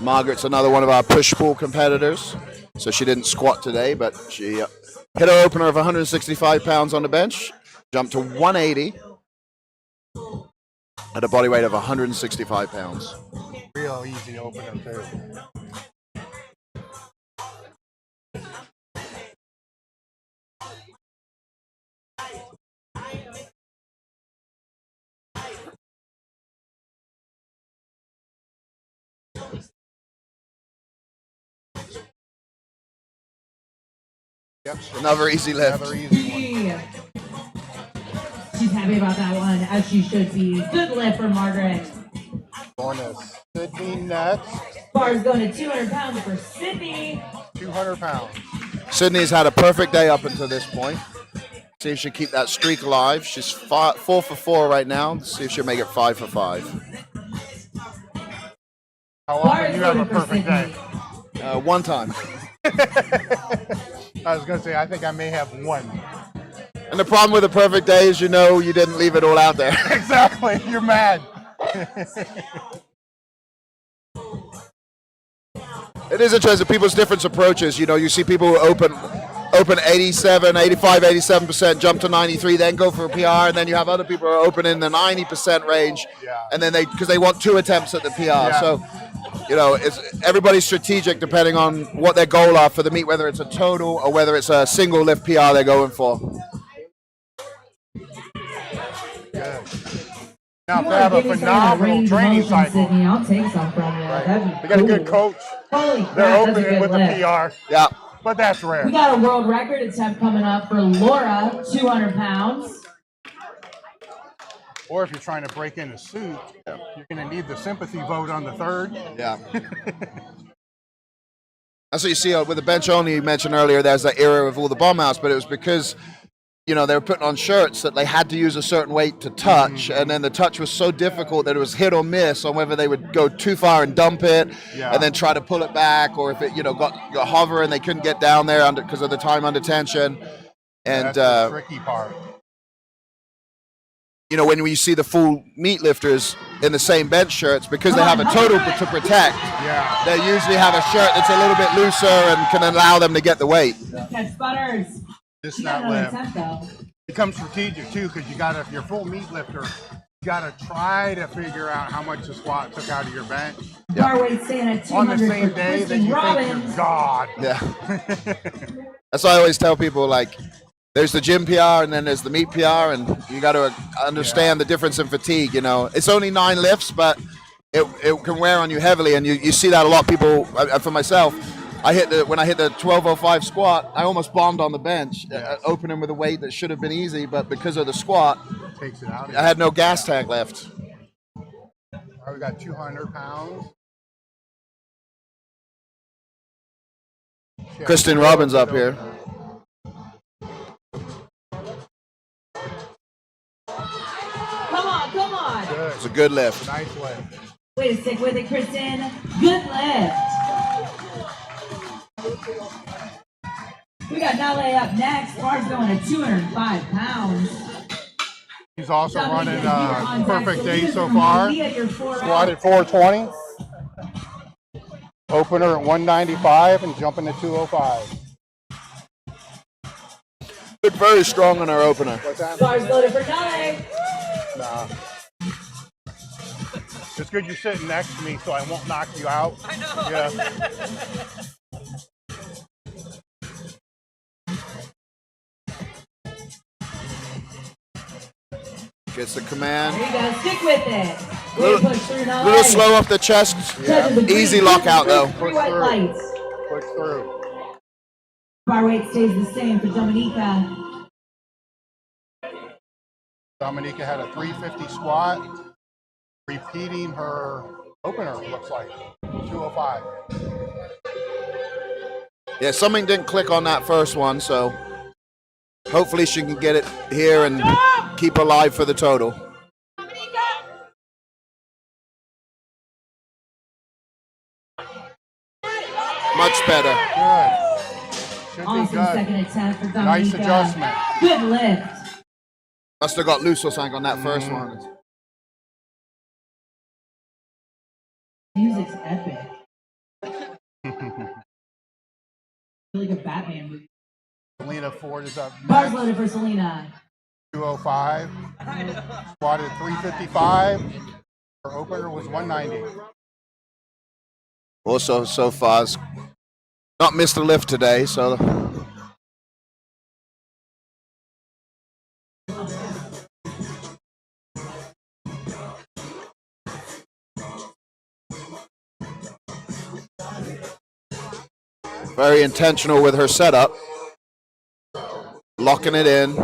Margaret's another one of our push-pull competitors. So she didn't squat today, but she hit her opener of 165 pounds on the bench, jumped to 180 at a body weight of 165 pounds. Real easy opener, too. Yep. Another easy lift. Another easy one. She's happy about that one, as she should be. Good lift for Margaret. Going to Sydney next. Bar's going to 200 pounds for Sydney. 200 pounds. Sydney's had a perfect day up until this point. See if she'll keep that streak alive. She's 4 for 4 right now. See if she'll make it 5 for 5. How often do you have a perfect day? One time. I was going to say, I think I may have one. And the problem with a perfect day is, you know, you didn't leave it all out there. Exactly. You're mad. It is interesting, people's different approaches. You know, you see people who open 87, 85, 87%, jump to 93, then go for a PR, and then you have other people who are open in the 90% range, and then because they want 2 attempts at the PR. Yeah. So, you know, everybody's strategic depending on what their goal are for the meet, whether it's a total or whether it's a single lift PR they're going for. Good. Now, if they have a phenomenal training cycle, Sydney, I'll take some from you. That'd be they got a good cool. coach. Holy They're crap, that's a opening good with a lift. PR, Yeah. but that's rare. We got a world record attempt coming up for Laura, 200 pounds. Or if you're trying to break in a suit, you're going to need the sympathy vote on the third. Yeah. That's what you see with the bench only. You mentioned earlier there's that era of all the bomb outs, but it was because, you know, they were putting on shirts that they had to use a certain weight to touch, and then the touch was so difficult that it was hit or miss on whether they would go too far and dump it, and then try to pull it back, or if it, you know, got hover and they couldn't get down there because of the time under tension. And that's the tricky part. You know, when you see the full meat lifters in the same bench shirts, because they have a total to protect, they usually have a shirt that's a little bit looser and can allow them to get the weight. Catch butters. Just You got not another lift. attempt, though. Becomes strategic too, because you got to, if you're a full meat lifter, you got to try to figure out how much the squat took out of your bench. Bar weight staying at 200 On the same for day that Kristen you Robbins. think you're God. Yeah. That's why I always tell people, like, there's the gym PR and then there's the meet PR, and you got to understand the difference in fatigue. You know, it's only 9 lifts, but it can wear on you heavily, and you see that a lot. People, for myself, when I hit the 1205 squat, I almost bombed on the bench, opening with a weight that should have been easy, but because of the squat, Takes it out of I had no gas tank left. All right, we got 200 pounds. Kristen Robbins up here. Come on, come on. Good. It's a good lift. Nice lift. Way to stick with it, Kristen. Good lift. We got Nale up next. Bar's going to 205 pounds. He's also running Dominica here on deck. perfect day Leaders so from far. Mia, your 4 Squatted 420. Opener at 195 and jumping to 205. Looked very strong on our opener. What's that? Bars loaded for Nale. Nah. It's good you're sitting next to me so I won't knock you out. I know. Yeah. Gets the command. There you go. Stick with it. Little- Way to push through Nale. Little slow off the chest. Judges agree. Easy lockout though. Three white lights. Push through. Bar weight stays the same for Dominica. Dominica had a 350 squat, repeating her opener, looks like, 205. Yeah, something didn't click on that first one, so hopefully she can get it here and keep alive for the total. Much better. Good. Should be Awesome good. second attempt for Dominica. Nice adjustment. Good lift. Must have got loose or something on that first one. Music's epic. Like a Batman movie. Selena Ford is up Bars next, loaded for Selena. 205. Squatted 355. Her opener was 190. Also, so far, has not missed a lift today, so. Very intentional with her setup. Locking it in.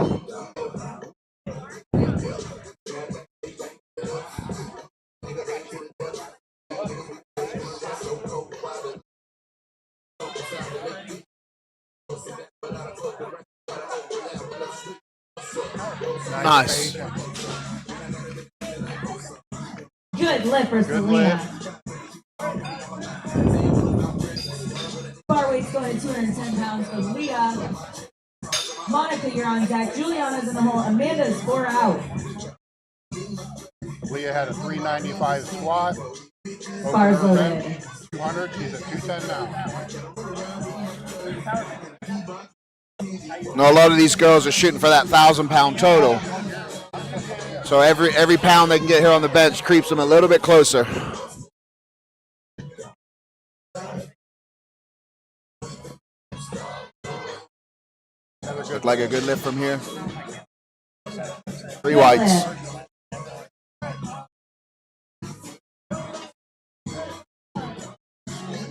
Nice. Good lift for Selena. Bar weight's going to 210 pounds for Leah. Monica, you're on deck. Juliana's in the hole. Amanda's 4 out. Leah had a 395 squat. Bars Opener loaded. bench, 200. She's at 210 now. Now, a lot of these girls are shooting for that 1,000-pound total. So every pound they can get here on the bench creeps them a little bit closer. Look like a good lift from here. 3 whites.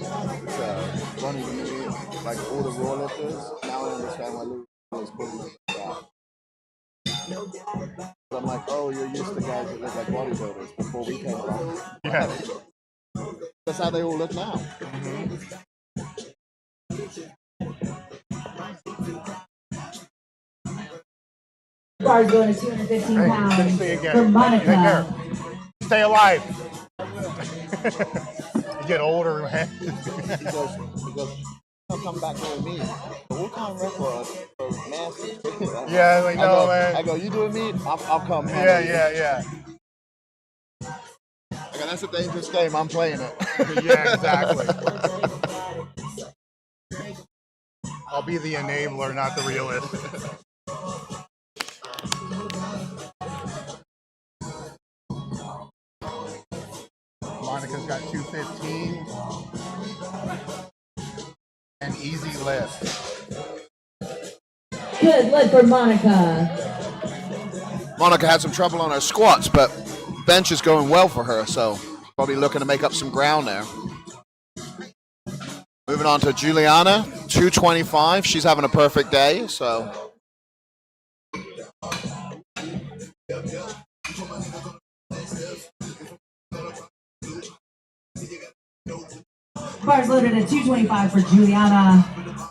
Funny to me, like all the raw lifters, now I understand why Lou is putting them down. I'm like, oh, you're used to guys that look like bodybuilders before we came along. Yeah. That's how they all look now. Bars going to 215 Good to pounds see you again. for Take Monica. care. Stay alive. You get older, man. He goes, I'll come back here with me. The all-time record for nasty. Yeah, I know, man. I go, you doing me? I'll come. Yeah. I go, that's a dangerous game. I'm playing it. Yeah, exactly. I'll be the enabler, not the realist. Monica's got 215. An easy lift. Good lift for Monica. Monica had some trouble on her squats, but bench is going well for her, so probably looking to make up some ground there. Moving on to Juliana, 225. She's having a perfect day, so. Bars loaded at 225 for Juliana.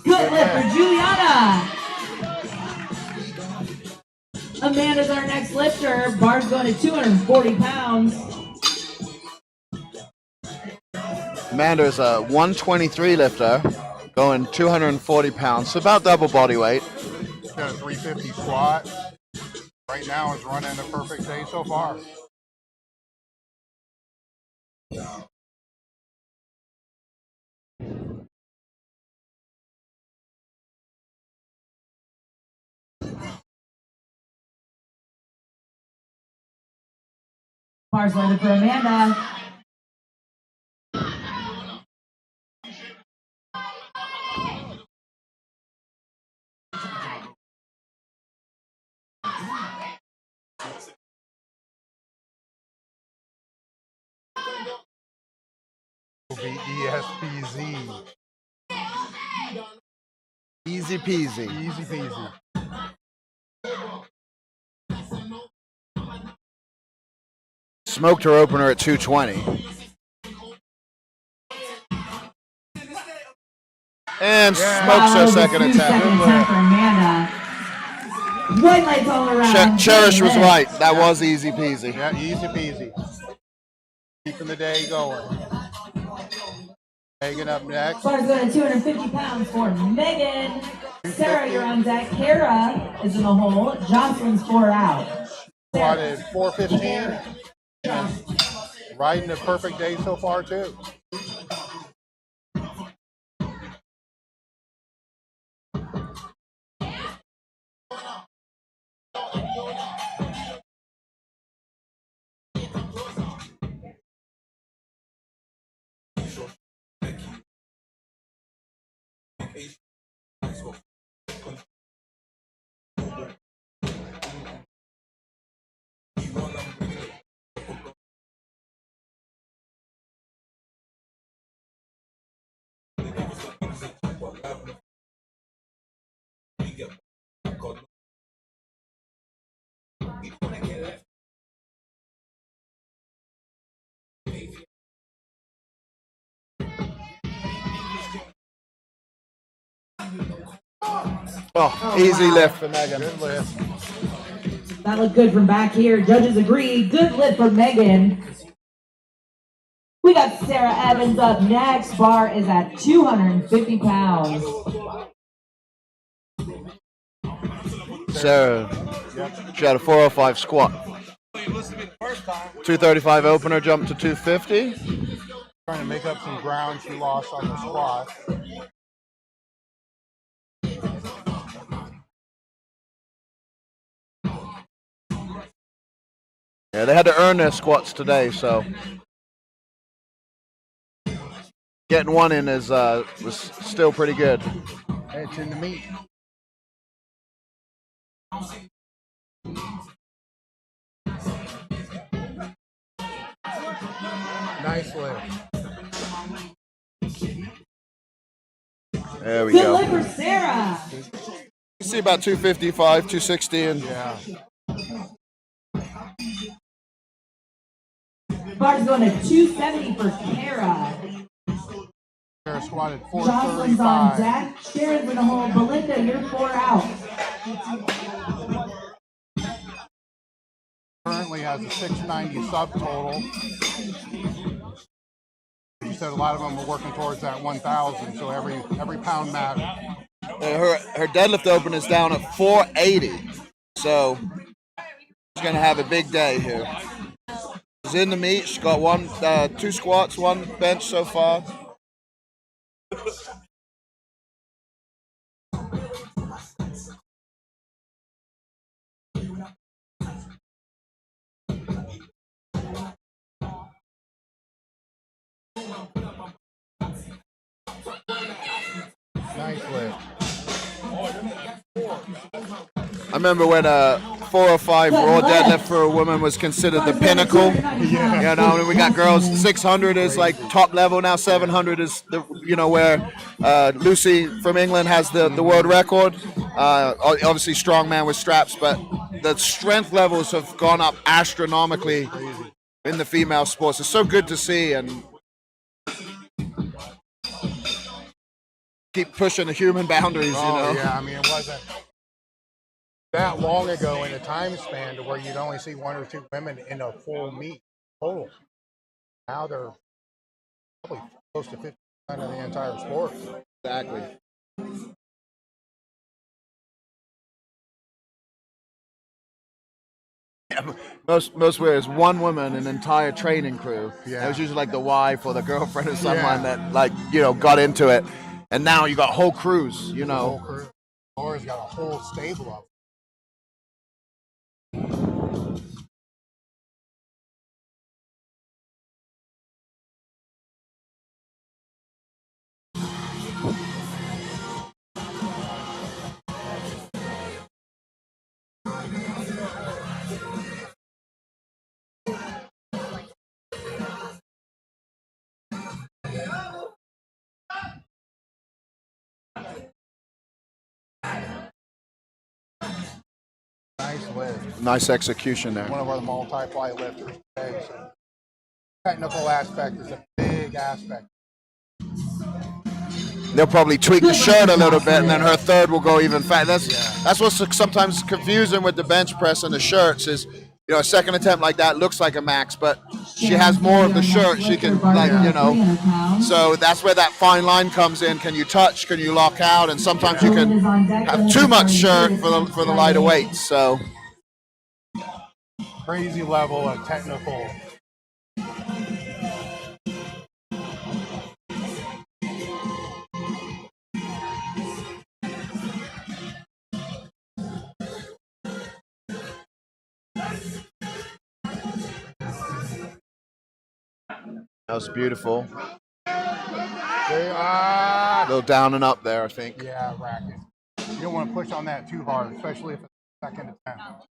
Good lift for Juliana. Amanda's our next lifter. Bar's going to 240 pounds. Amanda's a 123 lifter, going 240 pounds, so about double body weight. Got a 350 squat. Right now is running a perfect day so far. Bar's loaded for Amanda. Will be ESPZ. Easy peasy. Easy peasy. Smoked her opener at 220. And smokes her second Second attempt attempt. for Amanda. White lights all around. Cherish was Good right. lift. That was easy peasy. Yeah, easy peasy. Keeping the day going. Megan up next. Bar's going to 250 pounds for Megan. Sarah, you're on deck. Kara is in the hole. Jocelyn's 4 out. Squatted 415. And riding a perfect day so far too. Oh, easy lift for Megan. Good lift. That looked good from back here. Judges agree. Good lift for Megan. We got Sarah Evans up next. Bar is at 250 pounds. Sarah, she had a 405 squat. 235 opener, jumped to 250. Trying to make up some ground she lost on the squat. Yeah, they had to earn their squats today, so getting one in is was still pretty good. It's in the meat. Nice lift. There we Good go. lift for Sarah. You see about 255, 260, and Yeah. Bar's going to 270 for Kara. Sarah squatted Jocelyn's on 435. deck. Sharon's in the hole. Belinda, you're 4 out. Currently has a 690 subtotal. You said a lot of them are working towards that 1,000, so every pound matters. her deadlift open is down at 480, so she's gonna have a big day here. She's in the meet. She's got 2 squats, 1 bench so far. Nice lift. I remember when 405 raw deadlift for a woman was considered the pinnacle. Yeah. You know, and we got girls. 600 is like top level now. 700 is the where Lucy from England has the world record. Obviously strongman with straps, but the strength levels have gone up astronomically in the female sports. It's so good to see, and keep pushing the human boundaries. Yeah, I mean, it wasn't that long ago in a time span to where you'd only see 1 or 2 women in a full meet total. Now they're probably close to 50% of the entire sport. Exactly. Most where it's one woman, an entire training crew. Yeah. It was usually like the wife or the girlfriend or someone that got into it, and now you got whole crews. Whole crew. Laura's got a whole stable of them. Nice lift. Nice execution there. One of our multi-ply lifters today. So technical aspect is a big aspect. They'll probably tweak the shirt a little bit, and then her third will go even faster. That's what's sometimes confusing with the bench press and the shirts is, a second attempt like that looks like a max, but she has more of the shirt. She can, so that's where that fine line comes in. Can you touch? Can you lock out? And sometimes you can have too much shirt for the lighter weights. So Crazy level of technical. that was beautiful. They A little down and up there, I think. Yeah, racket. You don't want to push on that too hard, especially if it's a second attempt.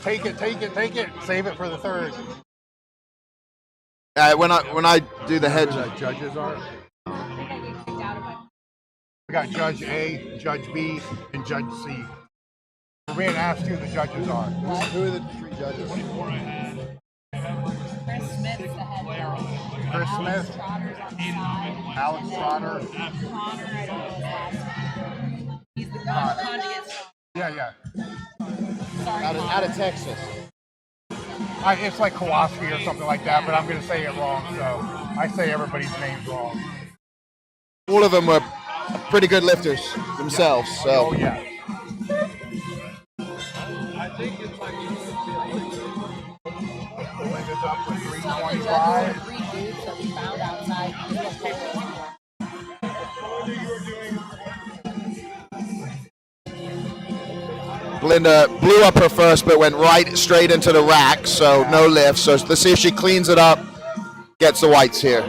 Take it. Save it for the third. When I do the head, Judges are. We got Judge A, Judge B, and Judge C. We're being asked who the judges are. Who are the 3 judges? Chris Smith is the head judge. Chris Smith. Trotter's on the side. Alex Trotter. Connor, I don't know his last name. He's the conjugate. Yeah. Sorry, Out of Texas. It's like Kowalski or something like that, but I'm going to say it wrong, so I say everybody's name's wrong. all of them were pretty good lifters themselves. So. Oh, yeah. Linda's up with 325. 3 dudes that we found outside. Belinda blew up her first, but went straight into the rack, so no lift. So let's see if she cleans it up, gets the whites here.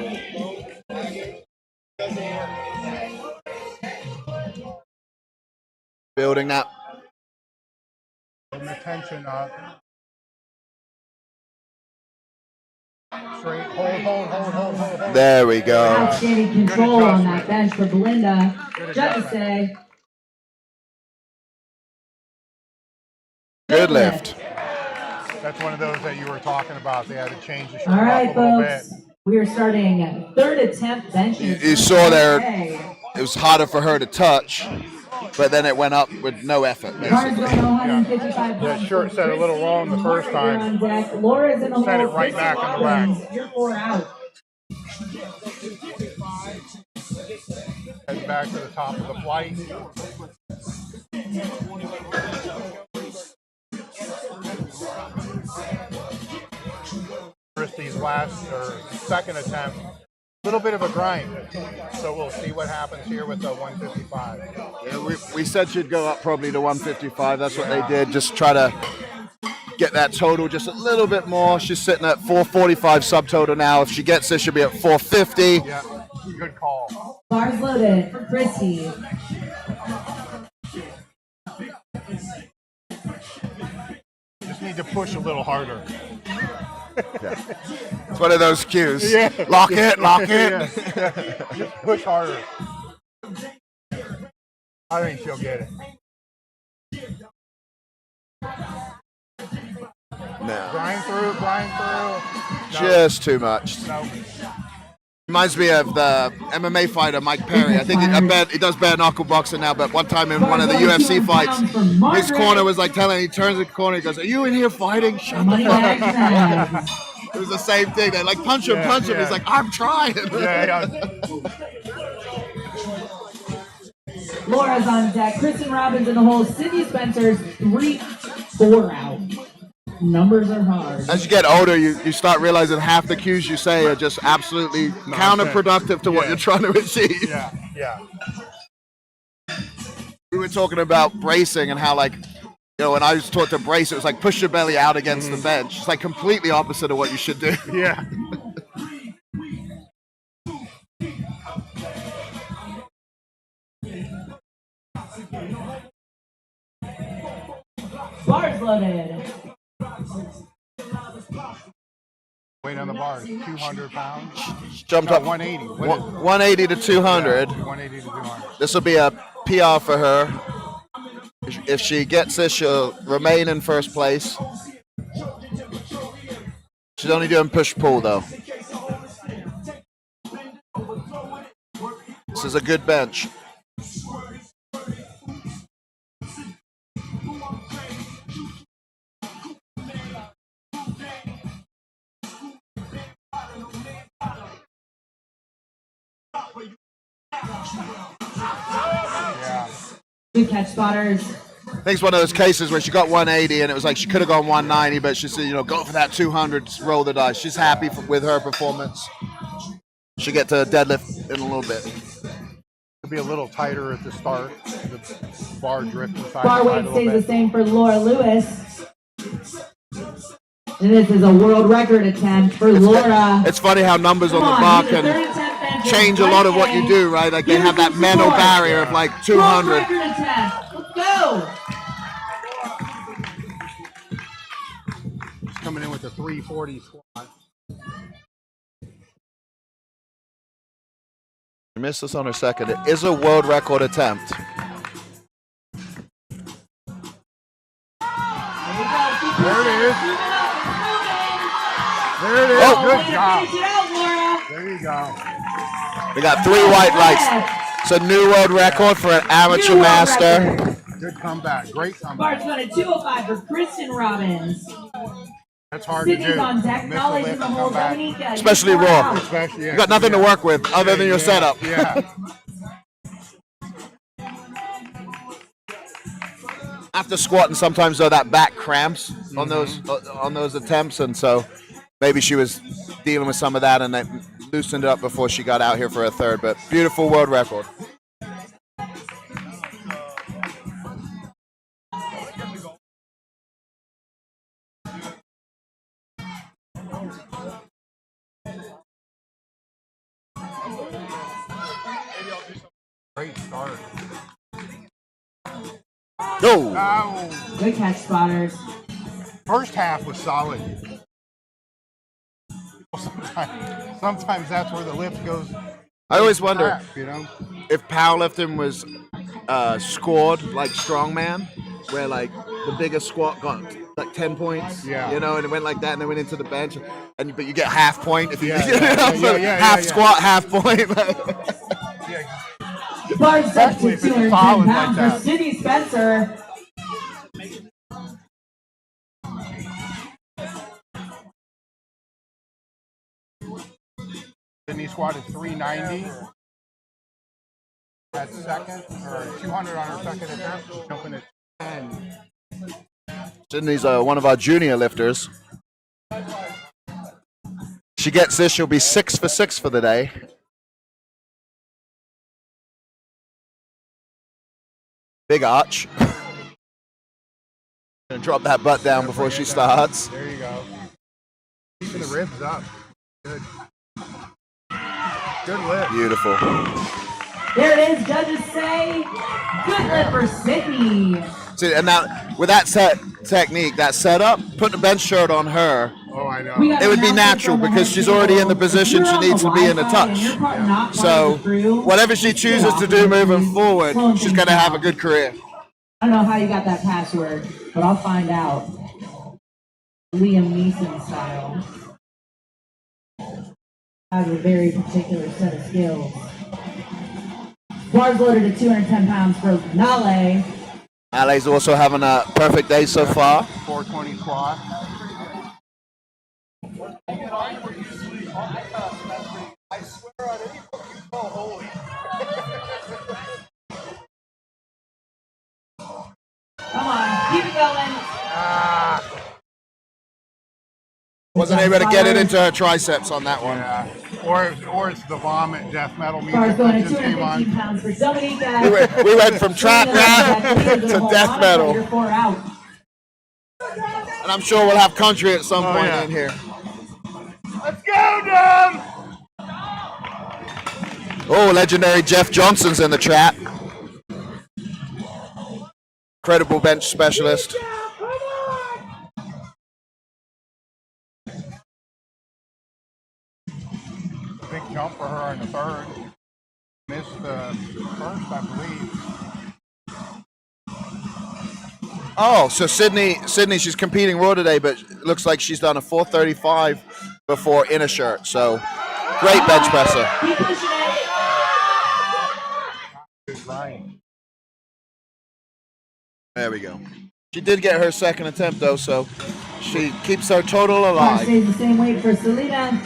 Building that. Putting the tension up. Straight, hold. There we go. Outstanding control on that bench for Belinda. Judges say. Good lift. That's one of those that you were talking about. They had to change the shirt All right, up a little folks. bit. We are starting third attempt benches. You saw there, it was harder for her to touch, but then it went up with no effort, Cars basically. going 155 That shirt said a little wrong the first time. On deck. Laura's in the Set it hole. right back on the rack. You're 4 out. Head back to the top of the flight. Christie's second attempt, a little bit of a grind. So we'll see what happens here with the 155. Yeah, we said she'd go up probably to 155. That's what they did. Just try to get that total just a little bit more. She's sitting at 445 subtotal now. If she gets this, she'll be at 450. Yeah, good call. Bars loaded for Christie. to push a little harder. It's one of those cues. Yeah. Lock it, lock it. Yeah. Just push harder. I think she'll get it. No. Grind through. Just too much. No. Reminds me of the MMA fighter Mike Perry. I think he does bare knuckle boxing now, but one time in one of the UFC fights, his corner was like telling him, he turns the corner, he goes, "Are you in here fighting? Shut the fuck up." It was the same thing. They like punch him. He's like, "I'm trying." Laura's on deck. Kristen Robbins in the hole. Sydney Spencer's 3-4 out. Numbers are hard. As you get older, you start realizing half the cues you say are just absolutely counterproductive to what you're trying to achieve. Yeah. We were talking about bracing and how, like, you know, when I was taught to brace, it was like push your belly out against the bench. It's like completely opposite of what you should do. Yeah. Bars loaded. Weight on the bars, 200 pounds. Jumped up 180. 180 to 200. 180 to 200. This will be a PR for her. If she gets this, she'll remain in first place. She's only doing push-pull, though. This is a good bench. Good catch, spotters. I think it's one of those cases where she got 180 and it was like she could have gone 190, but she said, you know, go for that 200, just roll the dice. She's happy with her performance. She'll get to deadlift in a little bit. It'll be a little tighter at the start. The bar drifting side Bar to side weight a little stays bit. the same for Laura Lewis. And this is a world record attempt for Laura. It's funny how numbers on the bar can change a lot of what you do, right? Like they have that mental barrier of like 200. World record attempt. Let's go. She's coming in with a 340 squat. She missed this on her second. It is a world record attempt. There it is. There it is. Oh. Good job. Finish it out, Laura. There you go. We got 3 white lights. It's a new world record for an amateur New world master. record. Good comeback. Great Bars comeback. won at 205 for Kristen Robbins. That's hard to Sydney's do. on deck. Miss a Knowledge lift in the and hole. come back. Dominica. Especially you raw. Especially, yeah. You got nothing to work with other than your setup. Yeah. After squatting, sometimes though that back cramps on those attempts, and so maybe she was dealing with some of that, and they loosened it up before she got out here for a third. But beautiful world record. Great start. Go. Oh. Good catch, spotters. First half was solid. Sometimes that's where the lift goes. I always wonder Crap, you know. if powerlifting was scored like strongman, where like the biggest squat got like 10 points, you know, and it went like that, and then went into the bench, but you get half point if you half squat, half point. Bars up Especially to if it's 210 solid like pounds that. for Sydney Spencer. Sydney squatted 390 at second, or 200 on her second attempt. She's jumping at 10. Sydney's one of our junior lifters. She gets this, she'll be 6 for 6 for the day. Big arch. Gonna drop that butt down before she starts. There you go. Keeping the ribs up. Good. Good lift. Beautiful. There it is. Judges say good lift for Sydney. See, and now with that technique, that setup, put the bench shirt on her. Oh, I know. It would be natural because she's already in the position she needs to be in the touch. So whatever she chooses to do moving forward, she's going to have a good career. I don't know how you got that password, but I'll find out. Liam Neeson style. Has a very particular set of skills. Bars loaded at 210 pounds for Nale. Nale's also having a perfect day so far. 420 squat. I swear on any book you call holy. Come on, keep it going. Wasn't able to get it into her triceps on that one. Yeah. Or it's the vomit death metal music Bars going that at just came 215 on. pounds for Dominica. We went from trap rap to death metal. You're 4 out. And I'm sure we'll have country at some point yeah. in here. Let's go, Dom! Oh, legendary Jeff Johnson's in the trap. Credible bench specialist. Big jump for her in the third. Missed the first, I believe. Oh, so Sydney, she's competing raw today, but it looks like she's done a 435 before in a shirt. So great bench presser. Keep pushing it. Right. There we go. She did get her second attempt though, so she keeps her total Bar alive. stays the same weight for Selena.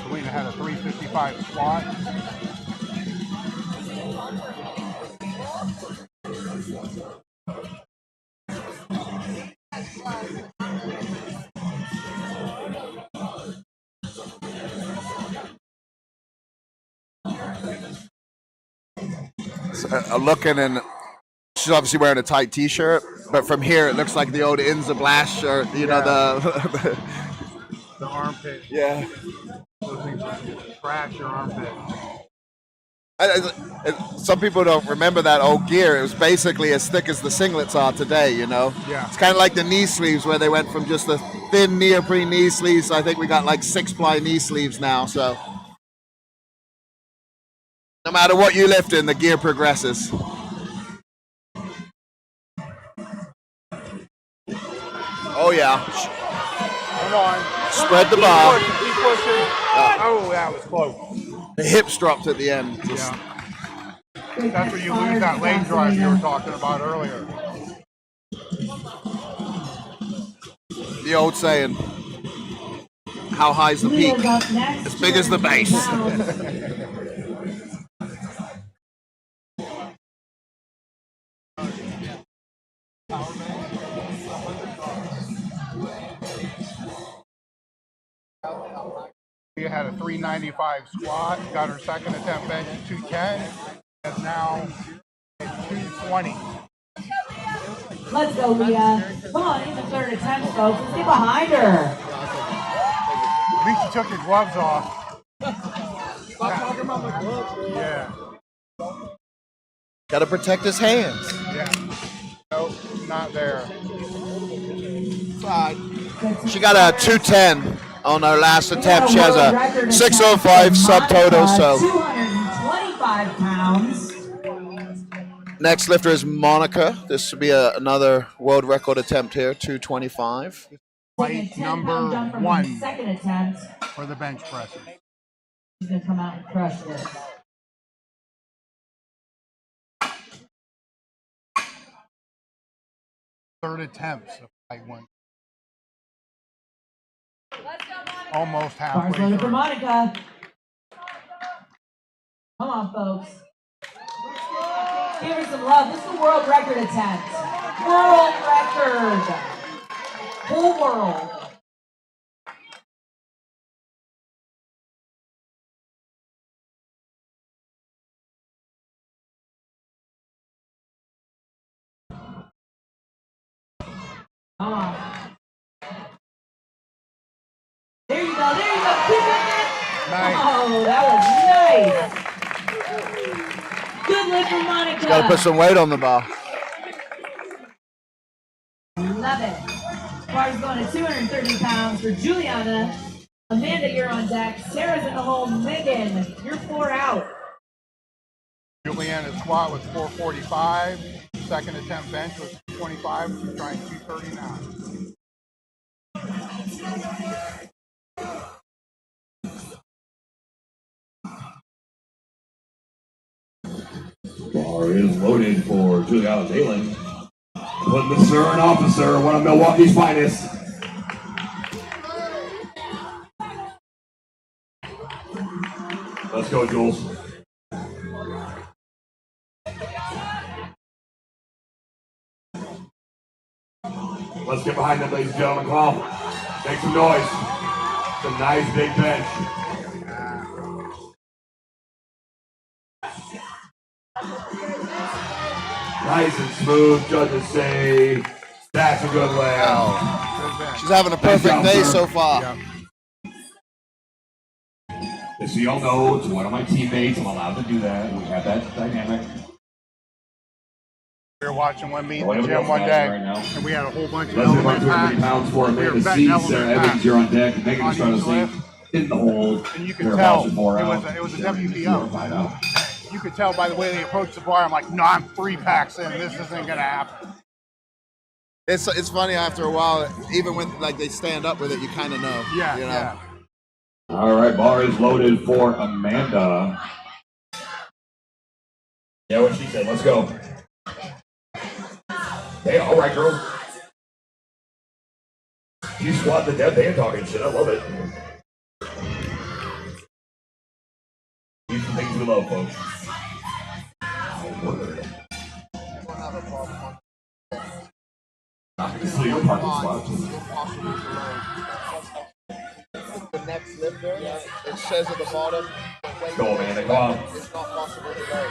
Selena had a 355 squat. Looking, and she's obviously wearing a tight t-shirt, but from here it looks like the old Inza Blast shirt, you know, the The armpit. yeah. Those things trash your armpit. Some people don't remember that old gear. It was basically as thick as the singlets are today, you know? Yeah. It's kind of like the knee sleeves where they went from just the thin neoprene knee sleeves. I think we got like 6-ply knee sleeves now, so. No matter what you lift in, the gear progresses. Oh, yeah. Come on. Spread the bar. Keep pushing. Oh, that was close. The hips dropped at the end. Yeah. That's where you lose that leg drive you were talking about earlier. The old saying, how high's the peak? As big as the base. She had a 395 squat, got her second attempt bench at 210, is now at 220. Let's go, Leah. Come on, even third attempt, folks. Let's get behind her. At least she took her gloves off. Stop talking about my gloves, man. Yeah, Got to protect his hands. yeah. Nope, not there. She got a 210 on her last attempt. She has a 605 subtotal, so. 225 pounds. Next lifter is Monica. This will be another world record attempt here, 225. Fight number 1 Second attempt. for the bench pressers. She's going to come out and crush this. Third attempts of fight 1. Almost Bars halfway loaded for through. Monica. Come on, folks. Give her some love. This is a world record attempt. World record. Whole world. Come on. There you go. There you go. Keep it Nice. Oh, that was nice. Good lift for Monica. Got to put some weight on the bar. Love it. Bar's going to 230 pounds for Juliana. Amanda, you're on deck. Sarah's in the hole. Megan, you're 4 out. Juliana's squat was 445. Second attempt bench was 25. She's trying 230 now. Bar is loaded for Juliana Dalen. Putting the sir and officer, one of Milwaukee's finest. Let's go, Jules. Let's get behind them, ladies and gentlemen. Come on. Make some noise. Some nice big bench. Nice and smooth. Judges say that's a good layout. She's having a perfect day so far. Yeah. Just so y'all know, to one of my teammates, I'm allowed to do that. We have that dynamic. We were watching one meet in the gym one day, and we had a whole bunch of Let's get element about 230 pounds for Amanda C. Sarah Evans, you're on deck. Megan is trying to see in the hole. And you could tell it was a WPO. You could tell by the way they approached the bar. I'm like, no, I'm 3 packs in. This isn't gonna happen. It's funny after a while, even when like they stand up with it, you kind of know. Yeah, you know? yeah. All right, bar is loaded for Amanda. Yeah, what she said. Let's go. Hey, all right, girl. You squat the deadband talking shit. I love it. These are things we love, folks. Obviously, your parking spot. The next lifter, it says at the bottom, Go, Amanda. Come on. it's not possible to go.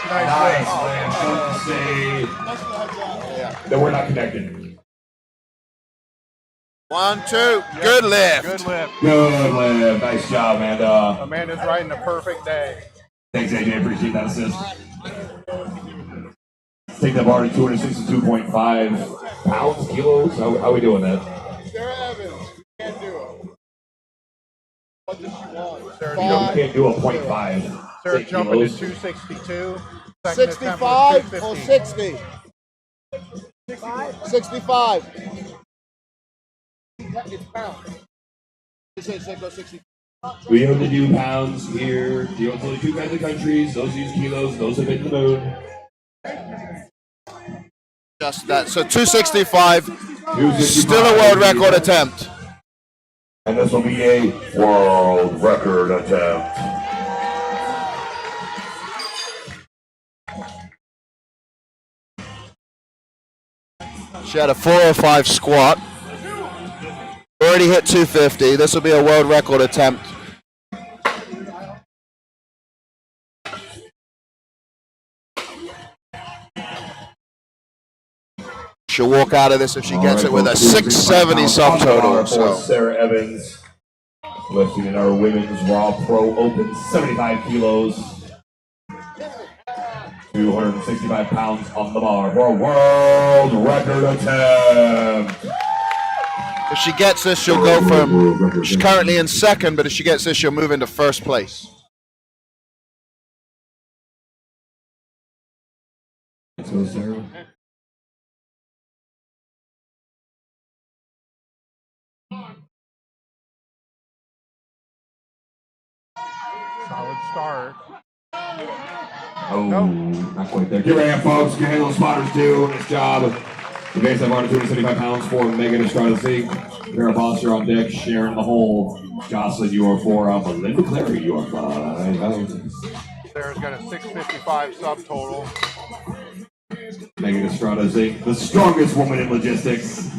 Nice, man. Don't say that we're not connected. 1, 2, good lift. Good lift. Good lift. Nice job, Amanda. Amanda's riding a perfect day. Thanks, AJ. Appreciate that assist. Take that bar to 262.5 pounds, kilos. How are we doing that? Sarah Evans, you can't do it. What does she want? Sarah, You can't do a 0.5. Sarah Say jumping to kilos. 262. Second attempt 65 was or 250. 60? 65. It's pounds. You say go 60. We only do pounds here. The only 2 kinds of countries. Those use kilos. Those have been to the moon. Just that. So 265, 265. still a world record attempt. And this will be a world record attempt. She had a 405 squat. Already hit 250. This will be a world record attempt. She'll walk out of this if she gets it with a 670 subtotal. So Sarah Evans lifting in our women's Raw Pro Open, 75 kilos, 265 pounds on the bar for a world record attempt. if she gets this, she'll go from, she's currently in second, but if she gets this, she'll move into first place. So Sarah. Solid start. Oh, not quite there. Get ready, folks. Get handle spotters too. Nice job. The base have already 275 pounds for Megan Estrada Sink. Vera Foster on deck, sharing the hole. Jocelyn, you are 4 out, but Linda Clary, you are 5 out. Sarah's got a 655 subtotal. Megan Estrada Sink, the strongest woman in logistics.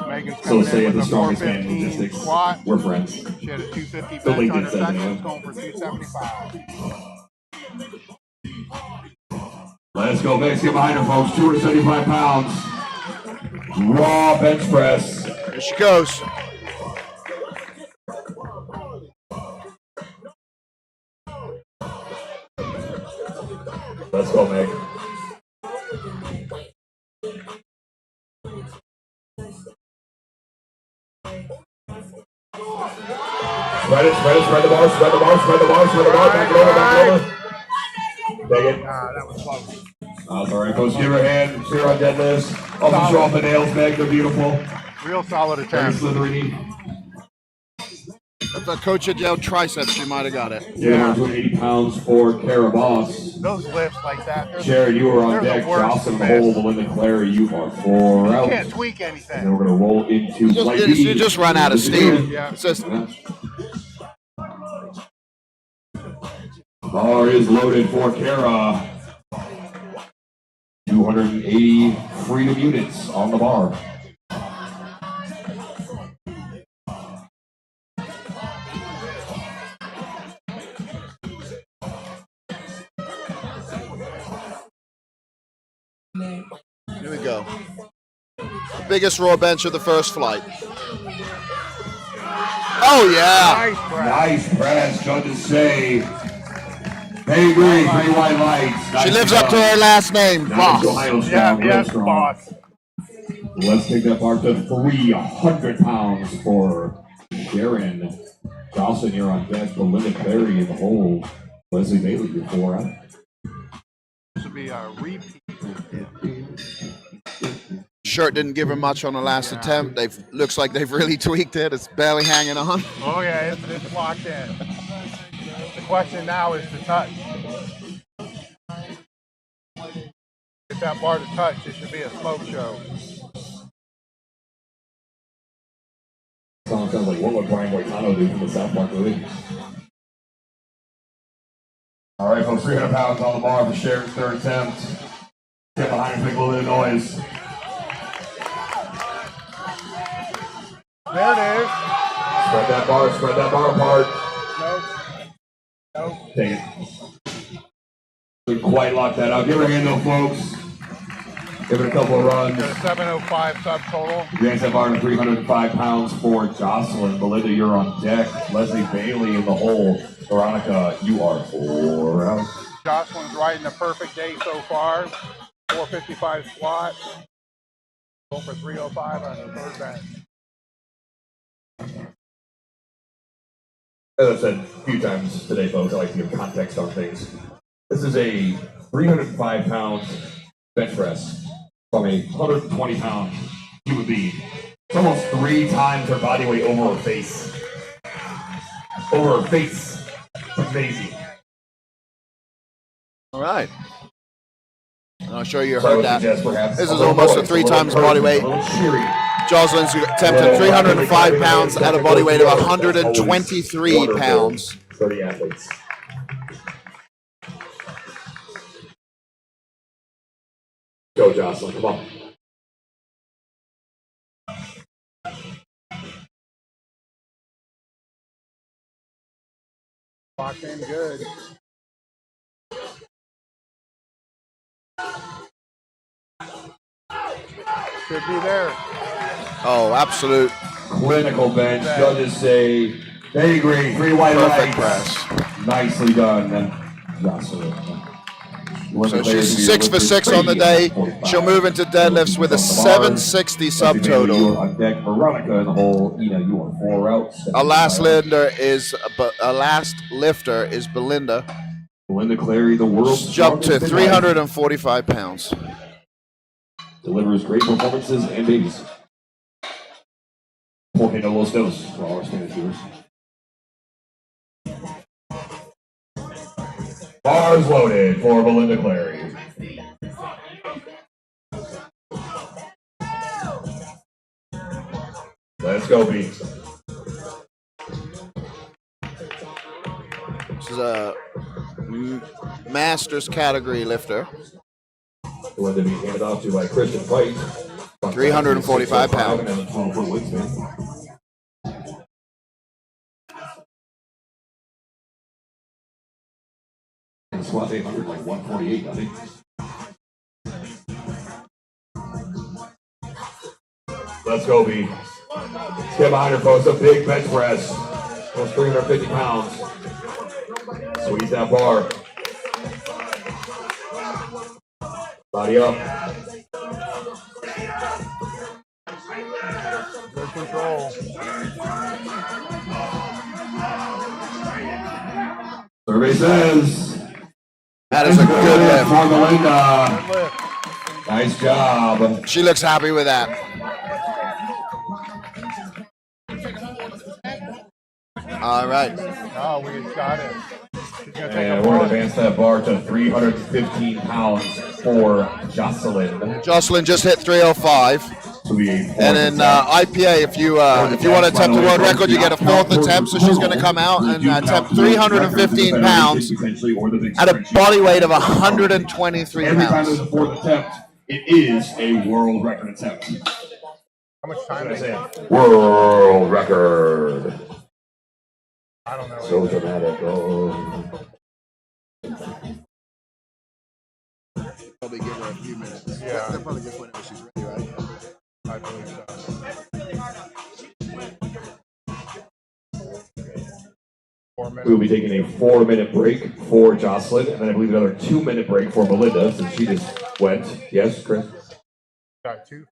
Megan's So coming say in the with a strongest man in 415 logistics. squat. We're friends. She had a 250 The bench on LinkedIn her says second, anyway. going for 275. Let's go, Megan. Get behind her, folks. 275 pounds. Raw bench press. Here she goes. go, Meg. Spread it, spread the bar, spread the bar, back it over. Take it. That was close. That's all right, folks. Give her a hand. Clear on deadlifts. Also show off the nails, Meg. They're beautiful. Real solid Very attempt. slithery. If the coach had yelled triceps, she might have got it. Yeah, 80 pounds for Kara Moss. Those lifts like that. Jared, you are on deck. Jocelyn Hole, Belinda Clary, you are 4 out. You can't tweak anything. And we're going to roll into light B. You just run out of steam. Yeah. It's just, Bar is loaded for Kara. 280 freedom units on the bar. here we go. Biggest raw bench of the first flight. Oh, yeah. Nice press, judges say. They agree, 3 white lights. She lives up to her last name, Boss. Yeah, boss. Let's take that bar to 300 pounds for Darren. Jocelyn, you're on deck. Belinda Clary in the hole. Leslie Bailey, you're 4 out. This would be a repeat. Shirt didn't give her much on the last attempt. Looks like they've really tweaked it. It's barely hanging on. Oh yeah, it's locked in. The question now is to touch. Get that bar to touch. It should be a smoke show. Sounds like what would Brian Boitano do from the South Park movie? All right, folks, 300 pounds on the bar for Sharon's 3rd attempt. Get behind and make a little bit of noise. There it is. Spread that bar apart. Nope. Take it. Didn't quite lock that out. Give her a hand though, folks. Give it a couple of runs. Got a 705 subtotal. Advance that bar to 305 pounds for Jocelyn. Belinda, you're on deck. Leslie Bailey in the hole. Veronica, you are 4 out. Jocelyn's riding the perfect day so far. 455 squat. Going for 305 on the 3rd bench. As I've said a few times today, folks, I like to give context on things. This is a 305-pound bench press from a 120-pound human being. It's almost 3 times her body weight over her face. Over her face. It's amazing. All right. I'm sure you heard that. This This is almost a 3 times body weight. Jocelyn's attempted 305 pounds at a body weight of 123 pounds. 30 athletes. Go, Jocelyn, come on. Locked in good. Should be there. Oh, absolute Clinical bench. Judges say they agree. 3 white perfect lights. press. Nicely done. And Jocelyn. So she's 6 for 6 on the day. She'll move into deadlifts with a 760 subtotal. On deck, Veronica in the hole. You are 4 out. Our last lifter is Belinda. Belinda Clary, the world's Jumped to strongest 345 pounds. Delivers great performances and babies. Porque no los dos for all our Spanish viewers. Bars loaded for Belinda Clary. Let's go, B. This is a Masters category lifter. Belinda being handed off to by Christian White. 345 pounds. And a 12-foot wingspan. And squat 800 like 148, I think. Let's go, B. Get behind her, folks. A big bench press. Almost 350 pounds. Squeeze that bar. Body up. Good control. Survey says That is a good lift. for Melinda. Good lift. Nice job. She looks happy with that. All right. Oh, we got it. She's gonna take And a we're going push. to advance that bar to 315 pounds for Jocelyn. Jocelyn just hit 305. To be a And in IPA, if you want to attempt the world record, you get a fourth attempt. So she's going to come out and attempt 315 pounds at a body weight of 123 Every time pounds. there's a fourth attempt, it is a world record attempt. How much time is it? World record. I don't know. So dramatic. Oh. Probably give her a few minutes. Yeah. They'll probably just whenever she's ready, right? I believe so. 4 minutes. We will be taking a 4-minute break for Jocelyn, and then I believe another 2-minute break for Melinda, since she just went. Yes, Chris? Got 2.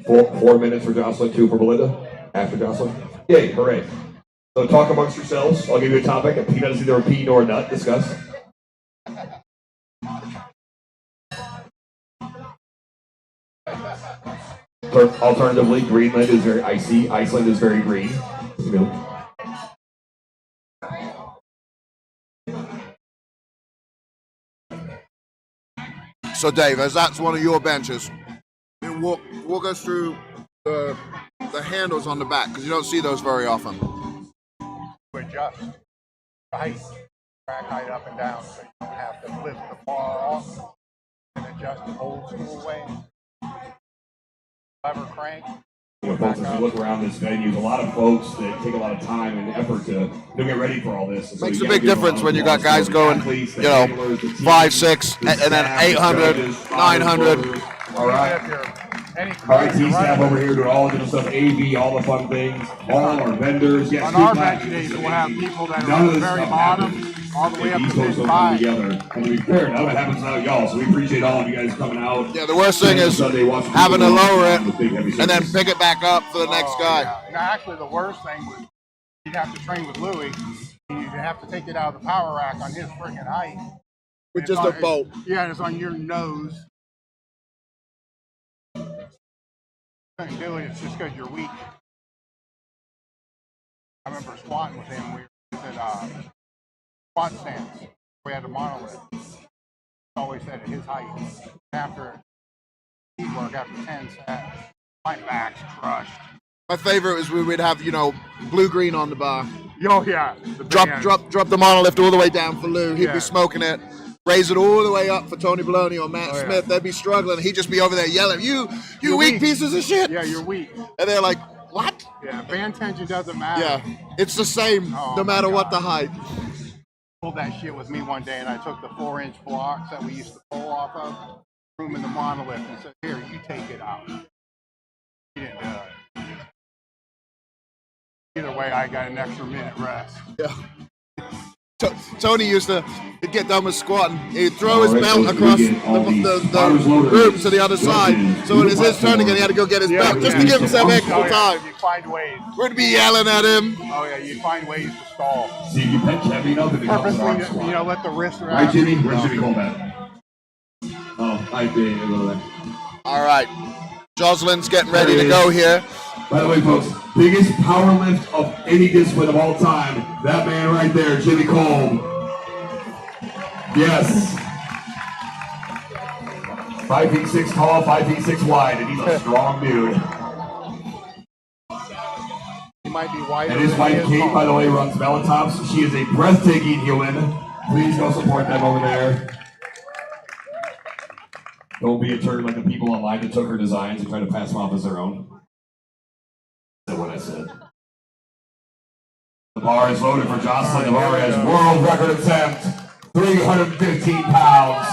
4 minutes for Jocelyn, 2 for Melinda. After Jocelyn. Yay, hooray. So talk amongst yourselves. I'll give you a topic. A peanut is either a pea nor a nut. Discuss. Alternatively, Greenland is very icy. Iceland is very green. You know. So, Dave, as that's one of your benches, walk us through the handles on the back, because you don't see those very often. To adjust the height, track height up and down, so you don't have to lift the bar off and adjust the old school way. Lever crank. You know, folks, as you look around this venue, there's a lot of folks that take a lot of time and effort to get ready for all this. So Makes a big difference when you got guys going, 5, 6, and then 800, 900. All right. All right, T-Snap over here doing all the different stuff, AV, all the fun things, all our vendors. Yes, On our bench days, we'll have people that are at the very bottom, all the way up to these folks big don't come 5. together. And to be fair, none of it happens without y'all, so we appreciate all of you guys coming out. Yeah, the worst thing is having to lower it and then pick it back up for the next guy. Yeah. No, actually, the worst thing was you'd have to train with Louie. You'd have to take it out of the power rack on his freaking height. With It's just on- a bolt. Yeah, and it's on your nose. Couldn't do it, it's just because you're weak. I remember squatting with him. We were at squat stance. We had a monolith. Always said at his height. After heat work, after 10 sets, my back's crushed. My favorite was we would have, blue-green on the bar. Oh yeah. The Drop the monolift all the way down for Lou. He'd Yeah. be smoking it. Raise it all the way up for Tony Baloney or Matt yeah. Smith. They'd be struggling. He'd just be over there yelling, you weak weak. pieces of shit. Yeah, you're weak. And they're like, what? Yeah, band tension doesn't matter. Yeah, it's the same Oh, no my matter what God. the height. Pulled that shit with me one day, and I took the 4-inch blocks that we used to pull off of, threw them in the monolith, and said, "Here, you take it out." He didn't do it. Either way, I got an extra minute rest. Yeah. Tony used to he'd get done with squatting. He'd throw his belt across the room to the other side. So when it's his turn again, he had to go get his belt just to give himself extra time. You find ways. We'd be yelling at him. Oh yeah, you find ways to stall. See, you bench heavy enough if it comes to arm Purposely, squat. let the wrist wrap. Right, Jimmy? Where's Jimmy Cole at? Oh, I did. All right, Jocelyn's getting ready to go here. By the way, folks, biggest power lift of any discipline of all time. That man right there, Jimmy Cole. Yes. 5 feet 6 tall, 5 feet 6 wide, and he's a strong dude. He might be wider. And his than wife he is Kate, tall. by the way, runs Melatops. She is a breathtaking human. Please go support them over there. Don't be a turd like the people online that took her designs and tried to pass them off as their own. That's what I said. The bar is loaded for Jocelyn. The bar has world record attempt, 315 pounds.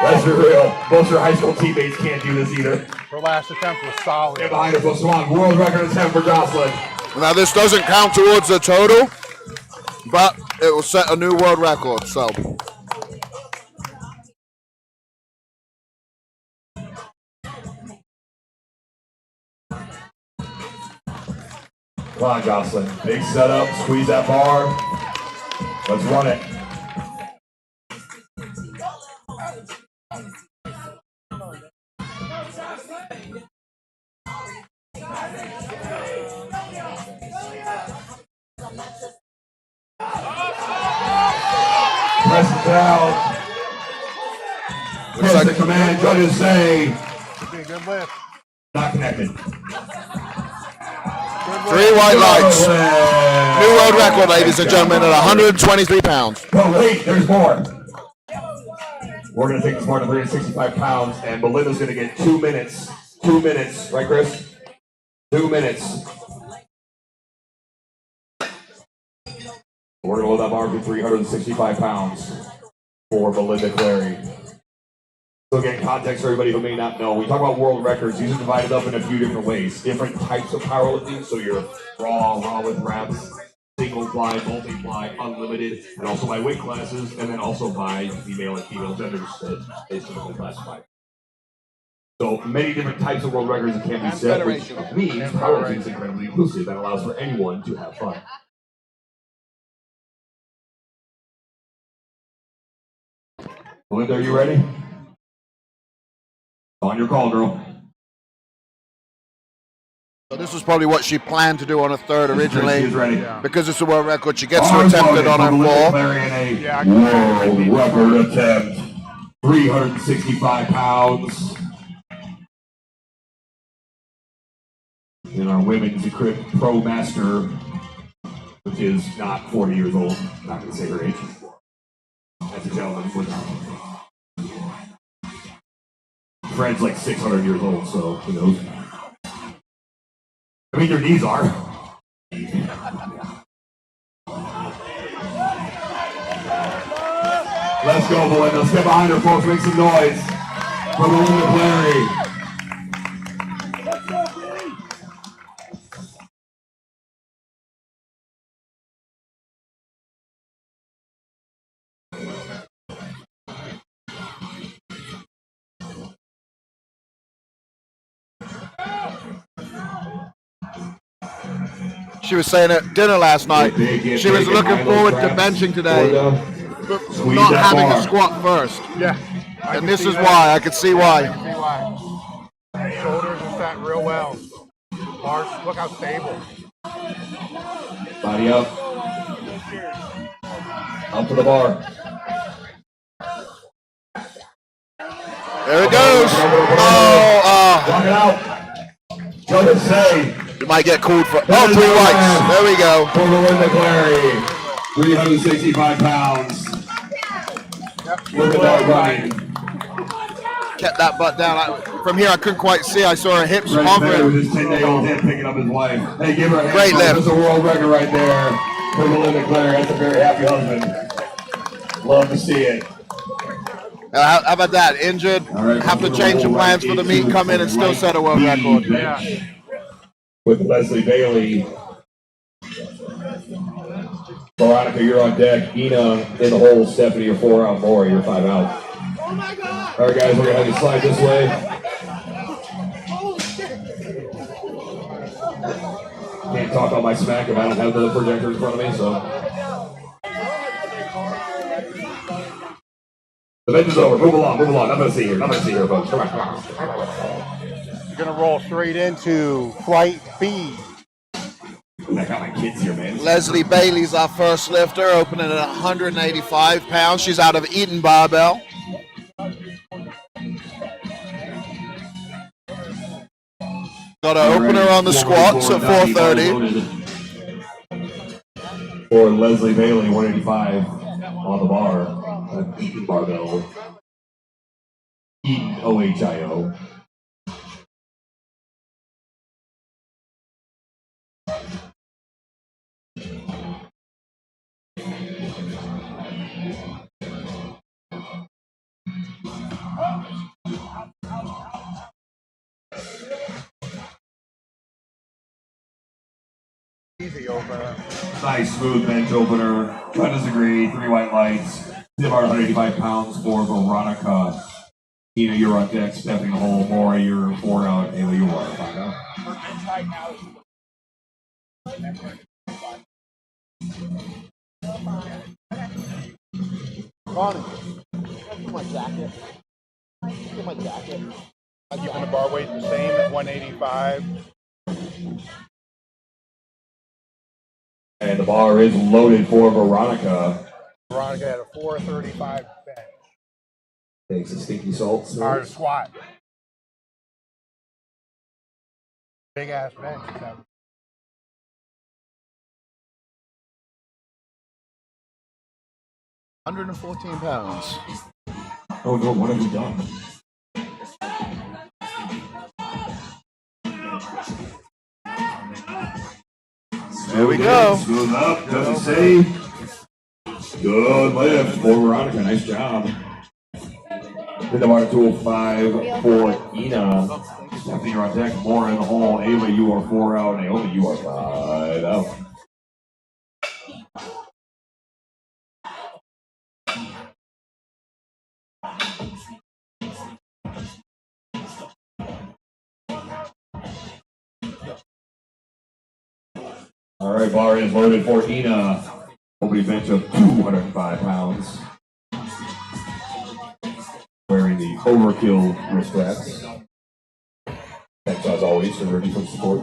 That's for real. Most of her high school teammates can't do this either. Her last attempt was solid. Stand behind her, folks. Come on, world record attempt for Jocelyn. Now this doesn't count towards the total, but it will set a new world record. So Come on, Jocelyn. Big setup. Squeeze that bar. Let's run it. Press it down. Press the command. Judges say. Good lift. Not connected. 3 white lights. New world record, ladies and gentlemen, at 123 pounds. Oh, wait, there's more. We're going to take this bar to 365 pounds, and Belinda's going to get 2 minutes. 2 minutes. Right, Chris? 2 minutes. We're going to load that bar for 365 pounds for Belinda Clary. So again, context for everybody who may not know, we talk about world records. These are divided up in a few different ways. Different types of powerlifting, so you're raw with reps, single fly, multi-fly, unlimited, and also by weight classes, and then also by female and female genders that they typically classify. So many different types of world records that can be set, which means powerlifting is incredibly inclusive. That allows for anyone to have fun. Belinda, are you ready? On your call, girl. So this was probably what she planned to do on a third originally. She's ready. Because it's a world record, she gets to attempt it on her floor. World record attempt. 365 pounds. In our women's equipped pro master, which is not 40 years old. I'm not going to say her age. That's a gentleman. Fred's like 600 years old, so who knows? I mean, your knees are. Let's go, Belinda. Step behind her, folks. Make some noise for Belinda Clary. She was saying at dinner last night, she was looking forward to benching today, but not having a squat first. Yeah. And this is why. I could see why. Shoulders are set real well. Bars, look how stable. Body up. Up to the bar. There it goes. Walk it out. Judges say. You might get called for 3 whites. There we go. For Belinda Clary, 365 pounds. Look at that running. Kept that butt down. From here, I couldn't quite see. I saw her hips Right there hovering. with his 10-day-old hip picking up his wife. Hey, give her a hand. Great lift. That's a world record right there for Belinda Clary. That's a very happy husband. Love to see it. How about that? Injured, Right, have to change your plans for the meet, come in and still set a world record. Yeah. With Leslie Bailey. Veronica, you're on deck. Ina in the hole. Stephanie, you're 4 out. Laura, you're 5 out. Oh my God! All right, guys, we're going to have you slide this way. Holy shit! Can't talk on my smack if I don't have the projector in front of me, so. The bench is over. Move along, move along. Nothing to see here. Nothing to see here, folks. Come on, come on. You're going to roll straight into flight B. I got my kids here, man. Leslie Bailey's our first lifter, opening at 185 pounds. She's out of Eaton Barbell. Got an opener on the squats at 430. For Leslie Bailey, 185 on the bar. Eaton Barbell. Eaton, OHIO. Easy opener. Nice smooth bench opener. I disagree. 3 white lights. About 185 pounds for Veronica. Ina, you're on deck. Stepping the hole. Maura, you're 4 out. Ayla, you're 5 out. Bonnie, get my jacket. Get my jacket. Keeping the bar weight the same at 185. And the bar is loaded for Veronica. Veronica had a 435 bench. Takes a stinky salt. Or squat. Big ass bench. 114 pounds. Oh no, what have we done? There we go. Smooth up, doesn't say. Good lift for Veronica, nice job. Hit the bar 205 for Ina. Stephanie, you're on deck, more in the hole. Ava, you are 4 out. Naomi, you are 5 out. All right, bar is loaded for Ina. Opening bench of 205 pounds. Wearing the overkill wrist straps. Thanks as always for ready for support.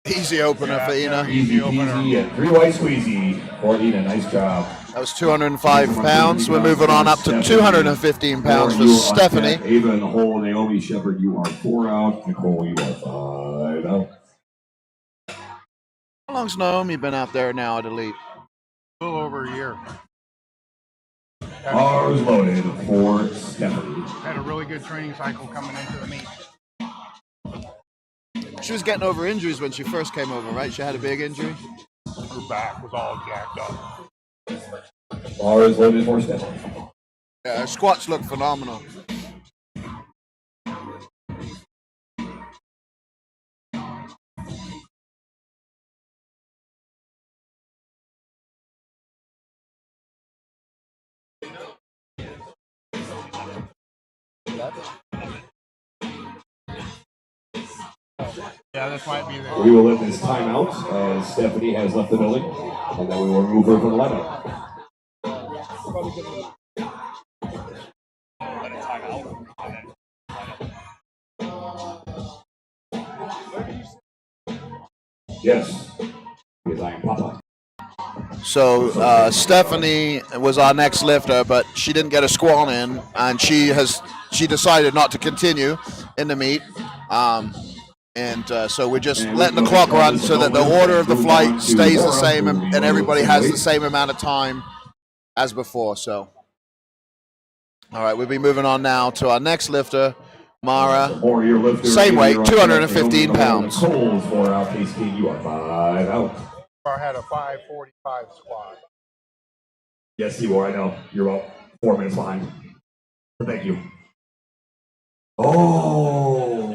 Easy opener for Ina. Easy peasy and 3 white squeezy for Ina. Nice job. That was 205 pounds. We're moving on up to 215 pounds for You are on Stephanie. deck. Ava in the hole. Naomi Shepherd, you are 4 out. Nicole, you are 5 out. How long's Naomi been out there now at Elite? A little over a year. Bars loaded for Stephanie. Had a really good training cycle coming into the meet. She was getting over injuries when she first came over, right? She had a big injury. Her back was all jacked up. Bars loaded for Stephanie. Yeah, her squats look phenomenal. Yeah, this might be the. We will let this time out as Stephanie has left the building, and then we will remove her from the lineup. Yes, because I am Papa. So Stephanie was our next lifter, but she didn't get a squat in, and she decided not to continue in the meet. So we're just letting the clock run so that the order of the flight stays the same and everybody has the same amount of time as before. So, all right, we'll be moving on now to our next lifter, Mara. Same weight, 215 pounds. Coles for out. Case King, you are 5 out. Bar had a 545 squat. Yes, you are. I know. You're about 4 minutes behind. But thank you. Oh.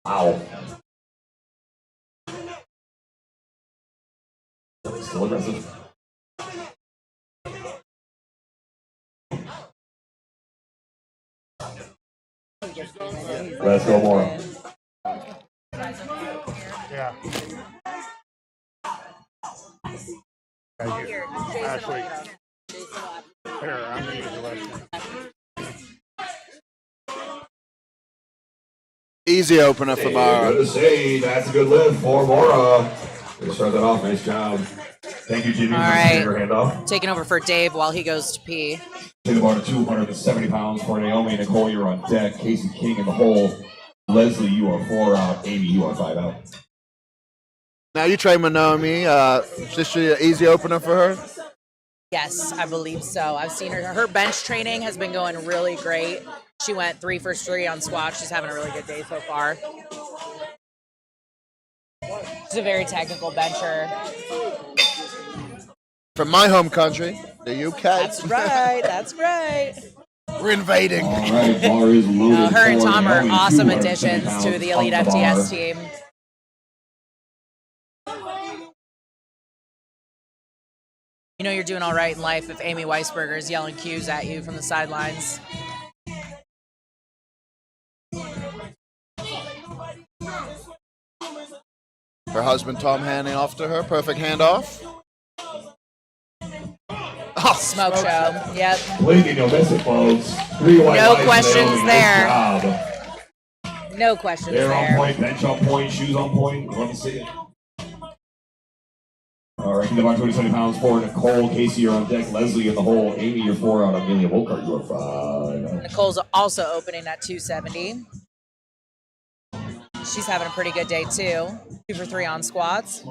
Wow. Still aggressive. Let's go more. Yeah. Thank you. Ashley. Here, I'm going to use the rest. Easy opener for Mara. Good to see. That's a good lift for Mara. We'll start that off. Nice job. Thank you, Jimmy. All right. Your hand off. Taking over for Dave while he goes to pee. Take the bar to 270 pounds for Naomi. Nicole, you're on deck. Casey King in the hole. Leslie, you are 4 out. Amy, you are 5 out. Now you train with Naomi. Is this an easy opener for her? Yes, I believe so. I've seen her. Her bench training has been going really great. She went 3 for 3 on squat. She's having a really good day so far. She's a very technical bencher. from my home country, the UK. That's right. That's right. We're invading. All right, bar is loaded. Her and for Tom are Naomi, awesome 270 additions to pounds the on Elite bar. FTS team. You know you're doing all right in life if Amy Weisberger is yelling cues at you from the sidelines. Her husband Tom handing off to her. Perfect handoff. Oh, Smoke show. Yep. Completely no missing, folks. 3 white No lights, questions Naomi. there. Nice job. No questions They're on there. point, bench on point, shoes on point. Love to see it. All right, about 27 pounds for Nicole. Casey, you're on deck. Leslie in the hole. Amy, you're 4 out. Amelia Volkart, you're 5. Nicole's also opening at 270. She's having a pretty good day too. 2 for 3 on squats.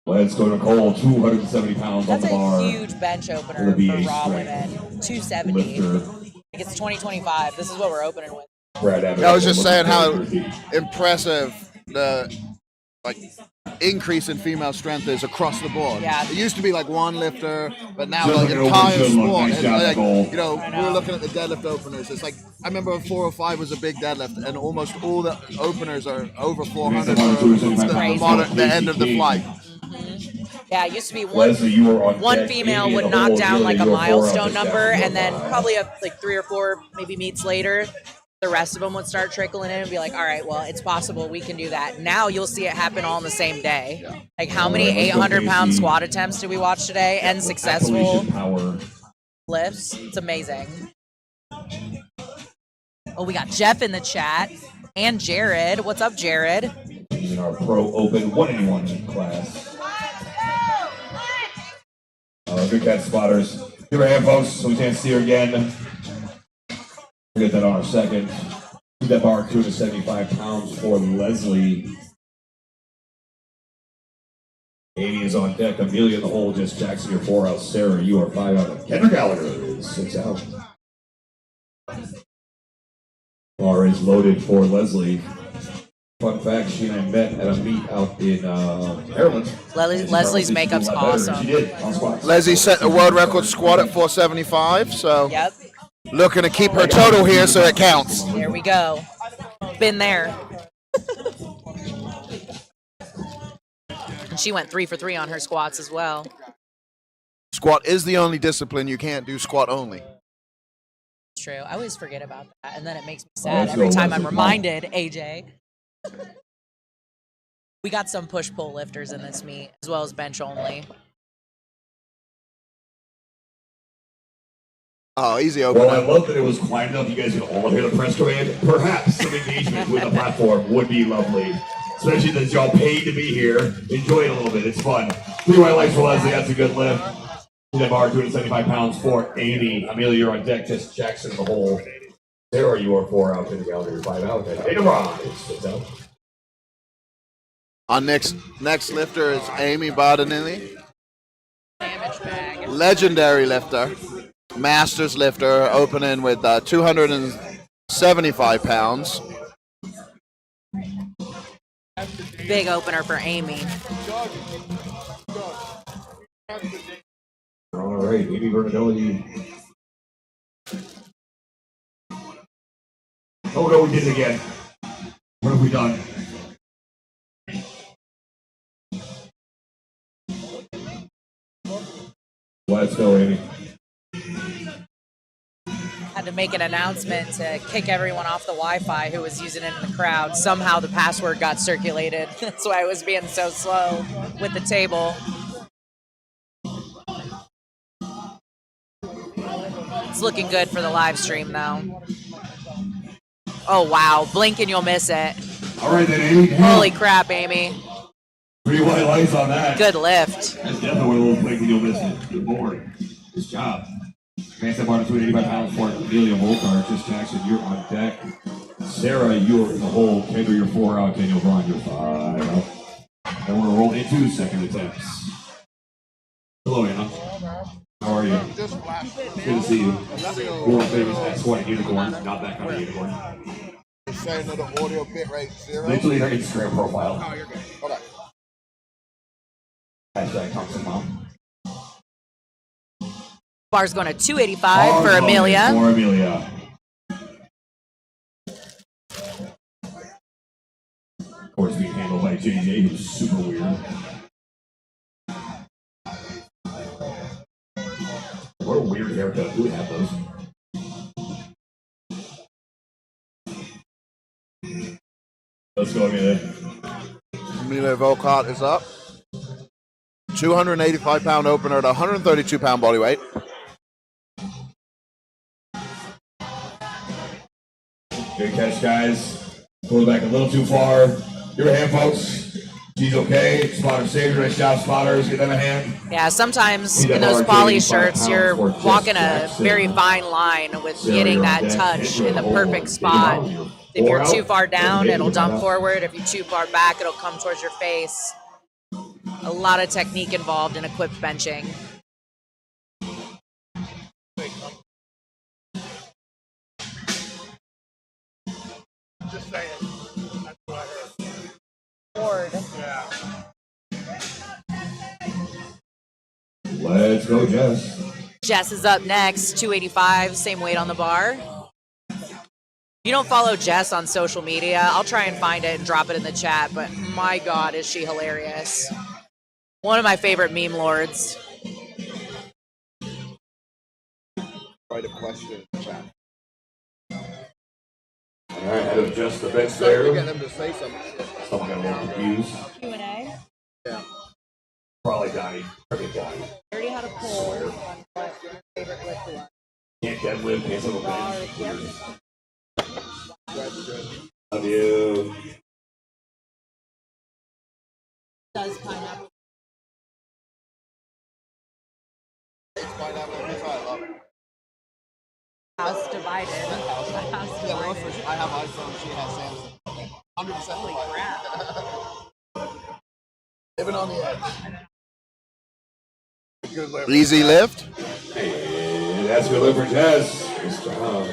Let's go, Nicole. 270 pounds That's on the bar. a huge bench opener It'll be for a raw strength women. 270. lifter. I think it's 2025. This is what we're opening with. Brad Abbott. I was just saying how impressive the increase in female strength is across the board. Yeah. It used to be like one lifter, but now Just like like an entire open should look. sport. Nice It's job, like, Nicole. you know, I we were know. looking at the deadlift openers. It's like I remember 405 was a big deadlift, and almost all the openers are over 400 for the end of the flight. Yeah, it used to be one Leslie, you are on one deck. female Amy in would the knock hole. down like a Amelia, you're 4 out. milestone number, Jackson, and then you're 5. probably like 3 or 4 maybe meets later, the rest of them would start trickling in and be like, all right, well, it's possible we can do that. Now you'll see it happen all on the same day. Like how many 800-pound squat attempts did we watch today and successful Appalachian power. lifts? It's amazing. Oh, we got Jeff in the chat and Jared. What's up, Jared? He's in our Pro Open 181 class. Good catch, spotters. Give her a hand, folks, so we can't see her again. We'll get that on our second. Keep that bar 275 pounds for Leslie. Amy is on deck. Amelia in the hole. Just Jackson, you're 4 out. Sarah, you are 5 out. Kendra Gallagher is 6 out. Bar is loaded for Leslie. Fun fact, she and I met at a meet out in Maryland. Leslie's makeup's awesome. She did, on squats. Leslie set the world record squat at 475, so Yep. looking to keep her total here so it counts. Here we go. Been there. And she went 3 for 3 on her squats as well. Squat is the only discipline you can't do squat only. It's true. I always forget about that, and then it makes me sad every time I'm reminded, AJ. We got some push-pull lifters in this meet, as well as bench only. Oh, easy open. Well, I love that it was quiet enough. You guys can all hear the press command. Perhaps some engagement with the platform would be lovely. Especially that y'all paid to be here. Enjoy it a little bit. It's fun. 3 white lights for Leslie. That's a good lift. That bar 275 pounds for Amy. Amelia, you're on deck. Just Jackson in the hole. Sarah, you are 4 out. Kendra Gallagher, you're 5 out. And Dana Ron is 6 out. Our next lifter is Amy Bardanelli. Damage bag. Legendary lifter. Masters lifter, opening with 275 pounds. Big opener for Amy. All right, Amy Bardanelli. Oh no, we did it again. What have we done? Let's go, Amy. Had to make an announcement to kick everyone off the Wi-Fi who was using it in the crowd. Somehow the password got circulated. That's why I was being so slow with the table. It's looking good for the live stream, though. Oh, wow. Blink and you'll miss it. All right, then, Amy. Holy crap, Amy. 3 white lights on that. Good lift. That's definitely a little quick and you'll miss it. Good board. Good job. Man, step on 285 pounds for Amelia Volkart. Just Jackson, you're on deck. Sarah, you're in the hole. Kendra, you're 4 out. Daniel Braun, you're 5 out. And we're going to roll into second attempts. Hello, Anna. How are you? Good to see you. World famous at squatting unicorn. Not that kind of unicorn. Say another audio bit rate 0. Literally their Instagram profile. Oh, you're good. Hold on. Hashtag talk some mom. Bar's going to 285 for Amelia. For Amelia. Of course, being handled by JJ, who's super weird. What a weird haircut. Who would have those? Let's go, Amelia. Amelia Volkart is up. 285-pound opener at 132-pound body weight. Good catch, guys. Pull it back a little too far. Give her a hand, folks. She's okay. Spotter saved her. Nice job, spotters. Give them a hand. Yeah, sometimes in those poly shirts, you're walking a very fine line with getting that touch in the perfect spot. If you're too far down, it'll dump forward. If you're too far back, it'll come towards your face. A lot of technique involved in equipped benching. Just say it. That's what I heard. Board. Yeah. Let's go, Jess. Jess is up next, 285, same weight on the bar. If you don't follow Jess on social media, I'll try and find it and drop it in the chat, but my God, is she hilarious. One of my favorite meme lords. Write a question in the chat. All right, had to adjust the bench there. Get them to say something. Someone got a little confused. Q&A. Yeah. Probably Donnie. Probably Donnie. I already had a poll on what your favorite lift was. Can't deadlift, can't sit on the bench. Love you. Does pineapple. House divided. House divided. I have iPhone, she has Samsung. 100% Holy crap. living on the edge. Good lift. Easy lift. And that's good lift for Jess. Good job.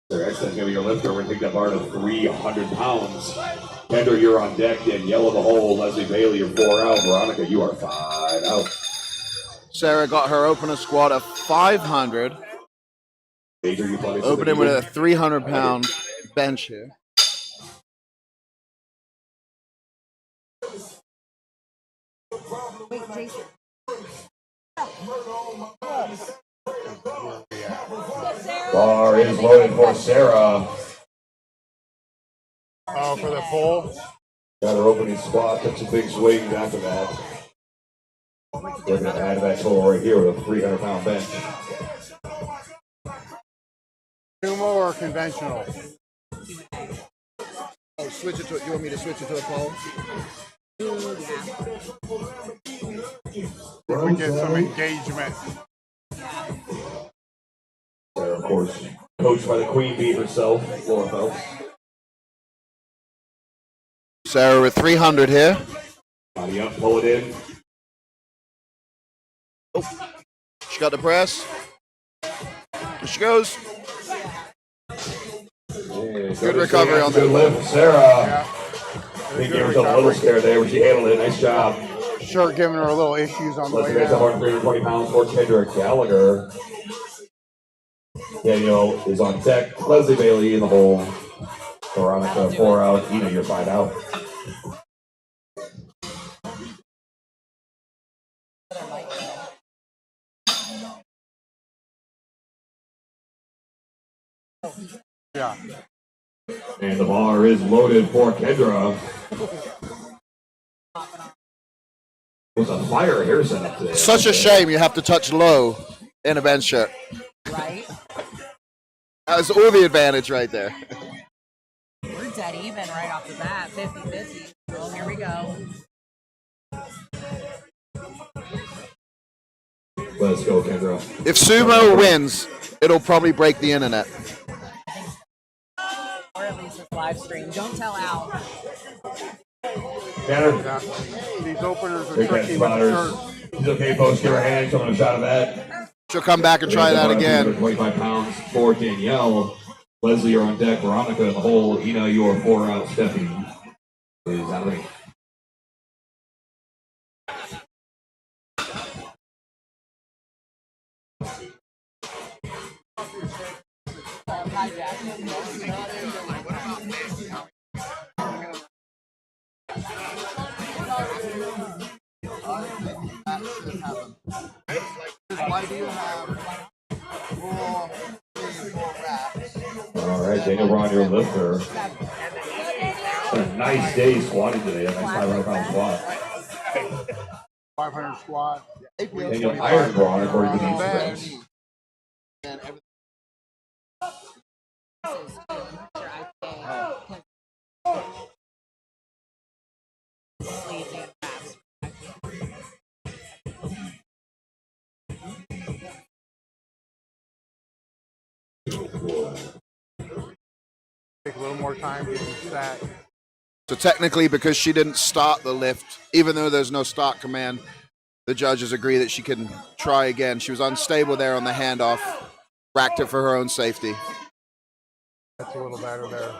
Their excellent going to be your lifter. We're going to take that bar to 300 pounds. Kendra, you're on deck. Danielle in the hole. Leslie Bailey, you're 4 out. Veronica, you are 5 out. Sarah got her opener squat of 500. Major, you play Opening with a 300-pound bench here. Wait, Jason. Bar is loaded for Sarah. Oh, for the pull? Got her opening squat. Took some big swings after that. We're going to add that total right here with a 300-pound bench. Sumo or conventional? Oh, switch it to. You want me to switch it to a pole? If we get some engagement. Sarah, of course, coached by the queen bee herself, Laura Phelps. Sarah with 300 here. Body up, pull it in. Oh, she got the press. Here she goes. Good recovery on good that lift, Sarah. Yeah. I think gave herself a little scare there, but she handled it. Nice job. Sure, giving her a little issues on the Let's way get down. 320 pounds for Kendra Gallagher. Daniel is on deck. Leslie Bailey in the hole. Veronica 4 out. Ina, you're 5 out. Yeah. And the bar is loaded for Kendra. With a fire hair setup today. Such a shame you have to touch low in a bench shirt. Right? That was all the advantage right there. We're dead even right off the bat, 50-50. Well, here we go. Let's go, Kendra. If sumo wins, it'll probably break the internet. Or at least it's live stream. Don't tell Al. Tanner. Exactly. These openers are Big tricky with the spotters. shirt. He's okay, folks. Give her a hand. Someone a shot of that. She'll come back and try that again. 25 pounds for Danielle. Leslie, you're on deck. Veronica in the hole. Ina, you are 4 out. Stephanie is out of the ring. Why do you have 4 reps? All right, Daniel Braun, your lifter. A nice day squatting today. A nice 500-pound squat. 500 squat. Daniel Iron Braun, according to the Instagram. And everything. Take a little more time getting set. So technically, because she didn't start the lift, even though there's no start command, the judges agree that she can try again. She was unstable there on the handoff, racked it for her own safety. That's a little better there.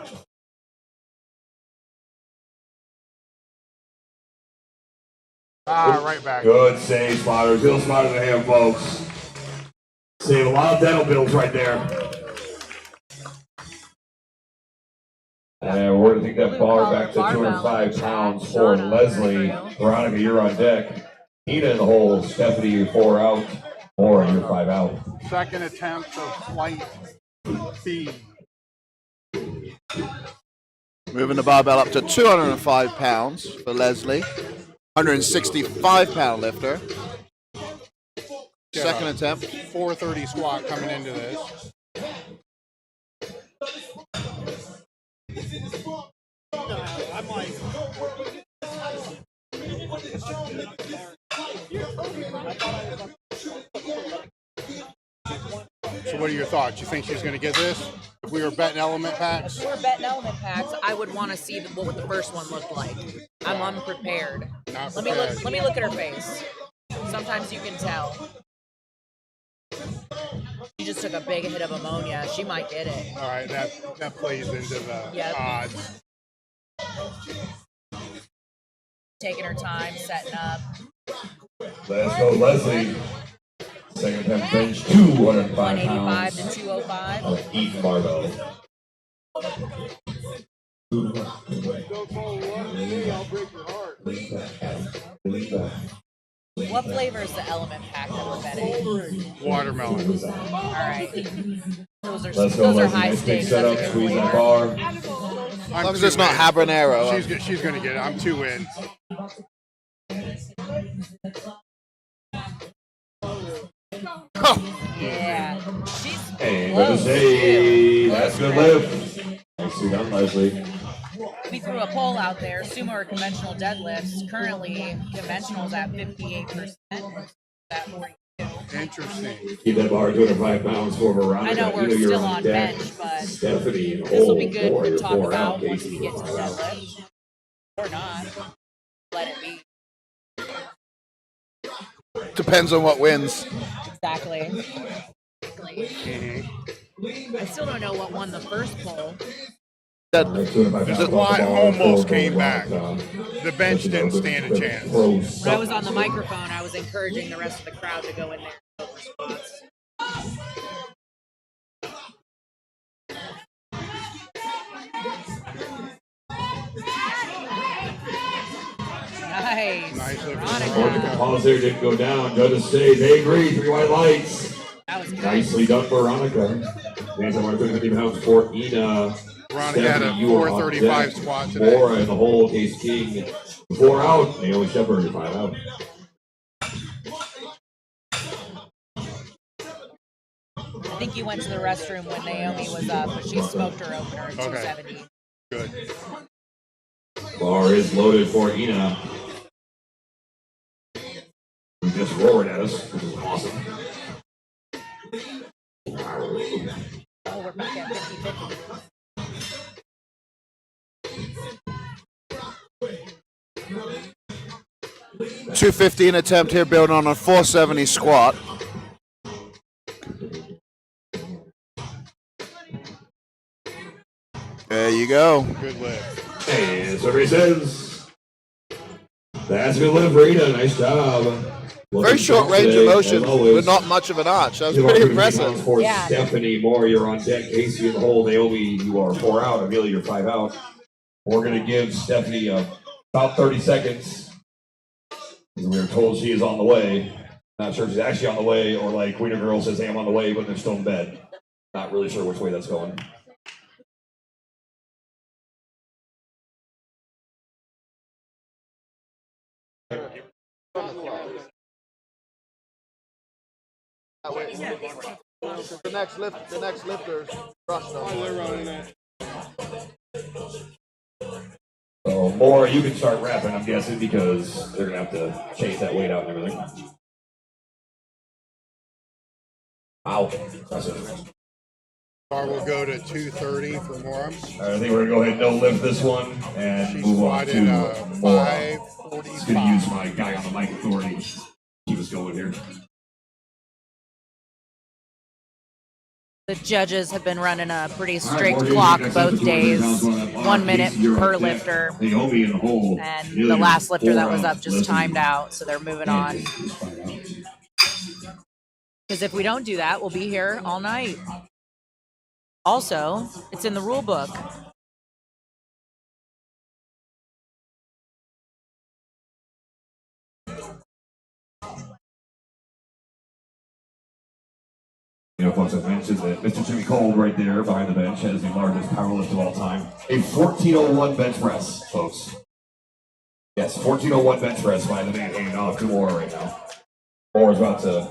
Right back. Good save, spotters. Good spotter to him, folks. Save a lot of dental bills right there. And we're going to take that bar back to 205 pounds for Leslie. Veronica, you're on deck. Nina in the hole. Stephanie, 4 out. Or you're 5 out. Second attempt of flight speed. Moving the barbell up to 205 pounds for Leslie. 165-pound lifter. Second attempt. 430 squat coming into this. I'm like, So what are your thoughts? You think she's going to get this? If we were betting element packs? If we're betting element packs, I would want to see what the first one looked like. I'm unprepared. Not Let me prepared. look at her face. Sometimes you can tell. She just took a big hit of ammonia. She might get it. All right, that plays into the odds. Taking her time, setting up. Let's go, Leslie. Second attempt bench, 205 185 pounds. to 205. Of Eaton barbell. What flavor is the element pack that we're betting? Watermelon. All right. Those are Let's go, Leslie. high Nice big stakes. setup. That's a good Squeeze that flavor. bar. As long as it's not habanero. She's going to get it. I'm 2 in. Yeah. She's Hey, close. good to say. That's good lift. Nicely done, Leslie. We threw a poll out there, sumo or conventional deadlifts. Currently, conventional is at 58%. At 42. Interesting. Keep that bar 205 pounds for Veronica. I know we're Either you're still on on deck, bench, but Stephanie and this will be Hole, good or to you're talk 4 about out. once Casey, we get to the 4 out. deadlift. Or not. Let it be. Depends on what wins. Exactly. I still don't know what won the first poll. The squat almost came back. The bench didn't stand a chance. When I was on the microphone, I was encouraging the rest of the crowd to go in there and go for squats. Nice. Nice lift. Veronica. Pause there didn't go down. Judges say they agree. 3 white lights. That was good. Nicely done, Veronica. Thanks, I want to 50 pounds for Ina. Veronica had a Stephanie, you are on 435 deck. squat today. 4 in the hole. Case King, 4 out. Naomi Shepard, 5 out. I think you went to the restroom when Naomi was up, but she smoked her opener at 270. Good. Bar is loaded for Ina. Who just roared at us, which is awesome. Oh, we're back at 50-50. $215 attempt here, building on a 470 squat. There you go. Good lift. And somebody says, that's a good lift for Ina. Nice job. Very short range of motion, but not much of an arch. That was pretty impressive. For Yeah. Stephanie Moore, you're on deck. Casey in the hole. Naomi, you are 4 out. Amelia, you're 5 out. We're going to give Stephanie about 30 seconds. We were told she is on the way. Not sure if she's actually on the way or like Wiener Girl says, hey, I'm on the way, but they're still in bed. Not really sure which way that's going. The next lifters rushed on. They're running it. So, Maura, you can start rapping, I'm guessing, because they're going to have to change that weight out and everything. Wow. Bar will go to 230 for Mora. I think we're going to go ahead and no lift this one and She move on squatted to Maura. Just going to use 545. my guy on the mic authority. Keep us going here. The judges have been running a pretty strict clock both days, 1 minute per lifter. Naomi in the hole. And the last lifter that was up just timed out, so they're moving on. Because if we don't do that, we'll be here all night. Also, it's in the rule book. You know, folks, I've mentioned that Mr. Jimmy Cole right there behind the bench has the largest power lift of all time. A 1401 bench press, folks. Yes, 1401 bench press by the man handing off to Maura right now. Maura's about to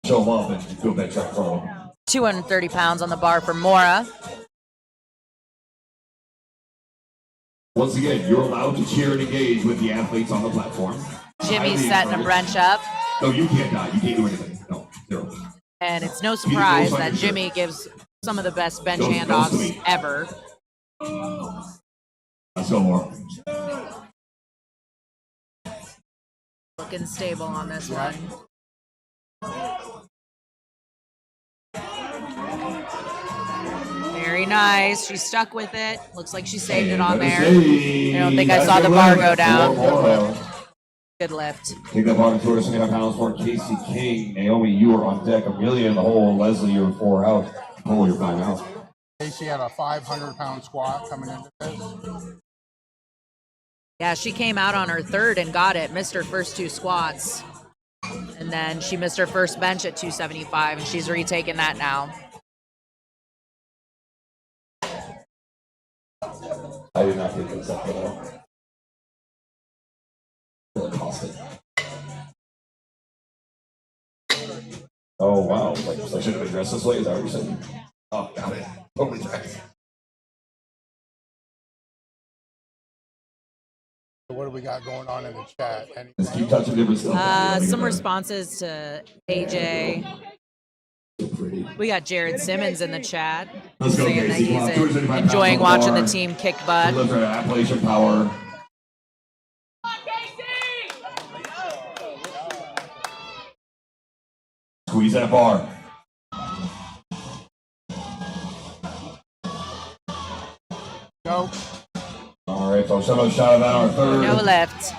show him up and do a bench track for him. 230 pounds on the bar for Maura. Once again, you're allowed to cheer and engage with the athletes on the platform. Jimmy's setting a wrench up. No, you can't die. You can't do anything. No, zero. And it's no surprise that Jimmy gives some of the best bench handoffs ever. Let's go, Maura. Looking stable on this one. Very nice. She stuck with it. Looks like she saved it on there. I don't think I saw the bar go down. Good lift. Take that bar to 275 pounds for Casey King. Naomi, you are on deck. Amelia in the hole. Leslie, you're 4 out. Cole, you're 5 out. Casey had a 500-pound squat coming into this. Yeah, she came out on her third and got it. Missed her first 2 squats. And then she missed her first bench at 275, and she's retaking that now. I did not get this up at all. Oh, wow. Like, so I should have been dressed this way? Is that what you're saying? Oh, got it. Totally dressed. What do we got going on in the chat? Just keep touching different stuff. Some responses to AJ. We got Jared Simmons in the chat saying that he's enjoying watching the team kick butt. Appalachian power. Squeeze that bar. Go. All right, folks. Another shot of that on our third. No lift.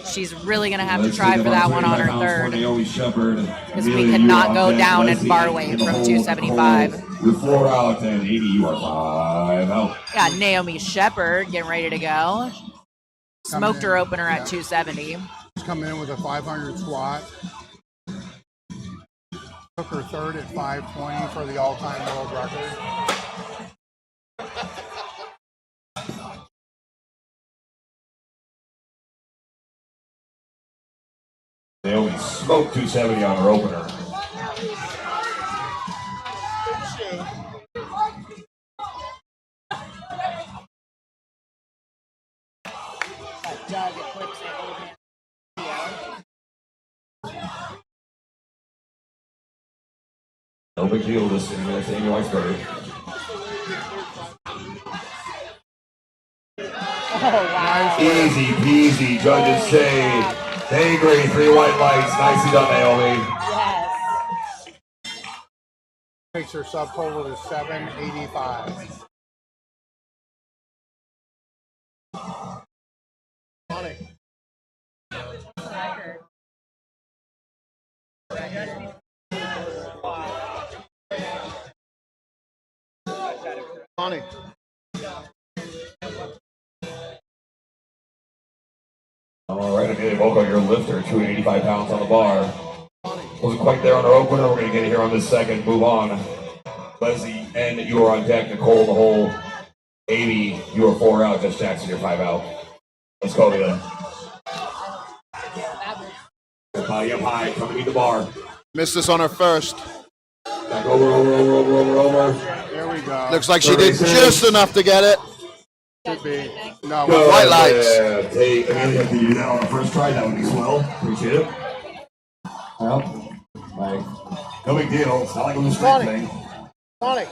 She's really going to have to try for that one on her third. Because we cannot go down in bar weight from 275. You're 4 out and 80. You are 5 out. Got Naomi Shepherd getting ready to go. Smoked her opener at 270. She's coming in with a 500 squat. Took her third at 520 for the all-time world record. Naomi smoked 270 on her opener. No big deal this year. That's Amy White's birthday. Oh, wow. Easy peasy. Judges say, angry, 3 white lights. Nicely done, Naomi. Yes. Takes her subtotal to 785. Connie. All right, okay, Volko, your lifter, 285 pounds on the bar. Wasn't quite there on our opener. We're going to get it here on this second. Move on. Leslie, and you are on deck. Nicole, the hole. Amy, you are 4 out. Just Jackson, you're 5 out. Let's go, Leah. Body up high. Come to meet the bar. Missed this on her first. Back over. There we go. Looks like she did just enough to get it. Should be. No, Good. White lights. Hey, Amelia, if you do that on the first try, that would be swell. Appreciate it. Well, like, no big deal. It's not like a little street thing. Connie,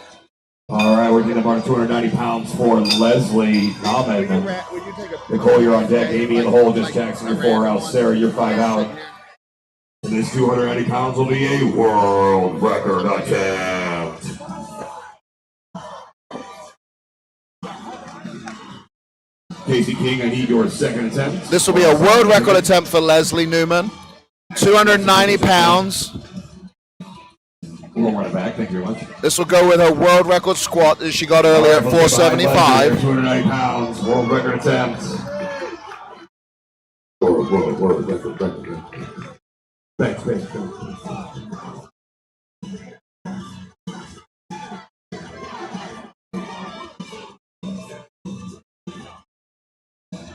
All right, we're getting about 290 pounds for Leslie Ahmed. Nicole, you're on deck. Amy in the hole. Just Jackson, you're 4 out. Sarah, you're 5 out. And this 290 pounds will be a world record attempt. Casey King, I need your second attempt. This will be a world record attempt for Leslie Newman. 290 pounds. We'll run it back. Thank you very much. This will go with her world record squat that she got earlier at 475. 290 pounds, world record attempt. World record. Thanks.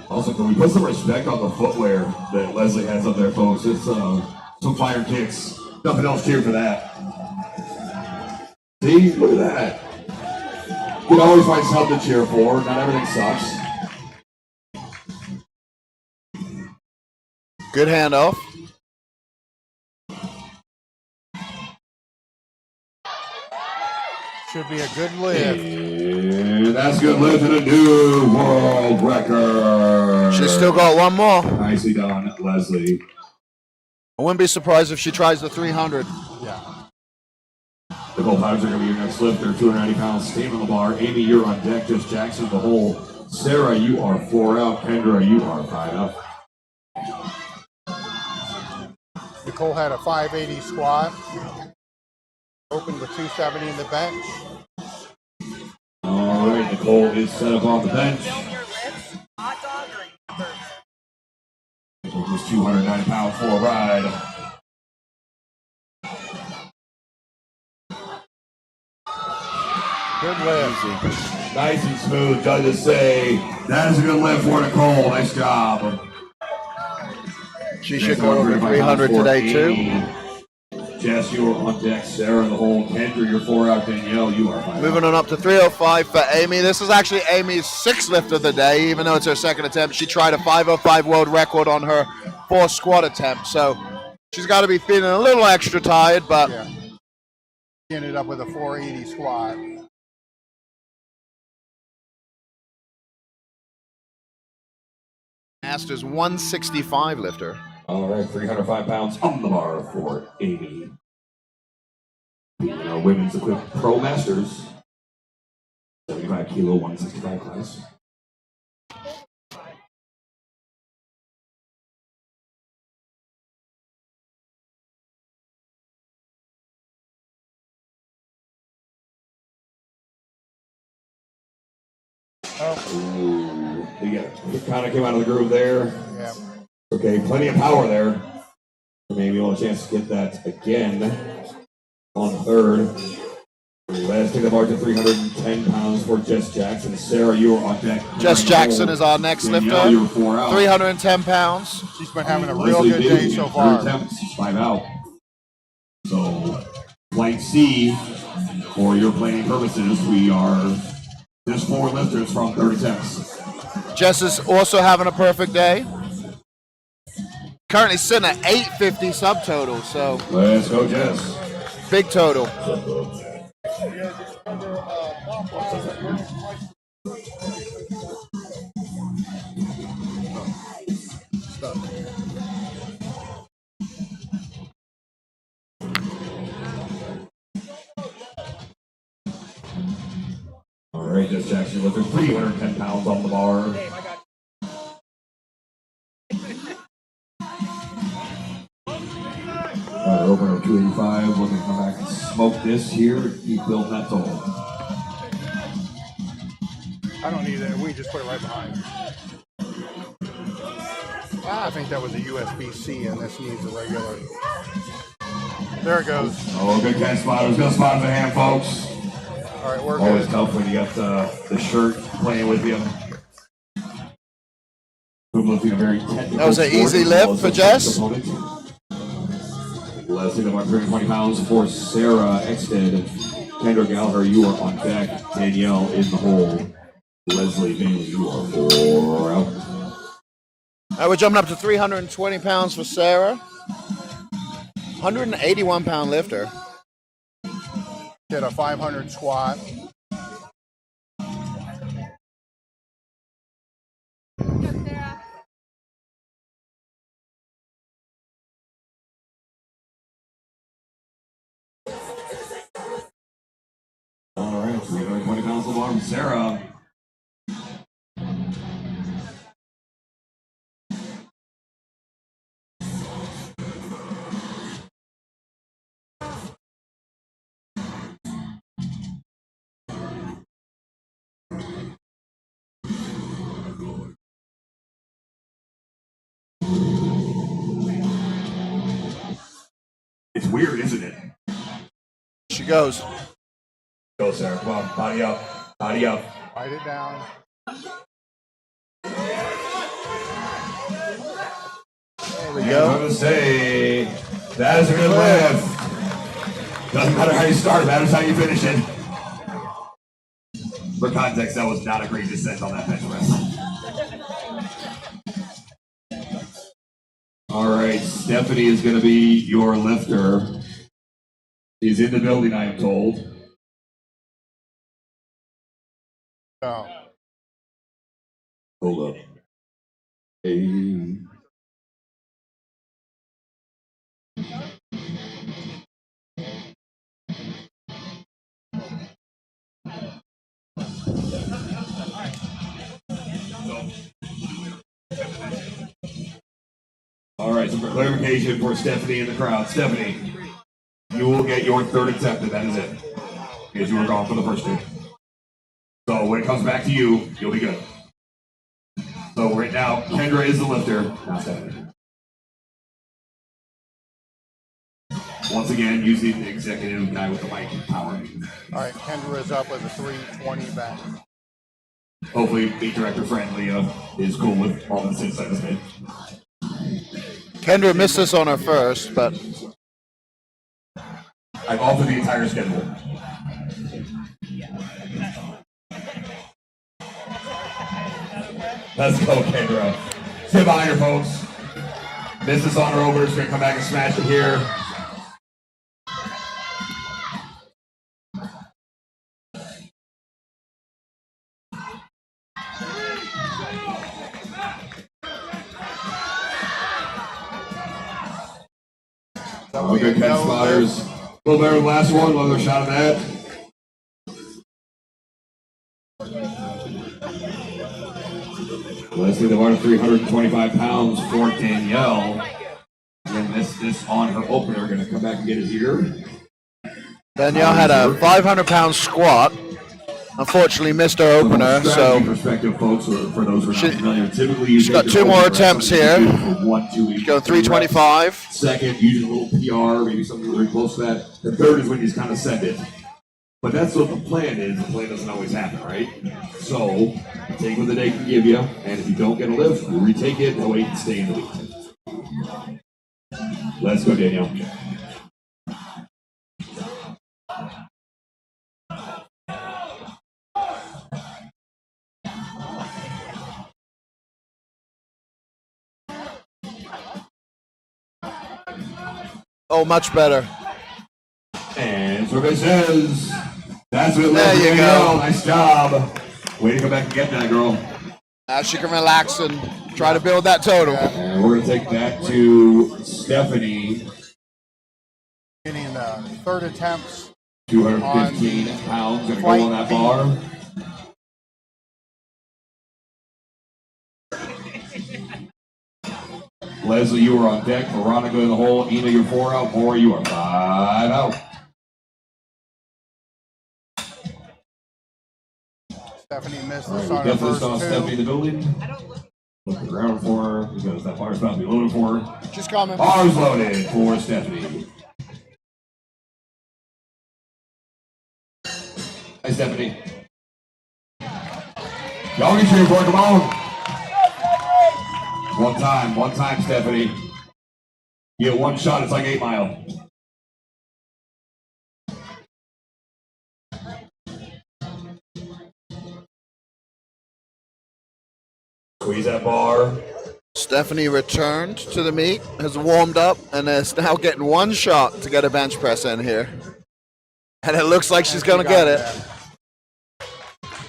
Also, can we put some respect on the footwear that Leslie has up there, folks? It's some fire kicks. Nothing else cheer for that. See, look at that. You can always find something to cheer for. Not everything sucks. Good handoff. Should be a good lift. And that's a good lift and a new world record. She's still got one more. Nicely done, Leslie. I wouldn't be surprised if she tries the 300. Yeah. Nicole Powers are going to be your next lifter. 290 pounds, staying on the bar. Amy, you're on deck. Just Jackson, the hole. Sarah, you are 4 out. Kendra, you are 5 out. Nicole had a 580 squat. Opened with 270 in the bench. All right, Nicole is set up on the bench. Nicole was 290 pounds for a ride. Good lift. Nice and smooth. Judges say that is a good lift for Nicole. Nice job. She should go over 300 today too. Jess, you are on deck. Sarah, the hole. Kendra, you're 4 out. Danielle, you are 5 out. Moving on up to 305 for Amy. This is actually Amy's 6th lift of the day, even though it's her 2nd attempt. She tried a 505 world record on her 4th squat attempt, so she's got to be feeling a little extra tired, but Yeah. She ended up with a 480 squat. Masters 165 lifter. All right, 305 pounds on the bar for Amy. In our women's equipped pro masters, 75 kilo, 165 class. Ooh, it kind of came out of the groove there. Yeah. Okay, plenty of power there. Maybe we'll have a chance to get that again on third. Let's take the bar to 310 pounds for Jess Jackson. Sarah, you are on deck. Jess Jackson is our next lifter. You're 4 out. 310 pounds. She's been having a real good day so far. Attempts, 5 out. So, plank C, for your planning purposes, we are just 4 lifters from 30 attempts. Jess is also having a perfect day. Currently sitting at 850 subtotal, so Let's go, Jess. big total. All right, Jess Jackson lifting 310 pounds on the bar. Opener of 285, looking to come back and smoke this here. Keep building that total. I don't need it. We just put it right behind. I think that was a USB-C, and this needs a regular. There it goes. Oh, good catch, spotters. Good spot in the hand, folks. All right, we're Always good. tough when you got the shirt playing with you. That was an easy lift for Jess. Leslie, the 120 pounds for Sarah Exted. Kendra Gallagher, you are on deck. Danielle in the hole. Leslie Bailey, you are 4 out. We're jumping up to 320 pounds for Sarah. 181 pound lifter. Did a 500 squat. All right, 320 pounds of arm, Sarah. It's weird, isn't it? She goes. Go, Sarah. Come on, body up. Body up. Write it down. There we I'm go. going to say that is a good lift. Doesn't matter how you start, matters how you finish it. For context, that was not a great descent on that bench press. All right, Stephanie is going to be your lifter. She's in the building, I am told. Oh. Hold up. Hey. All right, so for clarification for Stephanie in the crowd, Stephanie, you will get your third attempt, and that is it, because you were gone for the first two. So when it comes back to you, you'll be good. So right now, Kendra is the lifter, not Stephanie. Once again, using the executive guy with the mic power. All right, Kendra is up with a 320 back. Hopefully, meet director friend Leah is cool with all this inside this made. Kendra missed this on her first, but I've altered the entire schedule. Let's go, Kendra. Sit behind her, folks. Business on her over. She's going to come back and smash it here. Good catch, spotters. A little better than the last one. Another shot of that. Leslie, the bar to 325 pounds for Danielle. And this on her opener. Going to come back and get it here. Danielle had a 500 pound squat. Unfortunately, missed her opener, so perspective, folks, for those who are not familiar, typically she's got two more attempts here. She's going 325. Second, using a little PR, maybe something very close to that. The third is when you just kind of send it. But that's what the plan is. The plan doesn't always happen, right? So, take what the day can give you, and if you don't get a lift, you retake it, and wait and stay in the lead. Let's go, Danielle. Oh, much better. And survey says, that's what there you go. Nice job. Way to go back and get that, girl. Now she can relax and try to build that total. And we're going to take that to Stephanie. Getting the third attempts. 215 pounds. Going to go on that bar. Leslie, you are on deck. Veronica in the hole. Ina, you're 4 out. Maura, you are 5 out. Stephanie missed All this right, on we her got this first on Stephanie in two. the building. Look the ground for her because that fire's about to be loaded for her. She's coming. Bars loaded for Stephanie. Hi, Stephanie. Y'all get cheering for her, come on. One time, Stephanie. You get one shot, it's like 8 Mile. Squeeze that bar. Stephanie returned to the meet, has warmed up, and is now getting one shot to get a bench press in here. And it looks like she's going to get it.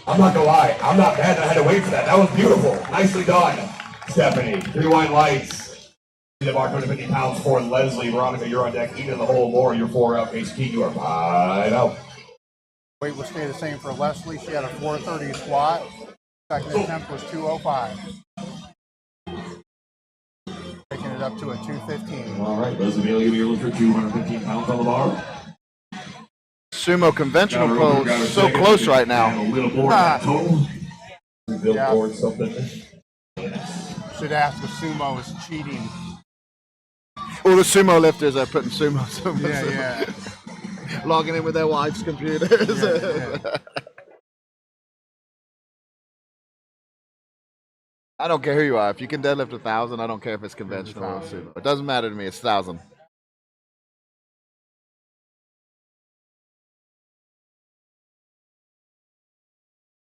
I'm not gonna lie, I'm not mad that I had to wait for that. That was beautiful. Nicely done, Stephanie. 3 white lights. The bar 250 pounds for Leslie. Veronica, you're on deck. Eating the whole more. You're 4 out. Case Key, you are 5 out. Weight will stay the same for Leslie. She had a 430 squat. Second attempt was 205. Taking it up to a 215. All right, Leslie Bailey, give me your look for 215 pounds on the bar. Sumo conventional pose so close right now. A little more total. Billboard something. Should ask if sumo is cheating. All the sumo lifters are putting sumo. Yeah. Logging in with their wives' computers. Yeah. I don't care who you are. If you can deadlift 1,000, I don't care if it's conventional or sumo. It doesn't matter to me. It's 1,000.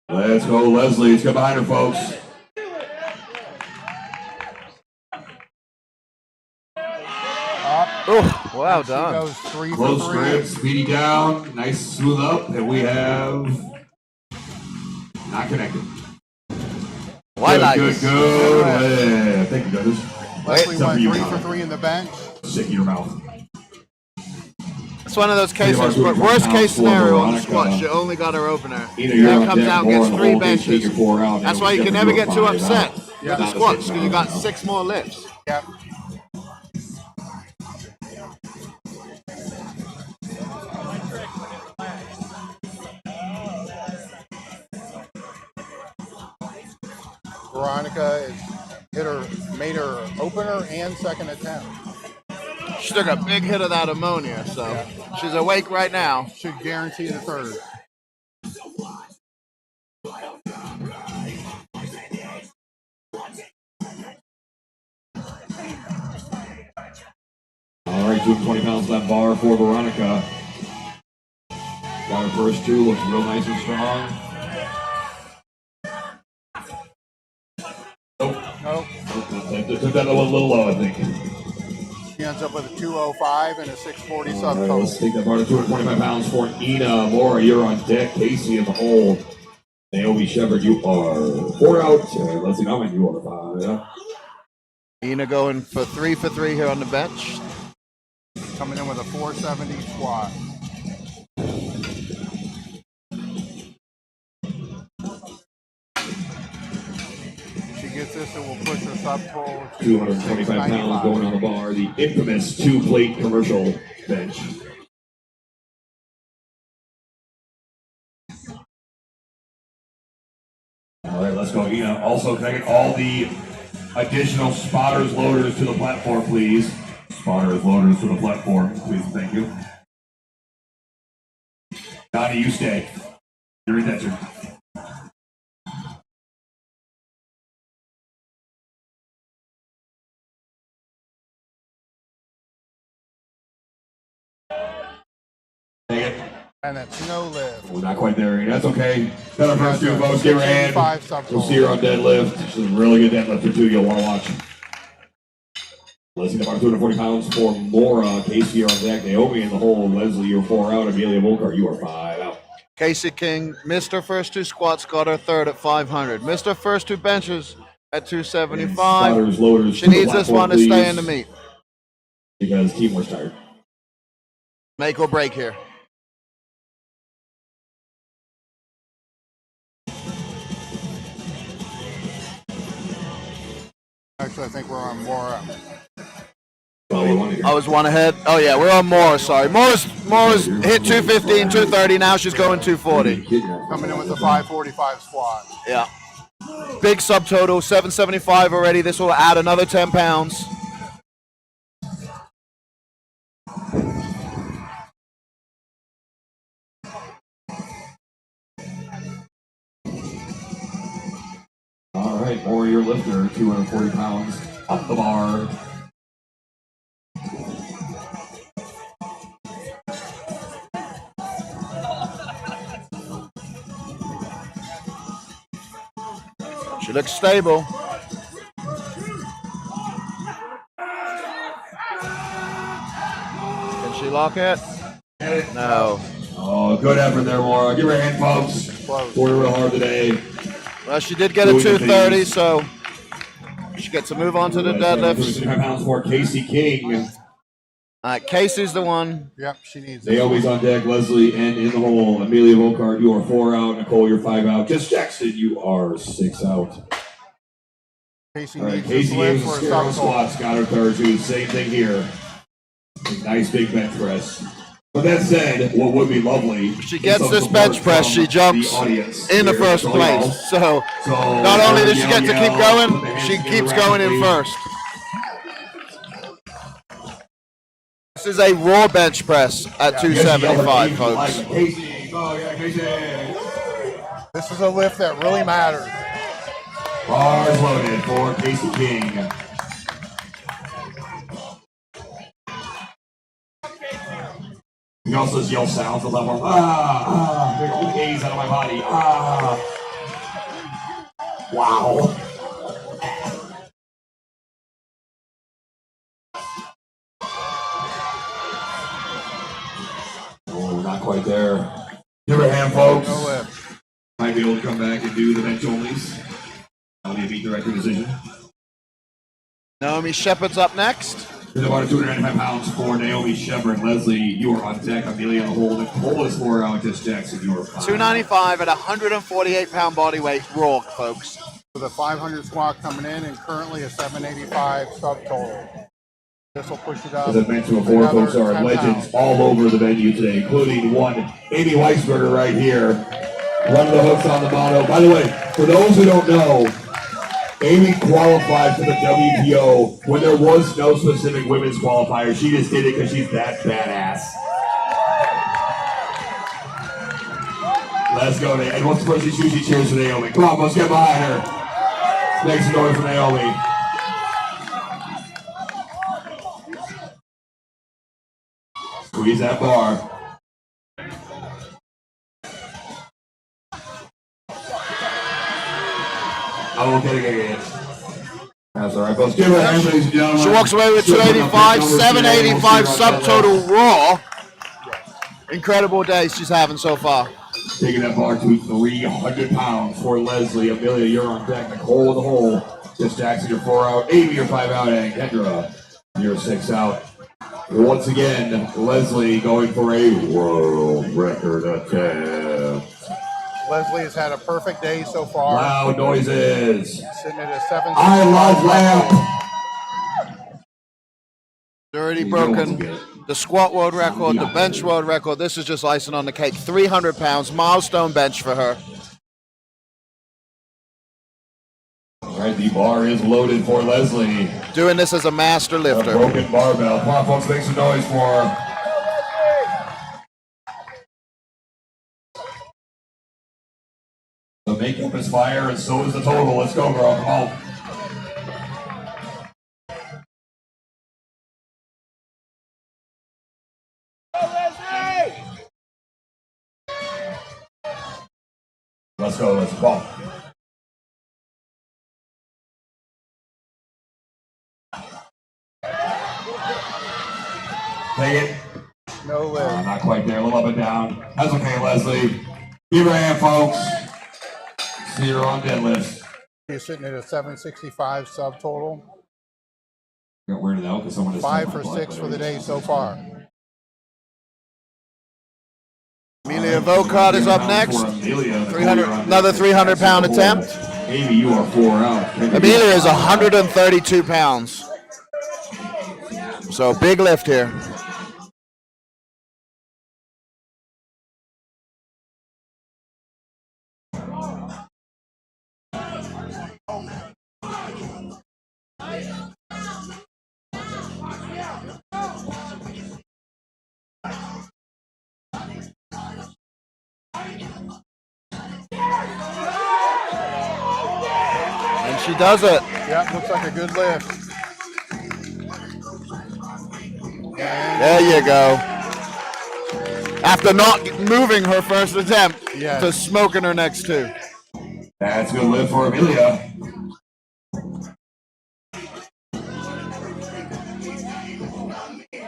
Let's go, Leslie. Let's get behind her, folks. Oh, well done. She goes 3 for Close 3. grip, speedy down, nice smooth up, and we have not connected. White lights. Good. Yeah, thank you, judges. Leslie Except went for you, 3 for Connor. 3 in the bench. Stick in your mouth. It's one of those cases, but worst case scenario on the squat, she only got her opener. Then comes out and gets 3 benches. That's why you can never get too upset with the squats, because you got 6 more lifts. Yep. Veronica made her opener and second attempt. She took a big hit of that ammonia, so she's awake right now. Should guarantee the third. All right, 220 pounds left bar for Veronica. Got her first 2, looks real nice and strong. Nope. Took that a little low, I think. She ends up with a 205 and a 640 subtotal. Right, let's take that bar to 225 pounds for Ina. Mora, you're on deck. Casey in the hole. Naomi Shepard, you are 4 out. Leslie Nauman, you are 5 out. Ina going for 3 for 3 here on the bench. Coming in with a 470 squat. She gets this, it will push her subtotal to 225 pounds going on the bar. The infamous 2-plate commercial bench. All right, let's go. Ina, also can I get all the additional spotters, loaders to the platform, please? Spotters, loaders to the platform, please. Thank you. Donnie, you stay. You're in that turn. Take it. And that's no lift. We're not quite there. That's okay. Got our first 2, folks. Give her a hand. 685 We'll see her on deadlift. She's a really good deadlifter, too. You'll want to watch. Leslie, about 240 pounds for Mora. Casey, you're on deck. Naomi in the hole. Leslie, you're 4 out. Amelia Volkar, you are 5 out. Casey King missed her first 2 squats, got her third at 500. Missed her first 2 benches at 275. Spotters, loaders She to the needs this platform, one to stay please, in the meet. because team was tired. Make or break here. Actually, I think we're on more. Well, you want to I was one ahead. Oh yeah, we're on Moore. Sorry, Moore's hit 215, 230. Now she's going 240. Coming in with the 545 squat. Yeah. Big subtotal, 775 already. This will add another 10 pounds. All right, Warrior Lifter, 240 pounds up the bar. She looks stable. Can she lock it? No. Oh, good effort there, Laura. Give her a hand, folks. Worked real hard today. Well, she did get a 230, so she gets to move on to the deadlifts. 25 pounds for Casey King. Casey's the one. Yep, she needs it. Naomi's on deck, Leslie, and in the hole. Amelia Volkart, you are 4 out. Nicole, you're 5 out. Just Jackson, you are 6 out. Casey All right, needs Casey this gave us lift a for a squat. Got her third. Same thing here. Nice big bench press. But that said, what would be lovely, she gets this bench press, she jumps in the first place. So not only does she get to keep going, she keeps going in first. This is a raw bench press at 275, folks. This is a lift that really matters. Bars loaded for Casey King. He also just yell sounds a lot more. Big old A's out of my body. Wow. Oh, not quite there. Give her a hand, folks. No lift. Might be able to come back and do the bench onlys. That'll be a meet director decision. Naomi Shepard's up next. There's about 295 pounds for Naomi Shepard. Leslie, you are on deck. Amelia on the hole. Nicole is 4 out. Just Jackson, you are 5. 295 at 148-pound body weight raw, folks. With a 500 squat coming in and currently a 785 subtotal. This will push it up. As I mentioned before, folks are legends all over the venue today, including one Amy Weisberger right here. One of the hooks on the mono. By the way, for those who don't know, Amy qualified for the WPO when there was no specific women's qualifier. She just did it because she's that badass. Let's go, Naomi. And what's the person she cheers for Naomi? Come on, let's get behind her. Make some noise for Naomi. Squeeze that bar. Oh, okay. That's all right, folks. Give her a hand, ladies and gentlemen. She walks away with 285, 785 subtotal raw. Incredible day she's having so far. Taking that bar to 300 pounds for Leslie. Amelia, you're on deck. Nicole in the hole. Just Jackson, you're 4 out. Amy, you're 5 out. And Kendra, you're 6 out. Once again, Leslie going for a world record attempt. Leslie has had a perfect day so far. Loud noises. Sitting at a 7. I love lamp. Already broken the squat world record, the bench world record. This is just icing on the cake. 300 pounds, milestone bench for her. All right, the bar is loaded for Leslie. Doing this as a master A lifter. broken barbell. Come on, folks, make some noise for her. The makeup is fire, and so is the total. Let's go, girl. Come on. Let's go, let's go. Take it. No lift. Not quite there. A little up and down. That's okay, Leslie. Give her a hand, folks. See her on deadlift. She's sitting at a 765 subtotal. Got weirded out because someone just 5 for 6 for the day so far. Amelia Volkart is up next. 300, another 300-pound attempt. Amy, you are 4 out. Amelia is 132 pounds. So big lift here. And she does it. Yeah, looks like a good lift. There you go. After not moving her first attempt, Yes. to smoking her next two. That's a good lift for Amelia.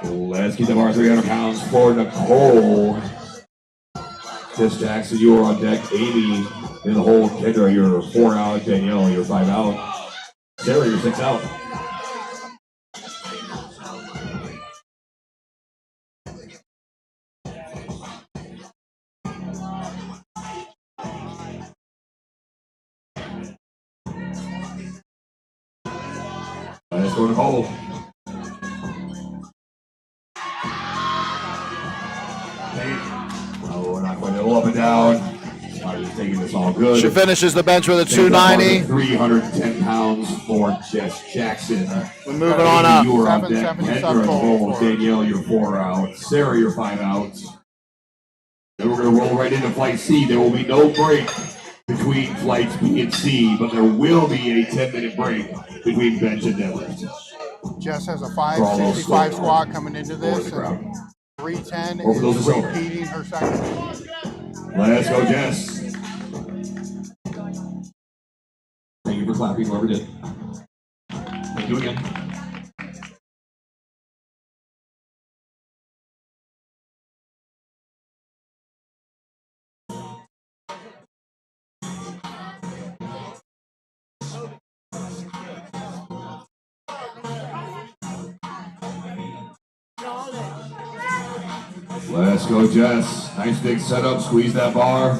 Let's keep the bar 300 pounds for Nicole. Jess Jackson, you are on deck. Amy in the hole. Kendra, you're 4 out. Danielle, you're 5 out. Sarah, you're 6 out. Let's go Nicole. Oh, we're not going to go up and down. Just taking this all good. She finishes the bench with a 290. 310 pounds for Jess Jackson. We're moving on up. You are on deck. 770 Kendra, goal. Danielle, you're 4 out. Sarah, you're 5 out. Then we're going to roll right into Flight C. There will be no break between Flights B and C, but there will be a 10-minute break between bench and deadlift. Jess has a 565 squat coming into this, and 310 is repeating her second. Let's go, Jess. Thank you for clapping, whoever did. Thank you again. Let's go, Jess. Nice big setup. Squeeze that bar.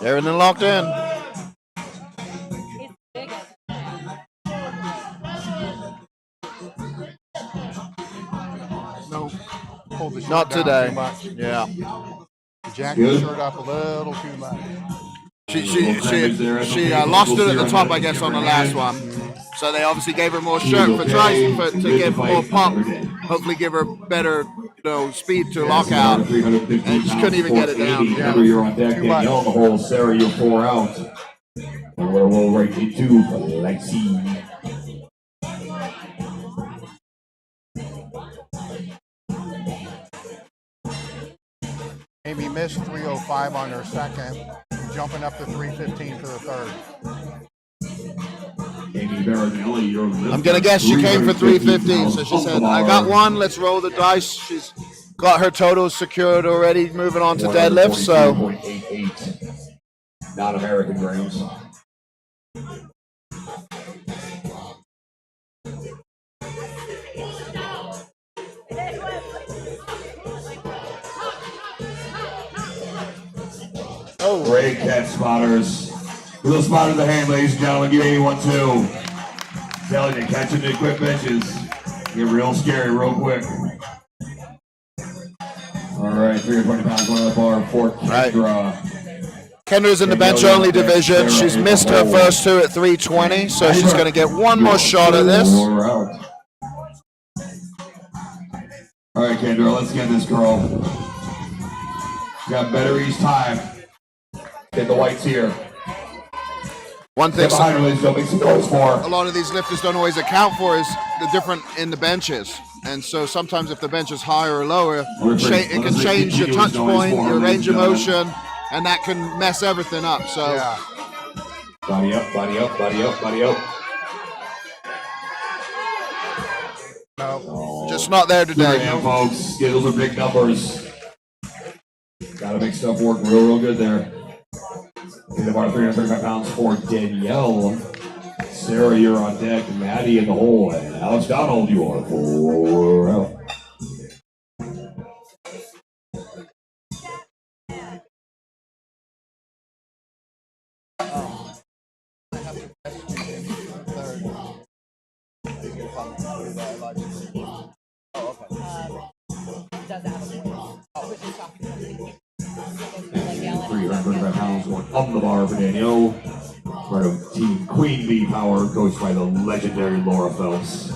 Everything locked in. No, pull the shirt Not down today. too much. Yeah. Jack the shirt up a little too much. She lost it at the top, I guess, on the last one. So they obviously gave her more shirt to give more pop. Hopefully, give her better, speed to lockout. And she couldn't even get it down. Yeah. You're on deck. Danielle in the hole. Sarah, you're 4 out. And we're roll right into Lexi. Amy missed 305 on her second, jumping up to 315 for the third. I'm going to guess she came for 315, so she said, I got one, let's roll the dice. She's got her totals secured already, moving on to deadlift, so. Not American grams. Oh, great catch, spotters. Little spot in the hand, ladies and gentlemen. Give Amy one, too. Telling you, catching the quick benches. Get real scary real quick. All right, 320 pounds going to the bar for Kendra. Kendra's in the bench-only division. She's missed her first two at 320, so she's going to get one more shot at this. All right, Kendra, let's get this girl. She got better each time. Get the whites here. One thing a lot of these lifters don't always account for is the different in the benches. And so sometimes if the bench is higher or lower, it can change your touch point, your range of motion, and that can mess everything up. So yeah. Body up, body up, body up, body up. No, just not there today. Yeah, folks, those are big numbers. Gotta make stuff work real good there. Hit about 335 pounds for Danielle. Sarah, you're on deck. Maddie in the hole. And Alex Donald, you are 4 out. Does have a voice. Which is talking. 335 pounds going on the bar for Danielle. Part of Team Queen Bee Power, coached by the legendary Laura Phelps.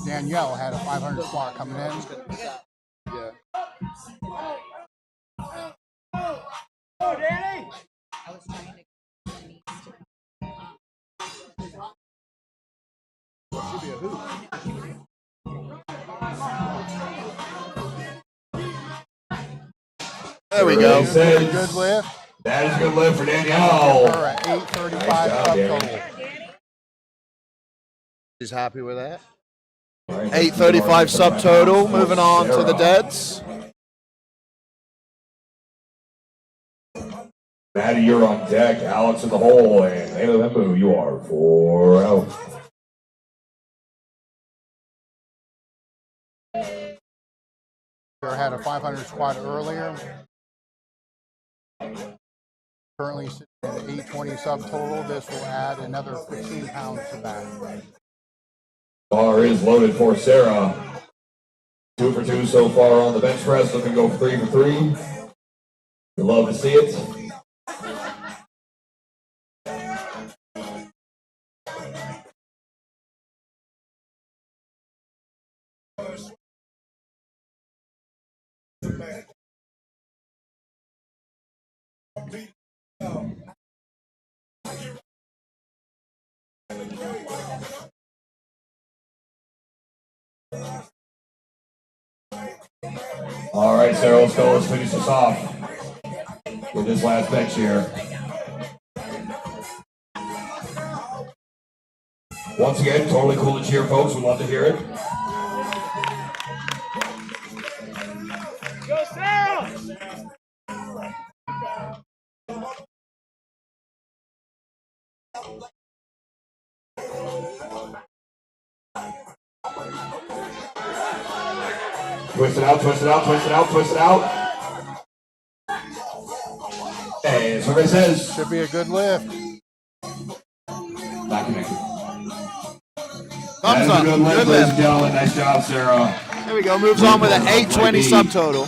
Danielle had a 500 squat coming in. Yeah. Oh, Danny! I was trying to. Should be a hoop. There we go. Good lift. That is a good lift for Danielle. Her at 835 Nice job, subtotal. She's happy with that. 835 subtotal. Moving on to the deads. Maddie, you're on deck. Alex in the hole. And Ayla Bembu, you are 4 out. Had a 500 squat earlier. Currently sitting at 820 subtotal. This will add another 15 pounds to that. Bar is loaded for Sarah. 2 for 2 so far on the bench press. Looking to go 3 for 3. We love to see it. All right, Sarah, let's go. Let's finish this off with this last bench here. Once again, totally cool to cheer, folks. We'd love to hear it. Go, Sarah! Twist it out, twist it out, twist it out, twist it out. And survey says. Should be a good lift. Not connected. Thumbs up. Good lift, Good ladies and lift. gentlemen. Nice job, Sarah. There we go. Moves on with an 820 subtotal.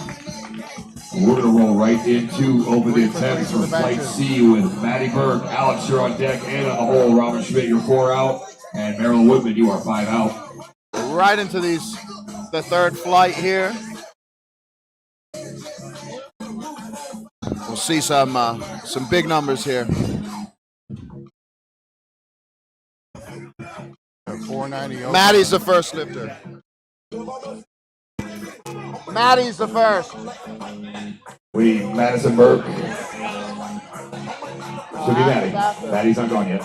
We're going to roll right into open attempts for Flight C with Maddie Burke, Alex, you're on deck, and on the hole, Robin Schmidt, you're 4 out, and Marilyn Woodman, you are 5 out. Right into the third flight here. We'll see some big numbers here. 490. Maddie's the first lifter. Maddie's the first. Madison Burke. Should be Maddie. Maddie's not gone yet.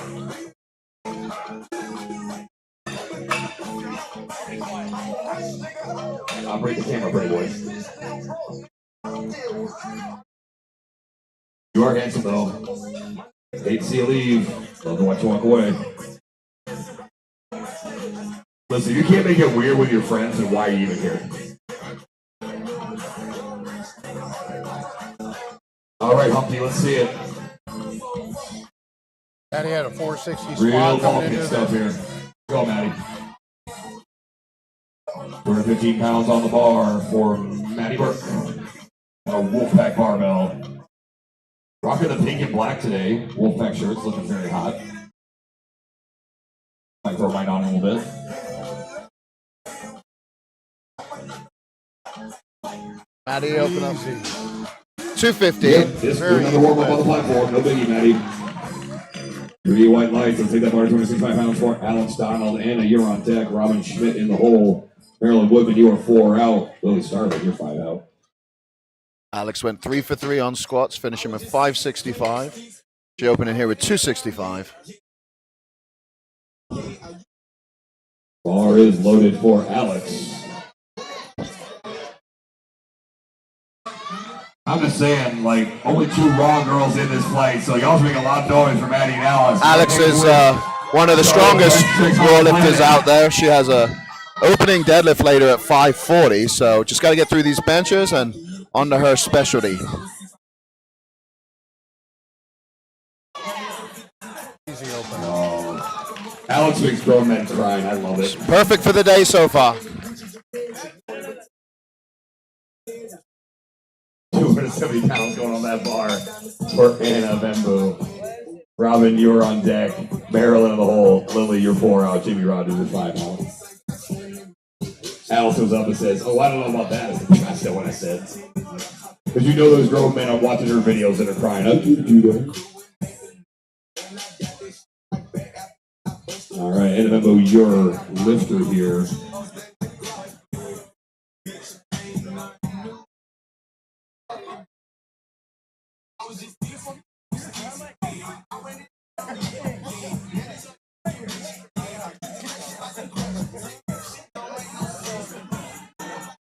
Operate the camera, pretty boy. You are handsome, though. Hate to see you leave. Love to watch you walk away. Listen, you can't make it weird with your friends, and why are you even here? All right, Humpty, let's see it. Maddie had a 460 Real squat ball coming kick into stuff this. here. Go, Maddie. 215 pounds on the bar for Maddie Burke. A Wolfpack barbell. Rocking the pink and black today. Wolfpack shirts looking very hot. Might throw mine on a little bit. Maddie, open up. 250. Yep, just another warm up on the platform. No biggie, Maddie. 3 white lights. Let's take that bar to 265 pounds for Alex Donald. Anna, you're on deck. Robin Schmidt in the hole. Marilyn Woodman, you are 4 out. Lily Starlight, you're 5 out. Alex went 3 for 3 on squats, finishing with 565. She opened in here with 265. Bar is loaded for Alex. I'm just saying, like, only 2 raw girls in this fight, so y'all make a lot of noise for Maddie and Alice. Alex is one of the strongest raw lifters out there. She has a opening deadlift later at 540, so just got to get through these benches and onto her specialty. Easy open. Alex makes grown men crying. I love it. Perfect for the day so far. 270 pounds going on that bar for Anna Bembo. Robin, you're on deck. Marilyn in the hole. Lily, you're 4 out. Jimmy Rogers is 5 out. Alice goes up and says, "Oh, I don't know about that." I said what I said. Because you know those grown men are watching her videos and are crying. How do you do that? All right, Anna Bembo, your lifter here.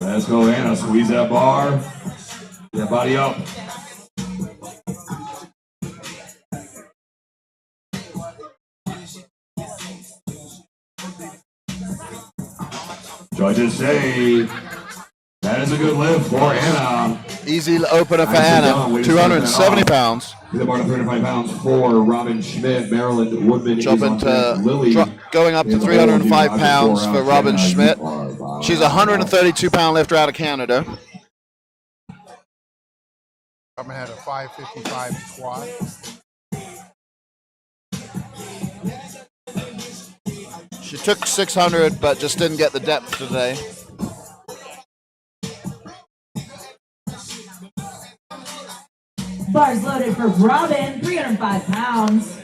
Let's go, Anna. Squeeze that bar. Get that body up. Judges say that is a good lift for Anna. Easy opener for Anna. 270 pounds. The bar to 305 pounds for Robin Schmidt. Maryland Woodman Jumping is on Lily. going up to 305 pounds for Robin Schmidt. She's a 132-pound lifter out of Canada. Robin had a 555 squat. She took 600, but just didn't get the depth today. Bars loaded for Robin, 305 pounds.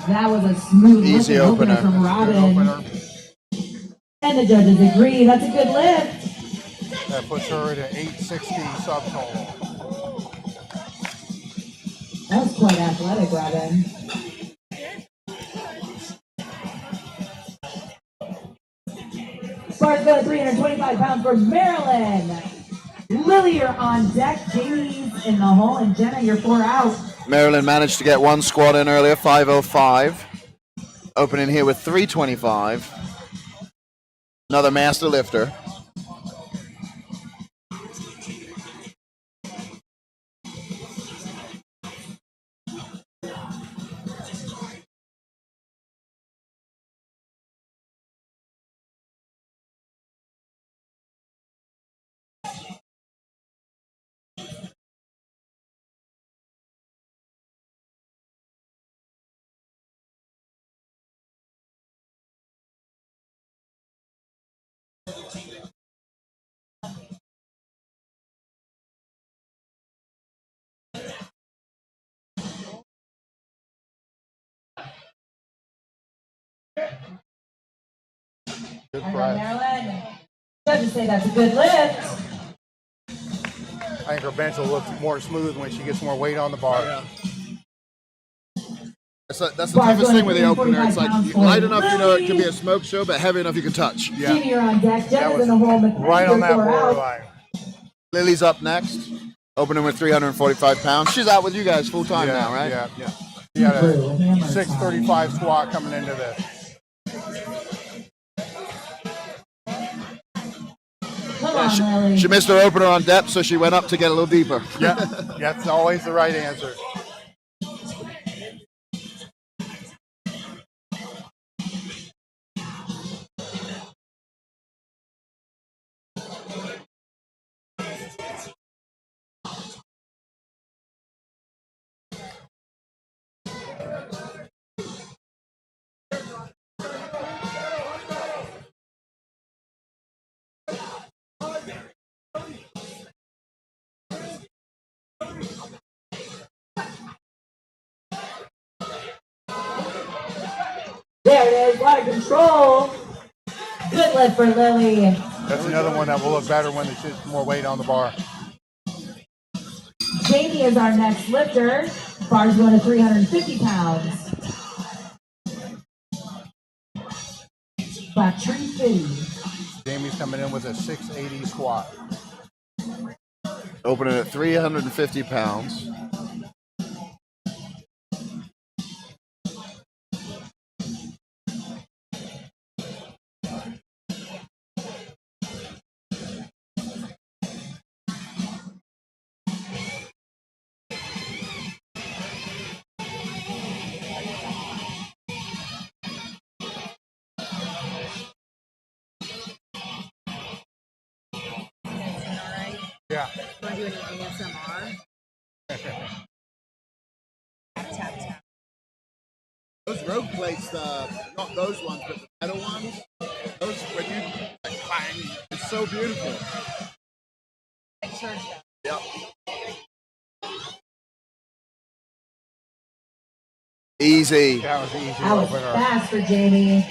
That was a smooth Easy opener opener. from Robin. And the judges agree. That's a good lift. That puts her at an 860 subtotal. That was quite athletic, Robin. Bars go to 325 pounds for Maryland. Lily, you're on deck. Jamie's in the hole, and Jenna, you're 4 out. Maryland managed to get one squat in earlier, 505. Opening here with 325. Another master lifter. Good All right, press. Maryland. Judges say that's a good lift. I think her bench will look more smooth when she gets more weight on the bar. That's the toughest thing with the opener. It's like light enough, you know, it can be a smoke show, but heavy enough you can touch. Yeah. Jamie, you're on deck. That Jenna's was in the hole. right on that 4 out. borderline. Lily's up next. Opening with 345 pounds. She's out with you guys full time now, right? Yeah, yeah. She had a 635 squat coming into this. Come on, Lily. She missed her opener on depth, so she went up to get a little deeper. Yeah, that's always the right answer. There it is. Water control. Good lift for Lily. That's another one that will look better when there's more weight on the bar. Jamie is our next lifter. Bar's going to 350 pounds. Back tree 50. Jamie's coming in with a 680 squat. Opening at 350 pounds. Yeah. Want to do any ASMR? Tap, tap, tap. Those rogue plates, not those ones, but the metal ones, those, when you like, bang, it's so beautiful. Like church stuff. Yep. Easy. That was easy That was opener. fast for Jamie.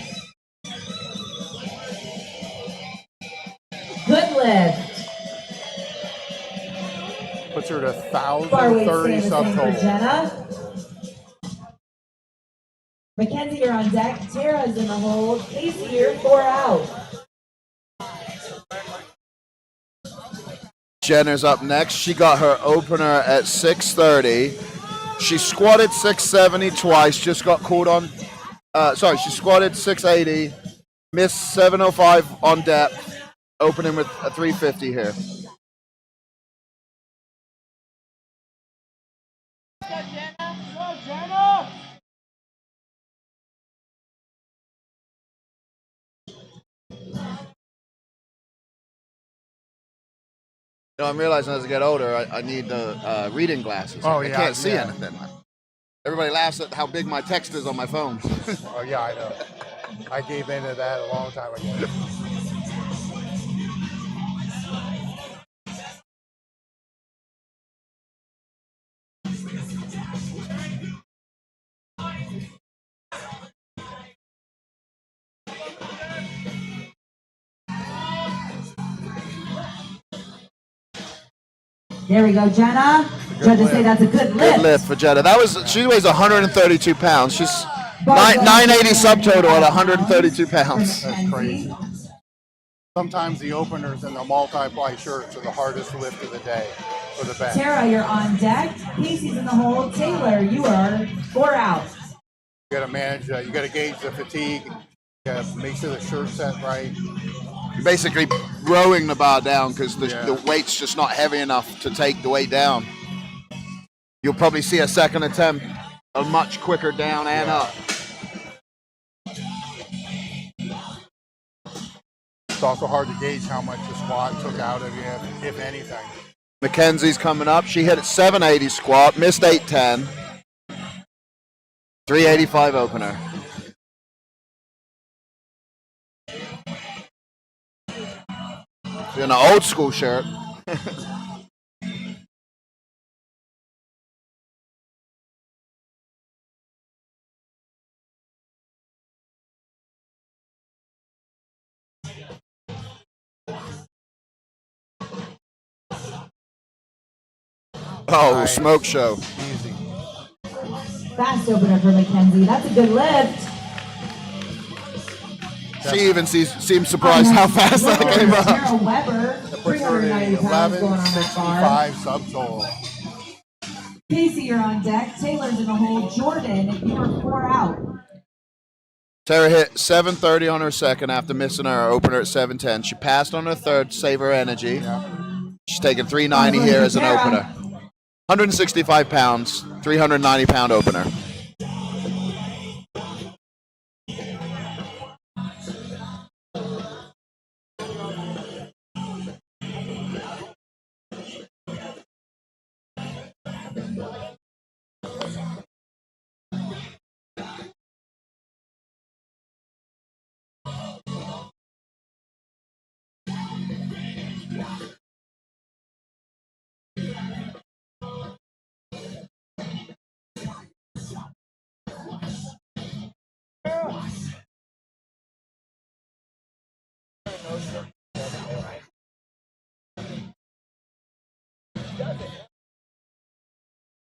Good lift. Puts her at Bar weight 1,030 staying the same for subtotal. Jenna. Mackenzie, you're on deck. Tara's in the hold. Casey, you're 4 out. Jenner's up next. She got her opener at 630. She squatted 670 twice. Just got caught on. She squatted 680. Missed 705 on depth. Opening with a 350 here. You know, I'm realizing as I get older, I need the reading glasses. Oh, I yeah, can't see yeah. anything. Everybody laughs at how big my text is on my phone. Oh, yeah, I know. I gave in to that a long time ago. There we go, Jenna. Judges say that's a good lift. Good lift for Jenna. She weighs 132 pounds. She's 980 subtotal at 132 pounds. That's crazy. Sometimes the openers and the multiply shirts are the hardest lift of the day for the bench. Tara, you're on deck. Casey's in the hold. Taylor, you are 4 out. You got to manage. You got to gauge the fatigue. You got to make sure the shirt's set right. You're basically rowing the bar down because the Yeah. weight's just not heavy enough to take the weight down. You'll probably see a second attempt a much quicker down and up. It's also hard to gauge how much the squat took out of you, if anything. Mackenzie's coming up. She hit at 780 squat, missed 810. 385 opener. She's in an old school shirt. Oh, Nice. smoke show. Easy. Fast opener for Mackenzie. That's a good lift. She even seems surprised how fast that came up. Tara Weber, That puts her 390 at pounds going on that bar. 1165 subtotal. Casey, you're on deck. Taylor's in the hold. Jordan, you are 4 out. Tara hit 730 on her second after missing her opener at 710. She passed on her third, save her energy. She's taking 390 here as an opener. 165 pounds, 390 pound opener.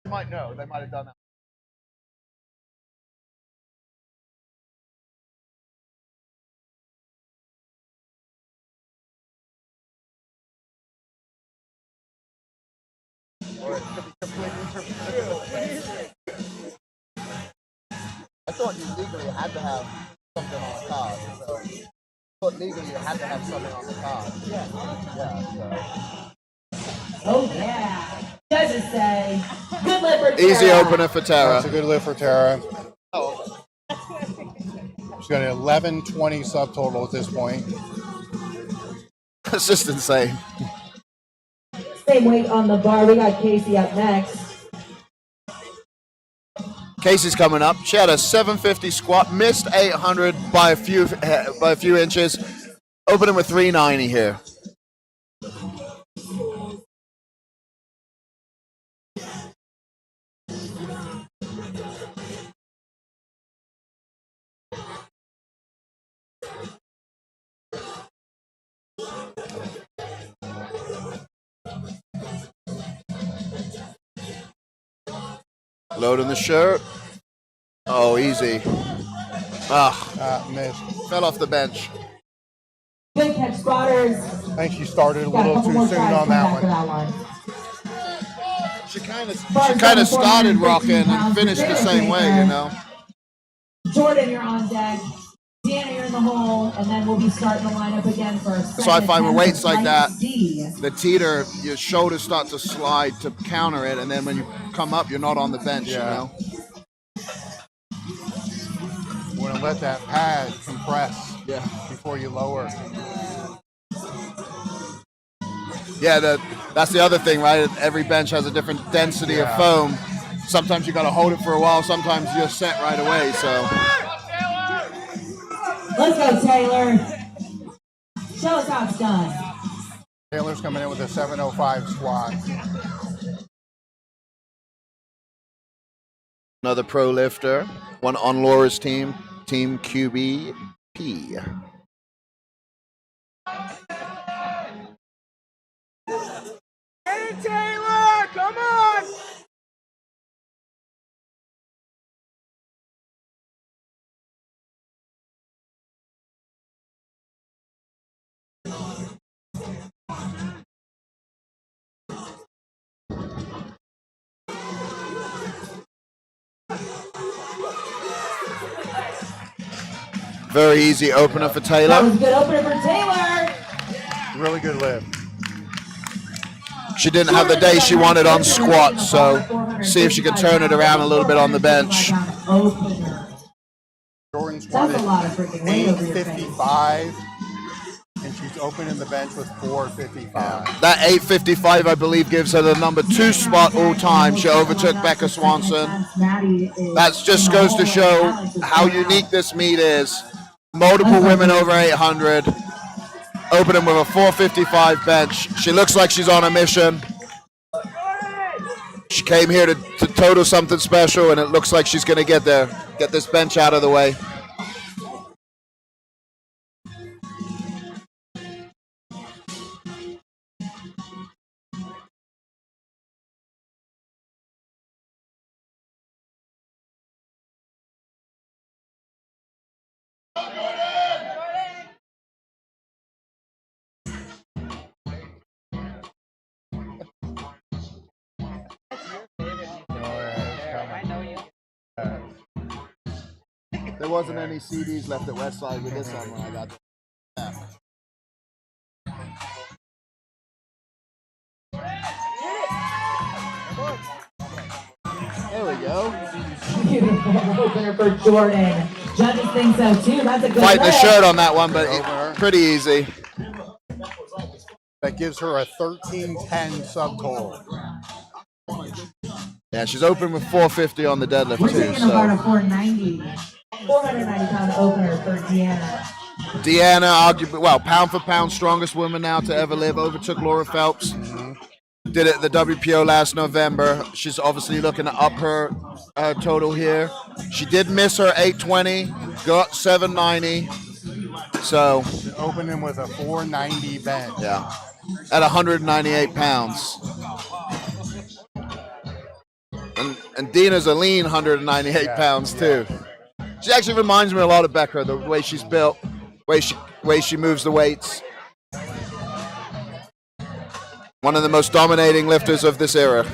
You might know. They might have done that. Or it could be completely interpreted. I thought you legally had to have something on the card. So I thought legally you had to have something on the card. Yeah. Oh yeah. Judges say good lift for Easy Tara. opener for Tara. That's a good lift for Tara. Oh. She's got an 11:20 subtotal at this point. That's just insane. Same weight on the bar. We got Casey up next. Casey's coming up. She had a 750 squat, missed 800 by a few inches. Opening with 390 here. Loading the shirt. Oh, easy. Missed. Fell off the bench. Good catch, spotters. I think she started a Got a little couple too more soon tries on coming that after one. that one. She kind of started rocking and finished the same way, you know. Jordan, you're on deck. Deanna, you're in the hole, and then we'll be starting the lineup again for a second. So I find with attempt weights of like Type that, C. the teeter, your shoulders start to slide to counter it, and then when you come up, you're not on the bench, you know. You want to let that pad compress before you lower. Yeah, that's the other thing, right? Every bench has a different density of foam. Sometimes you got to hold it for a while. Sometimes you're set right away. So Let's go, Taylor. Show us how it's done. Taylor's coming in with a 705 squat. another pro lifter, one on Laura's team, Team QBP. Hey, Taylor, come on! Very easy opener for Taylor. That was a good opener for Taylor. Really good lift. She didn't have the day she wanted on squats, so see if she can turn it around a little bit on the bench. Jordan That's squatted a lot of freaking weight over your face. 855, and she's opening the bench with 455. That 855, I believe, gives her the number 2 spot all time. She overtook Becca Swanson. That just goes to show how unique this meet is. Multiple women over 800. Opening with a 455 bench. She looks like she's on a mission. She came here to total something special, and it looks like she's going to get there. Get this bench out of the way. There wasn't any CDs left at Westside with this on when I got there. There we go. Beautiful opener for Jordan. Judges think so too. That's a good Fighting the lift. shirt on that one, but pretty easy. That gives her a 1310 subtotal. Yeah, she's open with 450 on the deadlift We're too. taking about a So 490-pound opener for Deanna. Deanna, arguably, well, pound for pound, strongest woman now to ever live. Overtook Laura Phelps. Did it at the WPO last November. She's obviously looking to up her total here. She did miss her 820, got 790. So Opening with a 490 bench. yeah, at 198 pounds. And And Dina's a lean 198 pounds too. She actually reminds me a lot of Becca, the way she's built, way she moves the weights. One of the most dominating lifters of this era.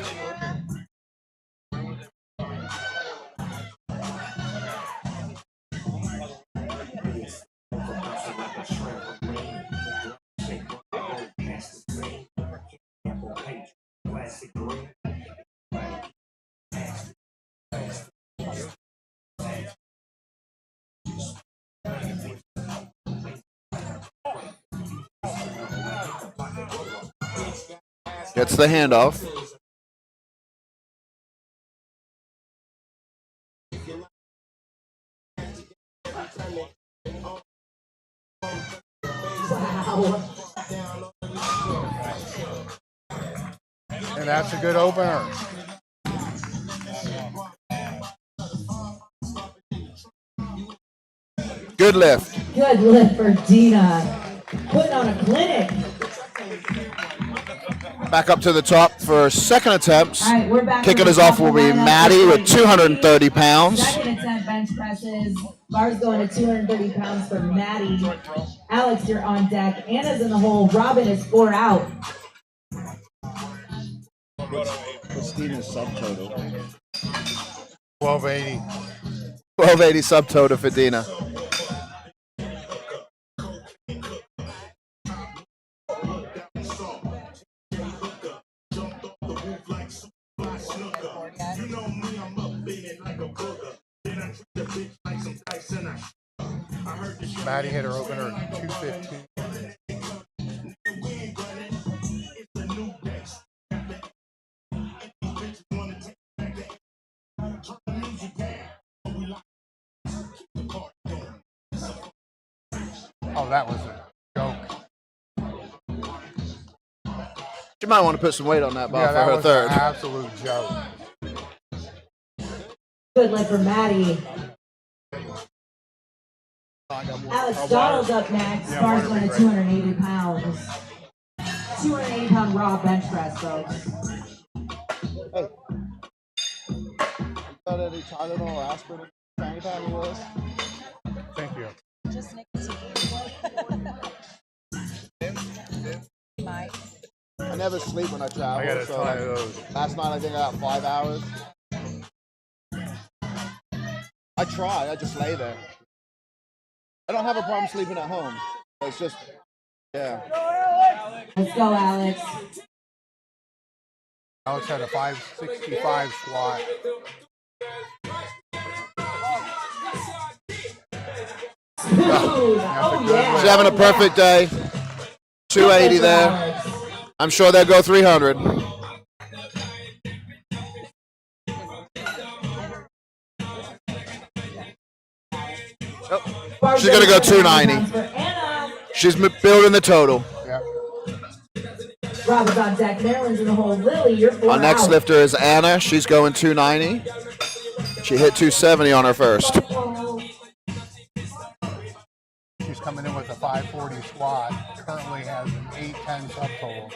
Gets the handoff. And that's a good opener. Good lift. Good lift for Dina. Putting on a clinic. Back up to the top for second attempts. All right, we're back. Kicking us off will be Maddie with 230 pounds. Second attempt bench presses. Bars going to 230 pounds for Maddie. Alex, you're on deck. Anna's in the hole. Robin is 4 out. What's Dina's subtotal? 1280. 1280 subtotal for Dina. Maddie hit her opener at 215. Oh, that was a joke. You might want to put some weight on that bar Yeah, for that her was third. an absolute joke. Good lift for Maddie. Alex Donald's up next. Yeah, Bars water going be to great. 280 pounds. 280 pound raw bench press, folks. Hey. Got any Tylenol or aspirin in the fanny pack of this? Thank you. Just nicotine. I never sleep when I travel. I got a so ton of those. last night I think I got 5 hours. I try. I just lay there. I don't have a problem sleeping at home. It's just, yeah. Let's go, Alex. Alex had a 565 squat. Oh, yeah. She's having a perfect day. 280 there. I'm sure they'll go 300. Oh, she's going to go 290. She's building the total. Yep. Robin's on deck. Maryland's in the hole. Lily, you're 4 Our next out. lifter is Anna. She's going 290. She hit 270 on her first. She's coming in with a 540 squat. Currently has an 810 subtotal.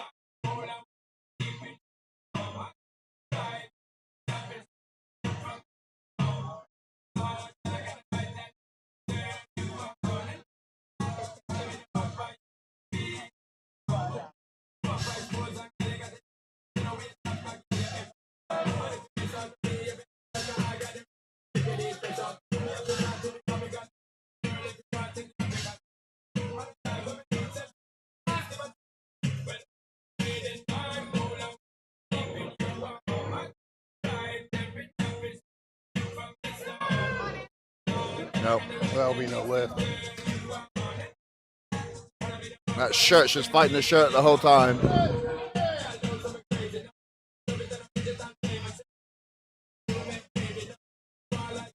Nope. There'll be no lift. That shirt, she's fighting the shirt the whole time.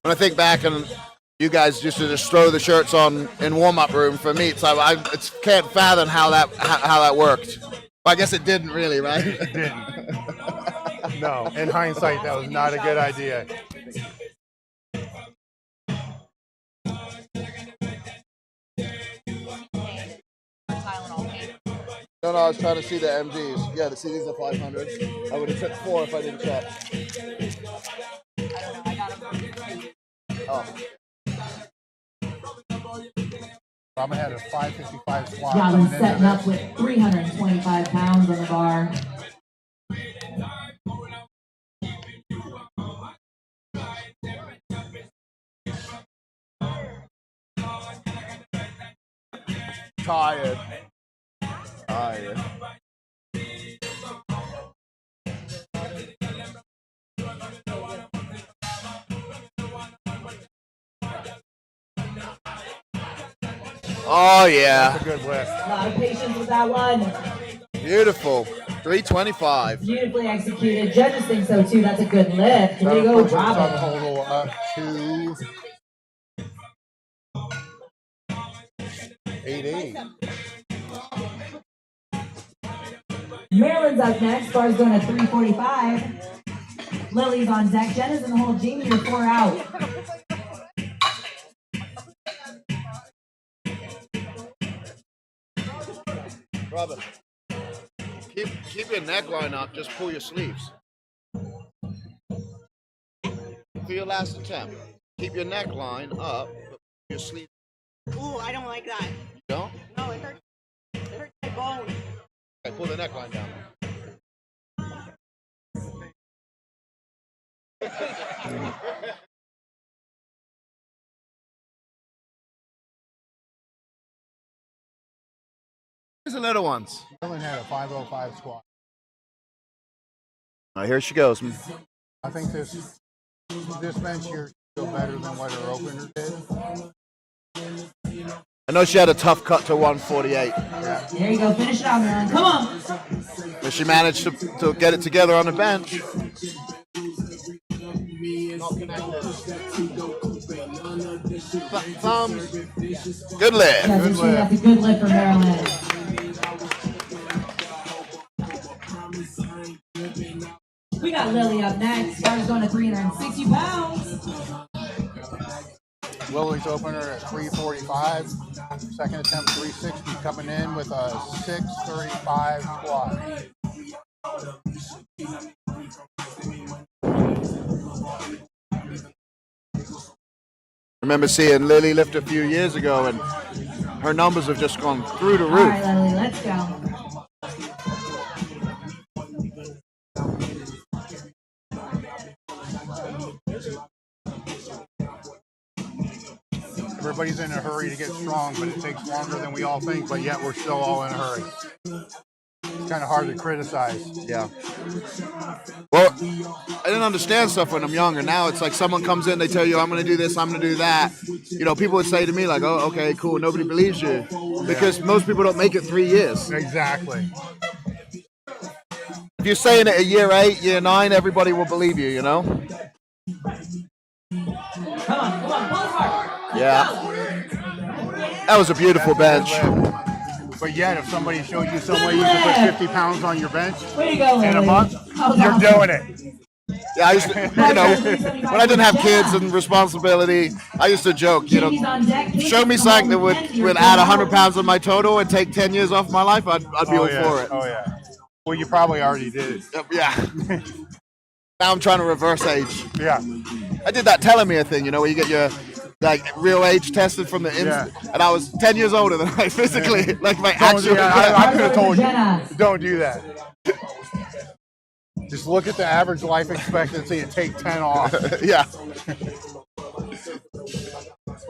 When I think back and you guys used to just throw the shirts on in warm-up room for meets, I can't fathom how that worked. Well, I guess it didn't really, right? It didn't. No, in hindsight, that was not a good idea. No, I was trying to see the MGs. Yeah, the CDs are 500. I would have took 4 if I didn't check. Oh. Robin had a 555 squat. Robin setting up with 325 pounds on the bar. Tired. Oh yeah. That's a good lift. A lot of patience with that one. Beautiful. 325. Beautifully executed. Judges think so too. That's a good lift. Here you go, Robin. Total up to 880. Maryland's up next. Bar's going at 345. Lily's on deck. Jenna's in the hole. Jamie, you're 4 out. Robin, keep your neckline up. Just pull your sleeves. For your last attempt, keep your neckline up. But pull your sleeves. Ooh, I don't like that. You don't? No, it hurts. It hurts my bones. Okay, pull the neckline down. Here's the little ones. Ellen had a 505 squat. Here she goes. I think this bench here is better than what her opener did. I know she had a tough cut to 148. Yeah. There you go. Finish it out, Maryland. Come on. But she managed to get it together on the bench. Thumbs. Good lift. That's a good lift for Maryland. We got Lily up next. Bar's going to 360 pounds. Lily's opener at 345. Second attempt 360, coming in with a 635 squat. I remember seeing Lily lift a few years ago, and her numbers have just gone through the roof. All right, Lily, let's go. Everybody's in a hurry to get strong, but it takes longer than we all think, but yet we're still all in a hurry. It's kind of hard to criticize. Yeah. Well, I didn't understand stuff when I'm younger. Now it's like someone comes in, they tell you, I'm going to do this, I'm going to do that. You know, people would say to me like, oh, okay, cool. Nobody believes you because most people don't make it 3 years. Exactly. If you're saying it at year 8, year 9, everybody will believe you, you know? Come on, pull hard. Yeah. That was a beautiful bench. But yet, if somebody showed you some way you could put 50 pounds on your bench Way to go, in a Lily. month, you're doing it. Yeah, I used to, you know, when I didn't have kids and responsibility, I used to joke, you know, show me something that would add 100 pounds on my total and take 10 years off my life, I'd be all for it. Oh, yeah. Well, you probably already did it. Yeah. Now I'm trying to reverse age. Yeah. I did that telomere thing, you know, where you get your real age tested from the instant, and I was 10 years older than I physically, like my actual. I could have told you, don't do that. Just look at the average life expectancy and take 10 off. Yeah.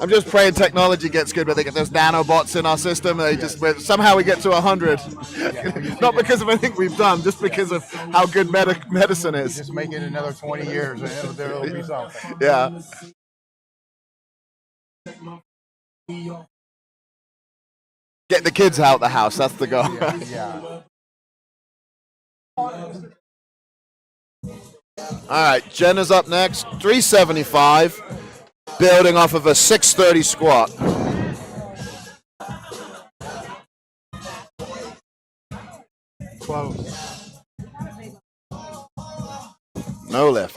I'm just praying technology gets good, but they get those nanobots in our system. And they just somehow we get to 100, not because of anything we've done, just because of how good medicine is. Just make it another 20 years, and it'll be something. Yeah. Get the kids out the house. That's the goal. Yeah. All right, Jenna's up next. 375, building off of a 630 squat. Close. No lift.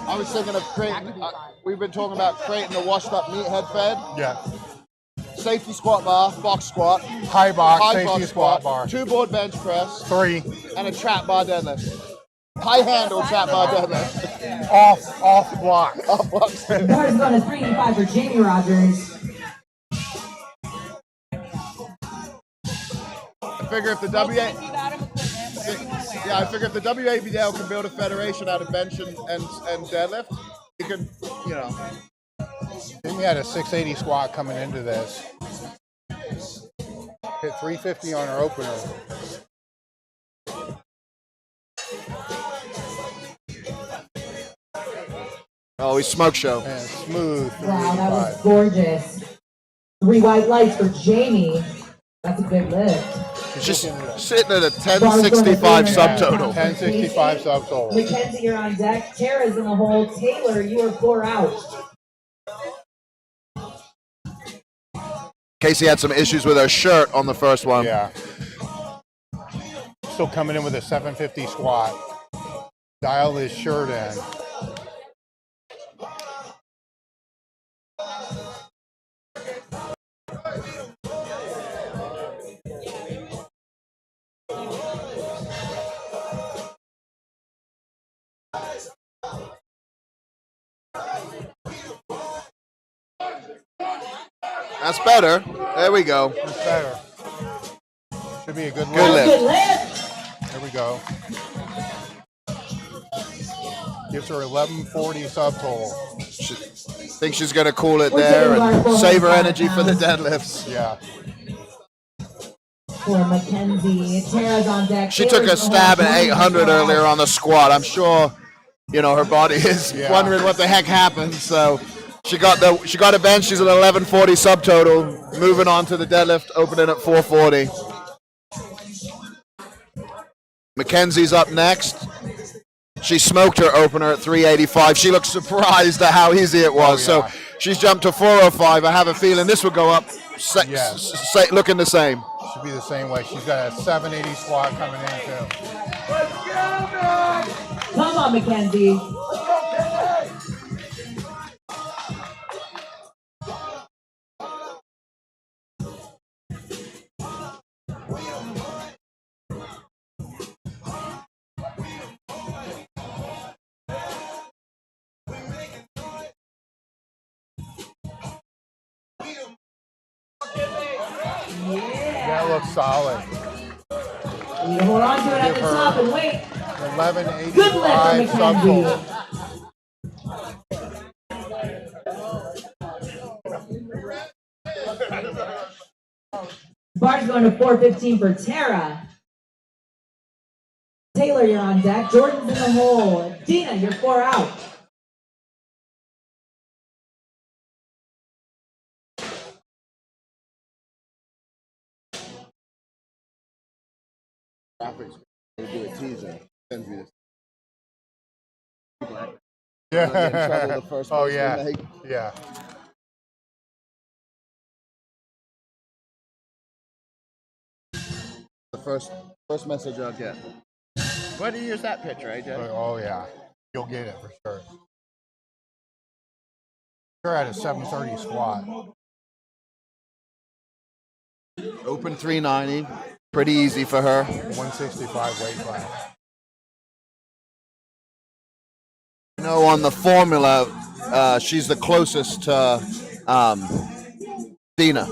I was thinking of creating, we've been talking about creating a washed up meathead fed. Yeah. safety squat bar, box squat, High box, high safety box squat bar. 2 board bench press, 3. and a trap bar deadlift. High handle trap bar deadlift. Off the block. Off block. Bar is going to 385 for Jamie Rogers. I figure if the I figure if the WABL can build a federation out of bench and deadlift, you can, you know. Jamie had a 680 squat coming into this. Hit 350 on her opener. Oh, he's smoke show. And smooth. Wow, that was gorgeous. 3 white lights for Jamie. That's a good lift. Just sitting at a 1065 subtotal. 1065 subtotal. Mackenzie, you're on deck. Tara's in the hole. Taylor, you are 4 out. Casey had some issues with her shirt on the first one. Yeah. Still coming in with a 750 squat. Dial his shirt in. That's better. There we go. That's better. Should be a good Good lift. lift. There we go. Gives her 1140 subtotal. Think she's going to call it there and save her energy for the deadlifts. Yeah. For Mackenzie, Tara's on deck. She took a stab at 800 earlier on the squat. I'm sure, you know, her body is wondering what the heck happened. So she got a bench. She's at 1140 subtotal. Moving on to the deadlift, opening at 440. Mackenzie's up next. She smoked her opener at 385. She looked surprised at how easy it was. So she's jumped to 405. I have a feeling this will go up looking the same. Should be the same way. She's got a 780 squat coming in too. Come on, Mackenzie. That looks solid. You hold on to it at the top and wait. 1185 subtotal. Bar's going to 415 for Tara. Taylor, you're on deck. Jordan's in the hole. Dina, you're 4 out. Yeah. Oh yeah. Yeah. The first message I'll get. Where do you use that picture, AJ? Oh yeah. You'll get it for sure. You're at a 730 squat. Open 390. Pretty easy for her. 165 weight class. You know, on the formula, she's the closest to Dina.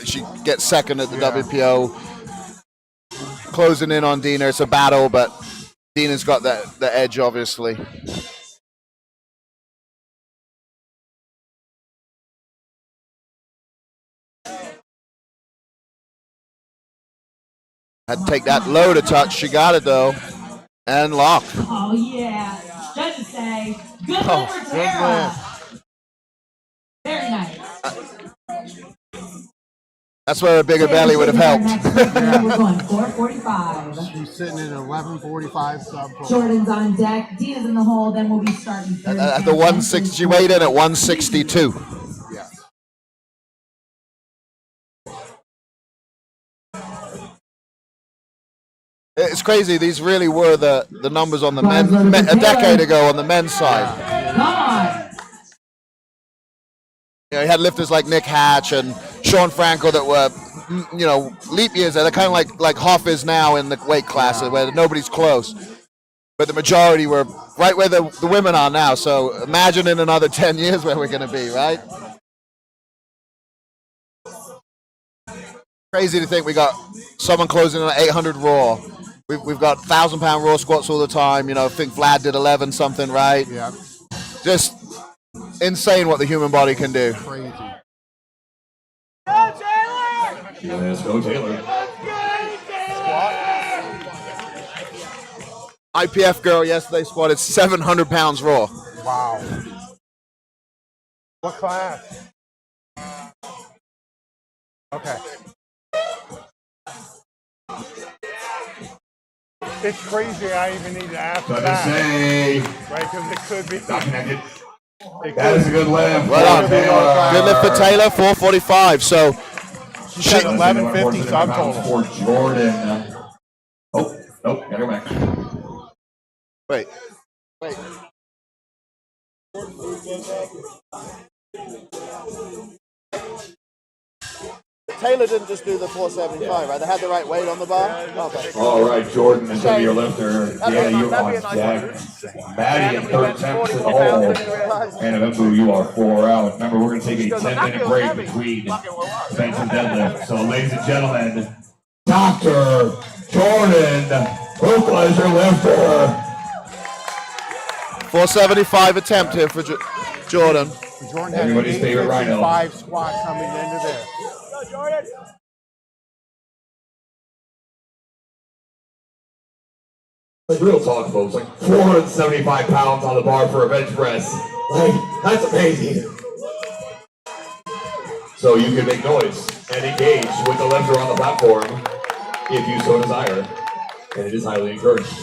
She gets second at the WPO. Closing in on Dina. It's a battle, but Dina's got the edge, obviously. Had to take that low to touch. She got it though, and locked. Oh yeah. Judges say good lift for Tara. Very nice. That's where a bigger belly would have helped. We're going 445. She's sitting at 1145 subtotal. Jordan's on deck. Dina's in the hole. Then we'll be starting third. At the 160, she weighed in at 162. Yeah. It's crazy. These really were the numbers on the men a decade ago on the men's side. Come on. You know, he had lifters like Nick Hatch and Sean Frankel that were, you know, leap years. They're kind of like Hoff is now in the weight classes where nobody's close. But the majority were right where the women are now. So imagine in another 10 years where we're going to be, right? Crazy to think we got someone closing on 800 raw. We've got 1,000-pound raw squats all the time. You know, I think Vlad did 11 something, right? Yeah. Just insane what the human body can do. Crazy. Let's go, Taylor. IPF girl yesterday squatted 700 pounds raw. Wow. What class? Okay. It's crazy I even need to ask But that. say, Right, because it could be. not connected. It That is a good lift. Well done. Taylor. Good lift for Taylor, 445. So She said 1150 subtotal. For Jordan. Oh, nope, gotta go back. wait. Taylor didn't just do the 475, right? They had the right weight on the bar. Okay. All right, Jordan is going to be your lifter. Yeah, you're on deck. Maddie in third attempts in the hole. And eventually you are 4 out. Remember, we're going to take a 10-minute break between bench and deadlift. So, ladies and gentlemen, Dr. Jordan, who was your lifter? 475 attempt here for Jordan. Jordan had Everybody's an favorite rhino. 855 squat coming into this. Like real talk, folks, like 475 pounds on the bar for a bench press. Like, that's amazing. So you can make noise and engage with the lifter on the platform if you so desire. And it is highly encouraged.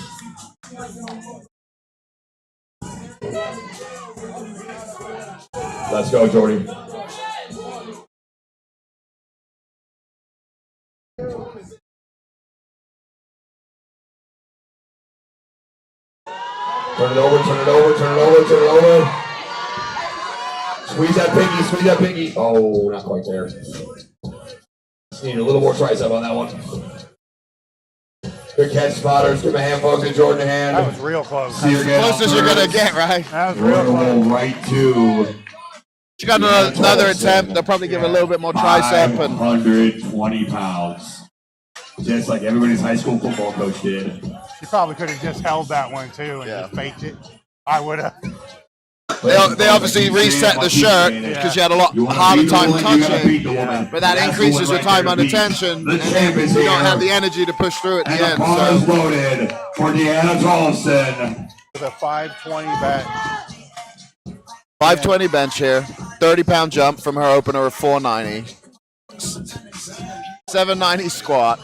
Let's go, Jordy. Turn it over, turn it over, turn it over, turn it over. Squeeze that pinky, squeeze that pinky. Oh, not quite there. Need a little more tricep on that one. Good catch, spotters. Give a hand, folks, and Jordan a hand. That was real close. See you again. Close as you're going to get, right? That was real close. Right to. She got another attempt. They'll probably give her a little bit more tricep. 120 pounds. Just like everybody's high school football coach did. She probably could have just held that one too and just faked it. I would have. They obviously reset the shirt because she had a lot harder time touching. But that increases your time under tension, and you don't have the energy to push through at the end. So loaded for Deanna Tolson. With a 520 bench. 520 bench here. 30-pound jump from her opener of 490. 790 squat.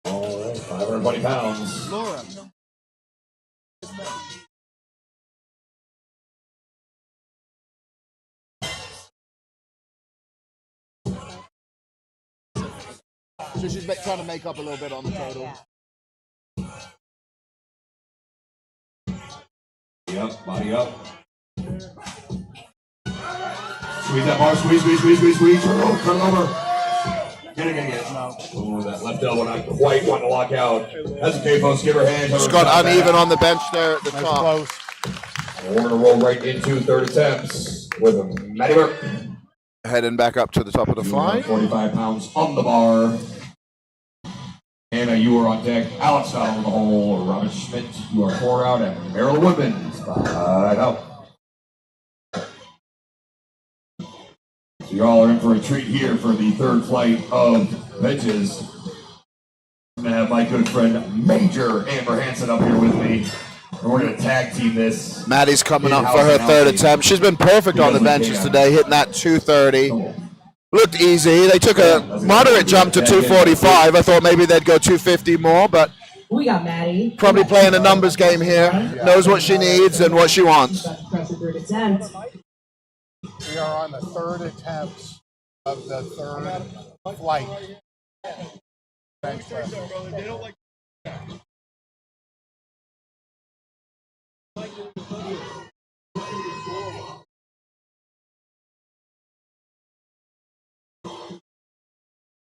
All right, 520 pounds. Laura. So she's trying to make up a little bit on the total. Yep, body up. Squeeze that bar, squeeze, squeeze, squeeze, squeeze, squeeze. Turn it over, turn it over. Get it. No. Oh, that left elbow not quite wanting to lock out. That's okay, folks. Give her hands. Just got uneven on the bench there at the top. Close. And we're going to roll right into third attempts with Matty Burke. Heading back up to the top of the flight. 45 pounds on the bar. Anna, you are on deck. Alex out on the hole. Robert Schmidt, you are 4 out. And Meryl Woodman is 5 out. So you all are in for a treat here for the third flight of benches. I'm going to have my good friend Major Amber Hansen up here with me. And we're going to tag team this. Maddie's coming up for her third attempt. She's been perfect on the benches today, hitting that 230. Looked easy. They took a moderate jump to 245. I thought maybe they'd go 250 more, but We got Maddie. probably playing a numbers game here. Knows what she needs and what she wants. Press the third attempt. We are on the third attempt of the third flight. Bench press.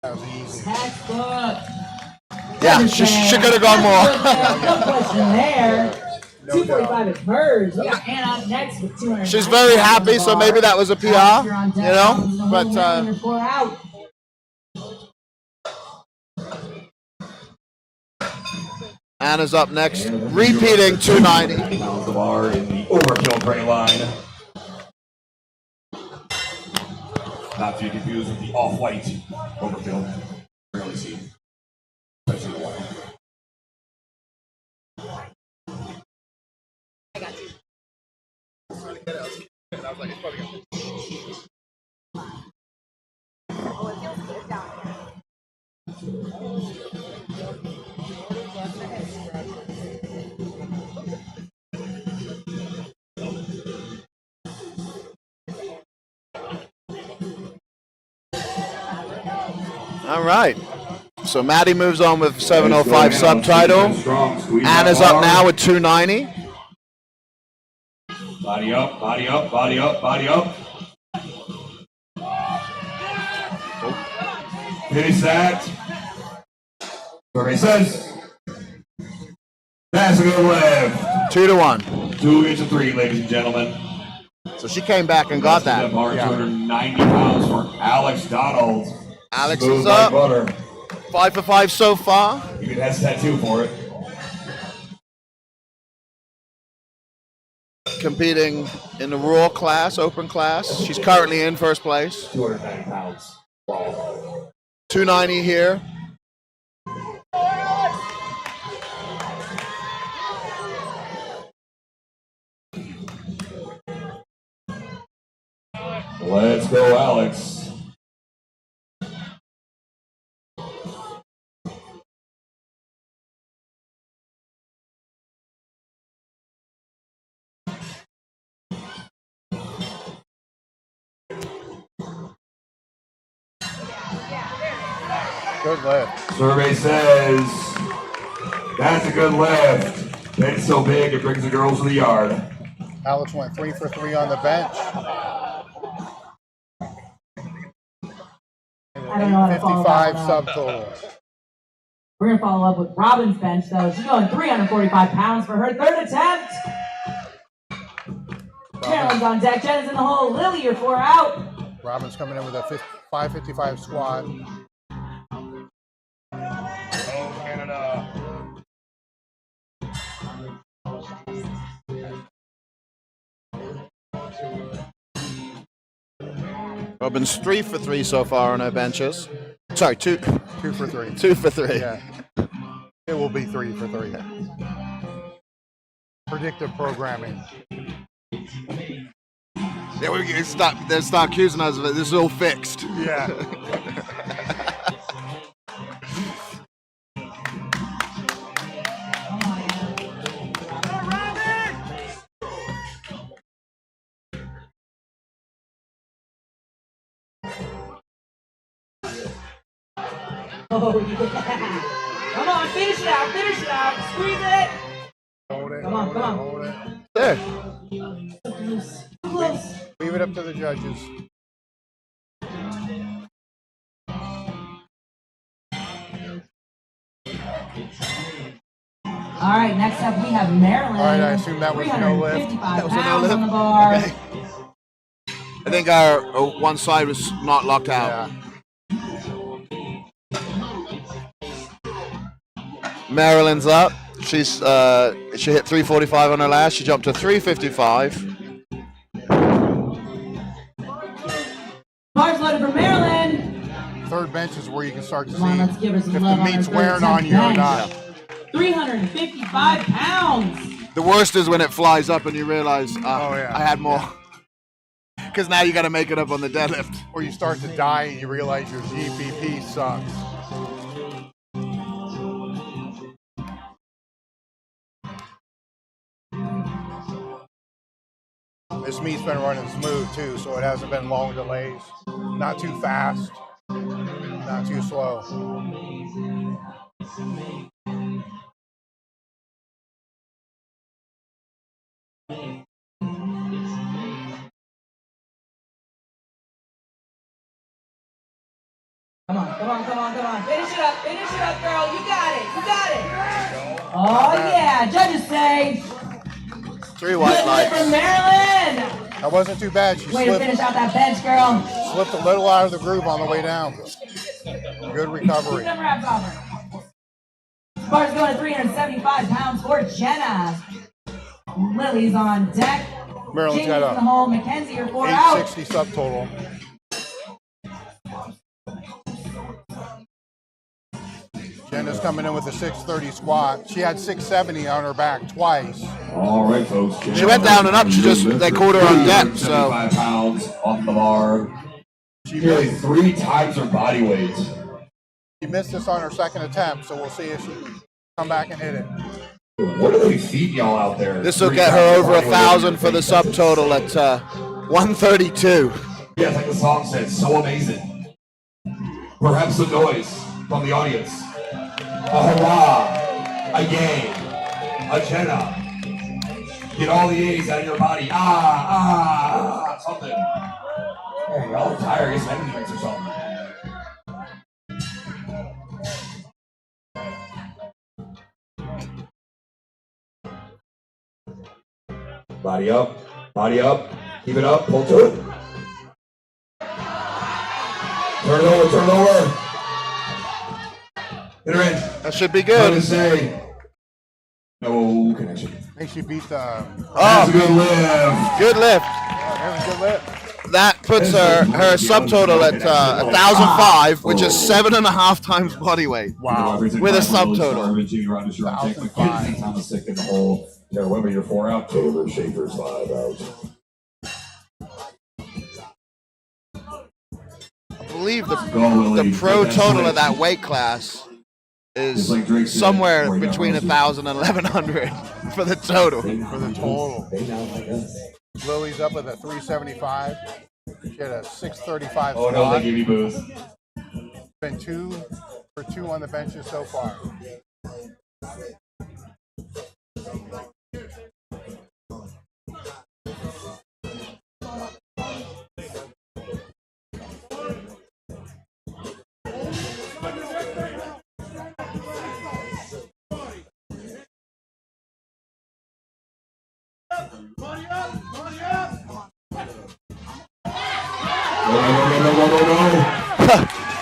That was easy. Textbook. Yeah, she could have gone more. No question there. 245 is hers. We got Anna up next with 200. She's very happy, so maybe that was a PR, you know? But Anna's up next, repeating 290. Pounds the bar in the overkill tray line. Not to be confused with the off-white overkill. Rarely seen. Especially the white. I got you. Oh, it feels good down All right. So Maddie moves on with 705 subtitle. Anna's up now with 290. Body up, body up, body up, body up. Finish that. Survey says that's a good lift. 2-1. 2 into 3, ladies and gentlemen. So she came back and got that. Bar, 290 pounds for Alex Donald. Alex Smooth is like up. butter. 5 for 5 so far. Even has a tattoo for it. Competing in the Raw class, open class. She's currently in first place. 290 pounds. Wow. 290 here. Let's go, Alex. Good lift. Survey says that's a good lift. It's so big it brings the girls to the yard. Alex went 3 for 3 on the bench. I don't know how to follow 55 that one up. subtotal. We're going to follow up with Robin's bench, though. She's going 345 pounds for her third attempt. Carolyn's on deck. Jen is in the hole. Lily, you're 4 out. Robin's coming in with a 555 squat. Oh, Canada. Robin's 3 for 3 so far on her benches. Sorry, 2 for 3. 2 for 3. Yeah. It will be 3 for 3. Predictive programming. Yeah, they start accusing us of it. This is all fixed. Yeah. Oh, yeah. Come on, finish it out, squeeze it. Hold it. Come on, come on. Hold it. There. Close. Leave it up to the judges. All right, next up we have Maryland. All right, I assume that was no lift. 355 That was a no pounds lift? on the bar. Okay. I think our one side was not locked out. Yeah. Maryland's up. She hit 345 on her last. She jumped to 355. Bars loaded for Maryland. Third bench is where you can start to see Come on, let's give her some if love the on her meat's third wearing on you or bench. not. 355 pounds. The worst is when it flies up and you realize, Oh, yeah. I had more. Because now you got to make it up on the deadlift. Or you start to die and you realize your GPP sucks. This meat's been running smooth too, so it hasn't been long delays. Not too fast, not too slow. Come on, come on, come on, come on. Finish it up, girl. You got it, you got it. Oh yeah, judges say. 3 white Good lift from lights. Maryland. That wasn't too bad. She Way to finish out that bench, girl. slipped a little out of the groove on the way down. Good recovery. Keep them wraps on her. Bar's going to 375 pounds for Jenna. Lily's on deck. Maryland's Jamie's got in the a hole. Mackenzie, you're 4 out. 860 subtotal. Jenna's coming in with a 630 squat. She had 670 on her back twice. All right, folks. She went down and up. They caught her on depth. So 75 pounds off the bar. Nearly 3 times her body weight. She missed this on her second attempt, so we'll see if she can come back and hit it. What are they feeding y'all out there? this will get her over 1,000 for the subtotal at 132. Yeah, like the song said, so amazing. Perhaps some noise from the audience. A hurrah, a yay, a Jenna. Get all the A's out of your body. Something. Hey, y'all are tired. Get some energy drinks or something. Body up, keep it up, pull to it. Turn it over. Hit her in. That should be Hard good. to say. No connection. I think she beat the. That's a good lift. Good lift. That was a good lift. That puts her subtotal at 1,005, which is 7.5 times body weight. Wow. With a subtotal. 1,005. Thomas sick in the hole. Tara Weber, you're 4 out. Taylor Schaefer's 5 out. I believe the Lily. pro total of that weight class is somewhere between 1,000 and 1,100 for the total. For the total. They now like us. Lily's up at a 375. She had a 635 Oh no, they give you booze. Been 2 for 2 on the benches so far. No.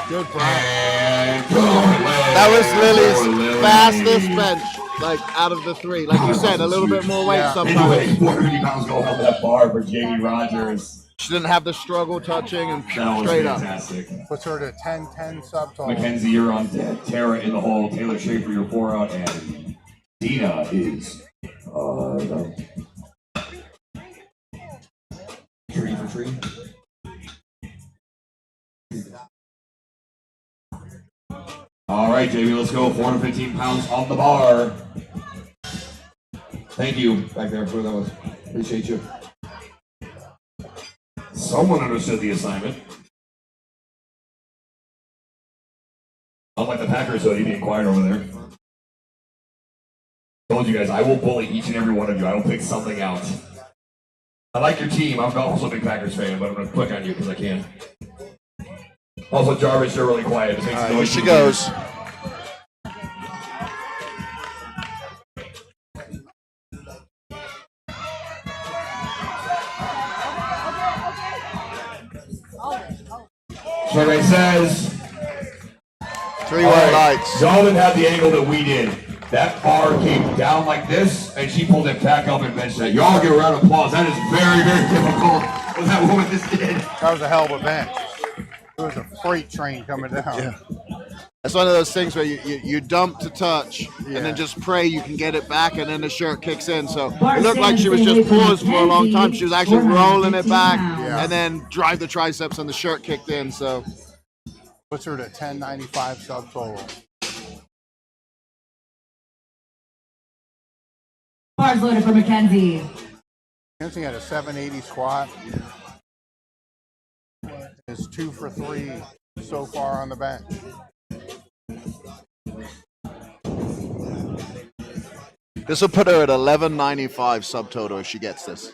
Good Brian. That was Lily's fastest bench, like out of the 3. Like you said, a little bit more weight sometimes. 450 pounds going off that bar for Jamie Rogers. She didn't have the struggle touching and That was straight up. fantastic. Puts her to 10-10 subtotal. Mackenzie, you're on deck. Tara in the hole. Taylor Schaefer, you're 4 out. And Dina is no. Tree for tree. All right, Jamie, let's go. 415 pounds on the bar. Thank you back there for that was. Appreciate you. Someone understood the assignment. Unlike the Packers, though, you being quiet over there. Told you guys, I will bully each and every one of you. I will pick something out. I like your team. I'm also a big Packers fan, but I'm going to click on you because I can. Also, Jarvis, you're really quiet. It makes All right, noise. here she goes. Survey says 3 white lights. y'all didn't have the angle that we did. That bar came down like this, and she pulled it back up and benched that. Y'all give a round of applause. That is very, very difficult what that woman just did. That was a hell of a bench. It was a freight train coming down. Yeah. That's one of those things where you dump to touch and then just pray you can get it back, and then the shirt kicks in. So it looked like she was just paused for a long time. She was actually rolling it back and then drive the triceps, and the shirt kicked in. So Puts her to 1095 subtotal. Bars loaded for Mackenzie. Mackenzie had a 780 squat. Is 2 for 3 so far on the bench. This will put her at 1195 subtotal if she gets this.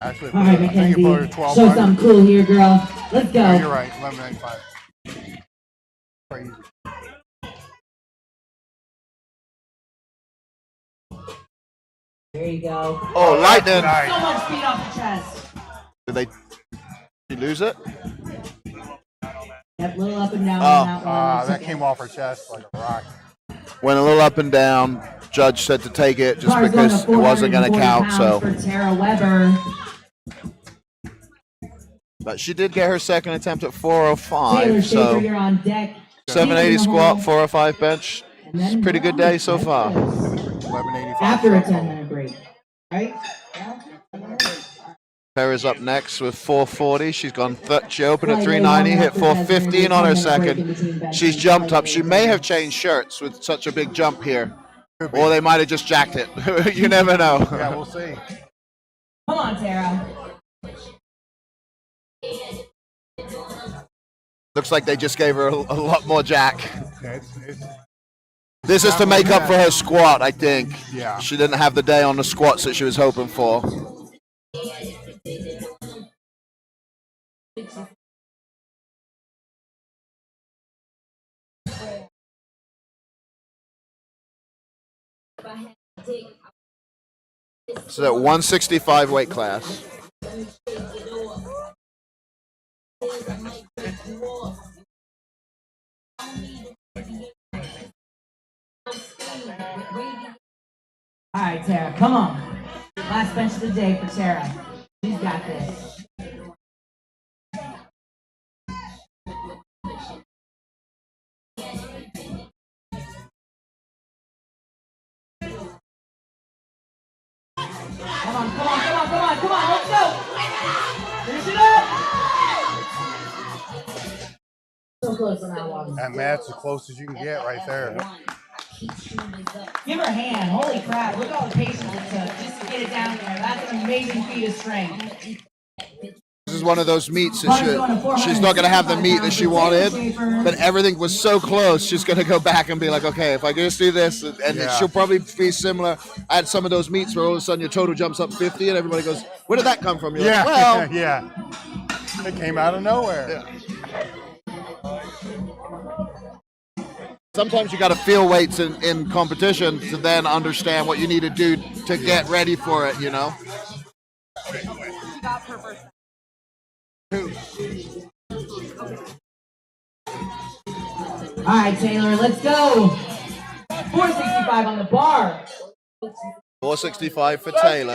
Actually, All right, I think you put her Mackenzie. 1200. Show something cool here, girl. Let's go. No, you're right. 1195. Crazy. There you go. Oh, lightning! Nice. So much speed off the chest. Did she lose it? Yep, little up and down Oh. on that one. That came off her chest like a rock. Went a little up and down. Judge said to take it just Car's going because to it wasn't going to 440 count. pounds So, for Tara Weber. but she did get her second attempt at Taylor 405. Schaefer, So you're on deck. 780 Hands in the squat, hole. 405 bench. And It's then a pretty good day so far. 1185. After a 10-minute break, right? Tara's up next with 440. She's gone. She opened at 390, hit 415 on her second. She's jumped up. She may have changed shirts with such a big jump here, or they might have just jacked it. You never know. Yeah, we'll see. Come on, Tara. Looks like they just gave her a lot more jack. Yeah, This is to make up for her squat, I think. Yeah. She didn't have the day on the squats that she was hoping for. So that 165 weight class. All right, Tara, come on. Last bench of the day for Tara. She's got this. Come on, let's go. Finish it up. So close on that one. That mat's as close as you can get right there. Give her a hand. Holy crap. Look at all the patience it took just to get it down there. That's an amazing feat of strength. This is one of those meets that she's not going to have the meet that she wanted, but everything was so close. She's going to go back and be like, okay, if I can just do this, and she'll probably be similar. I had some of those meets where all of a sudden your total jumps up 50 and everybody goes, where did that come from? You're Yeah, like, well, yeah. It came out of nowhere. Yeah. Sometimes you got to feel weights in competition to then understand what you need to do to get ready for it, you know? All right, Taylor, let's go. 465 on the bar. 465 for Taylor.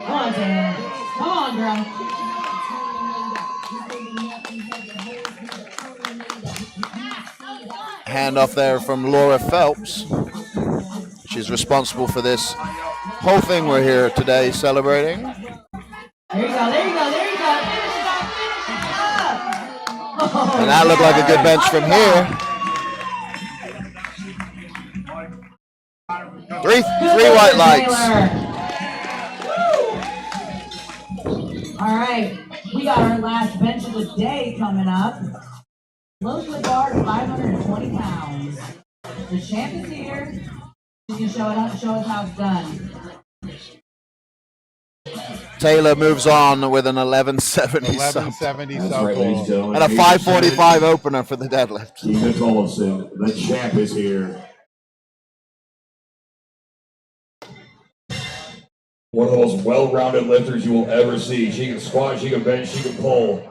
Come on, Taylor. Come on, girl. Handoff there from Laura Phelps. She's responsible for this whole thing we're here today celebrating. There you go. Finish it up. And that looked like a good bench from here. Three white lights. All right, we got our last bench of the day coming up. Low to the bar, 520 pounds. The champ is here. She's gonna show us how it's done. Taylor moves on with an 1170 1170 That's right, ladies and gentlemen. and a 545 opener for the deadlift. Ethan Tollefson, the champ, is here. One of the most well-rounded lifters you will ever see. She can squat, she can bench, she can pull.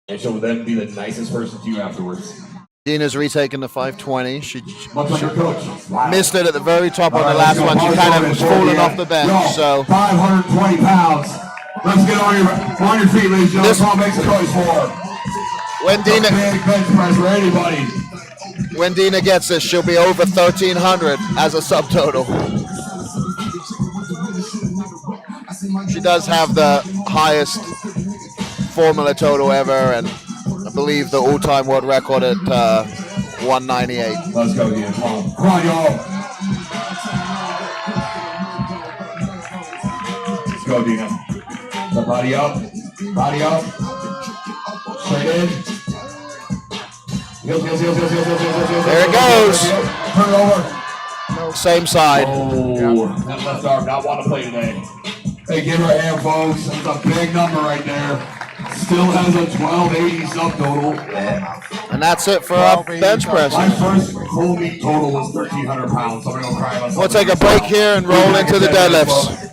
And she'll then be the nicest person to you afterwards. Dina's retaken the 520. She Much like her coach. Wow. missed it at the very top on the last one. She kind of was falling off the bench. So 520 pounds. Let's get on your feet, ladies and gentlemen. Paul makes a choice for when Dina bench press for anybody. when Dina gets this, she'll be over 1,300 as a subtotal. She does have the highest formula total ever, and I believe the all-time world record at 198. Let's go, Ian. Come on, y'all. Let's go, Dina. The body up. Body up. Straight in. Heels. There it goes. Turn it over. Same side. Oh, that left arm not want to play today. Hey, give her a hand, folks. That's a big number right there. Still has a 1280 subtotal. And that's it for our bench press. My first full meet total was 1,300 pounds. So I'm going to cry myself. We'll take a break here and roll into the deadlifts.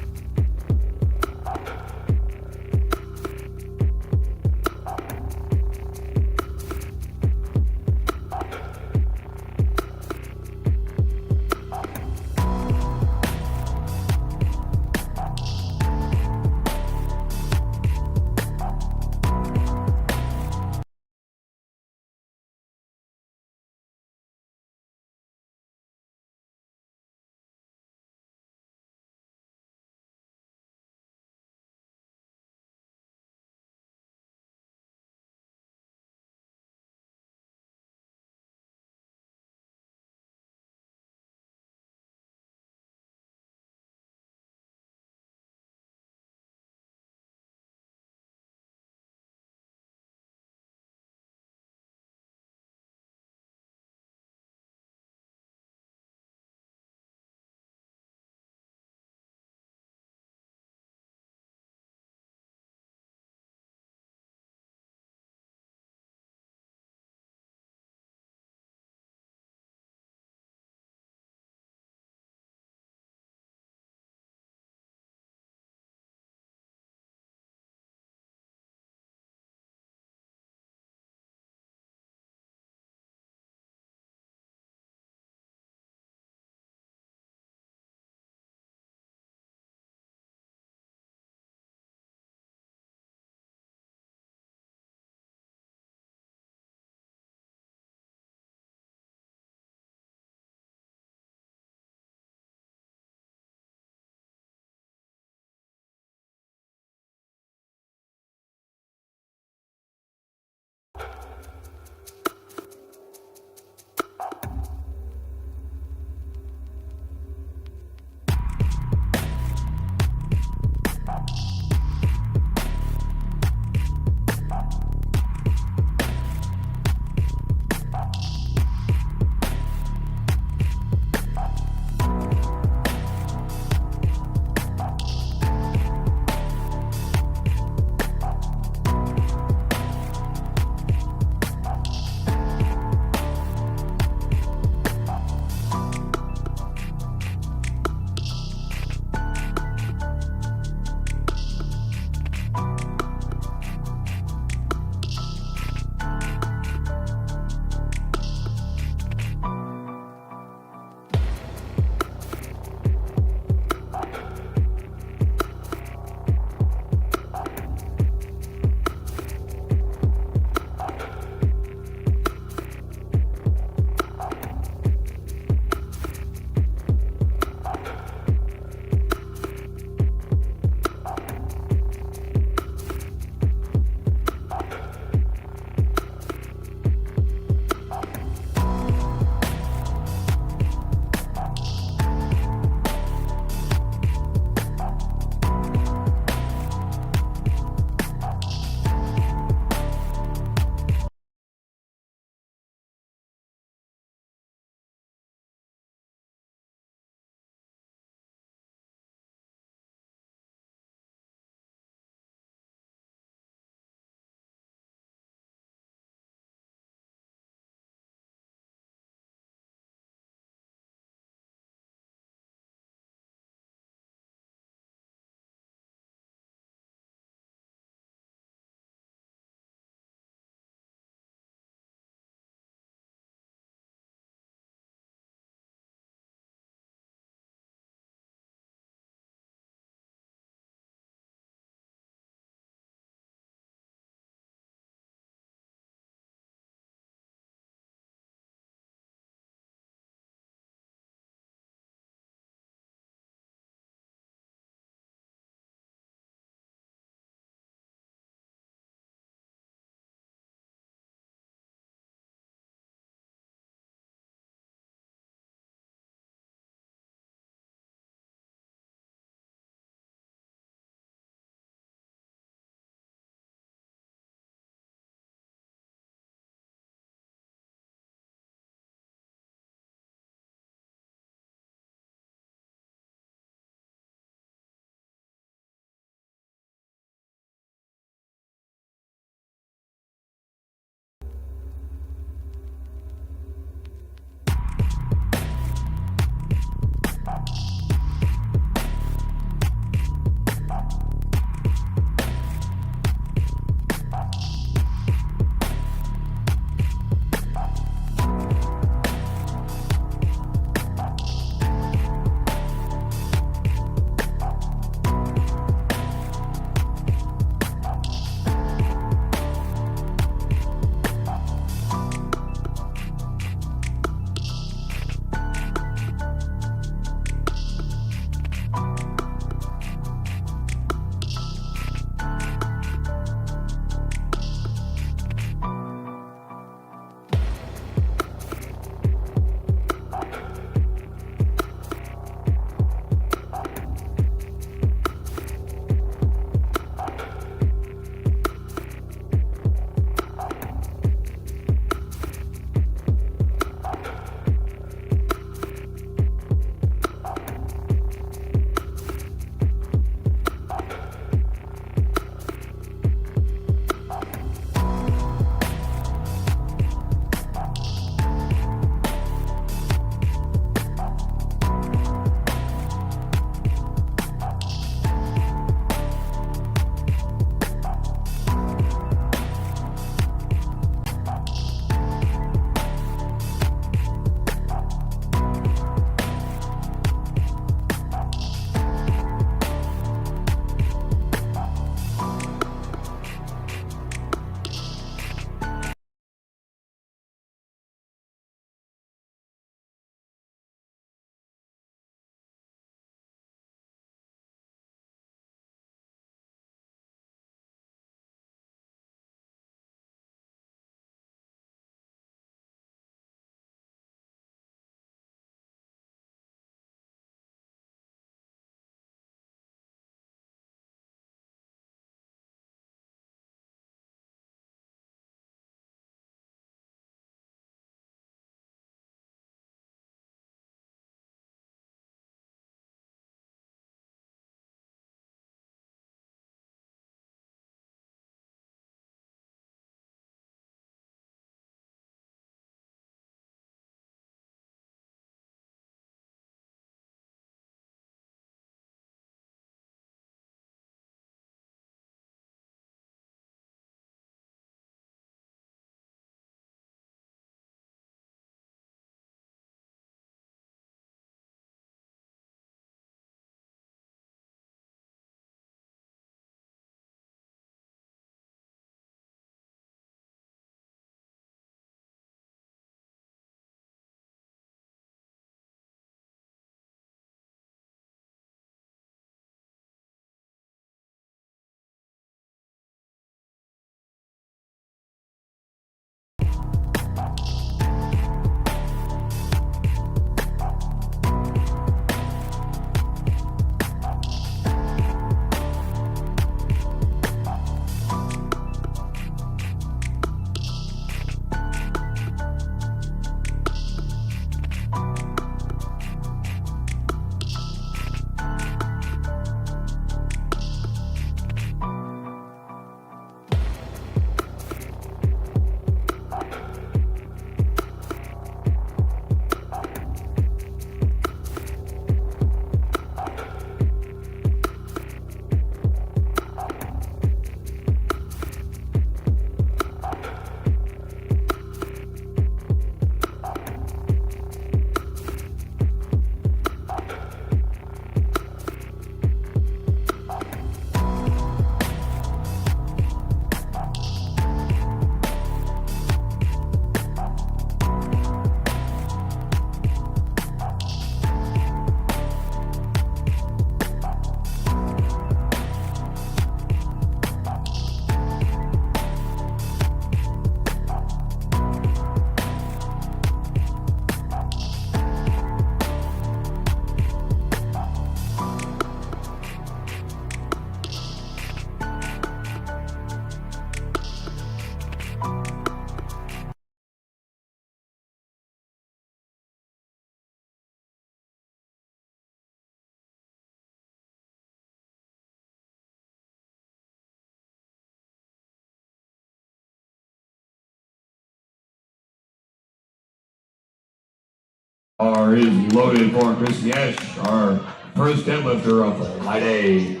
Bar is loaded for Christy Esch, our first deadlifter of the day.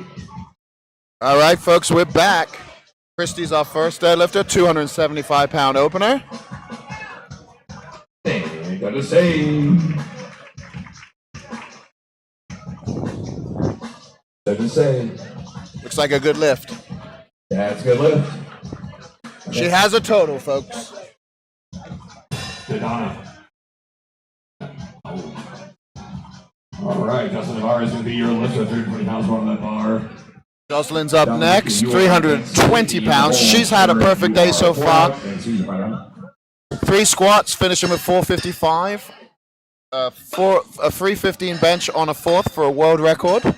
All right, folks, we're back. Christy's our first deadlifter, 275-pound opener. And gotta say, Looks like a good lift. that's a good lift. She has a total, folks. To Donna. All right, Justin Navarre is going to be your lifter, 320 pounds on that bar. Jocelyn's up next, 320 pounds. She's had a perfect day so far. 3 squats, finishing with 455. A 315 bench on a 4th for a world record.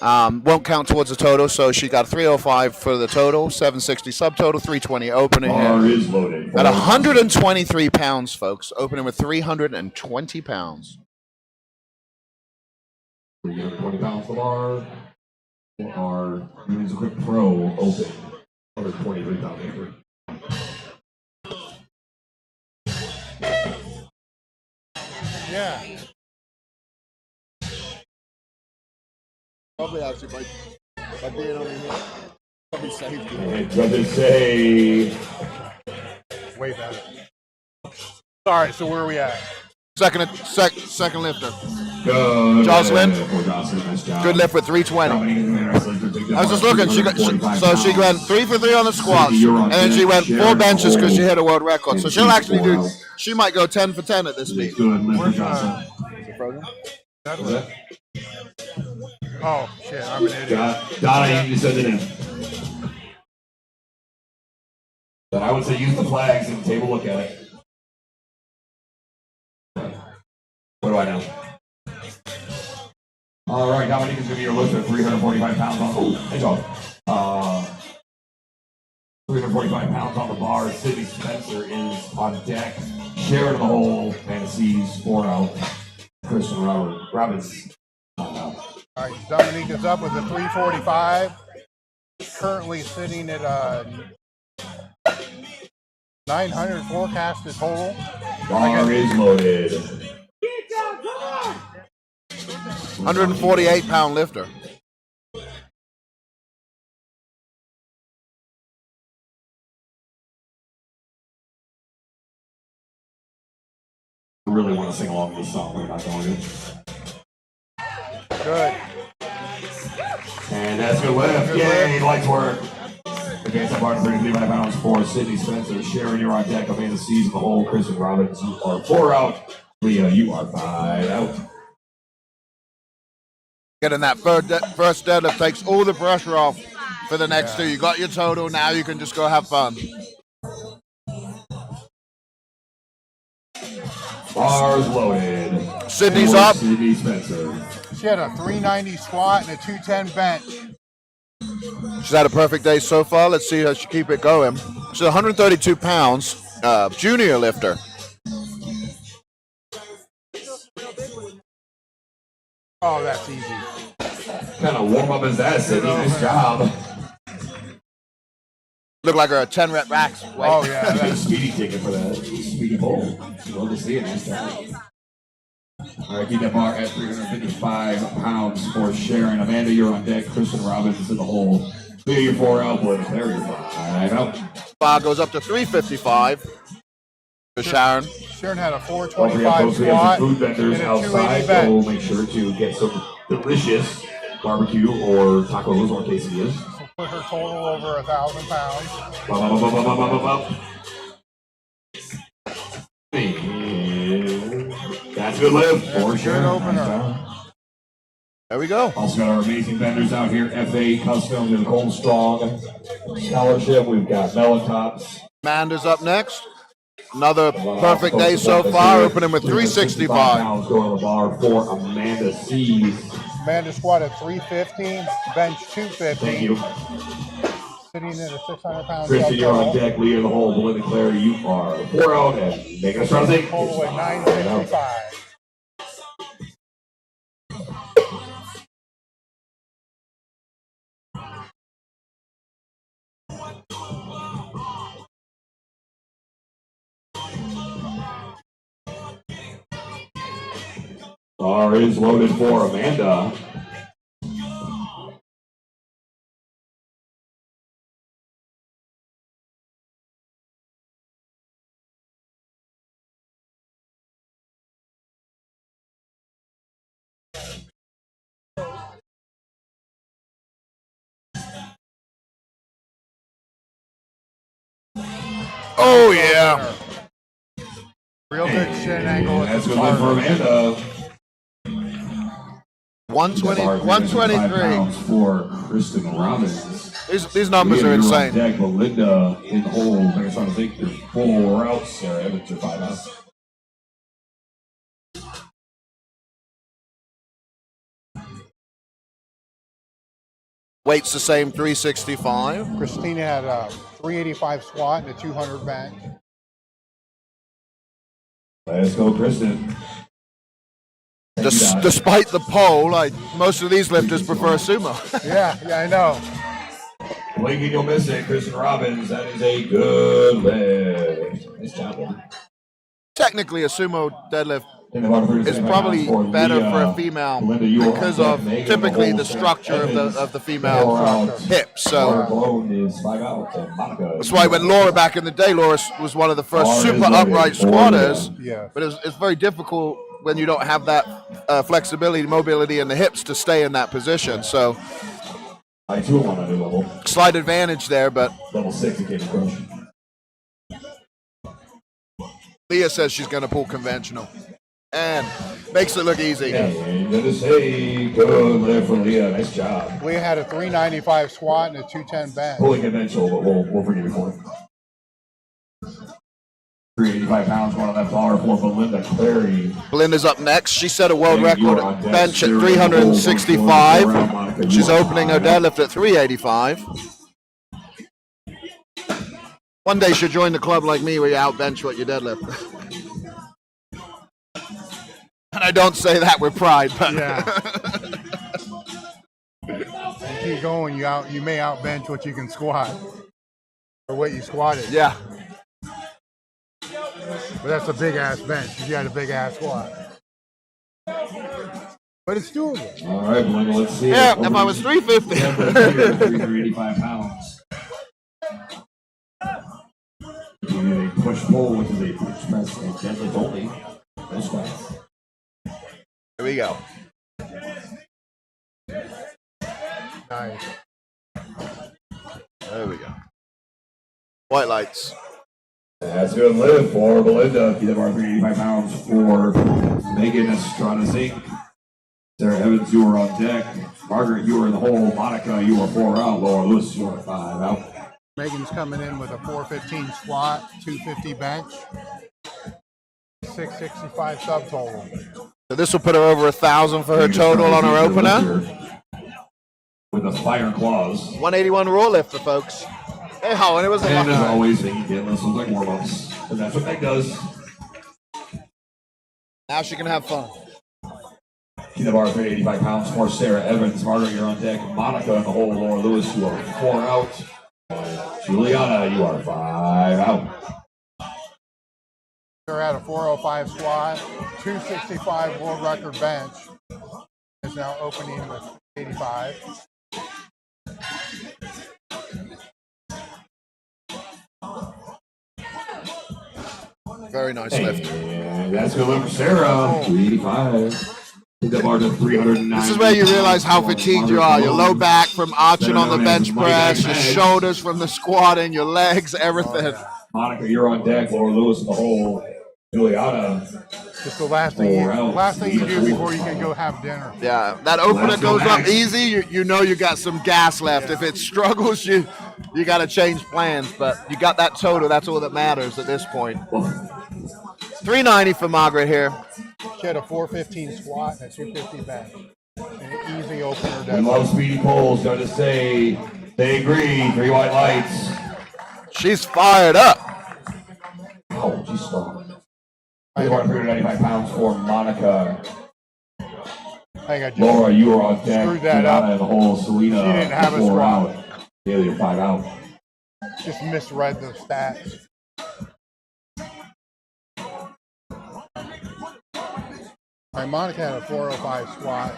Won't count towards the total, so she got 305 for the total, 760 subtotal, 320 opening Bar here. is loaded. At 123 pounds, folks, opening with 320 pounds. 320 pounds the bar. Our Women's Quick Pro open, 123 pound lifter. Yeah. Probably actually by being over here, probably saved you. And brothers say, Way better. All right, so where are we at? Second lifter. good. Jocelyn. Nice job. Good lift with 320. I was just looking. She went 3 for 3 on the squats, and then she went 4 benches because she hit a world record. So she'll actually do. She might go 10 for 10 at this meet. Good, Jocelyn. Oh, shit, I'm an idiot. Donna, you send it in. But I would say use the flags and take a look at it. What do I know? All right, Dominique is going to be your lifter, 345 pounds on. Oh, hey, dog. 345 pounds on the bar. Sydney Spencer is on deck. Sharon the whole fantasies 4 out. Kristen Robbins. All right, Dominique is up with a 345. Currently sitting at 900 forecasted total. Bar is loaded. 148-pound lifter. I really want to sing along with this song, we're not going to. Good. And that's good lift. Yay, lights work. Against the bar, 35 pounds for Sydney Spencer. Sharon, you're on deck. Amanda Sees the whole. Kristen Robbins, you are 4 out. Leah, you are 5 out. Getting that first deadlift takes all the pressure off for the next 2. You got your total. Now you can just go have fun. Bars loaded. Sydney's up. Sydney Spencer. She had a 390 squat and a 210 bench. She's had a perfect day so far. Let's see how she keep it going. She's 132 pounds, junior lifter. Oh, that's easy. Kind of warm up is that, Sydney? Nice job. Look like her 10 rep racks. Oh, yeah. Got a speedy ticket for that. Speedy bowl. Love to see it. Nice job. All right, keep that bar at 355 pounds for Sharon. Amanda, you're on deck. Kristen Robbins in the hole. Leah, you're 4 out. Boy, there you're 5 out. Bar goes up to 355 for Sharon. Sharon had a Don't 425 forget, folks, we have squat some food and vendors a outside, 280 bench. so make sure to get some delicious barbecue or tacos or quesadillas. Put her total over 1,000 pounds. That's a good lift for sure. Good opener. There we go. Also got our amazing vendors out here. FA Custom, the Cole Strong Scholarship. We've got Melon Tops. Amanda's up next. Another perfect day so far, opening with 365. Pounds going on the bar for Amanda Sees. Amanda squatted 315, bench 250. Thank you. Sitting at a 600 pound Kristen, you're on total. deck. Leah, the whole. Belinda Claire, you are 4 out. And making us try to think. Total at 965. Bar is loaded for Amanda. Oh, yeah. Real good shin angle. That's good lift for Amanda. 123. Pounds for Kristen Robbins. These numbers are insane. Deck, Belinda in the hole. I guess I think they're 4 outs. Sarah Evans are 5 outs. Weight's the same, 365. Christina had a 385 squat and a 200 bench. Let's go, Kristen. Despite the poll, like most of these lifters prefer sumo. Yeah, I know. Blinking, you'll miss it. Kristen Robbins, that is a good lift. Nice job, man. Technically, a sumo deadlift is probably better for a female because of typically the structure of the female hips. So that's why when Laura back in the day, Laura was one of the first super upright squatters. Yeah. But it's very difficult when you don't have that flexibility, mobility in the hips to stay in that position. So I too want a new level. Slight advantage there, but Level 6 in Cage Crush. Leah says she's going to pull conventional. And makes it look easy. And that is a good lift for Leah. Nice job. Leah had a 395 squat and a 210 bench. Pulling conventional, but we'll forgive you for it. 385 pounds, one on that bar for Belinda Clary. Belinda's up next. She set a world record bench at 365. She's opening her deadlift at 385. One day she'll join the club like me where you outbench what you deadlift. And I don't say that with pride, but yeah. Keep going, you may outbench what you can squat. Or what you squatted. Yeah. But that's a big ass bench if you had a big ass squat. But it's doable. All right, Belinda, let's see. Yeah, if I was 350. 385 pounds. We need a push pull, which is a push press and deadlift only. No squats. Here we go. Nice. There we go. White lights. That's a good lift for Belinda. Keep our 385 pounds for Megan Estrada Zink. Sarah Evans, you are on deck. Margaret, you are in the hole. Monica, you are 4 out. Laura Lewis, you are 5 out. Megan's coming in with a 415 squat, 250 bench, 665 subtotal. So this will put her over 1,000 for her total on her opener. With the fire claws. 181 raw lifter, folks. Hey, ho, and it was a And lot. as always, they can get lessons like warm-ups. And that's what Meg does. Now she can have fun. Keep the bar 385 pounds for Sarah Evans. Margaret, you're on deck. Monica in the hole. Laura Lewis, you are 4 out. Juliana, you are 5 out. They're at a 405 squat, 265 world record bench. Is now opening with 85. Very nice lift. And that's good lift for Sarah. 385. This is where you realize how fatigued you are. Your low back from arching on the bench press, your shoulders from the squatting, your legs, everything. Monica, you're on deck. Laura Lewis in the hole. Juliana. Just the last thing you do before you can go have dinner. Yeah, that opener goes up easy. You know you got some gas left. If it struggles, you got to change plans. But you got that total. That's all that matters at this point. 390 for Margaret here. She had a 415 squat and a 250 bench. An easy opener. We love speedy polls. Got to say, they agree. 3 white lights. She's fired up. Oh, she's strong. 395 pounds for Monica. Laura, you are on deck. Screwed that up. In the hole. Selena, She didn't have a 4 squat. out. Haley, you're 5 out. Just misread the stats. My Monica had a 405 squat.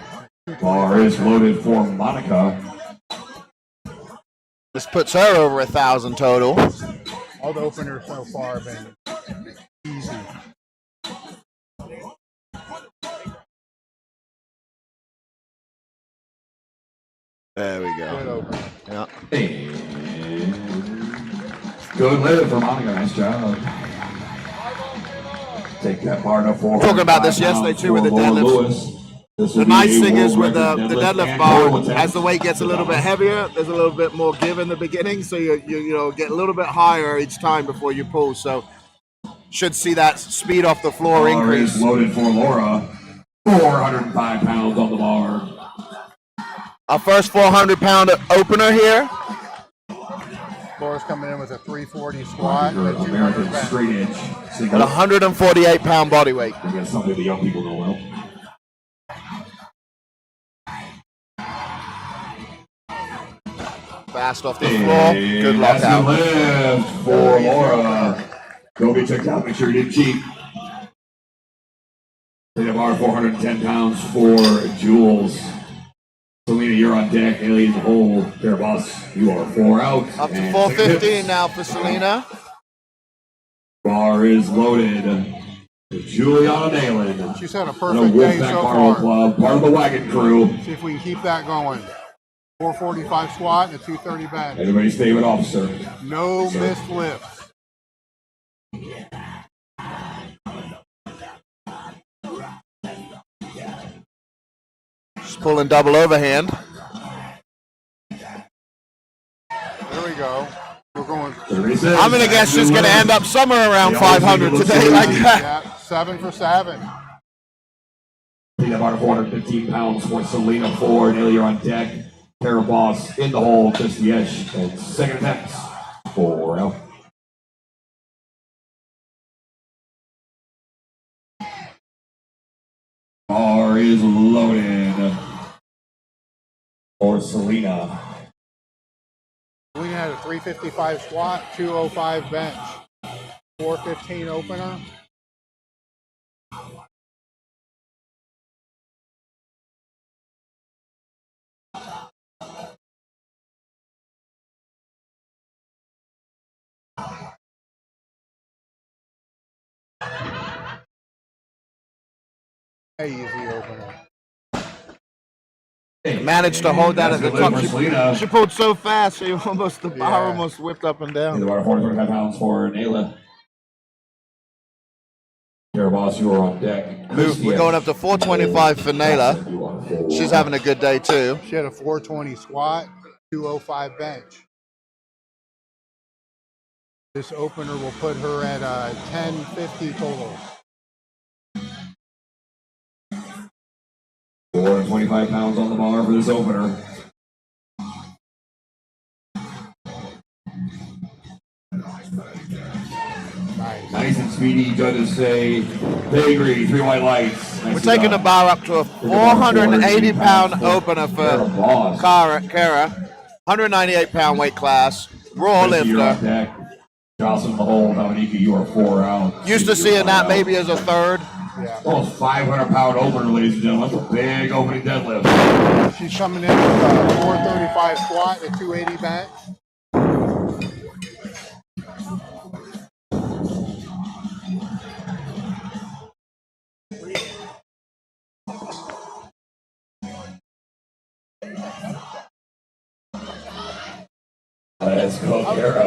Bar is loaded for Monica. This puts her over 1,000 total. All the openers so far have been easy. There we go. Good opener. Yeah. Good lift for Monica. Nice job. Take that bar to 4. Talking about this yesterday too with the deadlifts. The nice thing is with the deadlift bar, as the weight gets a little bit heavier, there's a little bit more give in the beginning, so you get a little bit higher each time before you pull. So should see that speed off the floor increase. Loaded for Laura. 405 pounds on the bar. Our first 400-pound opener here. Laura's coming in with a 340 squat. American straight edge. At 148-pound body weight. I guess something the young people know well. Fast off the floor. Good lockout. Lift for Laura. Go be checked out. Make sure you didn't cheat. They have our 410 pounds for Jules. Selena, you're on deck. Haley in the hole. Fair boss, you are 4 out. Up to 415 now for Selena. Bar is loaded. Juliana Nalen. She's had a perfect day so far. Club, part of the wagon crew. See if we can keep that going. 445 squat and a 230 bench. Everybody's favorite officer. No missed lifts. She's pulling double overhand. There we go. We're going. 36. I'm gonna guess she's gonna end up somewhere around 500 today, like that. Yeah, 7 for 7. Peanut butter 415 pounds for Selena Ford. Haley, you're on deck. Tara Boss in the hole. Christy Esch. And second attempt. 4 out. Bar is loaded for Selena. We had a 355 squat, 205 bench, 415 opener. Easy opener. Managed to hold that at the top. She pulled so fast, the bar almost whipped up and down. About 425 pounds for Nayla. Tara Boss, you are on deck. We're going up to 425 for Nayla. She's having a good day too. She had a 420 squat, 205 bench. This opener will put her at 1050 total. 425 pounds on the bar for this opener. Nice and speedy. Judges say they agree. 3 white lights. We're taking the bar up to a 480-pound opener for Kara. 198-pound weight class. Raw lifter. Jocelyn in the hole. Dominica, you are 4 out. Used to seeing that maybe as a third. Yeah. Almost 500-pound opener, ladies and gentlemen. That's a big opening deadlift. She's coming in with a 435 squat and a 280 bench. Let's go, Kara.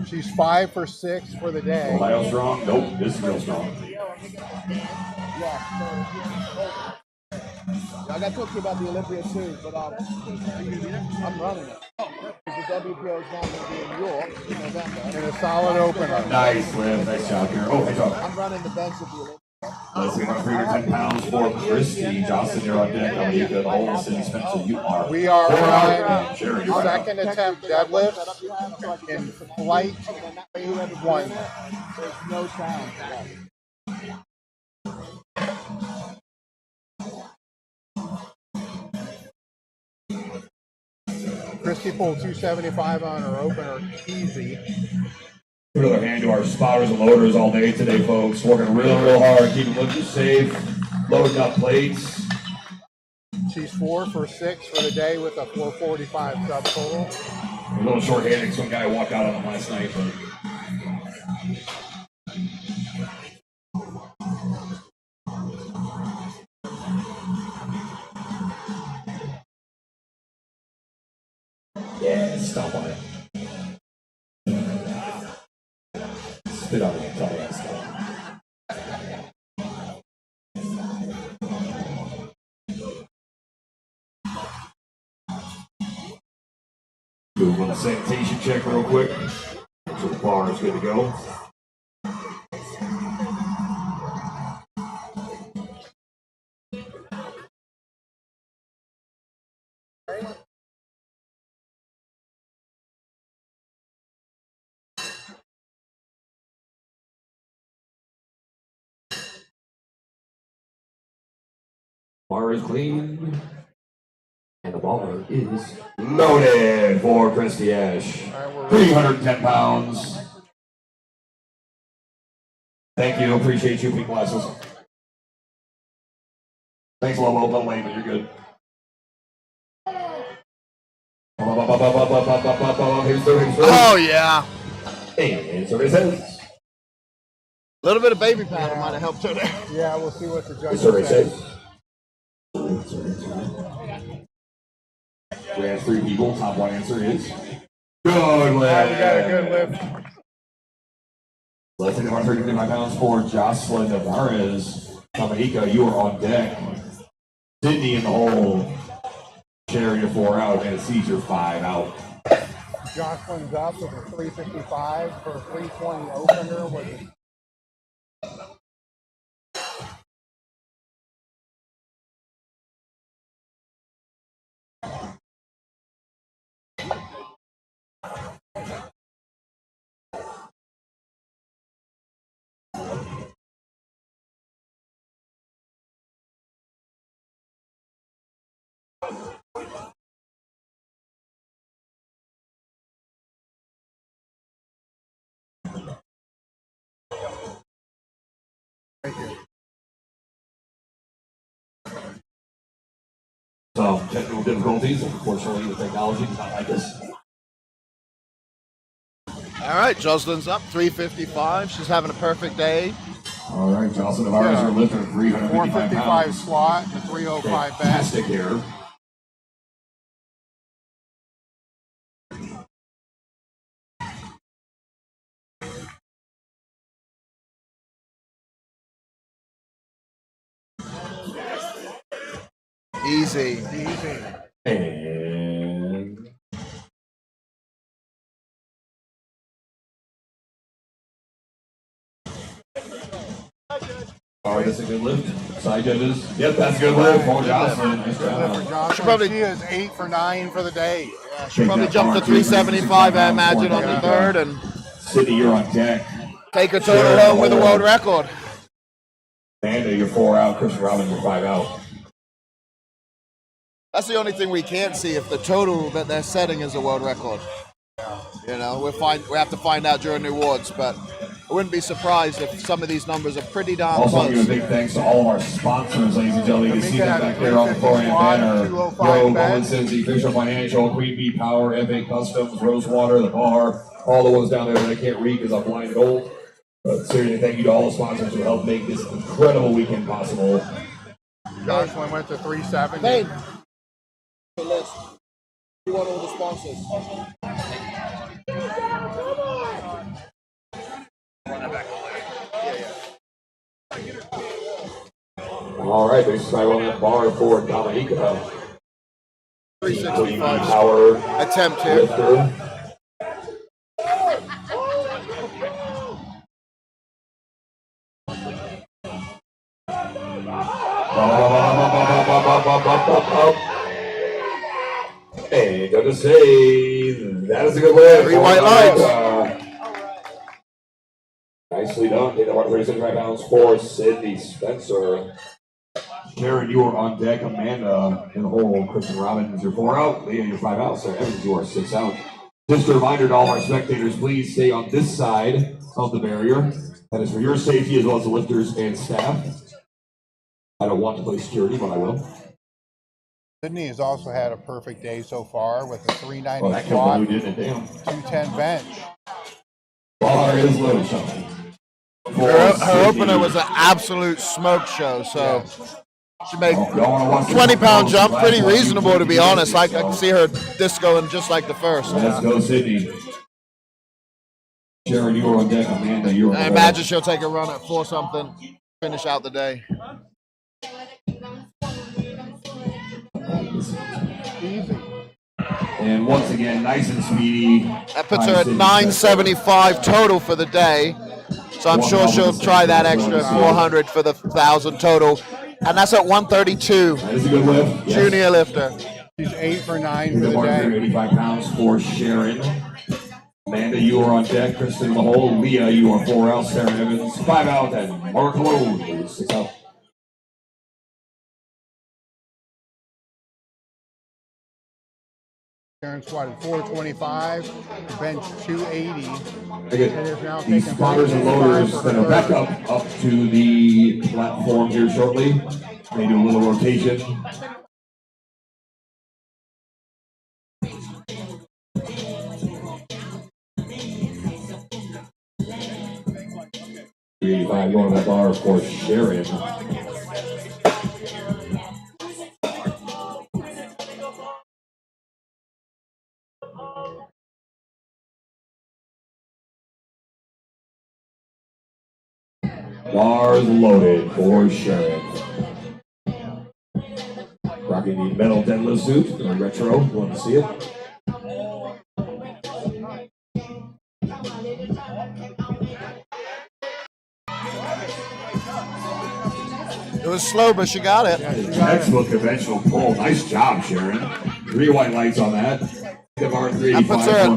She's 5 for 6 for the day. Ohio strong? Nope, this is real strong. I got to talk to you about the Olympia too, but I'm running it. The WPO is now going to be in York in November. And a solid opener. Nice lift. Nice job, Kara. Oh, hey, Joe. I'm running the bench at the Olympia. Let's see about 310 pounds for Christy. Jocelyn, you're on deck. Dominica, the Olson, Spencer, you are. We are on Sherry, you're right out. second attempt deadlift in flight 1. There's no sound. Christy pulled 275 on her opener, easy. Give another hand to our spotters and loaders all day today, folks. Working real hard, keeping lifters safe, loading up plates. She's 4 for 6 for the day with a 445 sub total. A little short-handed. Some guy walked out on him last night, but. Yeah, stop on it. Spit on it, tell me that stuff. Do a little sanitation check real quick. So the bar is good to go. Bar is clean. And the bar is loaded for Christy Ash. 310 pounds. Thank you. Appreciate you, pink glasses. Thanks, Lobo. A little late, but you're good. Oh, yeah. And so it says. A little bit of baby powder might have helped her there. Yeah, we'll see what the judge Survey says. says. We have 3 people. Top one answer is good lift. We got a good lift. Let's take 135 pounds for Jocelyn Navarez. Dominica, you are on deck. Sydney in the hole. Sherry, you're 4 out. And C's your 5 out. Jocelyn's up with a 355 for a 320 opener with a So, technical difficulties. Unfortunately, the technology does not like this. All right, Jocelyn's up, 355. She's having a perfect day. All right, Jocelyn Navarez, your lifter, 355 455 pounds. squat and a 305 bench. Fantastic here. Easy. And all right, that's a good lift. Side judges. Yep, that's a good lift for Jocelyn. Nice job. She is 8 for 9 for the day. Yeah, she probably jumped to 375, I imagine, on the third, and Sydney, you're on deck. take a total home with a world record. Amanda, you're 4 out. Christian Robin, you're 5 out. That's the only thing we can't see if the total that they're setting is a world record. You know, we have to find out during the awards, but I wouldn't be surprised if some of these numbers are pretty darn Also, close. give a big thanks to all of our sponsors, ladies and gentlemen. You can see them back there on the beforehand banner. Go, Bowman's, Official Financial, Queen Bee Power, FA Customs, Rosewater, the bar, all the ones down there that I can't read because I'm blind and old. But seriously, thank you to all the sponsors who helped make this incredible weekend possible. Jocelyn went to 370. Babe, the list. You want all the sponsors? All right, big subscribe on that bar for Dominica. 365 Power attempt here. lifter. Hey, gonna say that is a good lift. 3 white lights. Nicely done. Take that 135 pounds for Sydney Spencer. Sharon, you are on deck. Amanda in the hole. Kristen Robbins, you're 4 out. Leah, you're 5 out. Sarah Evans, you are 6 out. Just a reminder to all our spectators, please stay on this side of the barrier. That is for your safety as well as the lifters and staff. I don't want to play security, but I will. Sydney has also had a perfect day so far with a 390 Oh, that squat, who did it, damn. 210 bench. Bar is loaded, something. Her opener was an absolute smoke show, so she made 20-pound jump, pretty reasonable to be honest. Like I can see her discoing just like the first. Let's go, Sydney. Sharon, you are on deck. Amanda, you are on I imagine she'll take a run at 4-something, finish out the day. Easy. And once again, nice and speedy. That puts her at 975 total for the day. So I'm sure she'll try that extra 400 for the 1,000 total. And that's at 132. That is a good lift. Junior lifter. She's 8 for 9 for the day. 85 pounds for Sharon. Amanda, you are on deck. Kristen in the hole. Leah, you are 4 out. Sarah Evans, 5 out. And Mark Cologne is 6 out. Sharon squatted 425, bench 280. These spotters and loaders that are back up to the platform here shortly. They do a little rotation. $385 going to that bar for Sharon. Bars loaded for Sharon. Rocking the metal deadlift suit, the retro. You want to see it? It was slow, but she got it. Textbook conventional pull. Nice job, Sharon. 3 white lights on that. That puts her at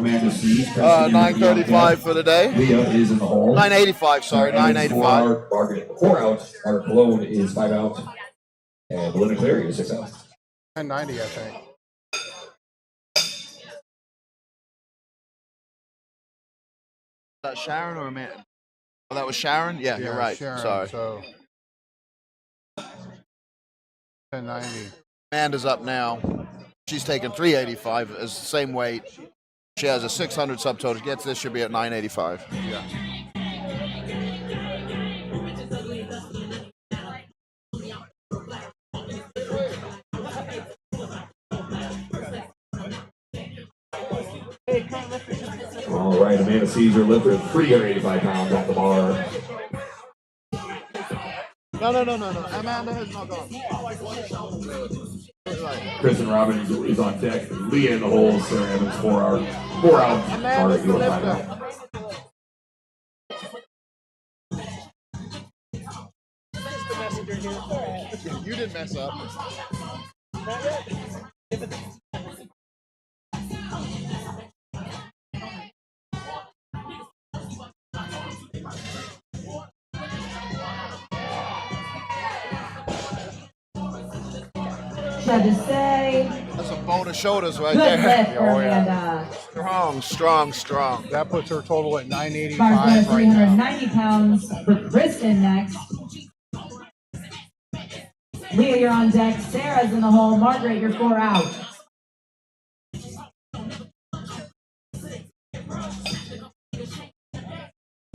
935 for the day. Leah is in the hole. 985, sorry, 985. 4 out. Our Cologne is 5 out. And Belinda Clary is 6 out. 990, I think. Is that Sharon or Amanda? Oh, that was Sharon? Yeah, you're right. Sharon, sorry. So 1090. Amanda's up now. She's taking 385 as the same weight. She has a 600 subtotal. Gets this, should be at 985. Yeah. All right, Amanda Caesar lifted 385 pounds off the bar. No. Amanda has not gone. Kristen Robbins is on deck. Leah in the hole. Sarah Evans 4 out. 4 out. Amanda's the 5 lifter. out. You didn't mess up. Should I say? That's some bone of shoulders right Good there. lift, Amanda. Strong. That puts her total at Bars 985 go right now. 390 pounds for Kristen next. Leah, you're on deck. Sarah's in the hole. Margaret, you're 4 out.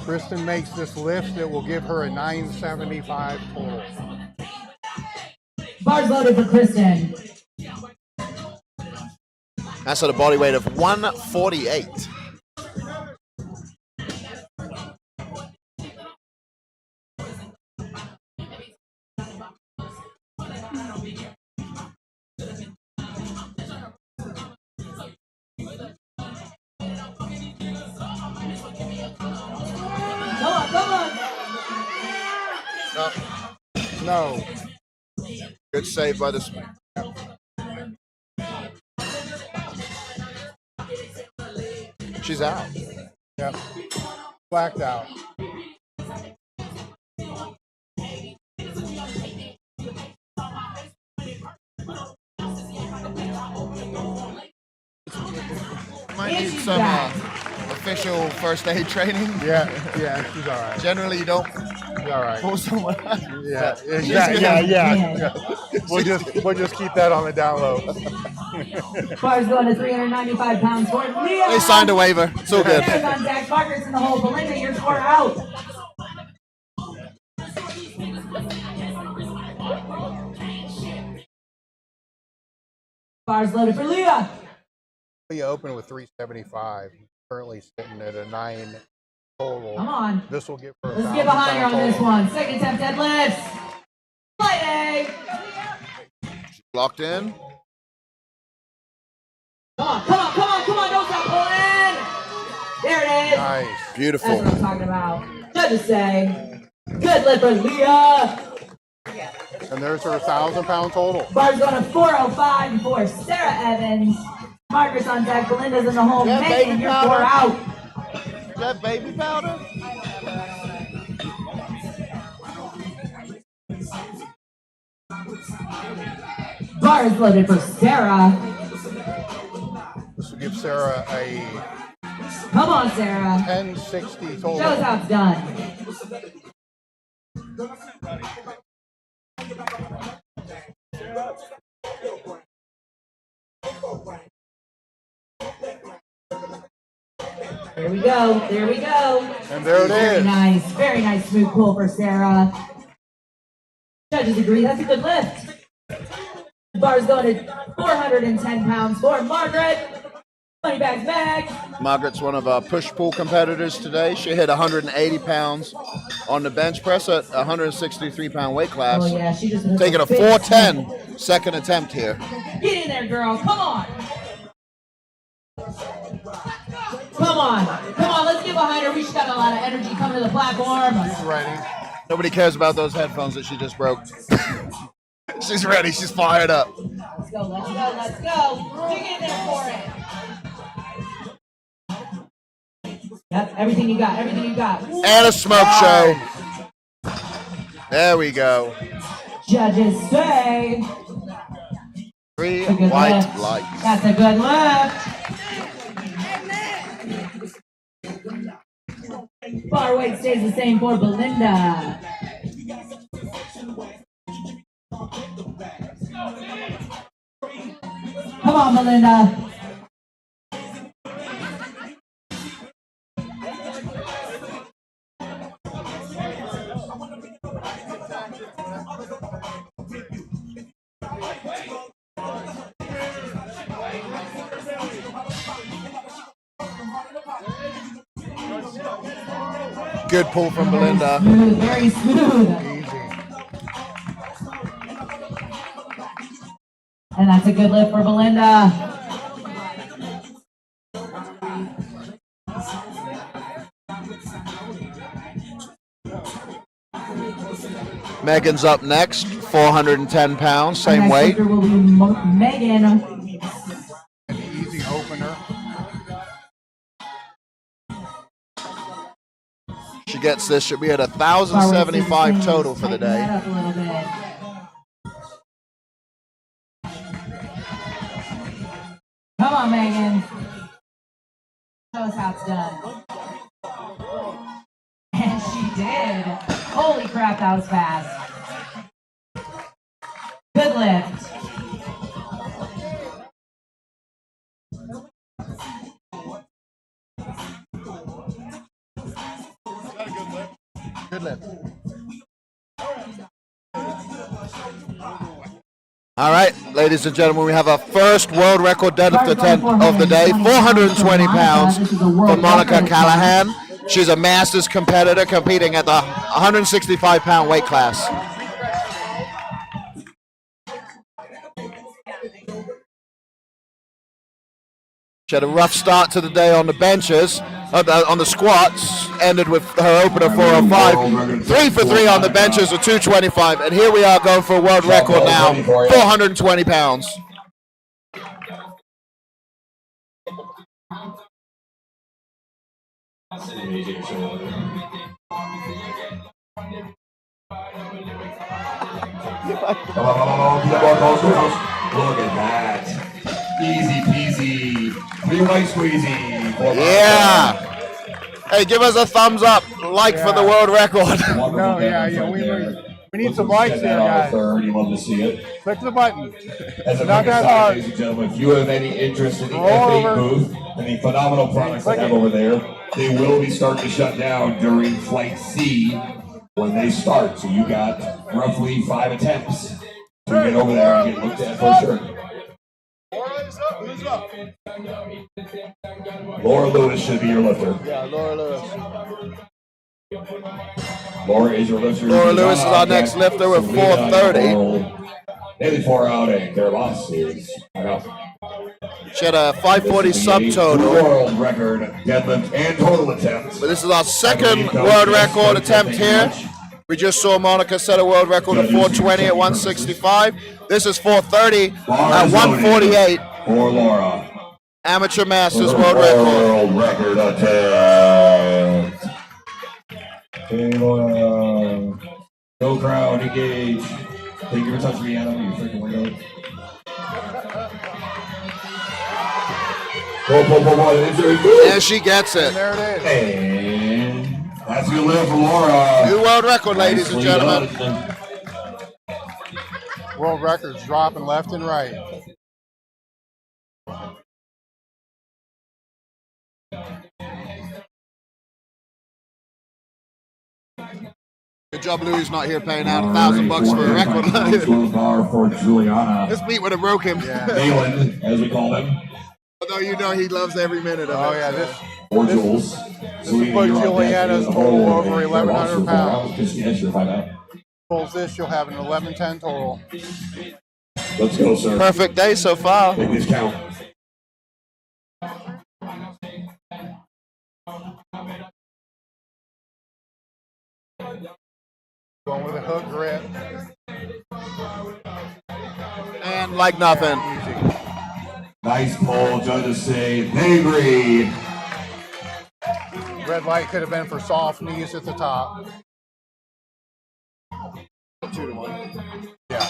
Kristen makes this lift that will give her a 975 total. Bars loaded for Kristen. That's at a body weight of 148. Come on. No. Good save by this. She's out. Yep. Blacked out. might need some official first aid training. Yeah, she's all right. Generally, you don't She's all right. pull someone out. Yeah, Yeah. We'll just keep that on the down low. Bar's going to 395 pounds for Leah. They signed a waiver. It's all good. Contact Marcus in the hole. Belinda, your score out. Bar's loaded for Leah. We open with 375. Currently sitting at a 9 total. Come on. This will get for Let's get behind her on this one. Second attempt deadlifts. Light Locked in. Come on. Don't stop pulling. There it is. Nice. Beautiful. That's what I'm talking about. Judges say, good lift for Leah. And there's her 1,000-pound total. Bar's going to 405 for Sarah Evans. Marcus on deck. Belinda's in the hole. Yeah, Megan, baby you're powder. 4 out. Is that baby powder? Bar is loaded for Sarah. This will give Sarah a Come on, Sarah. 1060 total. Show us how it's done. There we go. And there it is. Very nice smooth pull for Sarah. Judges agree that's a good lift. The bar's going to 410 pounds for Margaret. Money bags Mag. Margaret's one of our push-pull competitors today. She hit 180 pounds on the bench press at 163-pound weight class. Oh yeah, she just Taking a 410 second attempt here. Get in there, girl. Come on. Let's get behind her. She's got a lot of energy coming to the platform. She's ready. Nobody cares about those headphones that she just broke. She's ready. She's fired up. Let's go. Dig in there for it. Yep, everything you got. And a smoke show. There we go. Judges say 3 a good white lift. lights. That's a good lift. Bar weight stays the same for Belinda. Come on, Belinda. Good pull from Belinda. Very smooth. Easy. And that's a good lift for Belinda. Megan's up next, 410 pounds, same Our next weight. lifter will be Megan. An easy opener. She gets this, should be at 1,075 total for the Tighten that day. up a little bit. Come on, Megan. Show us how it's done. And she did. Holy crap, that was fast. Good lift. Good lift. All right, ladies and gentlemen, we have our first world record deadlift attempt of the day, 420 pounds for Monica Callahan. She's a Masters competitor competing at the 165-pound weight class. She had a rough start to the day on the benches, on the squats, ended with her opener 405. 3 for 3 on the benches with 225, and here we are going for a world record now, 420 pounds. Look at that. Easy peasy. Be light squeezy. Yeah. Hey, give us a thumbs up, like for the world record. No, yeah. We need some likes here, guys. You love to see it. Click the button. As a Not quick that aside, hard. ladies and gentlemen, if you have any interest in the Roll F8 over. booth and the phenomenal products they have over there, they will be starting to shut down during Flight C when they start. So you got roughly 5 attempts to get over there and get looked at for sure. Laura Lewis should be your lifter. Yeah, Laura Lewis. Laura is your lifter. Laura Lewis is our next lifter with 430. Daily 4 out and their boss is out. She had a 540 subtotal. World record deadlift and total attempts. But this is our second world record attempt here. We just saw Monica set a world record of 420 at 165. This is 430 at 148. For Laura. Amateur Masters world record. World record attempt. Okay, Laura. Go crowd, engage. Thank you for touching me, Adam. You freaking weirdo. And she gets it. There it is. And that's good lift for Laura. New world record, ladies and gentlemen. World records dropping left and right. Good job, Louis not here paying out $1,000 for a record. Bar for Juliana. This meat would have broke him. Malin, as we call them. Although you know he loves every minute of it. Oh yeah, this Or Jules. put Juliana's total over 1,100 pounds. Yes, you're fine out. Pulls this, you'll have an 1110 total. Let's go, sir. Perfect day so far. Make this count. Going with a hook grip. And like nothing. Easy. Nice pull. Judges say they agree. Red light could have been for soft knees at the top. 2-1. Yeah.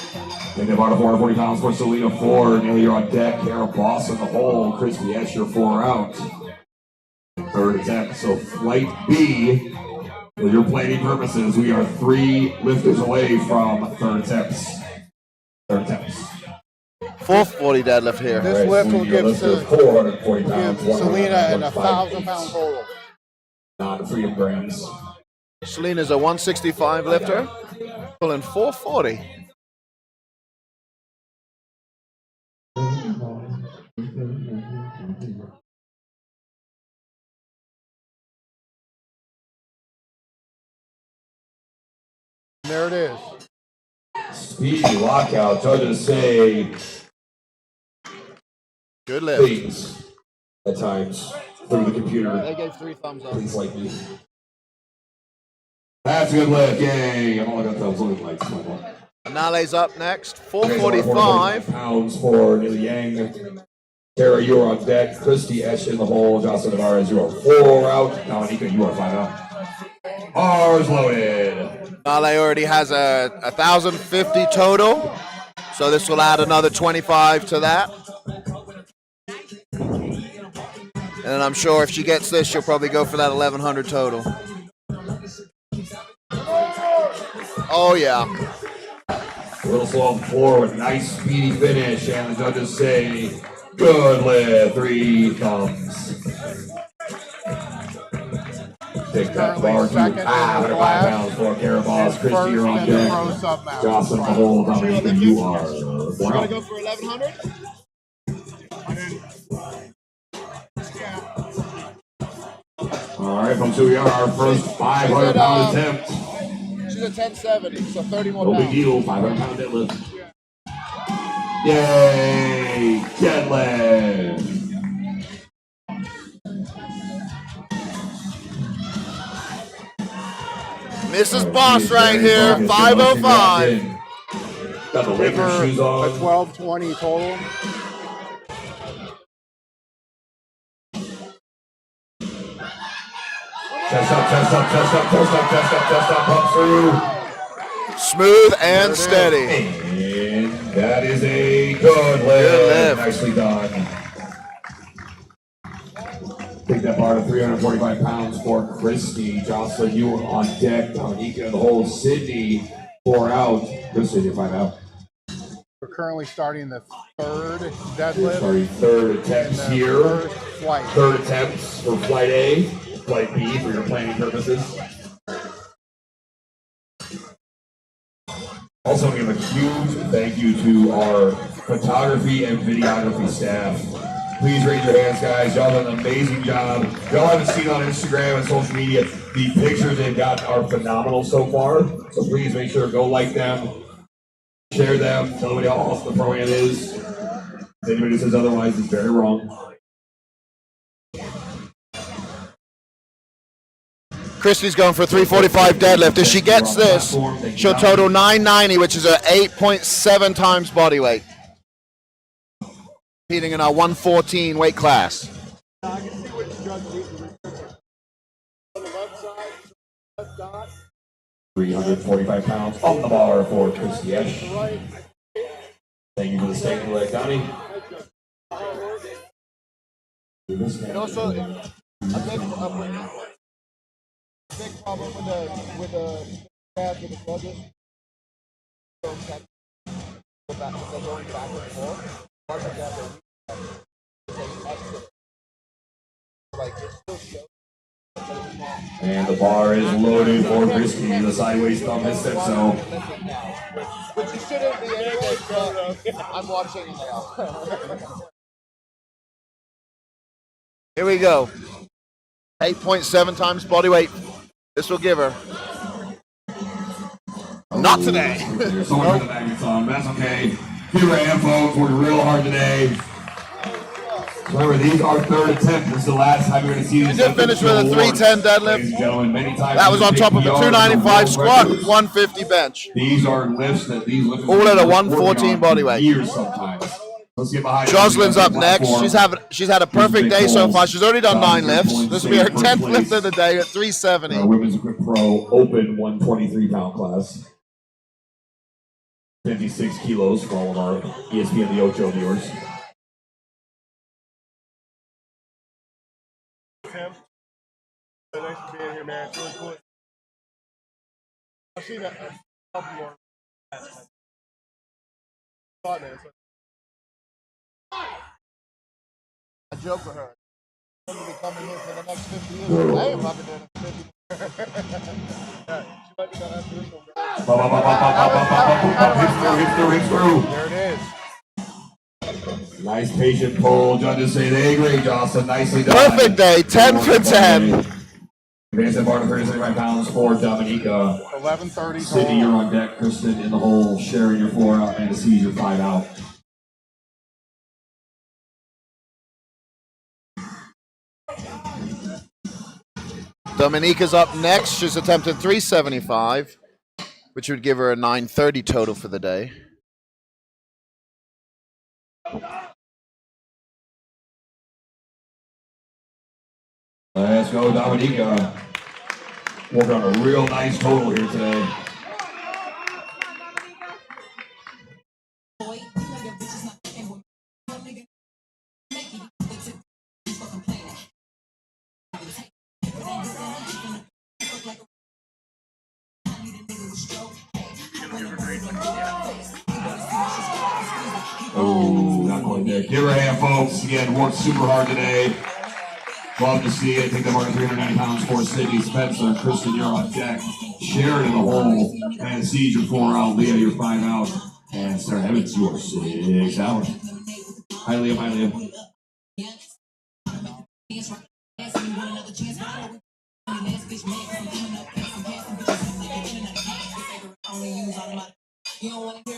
Take about 440 pounds for Selena 4. Nearly you're on deck. Kara Boss in the hole. Crispy Escher 4 out. Third attempt. So flight B, for your planning purposes, we are 3 lifters away from third attempts. 440 deadlift here. This lift will give 440 pounds. Selena an 1,000-pound total. Non-freedom grams. Selena's a 165 lifter, pulling 440. There it is. Speedy lockout. Judges say Good lift. please at times through the computer. They gave 3 thumbs up. Please like me. That's a good lift. Yay. I'm only got thumbs looking like Anale's up next. 445. pounds for Neil Yang. Tara, you are on deck. Christy Esch in the hole. Jocelyn Navarez, you are 4 out. Dominica, you are 5 out. Bars loaded. Anale already has a 1,050 total, so this will add another 25 to that. And I'm sure if she gets this, she'll probably go for that 1,100 total. Oh, yeah. A little slow on the floor with a nice speedy finish, and the judges say, good lift, 3 thumbs. Take that bar to 505 pounds for Caraboss. Christy, you're on deck. Jocelyn, the whole Dominica, you are 1 out. Go for 1,100? All right, folks, here we are, our first 500-pound attempt. She's a 1070, so 30 more No big pounds. deal, 500-pound deadlift. Yay, deadlift. Mrs. Boss right here, 505. Got the Give Lakers her shoes a on. 1220 total. Chest up, chest up, chest up, chest up, chest up, chest up, pump through. Smooth and steady. And that is a good lift. Good lift. Nicely done. that bar to 345 pounds for Christy. Jocelyn, you are on deck. Dominica, the whole Sydney, 4 out. Christy, 5 out. We're currently starting the third We're deadlift. starting third attempts in the here. first flight. Third attempts for flight A, flight B for your planning purposes. Also, give a huge thank you to our photography and videography staff. Please raise your hands, guys. Y'all done an amazing job. Y'all haven't seen on Instagram and social media, the pictures they've got are phenomenal so far. So please make sure to go like them, share them, tell everybody how awesome the pro-am is. If anybody says otherwise, it's very wrong. Christy's going for a 345 deadlift. If she gets this, she'll total 990, which is a 8.7 times body weight. Competing in our 114 weight class. 345 pounds on the bar for Christy Esch. Thank you for the steak leg, Donnie. And also, a big problem with the pads with the plugins. Go back, they're going back and forth. Part of that, like it's still show. And the bar is loaded for Christy. The sideways thumb has said so. Which you shouldn't be anyway, but I'm watching it now. Here we go. 8.7 times body weight. This will give her. Not today. There's so much of the magnets on, but that's okay. Here I am, folks. Working real hard today. Remember, these are third attempts. This is the last time you're going to see this. We did finish with a 310 deadlift. Ladies and gentlemen, many times that was on top of a 295 squat, 150 bench. These are lifts that these lifters all at a 114 body weight. Years sometimes. Let's get behind Jocelyn's up next. She's had a perfect day so far. She's already done 9 lifts. This will be her 10th lift of the day at 370. Women's Equip Pro Open 123-pound class. 56 kilos for all of our ESPN The Ocho viewers. Tim, thanks for being here, man. It's really cool. I've seen that a couple more. I joke with her. I'm going to be coming here for the next 50 years. I ain't fucking doing it for 50 She might be done after this one. Hits through. There it is. Nice patient pull. Judges say they agree, Jocelyn. Nicely done. Perfect day. 10 for 10. Advanced at bar to 35 pounds for Dominica. 11:30. Sydney, you're on deck. Kristen in the hole. Sharon, you're 4 out. And C's, you're 5 out. Dominica's up next. She's attempting 375, which would give her a 930 total for the day. Let's go, Dominica. Working on a real nice total here today. Oh, not quite there. Give her a hand, folks. Again, worked super hard today. Love to see it. Take that mark 390 pounds for Sydney Spencer. Kristen, you're on deck. Sharon in the hole. And Siege, you're 4 out. Leah, you're 5 out. And Sarah Evans, you're 6 out. Hi, Leah. Hi, Leah.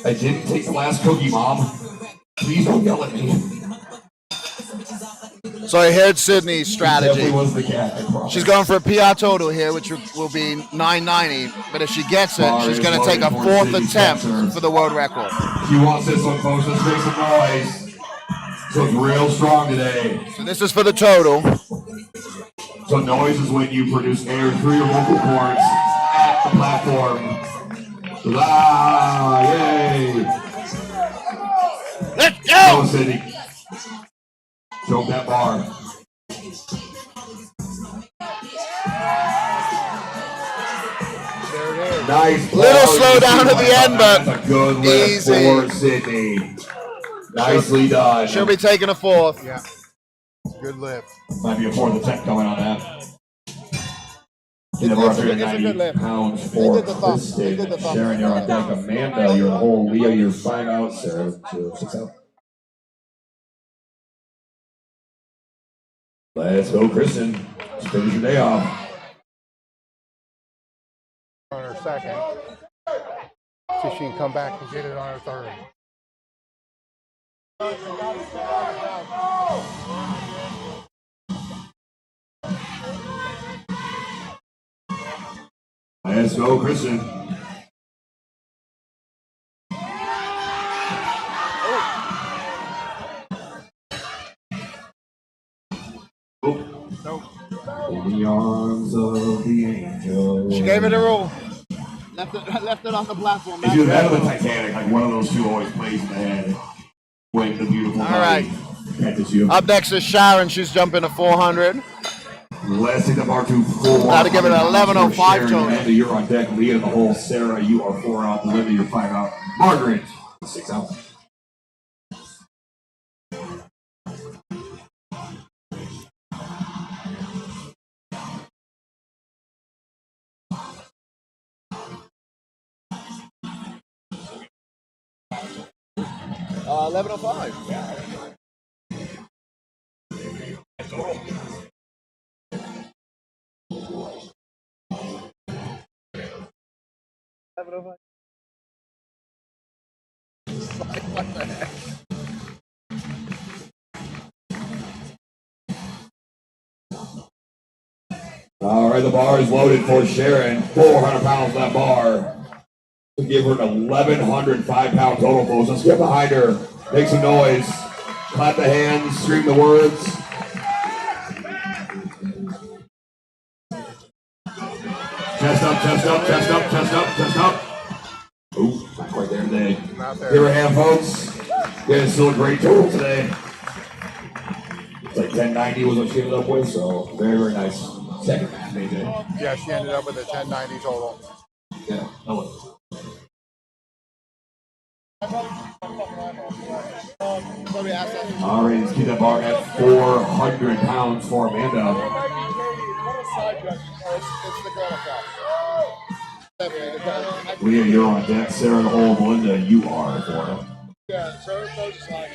I didn't take the last cookie, Mom. Please don't yell at me. So I heard Sydney's strategy. Was the cat, she's going for a PR total here, which will be 990. But if she gets it, she's going to take a 4th attempt for the world record. She wants this one, folks. Let's make some noise. So it's real strong today. So this is for the total. So noise is when you produce air through your vocal cords at the platform. Ah, yay! Let's go! Go, Sydney. Choke that bar. Nice. Little slow down at the end, but that's a good lift easy. for Sydney. Nicely done. She'll be taking a fourth. Yeah. Good lift. Might be a fourth attempt coming on that. It's a good lift. Pounds They for did the thumb. They Kristen. did the thumb. Sharon, you're on deck. Amanda, you're whole. Leah, you're 5 out. Sarah, 6 out. Let's go, Kristen. Let's finish your day off. On her second. See if she can come back and get it on her third. Let's go, Kristen. Nope. In the arms of the angel. She gave it a roll. Left it on the platform. It's either that or the Titanic. Like one of those two always plays in the head. Wait, the beautiful. All right. Catches you. Up next is Sharon. She's jumping to 400. Let's take the bar to 4. Now to give it an 11:05 total. Amanda, you're on deck. Leah in the hole. Sarah, you are 4 out. Linda, you're 5 out. Margaret, 6 out. Uh, 11:05. All right, the bar is loaded for Sharon. 400 pounds that bar. To give her an 1,105-pound total, folks. Let's get behind her. Make some noise. Clap the hands. Scream the words. Chest up, chest up, chest up, chest up, chest up. Ooh, not quite there today. Not there. Here we have, folks. Yeah, it's still a great total today. It's like 1090 was what she ended up with, so very, very nice. Second, AJ. Yeah, she ended up with a 1090 total. Yeah, no one. All right, let's keep that bar at 400 pounds for Amanda. Leah, you're on deck. Sarah, the hole. Melinda, you are for. Yeah, Sarah's just like,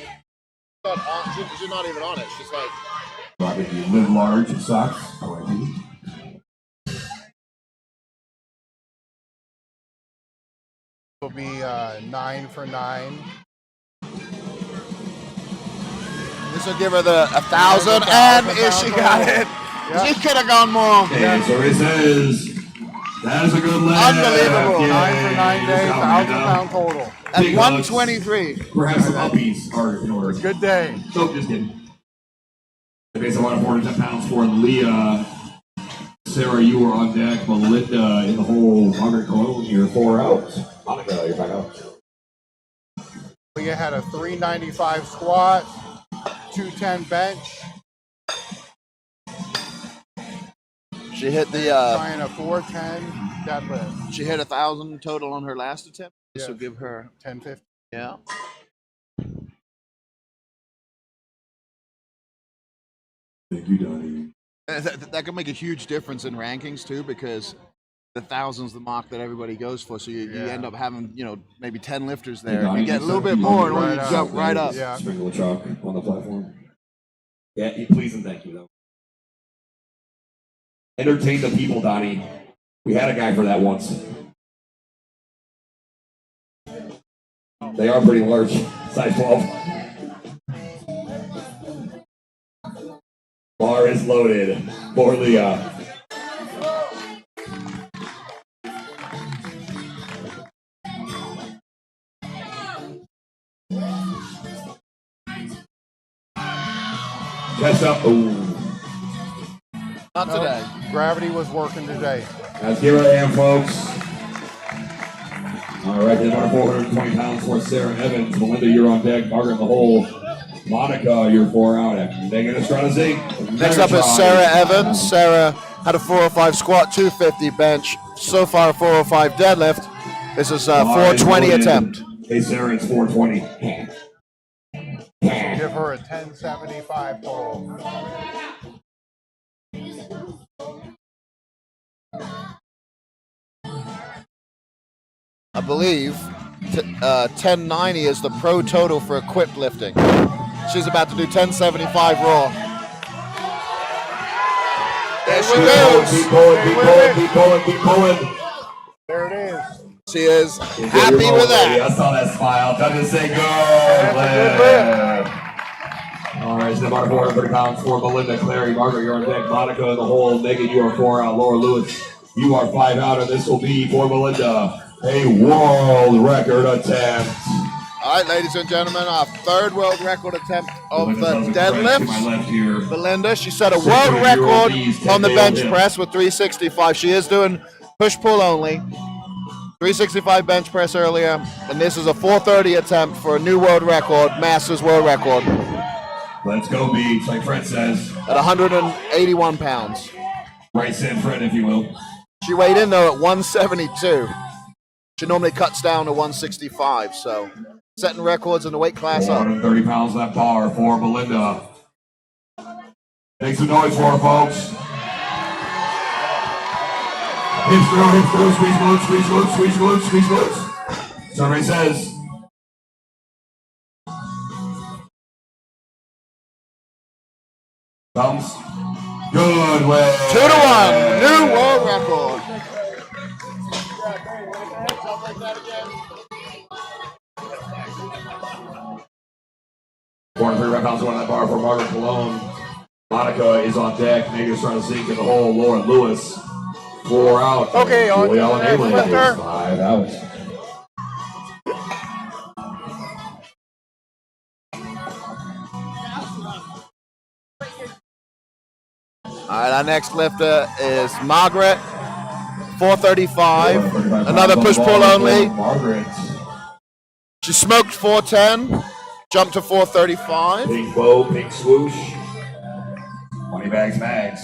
she's not even on it. She's like, Robert, you live large in socks. How are you? Will be 9 for 9. This will give her the 1,000, and if she got it, she could have gone more. Okay, so it says that is a good lift. Unbelievable. Yeah, 9 for 9 days, Amanda. 1,000-pound total. At Big 123. Perhaps some uppies are in order. Good day. Nope, just kidding. Okay, so 410 pounds for Leah. Sarah, you were on deck. Melinda in the hole. Margaret Cologne, you're 4 out. Monica, you're 5 out. Leah had a 395 squat, 210 bench, She hit the trying a 410 deadlift. she hit 1,000 total on her last attempt. This will Yeah. give her 1050. yeah. Thank you, Donnie. That can make a huge difference in rankings too, because the 1,000's the mark that everybody goes for. So you end up having, maybe 10 lifters there. Donnie, You get a little bit you more, right and you up. jump right up. Yeah. Sprinkle of chalk on the platform. Yeah, please and thank you, though. Entertain the people, Donnie. We had a guy for that once. They are pretty large, size 12. Bar is loaded for Leah. Chest up. Ooh. Not today. Gravity was working today. Let's give her a hand, folks. All right, then 420 pounds for Sarah Evans. Melinda, you're on deck. Margaret in the hole. Monica, you're 4 out. Megan Estrada. Next up is Sarah Evans. Sarah had a 405 squat, 250 bench, so far a 405 deadlift. This is a 420 attempt. Hey, Sarah, it's 420. Give her a 1075 total. I believe 1090 is the pro total for equipped lifting. She's about to do 1075 raw. There she goes. Keep pulling, keep pulling, keep pulling. There it is. She is happy with that. I saw that smile. Time to say go. All right, so about 430 pounds for Melinda, Clary, Margaret, you're on deck. Monica in the hole. Megan, you are 4 out. Laura Lewis, you are 5 out. And this will be for Melinda a world record attempt. All right, ladies and gentlemen, our third world record attempt of the deadlifts. Belinda, she set a world record on the bench press with 365. She is doing push-pull only. 365 bench press earlier, and this is a 430 attempt for a new world record, Masters world record. Let's go, Beach, like Fred says. At 181 pounds. Right side Fred, if you will. She weighed in, though, at 172. She normally cuts down to 165, so setting records in the weight class up. 130 pounds left bar for Melinda. Make some noise for her, folks. Hips through, squeeze glutes, squeeze glutes, squeeze glutes, squeeze glutes. Survey says. Thumbs. Good way. 2-1, new world record. 403 pounds on that bar for Margaret Cologne. Monica is on deck. Megan's trying to sink in the hole. Laura Lewis, 4 out. Okay, on Julie to the Allen next Haley lifter. is 5 out. All right, our next lifter is Margaret, 435. Another push-pull only. Margaret. She smoked 410, jumped to 435. Pink bow, pink swoosh. Money bags, bags.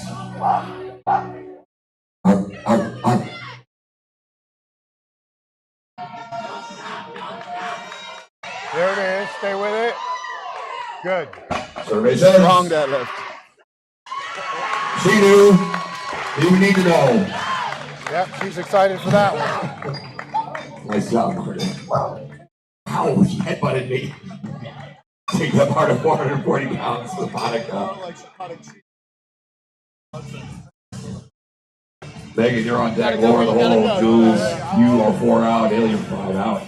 There it is. Stay with it. Good. Survey says. Strong deadlift. She knew. You need to know. Yep, she's excited for that one. Nice job, Margaret. Wow. Ow, she headbutted me. Take that part of 440 pounds with Monica. Megan, you're on deck. Laura, the hole. Jules, you are 4 out. Haley, you're 5 out.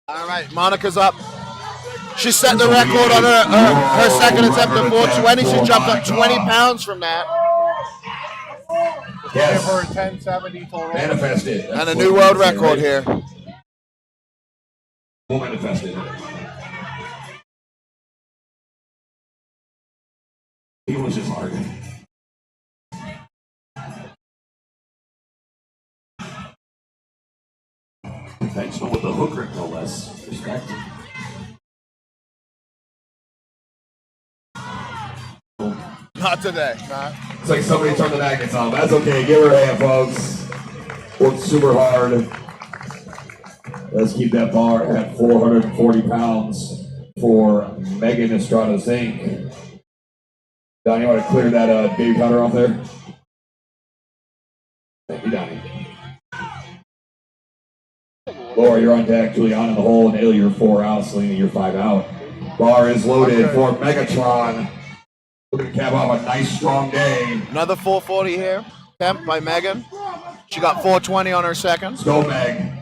All right, Monica's up. She set the record on her second attempt at 420. She jumped up 20 pounds from that. Give Yes. her a 1070 total. Manifest it. And a new world record here. We'll manifest it. English is hard. Conventional with the hook grip, no less. Respect. Not today. It's like somebody turned the magnets on. That's okay. Give her a hand, folks. Worked super hard. Let's keep that bar at 440 pounds for Megan Estrada Zink. Donnie, you want to clear that baby powder off there? Thank you, Donnie. Laura, you're on deck. Juliana in the hole. Nail, you're 4 out. Selena, you're 5 out. Bar is loaded for Megatron. We're going to cap off a nice, strong day. Another 440 here. Attempt by Megan. She got 420 on her second. Let's go, Meg.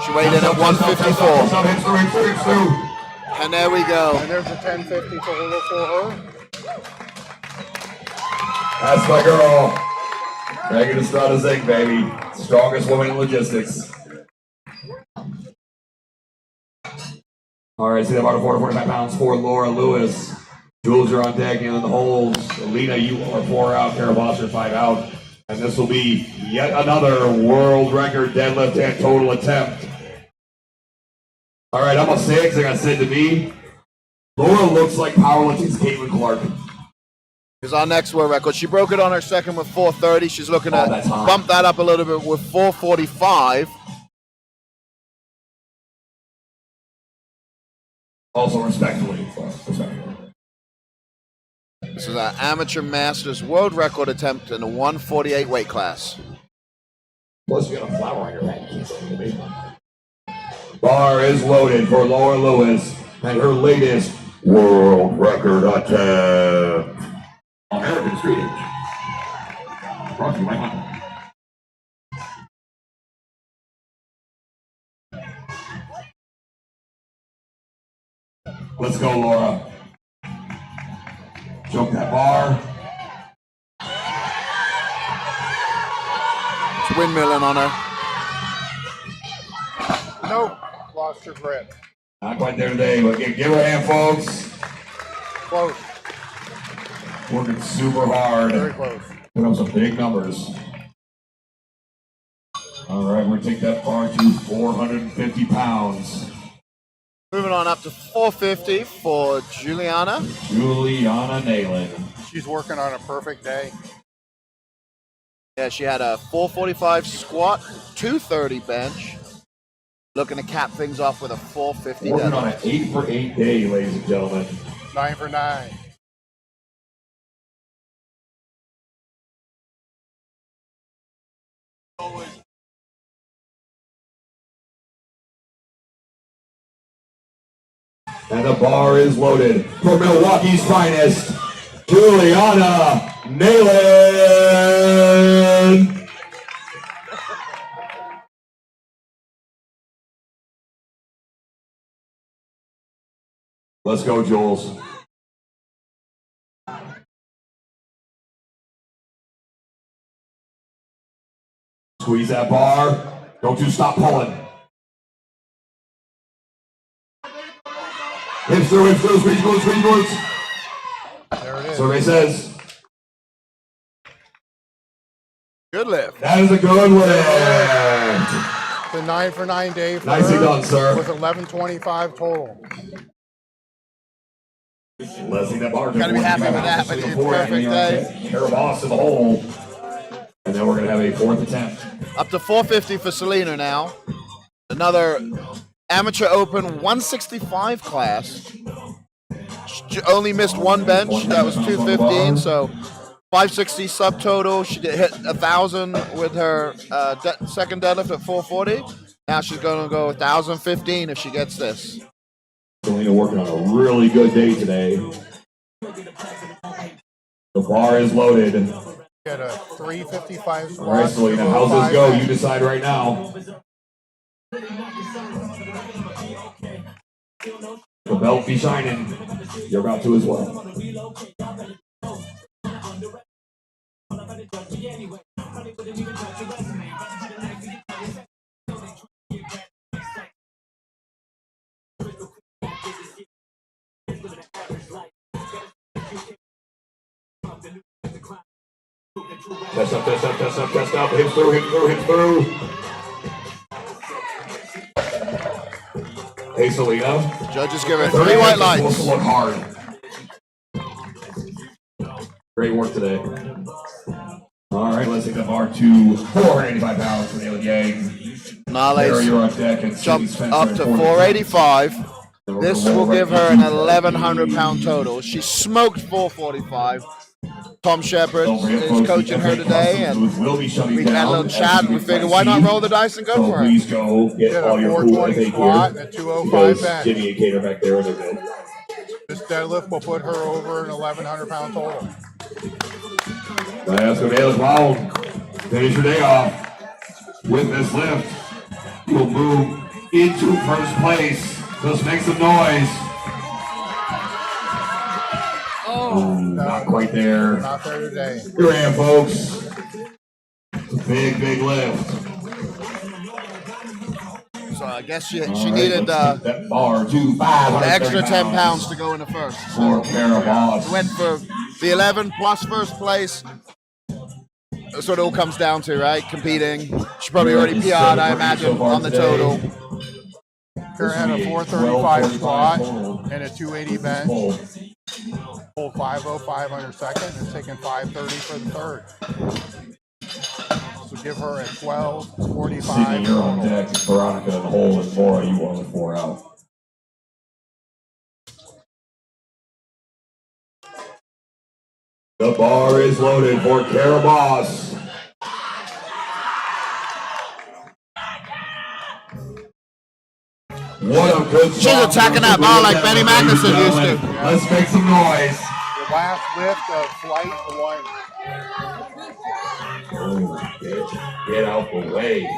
She weighed in at 154. Hips through. And there we go. And there's a 1050 total for her. That's my girl. Megan Estrada Zink, baby. Strongest woman in logistics. All right, see that about 445 pounds for Laura Lewis. Jules, you're on deck, and in the holes. Alina, you are 4 out. Carabas, you're 5 out. And this will be yet another world record deadlift and total attempt. All right, I'm going to say it because I got said to me. Laura looks like powerlifting's Caitlin Clark. is our next world record. She broke it on her second with 430. She's looking to that's hot. bump that up a little bit with 445. Also respectfully. This is our amateur masters world record attempt in the 148 weight class. Plus, you got a flower on your head. Bar is loaded for Laura Lewis and her latest world record attempt. American Street. Brought to you by Michael. Let's go, Laura. Jump that bar. It's windmilling on her. Nope. Lost her grip. Not quite there today, but give her a hand, folks. Close. Working super hard. Very close. Put up some big numbers. All right, we're going to take that bar to 450 pounds. Moving on up to 450 for Juliana. Juliana Nayland. She's working on a perfect day. Yeah, she had a 445 squat, 230 bench. Looking to cap things off with a 450 Working on deadlift. an 8 for 8 day, ladies and gentlemen. 9 for 9. And the bar is loaded for Milwaukee's finest, Juliana Nayland. Let's go, Jules. Squeeze that bar. Don't you stop pulling. Hips through, squeeze glutes, squeeze glutes. There it is. Survey says. Good lift. That is a good lift. The 9 for 9 day for Nicely her done, sir. with 1125 total. Leslie, that bar. Gotta be happy with that, but it's a perfect day. Caraboss in the hole. And then we're going to have a fourth attempt. Up to 450 for Selena now. Another amateur open 165 class. She only missed one bench. That was 215, so 560 subtotal. She did hit 1,000 with her second deadlift at 440. Now she's going to go 1,015 if she gets this. Selena working on a really good day today. The bar is loaded. Get a 355 squat. All right, Selena, how's this go? You decide right now. The belt be shining. You're about to as well. Test up, test up, test up, test up. Hips through, hips through, hips through. Hey, Selena. Judges give her 3 white lights. Supposed to look hard. Great work today. All right, let's take the bar to 485 pounds for Neil Yang. Nales jumped up to 485. This will give her an 1,100 pound total. She smoked 445. Tom Shepard is coaching her today, and we had a little chat, and we figured, why not roll the dice and go for it? Please go get Get a all your food 420 squat and a 205 bench. Jimmy and Kate are back there. This deadlift will put her over an 1,100 pound total. Let's go, Dale. Wow. Finish your day off with this lift. You'll move into first place. Just make some noise. Oh, not quite there. Not there today. Here I am, folks. It's a big, big lift. So I guess she needed that bar to 500 the extra 10 pounds to go in the first. For Caraboss. Went for the 11 plus first place. That's what it all comes down to, right? Competing. She probably already PR'd, I imagine, on the total. Kara had a 435 squat and a 280 bench. hold 505 on her second and taking 530 for the third. So give her a 12:45. Sydney, you're on deck. Veronica in the hole and Laura, you are with 4 out. The bar is loaded for Caraboss. What a good She's attacking that bar like Benny Magnuson used to. Let's make some noise. The last lift of flight 1. Oh, bitch. Get out the way.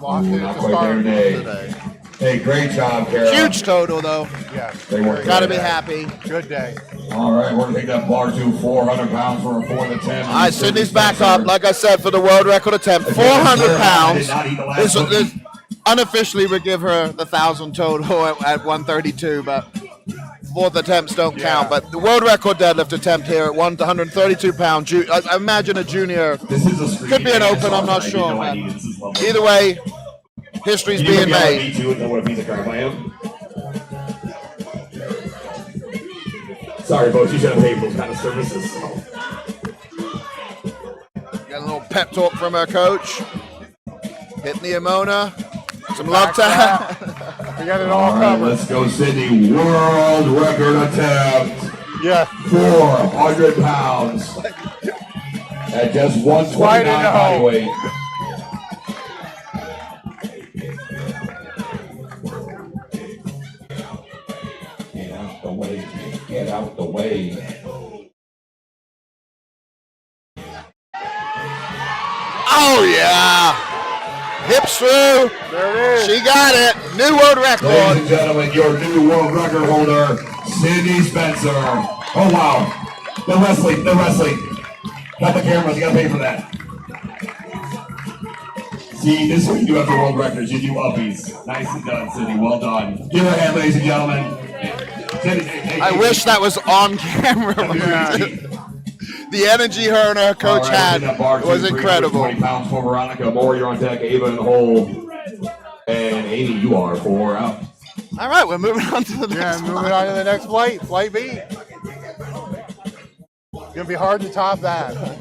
Lost it at Not the quite start. there today. Hey, great job, Kara. Huge total though. Yeah. They worked Gotta really be hard. happy. Good day. All right, we're going to take that bar to 400 pounds for a 4 to 10. All right, Sydney's back up. Like I said, for the world record attempt, 400 pounds. This unofficially would give her the 1,000 total at 132, but fourth attempts don't count. But the world record deadlift attempt here at 132 pounds. I imagine a junior could be an open. I'm not sure. But either way, history's being made. Sorry, folks, you should have paid for those kind of services. Got a little pep talk from her coach. Hitting the Amona. Some love tap. We got it all covered. Let's go, Sydney. World record attempt. Yeah. 400 pounds. At just 129 body weight. Get out the way. Oh, yeah. Hips through. There it is. She got it. New world record. Ladies and gentlemen, your new world record holder, Sydney Spencer. Oh, wow. The wrestling. Got the cameras. You got to pay for that. See, this is what you do after world records. You do uppies. Nicely done, Sydney. Well done. Give her a hand, ladies and gentlemen. I wish that was on camera. The energy her and her coach had was incredible. 20 pounds for Veronica. More, you're on deck. Ava in the hole. And Amy, you are 4 out. All right, we're moving on to the next moving on to the next flight. Flight B. Gonna be hard to top that. I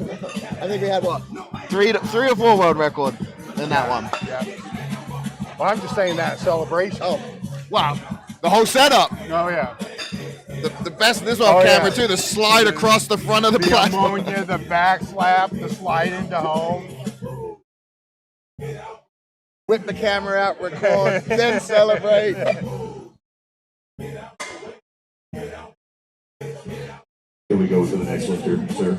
think we had what? Three or four world record in that one. Yeah. Well, I'm just saying that celebration. Oh, wow. The whole setup. Oh, yeah. The best, this on camera too, the slide across the front of the platform. Ammonia, the back slap, the slide into home. Whip the camera out, record, then celebrate. Here we go to the next lifter, sir.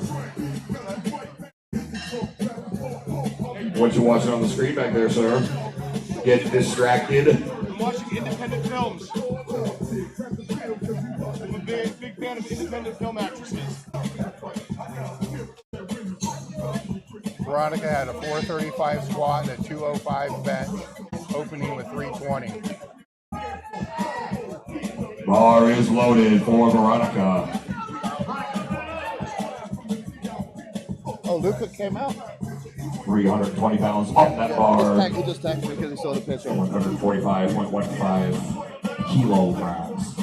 What you watching on the screen back there, sir? Get distracted. I'm watching independent films. I'm a big fan of independent film actresses. Veronica had a 435 squat and a 205 bench, opening with 320. Bar is loaded for Veronica. Oh, Luca came out. 320 pounds off that bar. He just texted me because he saw the picture. 145.15 kilograms.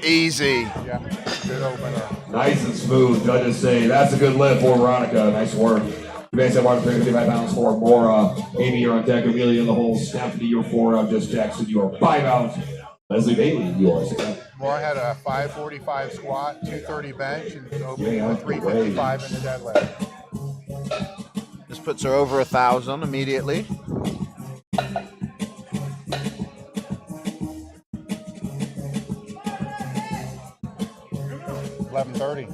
Easy. Yeah, good opener. Nice and smooth. Judges say that's a good lift for Veronica. Nice work. You may say 155 pounds for Mora. Amy, you're on deck. Amelia in the hole. Stephanie, you're 4 out. Just Jackson, you are 5 out. Leslie Bailey, you are 6 out. Mora had a 545 squat, 230 bench, and opening with 355 in the deadlift. This puts her over 1,000 immediately. $11.30.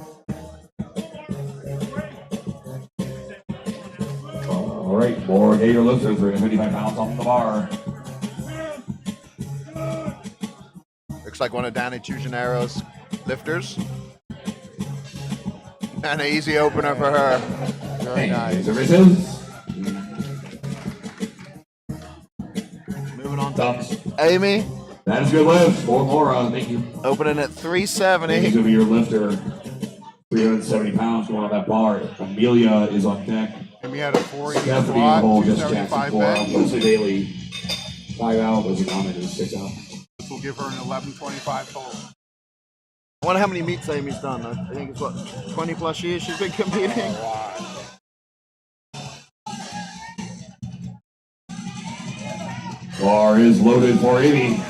All right, more Gator lifters, 355 pounds off the bar. Looks like one of Danny Tujanero's lifters. And an easy opener for her. Very nice. Moving on to Amy. That is a good lift for Mora. Thank you. Opening at 370. He's going to be your lifter. 370 pounds going on that bar. Amelia is on deck. And we had a 40 Stephanie squat, Hole, Jess Jackson 275 4 out. bench. Leslie Bailey 5 out. Leslie Norman is 6 out. This will give her an 1125 total. I wonder how many meets Amy's done. I think it's what, 20 plus years she's been competing. Bar is loaded for Amy.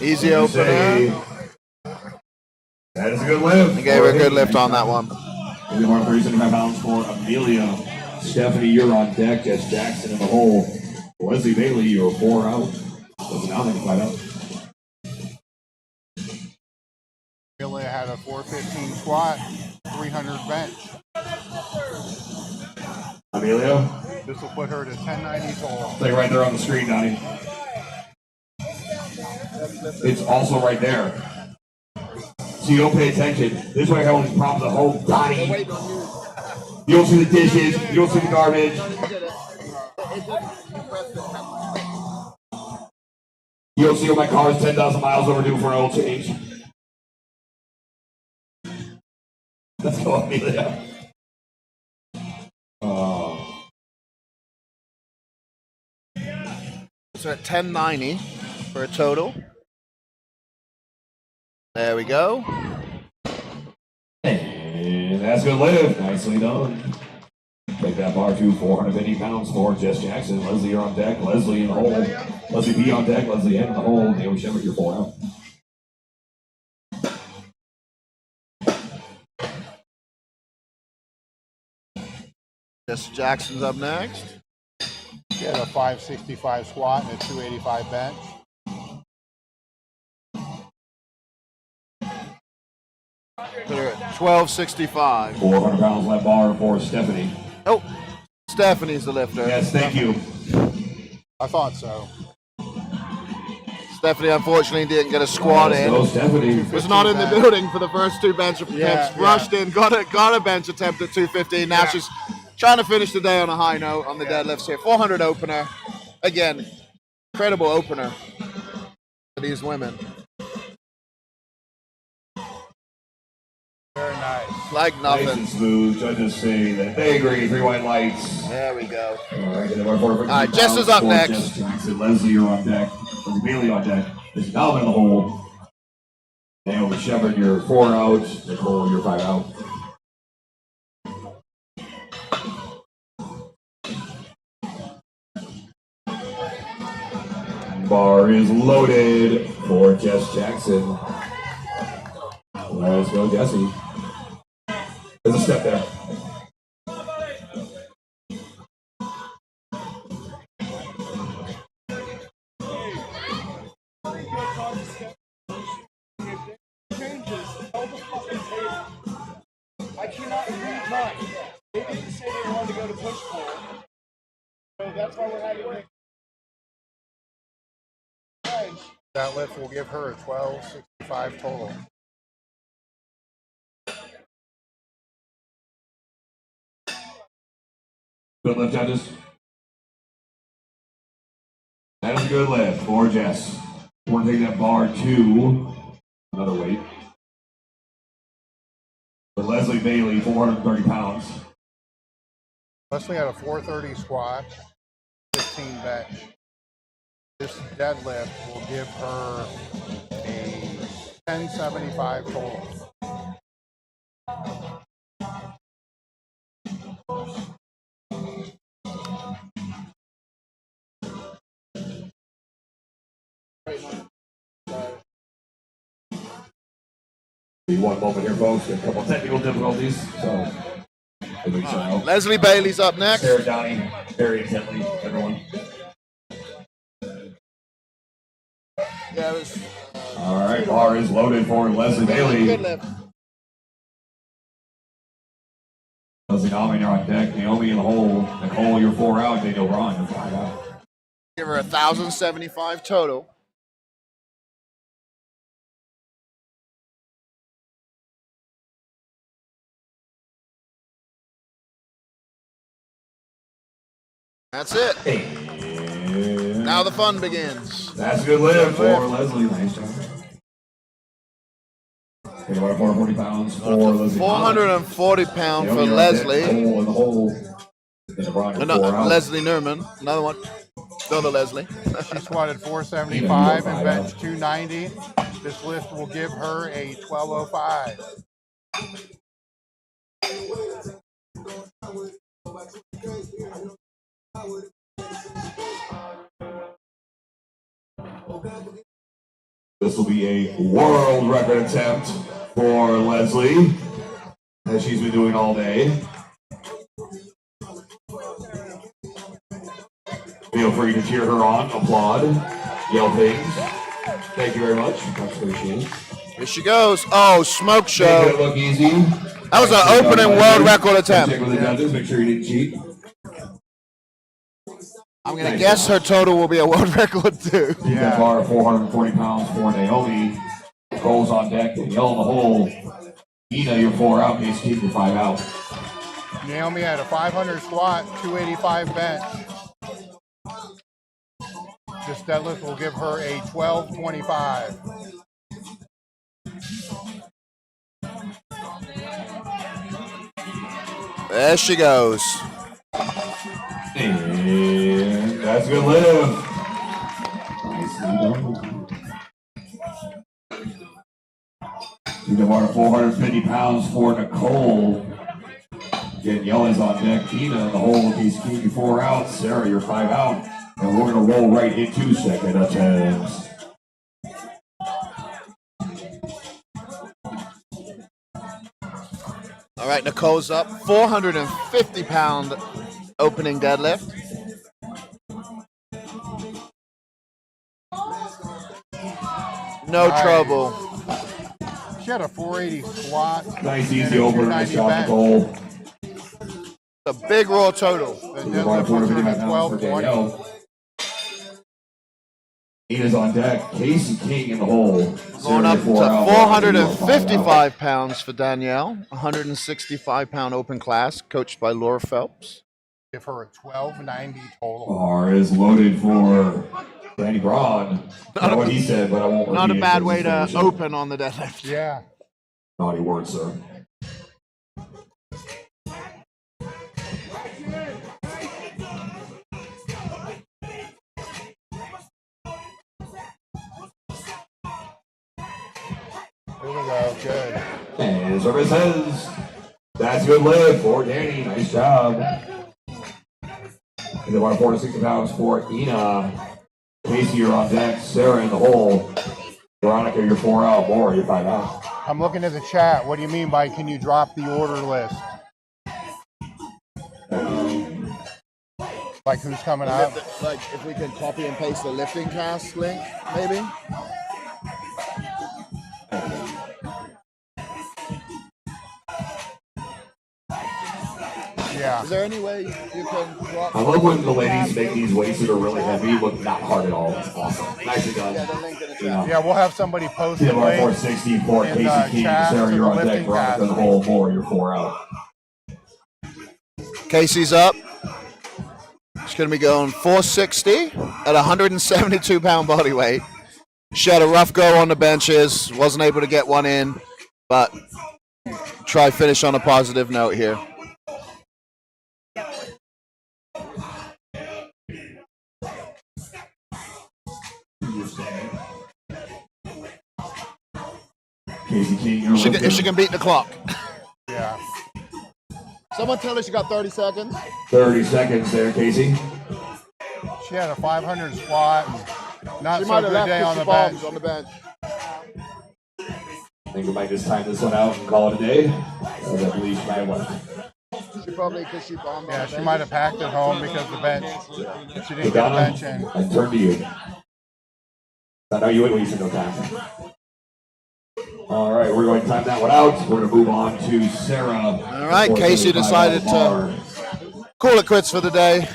Easy opener. That is a good lift. I gave her a good lift on that one. Maybe more 35 pounds for Amelia. Stephanie, you're on deck. Jess Jackson in the hole. Leslie Bailey, you're 4 out. Leslie Norman 5 out. Amelia had a 415 squat, 300 bench. Amelia, This will put her at a 1090 total. stay right there on the screen, Donnie. It's also right there. So you don't pay attention. This way I always prop the whole Donnie. You don't see the dishes. You don't see the garbage. You don't see when my car is 10,000 miles overdue for an oil change. Let's go, Amelia. So at 1090 for a total. There we go. And that's a good lift. Nicely done. Take that bar to 450 pounds for Jess Jackson. Leslie, you're on deck. Leslie in the hole. Leslie B on deck. Leslie M in the hole. Naomi Shepard, you're 4 out. Jess Jackson's up next. She had a 565 squat and a 285 bench. Put her at 1265. 400 pounds left bar for Stephanie. Oh, Stephanie's the lifter. Yes, thank you. I thought so. Stephanie unfortunately didn't get a squat in. So Stephanie. Was not in the building for the first two bench attempts. Yeah. Rushed in, got a bench attempt at 215. Now she's trying to finish the day on a high note on the deadlifts here. 400 opener. Again, incredible opener for these women. Very nice. Like Nice and nothing. smooth. Judges say that they agree. 3 white lights. There we go. All right, Jess is up next. Jess Jackson. Leslie, you're on deck. Leslie Bailey on deck. There's Dalvin in the hole. Naomi Shepard, you're 4 out. Nicole, you're 5 out. Bar is loaded for Jess Jackson. Let's go, Jesse. There's a step there. I cannot read mine. They didn't say they wanted to go to push pull. So that's why we're having it. That lift will give her a 1265 total. Good lift, judges. That is a good lift for Jess. We're going to take that bar to another weight. For Leslie Bailey, 430 pounds. Leslie had a 430 squat, 15 bench. This deadlift will give her a 1075 total. Be one moment here, folks. A couple technical difficulties. So, Leslie Bailey's up next. Sarah Downey, very intently, everyone. Yeah, it was. All right, bar is loaded for Leslie Bailey. Good lift. Leslie Norman, you're on deck. Naomi in the hole. Nicole, you're 4 out. Daniel Braun, you're 5 out. Give her 1,075 total. That's it. Now the fun begins. That's a good lift for Leslie. Nice job. Okay, about 440 pounds for Leslie. 440 pound for Leslie. Hole in the hole. Leslie Nerman. Another one. Another Leslie. She squatted 475 and benched 290. This lift will give her a 1205. This will be a world record attempt for Leslie, as she's been doing all day. Feel free to cheer her on, applaud, yell things. Thank you very much. Much appreciated. Here she goes. Oh, smoke show. Make it look easy. That was an opening world record attempt. Check with the judges. Make sure you didn't cheat. I'm going to guess her total will be a world record too. Yeah. Bar 440 pounds for Naomi. Goals on deck. Danielle in the hole. Ina, you're 4 out. Case keep your 5 out. Naomi had a 500 squat, 285 bench. This deadlift will give her a 1225. There she goes. And that's a good lift. Nicely done. You can bar 450 pounds for Nicole. Danielle is on deck. Ina in the hole. Case keep you 4 out. Sarah, you're 5 out. And we're going to roll right into second attempts. All right, Nicole's up. 450 pound opening deadlift. No trouble. She had a 480 squat. Nice, easy opener. Nice job, Nicole. A big raw total. The deadlift puts her at 1220. Ina's on deck. Casey King in the hole. Going up to 455 pounds for Danielle. 165 pound open class, coached by Laura Phelps. Give her a 1290 total. Bar is loaded for Danny Braun. Not what he said, but I won't repeat Not a it bad 'cause way it's to finishing. open on the deadlift. Yeah. Naughty word, sir. Here we go. Good. And service says, that's a good lift for Danny. Nice job. And then 460 pounds for Ina. Casey, you're on deck. Sarah in the hole. Veronica, you're 4 out. Laura, you're 5 out. I'm looking at the chat. What do you mean by can you drop the order list? Like who's coming up? Like if we can copy and paste the lifting cast link, maybe? Yeah. Is there any way you can drop? I love when the ladies make these weights that are really heavy look not hard at all. It's awesome. Nicely done. Yeah, the link in the chat. Yeah, we'll have somebody post the TMR link 460 for in Casey King. chat Sarah, to you're the on deck. lifting Veronica in the cast. hole. Laura, you're 4 out. Casey's up. She's going to be going 460 at 172 pound body weight. She had a rough go on the benches, wasn't able to get one in, but try finish on a positive note here. Casey King, you're If she can beat the clock. Yeah. Someone tell her she got 30 seconds. 30 seconds there, Casey. She had a 500 squat. And not She so might good have day left on the 50 bombs bench. on the bench. I think we might just time this one out and call it a day. As I believe she might have left. She probably, because she bombed on Yeah, the she bench. might have packed it home because the bench. She didn't get a Donna, bench in. I turn to you. I know you ain't wasting no time. All right, we're going to time that one out. We're going to move on to Sarah. All right, Casey decided to call it quits for the day.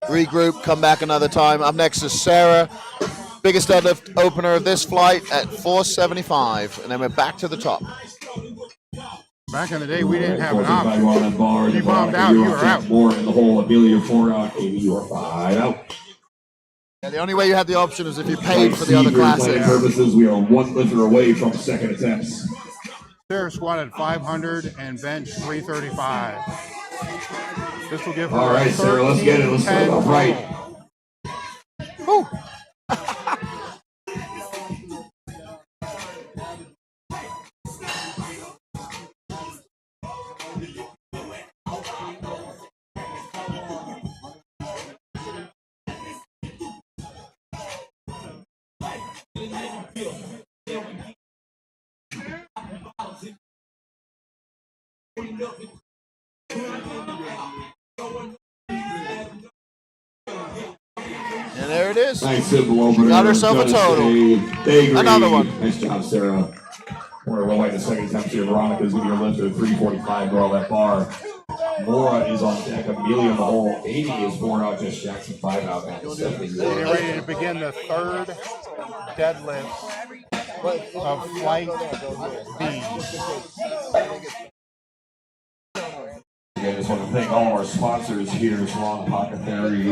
Regroup, come back another time. Up next is Sarah. Biggest deadlift opener of this flight at 475. And then we're back to the top. Back in the day, we didn't have an 45 option. on that bar. You bombed out, you were out. More in the hole. Amelia, 4 out. Amy, you are 5 out. Yeah, the only way you had the option is if you paid for the Like other for planning classes. purposes, we are one lifter away from second attempts. Sarah squatted 500 and bench 335. This will give her All right, Sarah, let's get it. Let's start off right. Woo. And there it is. Nice simple opener. She got herself a total. Another one. Nice job, Sarah. We're going to the second attempt here. Veronica's going to be lifted at 345 girl that bar. Mora is on deck. Amelia in the hole. Amy is 4 out. Just Jackson 5 out. Getting ready to begin the third deadlift of flight B. Again, I just want to thank all of our sponsors here. Salon Pocket Theory,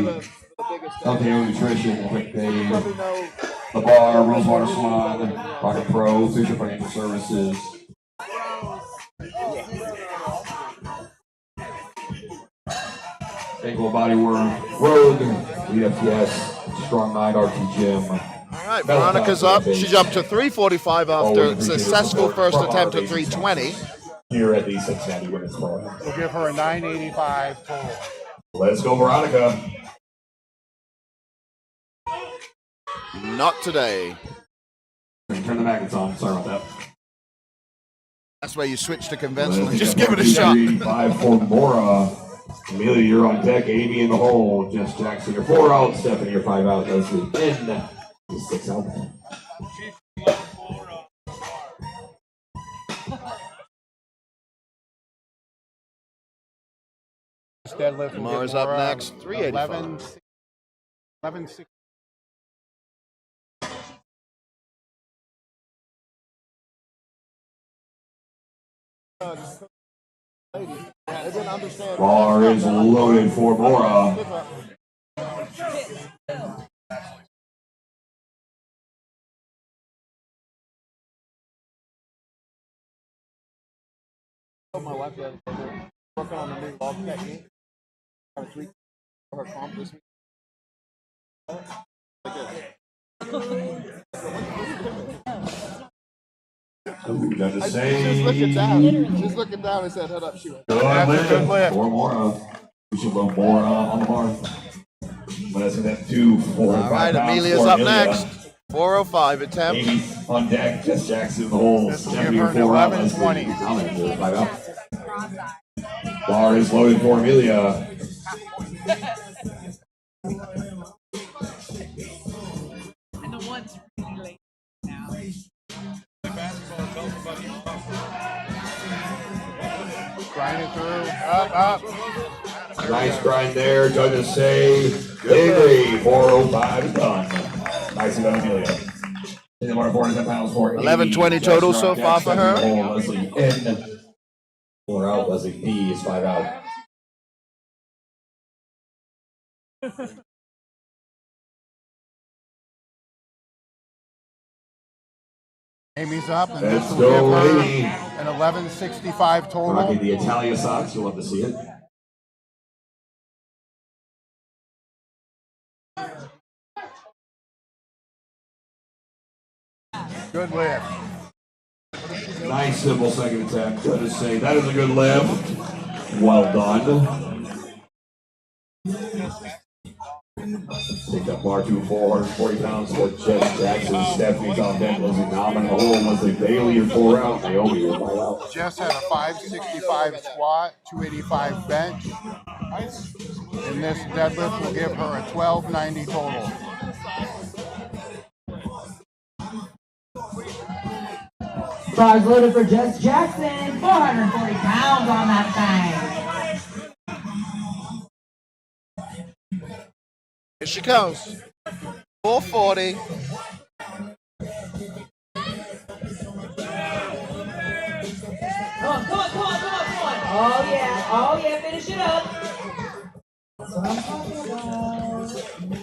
LKO Nutrition, Quick Dave, The Bar, Rosewater Salon, Rocket Pro, Future Financial Services. Ankle Bodywork, Rogue, EFTS, Strong Mind, RT Gym. All right, Veronica's up. She's up to 345 after a successful first attempt at 320. Here at the Cincinnati Women's Pro. We'll give her a 985 total. Let's go, Veronica. Not today. Turn the magnets on. Sorry about that. That's where you switch to conventional and just give it a shot. 385 for Mora. Amelia, you're on deck. Amy in the hole. Jess Jackson, you're 4 out. Stephanie, you're 5 out. Leslie in. 6 out. Deadlift. Mara's up next. 385. 1160. Bar is loaded for Mora. My wife working on a new log technique. For her comp this week. Done the same. She's looking down. She's looking down and said, "Hold up, she went." Good lift. 4 Mora. We should go Mora on the bar. But that's that 2, 4, All right, Amelia's up next. 405 attempt. Amy on deck. Jess Jackson in the hole. This will give her an 1120. Bar is loaded for Amelia. Grind it through. Up. Nice grind there. Judges say Avery 405 is done. Nicely done, Amelia. 47 pounds for 1120 total so far for her. Leslie in. 4 out. Leslie B is 5 out. Amy's up, and Let's this will give go, her Amy. an 1165 total. Rocking the Italia socks. You'll love to see it. Good lift. Nice simple second attempt. Judges say that is a good lift. Well done. Take that bar to 440 pounds for Jess Jackson. Stephanie's on deck. Leslie Nauman in the hole. Leslie Bailey, you're 4 out. Naomi, you're 5 out. Jess had a 565 squat, 285 bench. And this deadlift will give her a 1290 total. Bars loaded for Jess Jackson. 440 pounds on that thing. Here she comes. 440. Come on. Oh yeah, finish it up. That's what I'm talking about.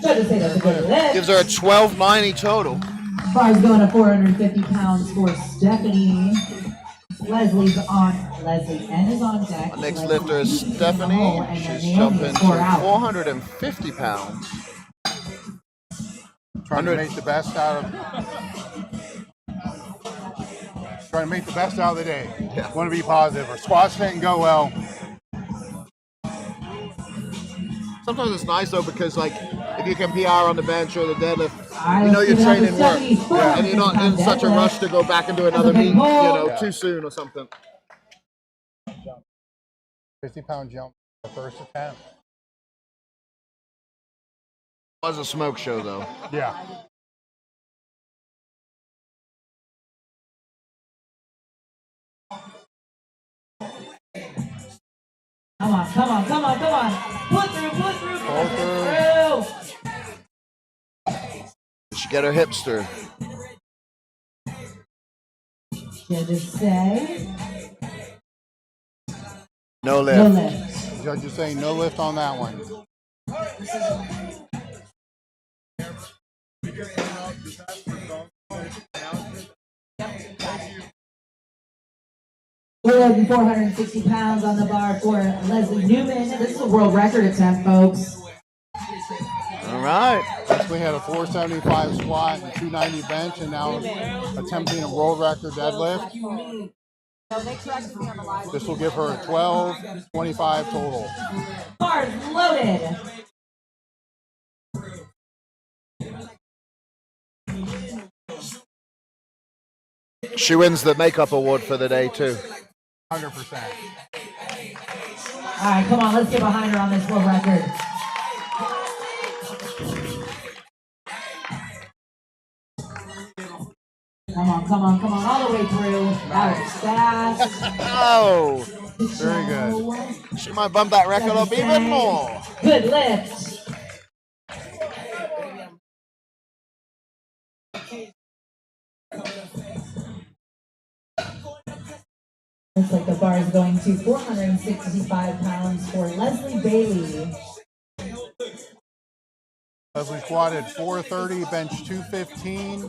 Judges say that's a good lift. Gives her a 1290 total. Bar's going to 450 pounds for Stephanie. Leslie's on. Leslie N is on deck. Our next Leslie lifter is D in the Stephanie. hole, and then She's Naomi jumping is to 4 out. 450 pounds. Trying to make the best out of the day. Yeah. Want to be positive. Her squats didn't go well. Sometimes it's nice though because like if you can PR on the bench or the deadlift, Right, you know let's you're give it up training to work, Stephanie's and you're not in such a deadlift. rush to go back and do another That's a meet, big pull. too soon or something. 50-pound jump, the first attempt. Was a smoke show though. Yeah. Come on, come on, come on, come on. Put through, put through, put through. She get her hipster. Judges say No no lift. lift. Judges say no lift on that one. Good, 460 pounds on the bar for Leslie Newman. This is a world record attempt, folks. All right. We had a 475 squat and 290 bench, and now attempting a world record deadlift. This will give her a 1225 total. Bars loaded. She wins the makeup award for the day too. 100%. All right, come on, let's get behind her on this world record. Come on, come on, come on, all the way through. That was fast. Oh, Very good. she might bump that record up even more. Good lift. Looks like the bar is going to 465 pounds for Leslie Bailey. Leslie squatted 430, bench 215.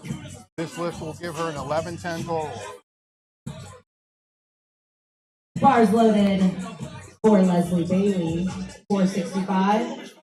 This lift will give her an 1110 total. Bars loaded for Leslie Bailey, 465.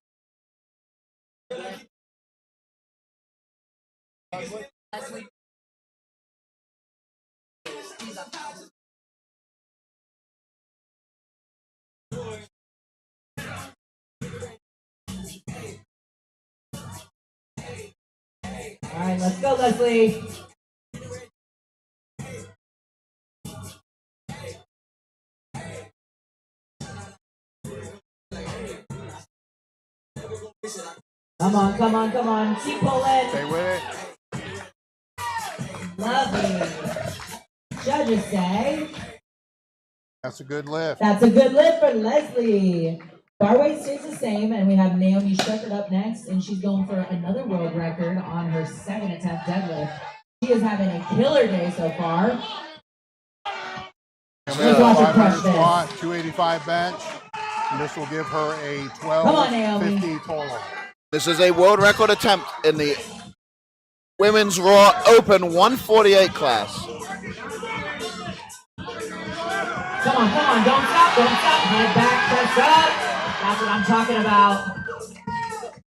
All right, let's go, Leslie. Come on, come on, come on. Keep pulling. Stay with it. Lovely. Judges say That's a good lift. that's a good lift for Leslie. Bar weight stays the same, and we have Naomi Shepherd up next, and she's going for another world record on her second attempt deadlift. She is having a killer day so far. Let's watch her crush 500 this. squat, 285 bench. And this will give her a Come on, Naomi. 1250 total. This is a world record attempt in the Women's Raw Open 148 class. Come on, don't stop, head back, press up. That's what I'm talking about.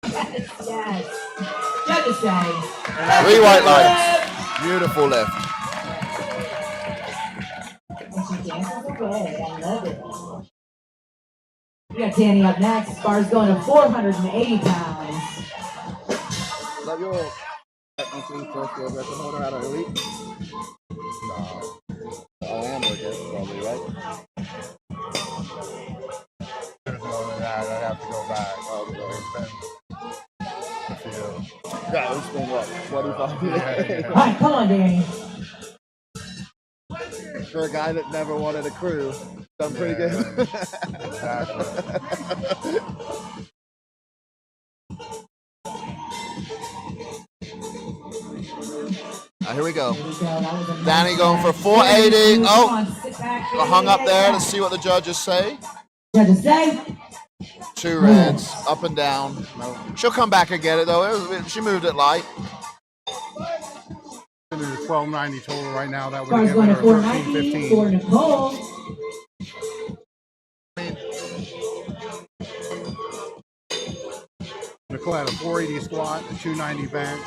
Yes, yes. Judges say. 3 white lines. Beautiful lift. And she dances away, I love it. We got Danny up next. Bar's going to 480 pounds. Is that your technically first world record holder out of elite? No. I am, I guess, probably, right? There's more than that. I'd have to go back. Oh, okay. It's been a few. Yeah, it's been what, 25 years? Yeah. All right, come on, Danny. For a guy that never wanted a crew, done pretty good. Exactly. Here we go. Here we go. That was a nice Danny going for match. 480. Come Oh, on, sit back, got hung up there. Danny. Let's see what the judges say. Judges say 2 reds, up and down. She'll come back and get it though. She moved it light. Sitting at 1290 total right now. That would Bars have going given to her 490 1315. for Nicole. Nicole had a 480 squat, a 290 bench.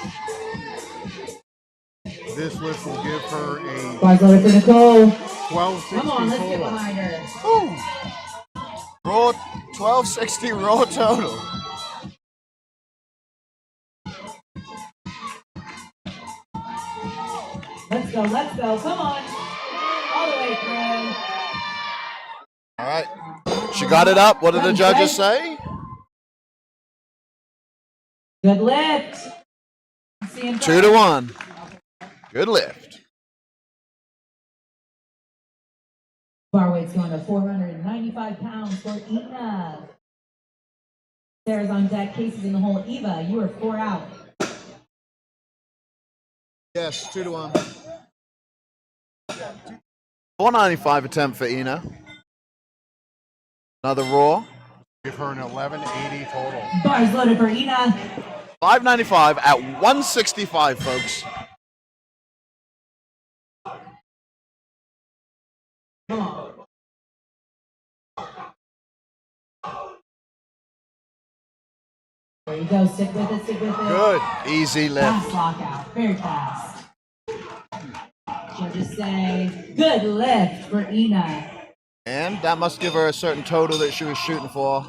This lift will give her a Bars loaded for Nicole. 1260 Come on, let's get total. behind her. Raw 1260 raw total. Let's go, let's go. Come on. All the way through. All right. She got it up. What did the judges say? Good lift. 2 to 1. Good lift. Bar weight's going to 495 pounds for Ina. Sarah's on deck, cases in the hole. Eva, you are 4 out. Yes, 2 to 1. 495 attempt for Ina. Another raw. Give her an 1180 total. Bars loaded for Ina. 595 at 165, folks. Come on. There you go. Stick with it, stick with it. Good. Easy lift. Fast lockout. Very fast. Judges say, good lift for Ina. And that must give her a certain total that she was shooting for.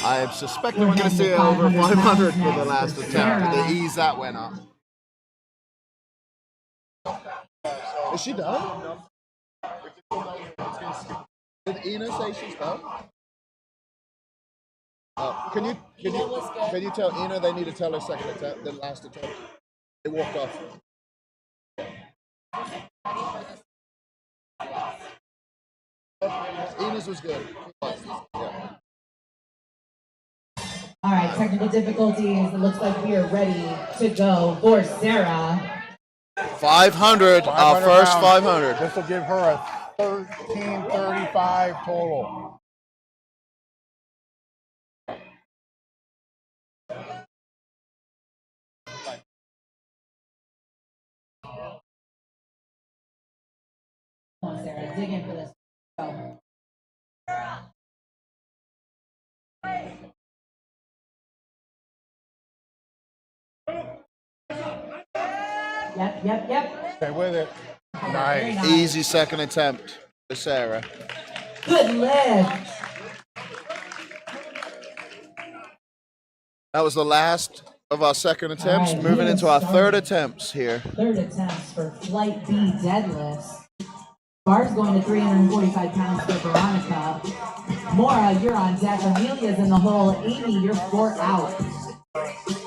I suspect we're going to see her over 500 for the last attempt. The ease that went up. Is she done? Did Ina say she's done? Can you tell Ina they need to tell her second attempt, the last attempt? They walked off. Ina's was good. Yeah. All right, technical difficulties. It looks like we are ready to go for Sarah. 500, our first pounds. 500. This will give her a 1335 total. Come on, Sarah, dig in for this. Go. Yep. Stay with it. Nice. Easy second attempt for Sarah. Good lift. That was the last of our second attempts. All right, Moving into our started. third attempts here. Third attempts for Flight B deadlifts. Bars going to 345 pounds for Veronica. Mora, you're on deck. Amelia's in the hole. Amy, you're 4 out.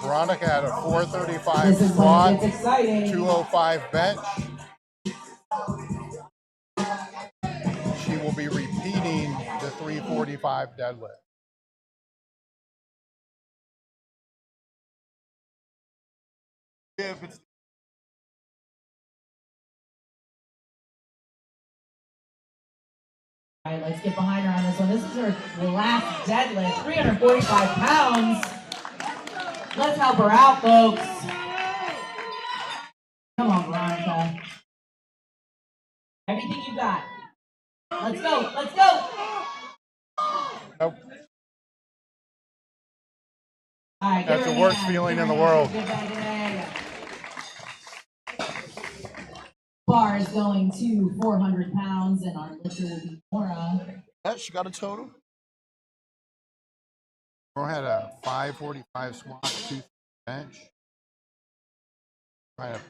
Veronica had a 435 This is when it squat, gets exciting. 205 bench. She will be repeating the 345 deadlift. All right, let's get behind her on this one. This is her last deadlift, 345 pounds. Let's help her out, folks. Come on, Veronica. Everything you got. Let's go, let's go. Nope. All right, That's the worst feeling in the world. Bar is going to 400 pounds, and our lifter will be Mora. She got a total. Mora had a 545 squat, 2 bench. I had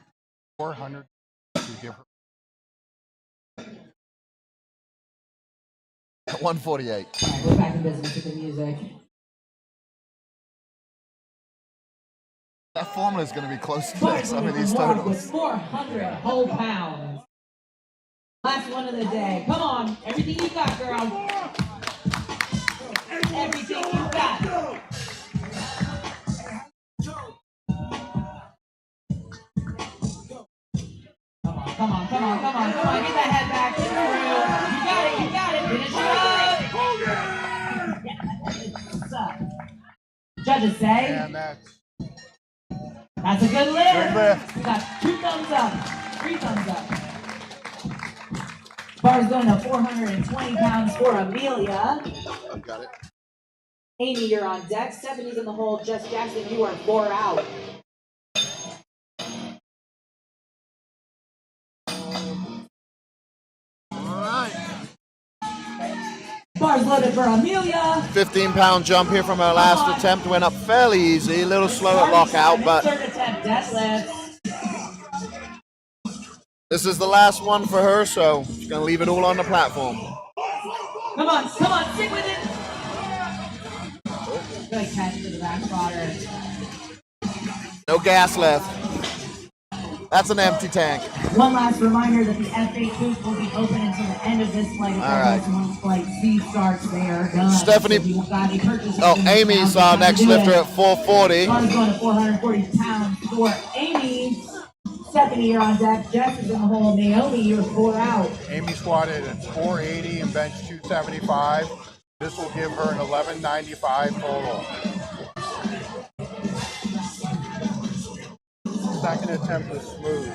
400 to give her. 148. All right, we're back in business with the music. That formula is going to be close to Bar some of these with totals. 400 whole pounds. Last one of the day. Come on, everything you got, girl. Everything you got. Come on. Get that head back. Get through. You got it. Finish it up. So Judges say And that's that's a good lift. good lift. We got 2 thumbs up, 3 thumbs up. Bar's going to 420 pounds for Amelia. Got it. Amy, you're on deck. Stephanie's in the hole. Jess Jackson, you are 4 out. All right. Bar's loaded for Amelia. 15-pound jump here from her last attempt. Went up fairly easy. A little slow at lockout, but Third attempt, deadlift. this is the last one for her, so she's going to leave it all on the platform. Come on, stick with it. Good catch for the back spotter. No gas left. That's an empty tank. One last reminder that the F8 booth will be open until the end of this flight. If right. once flight C starts, they are done. Stephanie- So if you've got any purchases Oh, in the Amy's town, next do lifter it. at 440. Bar's going to 440 pounds for Amy. Stephanie, you're on deck. Jess is in the hole. Naomi, you're 4 out. Amy squatted at 480 and bench 275. This will give her an 1195 total. Second attempt was smooth.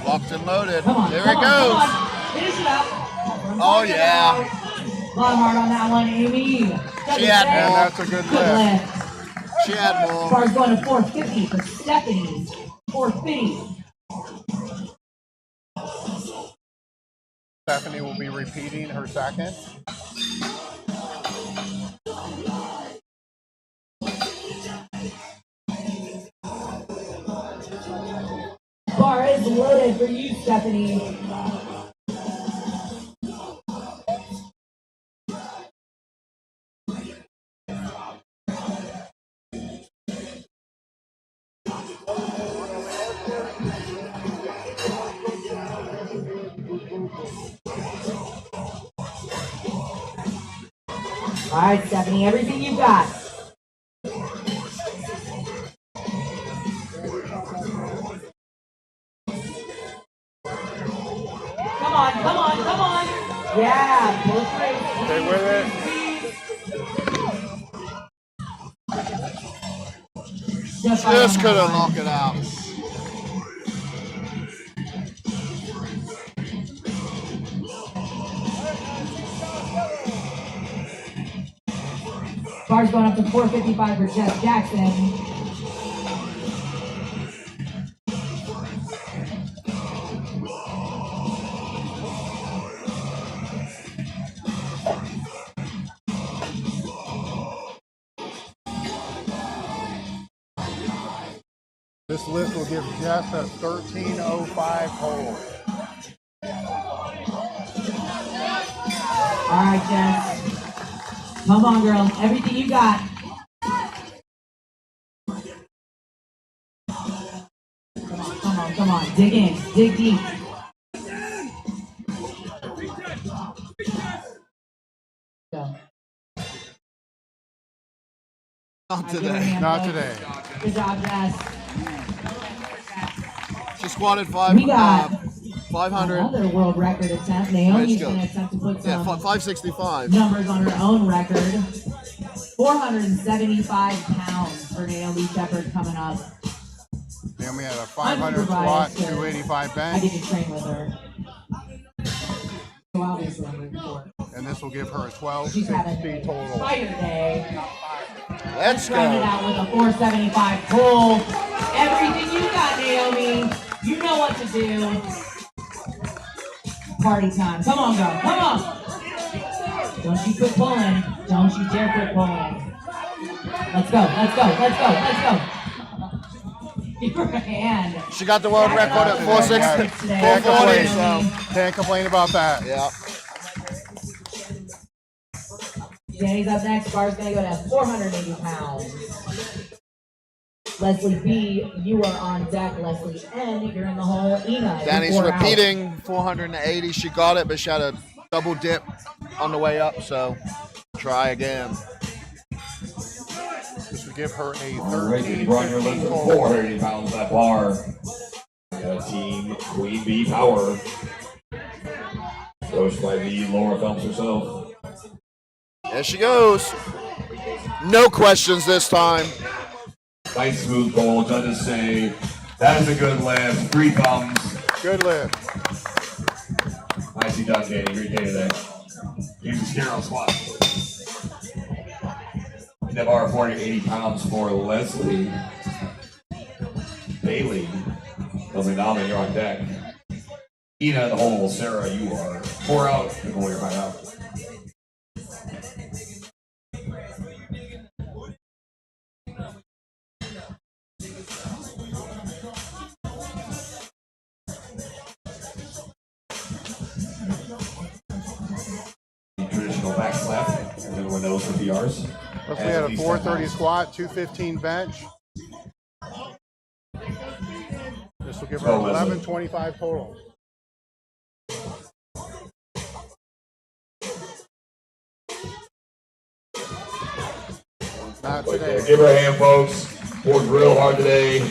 Locked and loaded. Come on, There come it on, come goes. on. Finish it up. Oh, yeah. A lot of heart on that one, Amy. She had And more. that's a good Good lift. lift. She had more. Bar's going to 450 for Stephanie. 450. Stephanie will be repeating her second. Bar is loaded for you, Stephanie. All right, Stephanie, everything you got. Come on, come on, come on. Yeah, pull it through. Stay with it. Just couldn't knock it out. Bar's going up to 455 for Jess Jackson. This lift will give Jess a 1305 total. All right, Jess. Come on, girl. Everything you got. Come on, come on, come on. Dig in. Dig deep. Go. Not Give her a today. hand, Not folks. today. Good job, Jess. She squatted We got 500. another world record attempt. Naomi's go. going to attempt to put some Yeah, 565. numbers on her own record. 475 pounds for Naomi Shepard coming up. Then we had a 500 squat, 285 I bench, get to train with her. So obviously I'm rooting for her. and this will give her a She's having 1260 a total. fire day. Let's Round it go. out with a 475 pull. Everything you got, Naomi. You know what to do. Party time. Come on, girl. Come on. Don't you quit pulling. Don't you dare quit pulling. Let's go. Let's go. Let's go. Let's go. Give her a hand. She got the world record at 460, Can't 440. complain. So Can't complain about that. yeah. Danny's up next. Bar's going to go to 480 pounds. Leslie B, you are on deck. Leslie N, you're in the hole. Ina, Danny's you're 4 out. repeating 480. She got it, but she had a double dip on the way up. So try again. This would give her a All right, you brought your 1350 lift of total. 480 pounds that bar. Team Queen Bee Power. coached by the Laura Phelps herself. There she goes. No questions this time. Nice smooth pull. Judges say that is a good lift. 3 thumbs. Good lift. Nicely done, Danny. Great day today. Here's the scare on squat. That bar 480 pounds for Leslie. Bailey. Leslie Nalman, you're on deck. Ina in the hole. Sarah, you are 4 out. Nicole, you're 5 out. Traditional back slap. Everyone knows for PRs. Leslie had a 430 squat, 215 bench. This will give her 1125 total. Not today. Give her a hand, folks. Worked real hard today.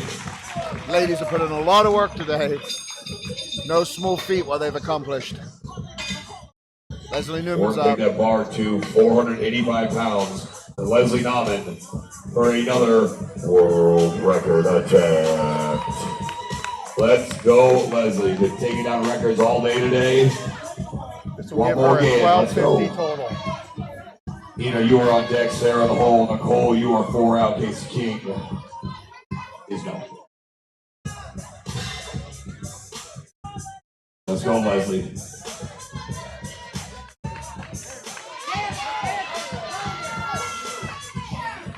Ladies have put in a lot of work today. No small feat what they've accomplished. Leslie Newman's Working up. that bar to 485 pounds. And Leslie Nalman for another world record attempt. Let's go, Leslie. Been taking down records all day today. This will give her a 1250 total. Ina, you are on deck. Sarah in the hole. Nicole, you are 4 out. Casey King is no. Let's go, Leslie.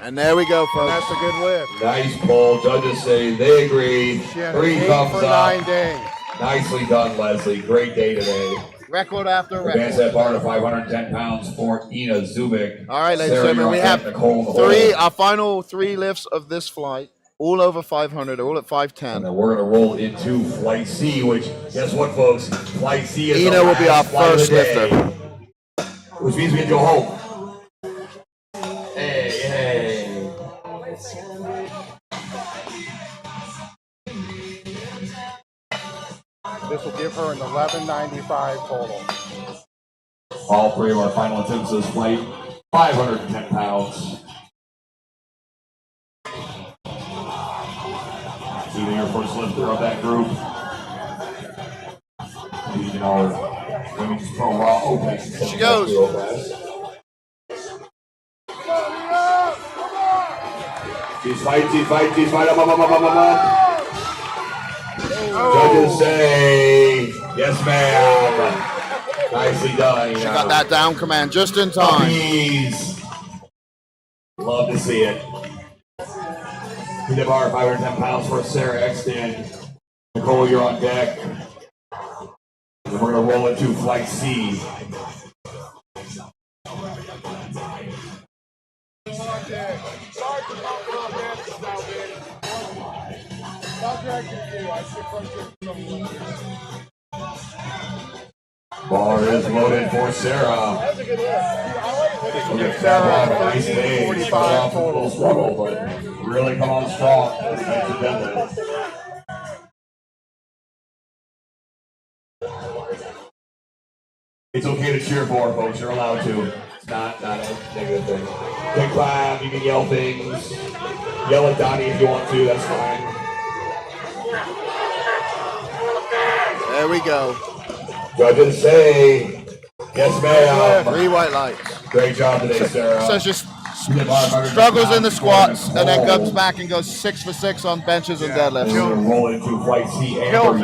And there we go, folks. That's a good lift. Nice pull. Judges say they agree. 3 thumbs for up. 9 days. Nicely done, Leslie. Great day today. Record after record. Advance that bar to 510 pounds for Ina Zubik. All right, ladies and Sarah, gentlemen, we you're on have deck. Nicole in the hole. our final 3 lifts of this flight, all over 500, all at 510. And then we're going to roll into Flight C, which, guess what, folks? Flight C is Ina the will be our last flight of first the day, lifter. which means we can go home. Hey, hey. This will give her an 1195 total. All 3 of our final attempts this flight, 510 pounds. Ina, your first lifter of that group. Leading our women's pro raw open. She goes. She's fight, up. Judges say, yes, ma'am. Nicely done. She got that down command just in time. Puppies. Love to see it. Hit the bar, 510 pounds for Sarah Exton. Nicole, you're on deck. And we're going to roll into Flight C. Bar is loaded for Sarah. That's a good lift. We'll Give Sarah a nice day. 1345 total. Struggle, but really come on strong. That's a deadlift. It's okay to cheer for, folks. You're allowed to. It's not a negative thing. You can clap. You can yell things. Yell at Donnie if you want to. That's fine. There we go. Judges say, yes, ma'am. 3 white lights. Great job today, Sarah. So she struggles in the squats and then comes back and goes 6 for 6 on benches and deadlifts. We're going to roll into Flight C. Amber,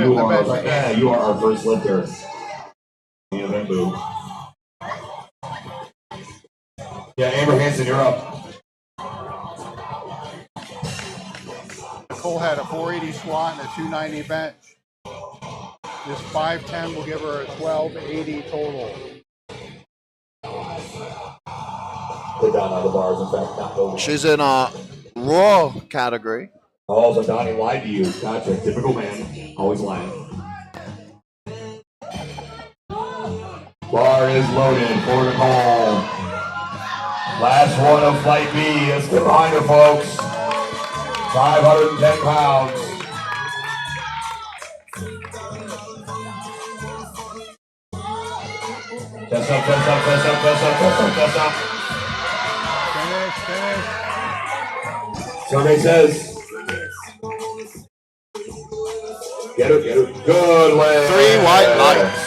you are our first lifter. Yeah, Amber Hansen, you're up. Nicole had a 480 squat and a 290 bench. This 510 will give her a 1280 total. Put down on the bars, in fact, not over. She's in a raw category. Oh, so Donnie lied to you. Gotcha. Typical man. Always lying. Bar is loaded for Nicole. Last one of Flight B. Let's get behind her, folks. 510 pounds. Test up, test up, test up, test up, test up, test up. Finish. Survey says. Get it, get it. Good leg. 3 white lights.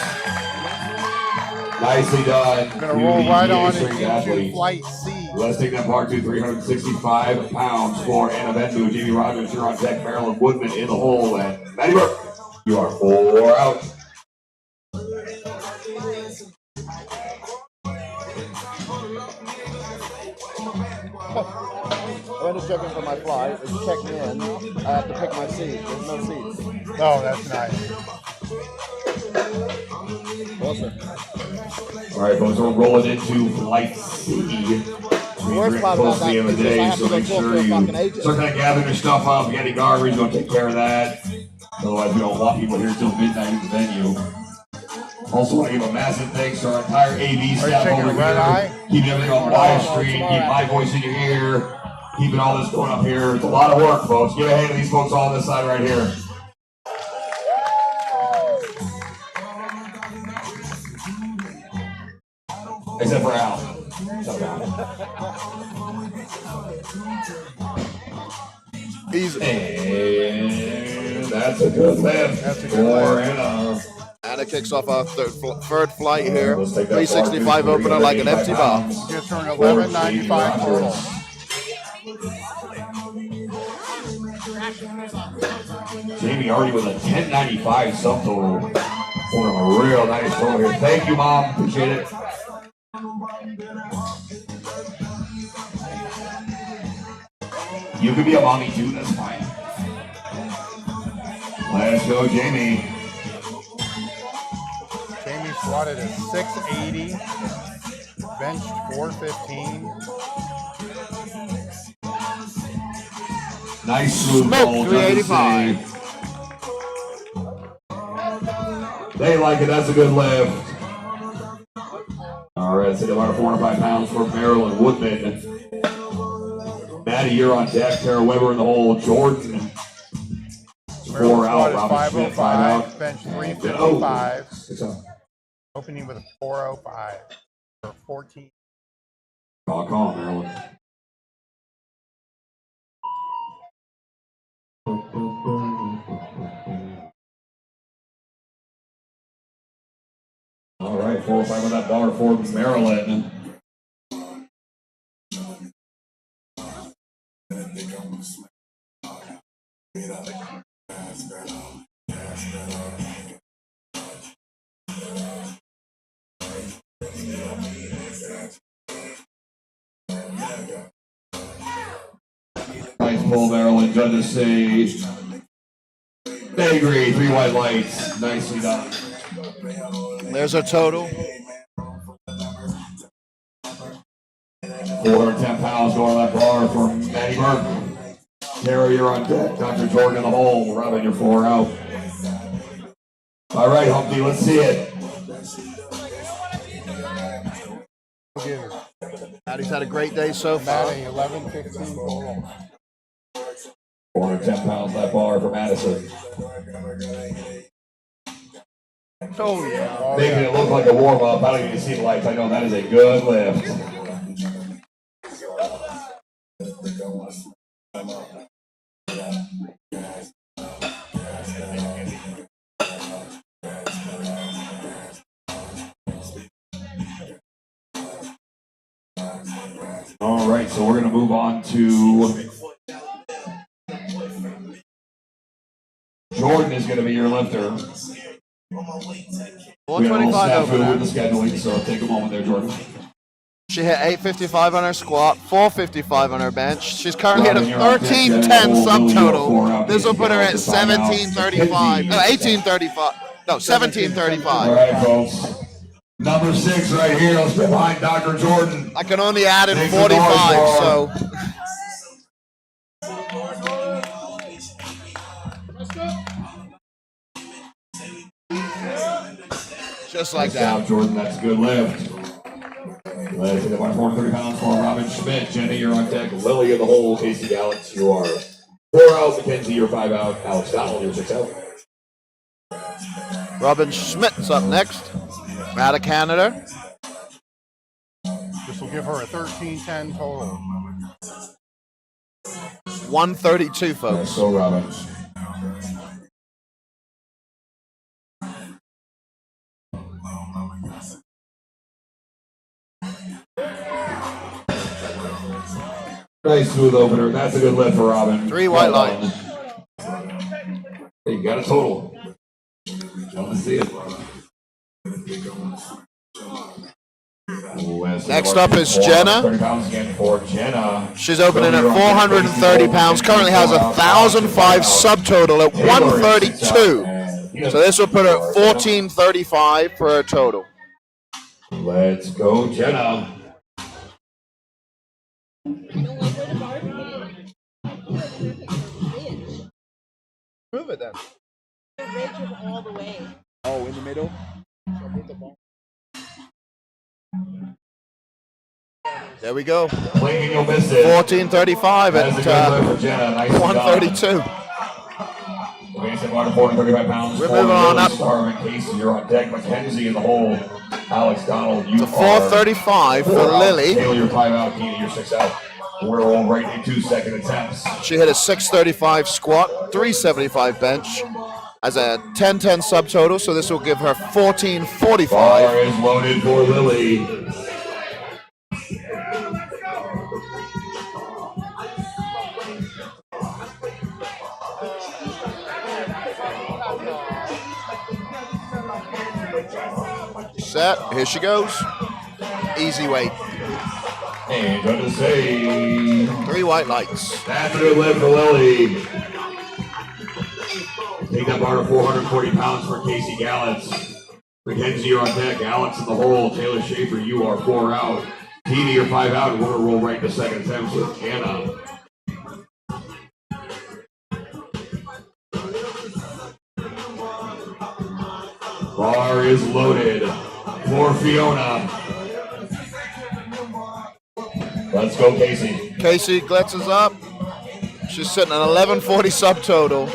Nicely done. Gonna roll right on strength into athlete. flight C. Let's take that part to 365 pounds for Anna Bendu, Jamie Rogers, you're on deck, Marilyn Woodman in the hole, and Maddie Burke, you are 4 out. I went to check in for my flight. It's checked me in. I have to pick my seat. There's no seats. Oh, that's nice. Awesome. All right, folks, we're rolling into flight C. Worst part about that the end of the is I day, have so to go make talk sure to a you fucking agent. start kind of gathering your stuff up. If you got any garbage, don't take care of that. Otherwise, we don't want people here till midnight in the venue. Also, want to give a massive thanks to our entire AV staff taking over a red here, eye? keeping everything on live stream, keeping my voice in your ear, keeping all this going up here. It's a lot of work, folks. Give a hand to these folks on this side right here. Except for Al. Easy. And that's a good lift. That's a good lift. And it kicks off our third flight here. Let's take that 365 bar, opener like an empty bar. Just turned 1195 total. Jamie already with a 1095 subtotal for a real nice total here. Thank you, Mom. Appreciate it. You could be a mommy too, that's fine. Let's go, Jamie. Jamie squatted at 680, benched 415. Nice smooth Smoke, roll. 385. They like it. That's a good lift. All right, let's take about 405 pounds for Marilyn Woodman. Maddie, you're on deck. Tara Weber in the hole. Jordan, 4 out. Robin Schmidt, 5 out. Bench 355. Opening with a 405 for 14. Call, Marilyn. All right, 405 on that dollar for Maryland. Nice pull, Maryland. Judges say they agree. 3 white lights. Nicely done. There's our total. 410 pounds going on that bar for Maddie Burke. Tara, you're on deck. Dr. Jordan in the hole. Robin, you're 4 out. All right, Humpty, let's see it. Maddie's had a great day so far. Maddie, 1115 total. 410 pounds that bar for Madison. Oh, yeah. Making it look like a warm up. I don't even see the lights. I know that is a good lift. All right, so we're going to move on to Jordan is going to be your lifter. We had a little 125 snafu over with the scheduling, so take a moment there, Jordan. She hit 855 on her squat, 455 on her bench. She's currently at a Robin, you're on deck. 1310 subtotal. 4 out. This will put her at Just find out. 1735. No, 1835. No, All 1735. right, folks. Number 6 right here. Let's get behind Dr. Jordan. I can only add in Make some 45, noise, so. Just like Nice job, that. Jordan. That's a good lift. Let's take about 430 pounds for Robin Schmidt. Jenny, you're on deck. Lily in the hole. Casey Alex, you are 4 out. Mackenzie, you're 5 out. Alex Donald, you're 6 out. Robin Schmidt's up next. Out of Canada. will give her a 1310 total. 132, folks. Let's go, Robin. Nice smooth opener. That's a good lift for Robin. 3 white lights. Hey, you got a total. Love to see it. Next up is Jenna. 30 pounds again for Jenna. She's opening at 430 pounds. Currently has a 1,005 subtotal at 132. So this will put her at 1435 for her total. Let's go, Jenna. Move it then. The ridge is all the way. Oh, in the middle? So move the ball. There we go. Clean, you'll miss it. 1435 That's a good lift for Jenna. at Nice 132. Advancing bar to 435 pounds. We're moving on up. Starving Casey, you're on deck. Mackenzie in the hole. Alex Donald, you To 435 for Lily. Taylor, you're 5 out. Keena, you're 6 out. We're all right in 2-second attempts. She hit a 635 squat, 375 bench as a 1010 subtotal, so this will give her 1445. Bar is loaded for Lily. Set, here she goes. Easy weight. And going to say 3 white lights. that's a good lift for Lily. Take that bar to 440 pounds for Casey Gallants. Mackenzie, you're on deck. Alex in the hole. Taylor Schaefer, you are 4 out. Tina, you're 5 out. And we're going to roll right to second attempts with Anna. Bar is loaded for Fiona. Let's go, Casey. Casey glitzes up. She's sitting at 1140 subtotal,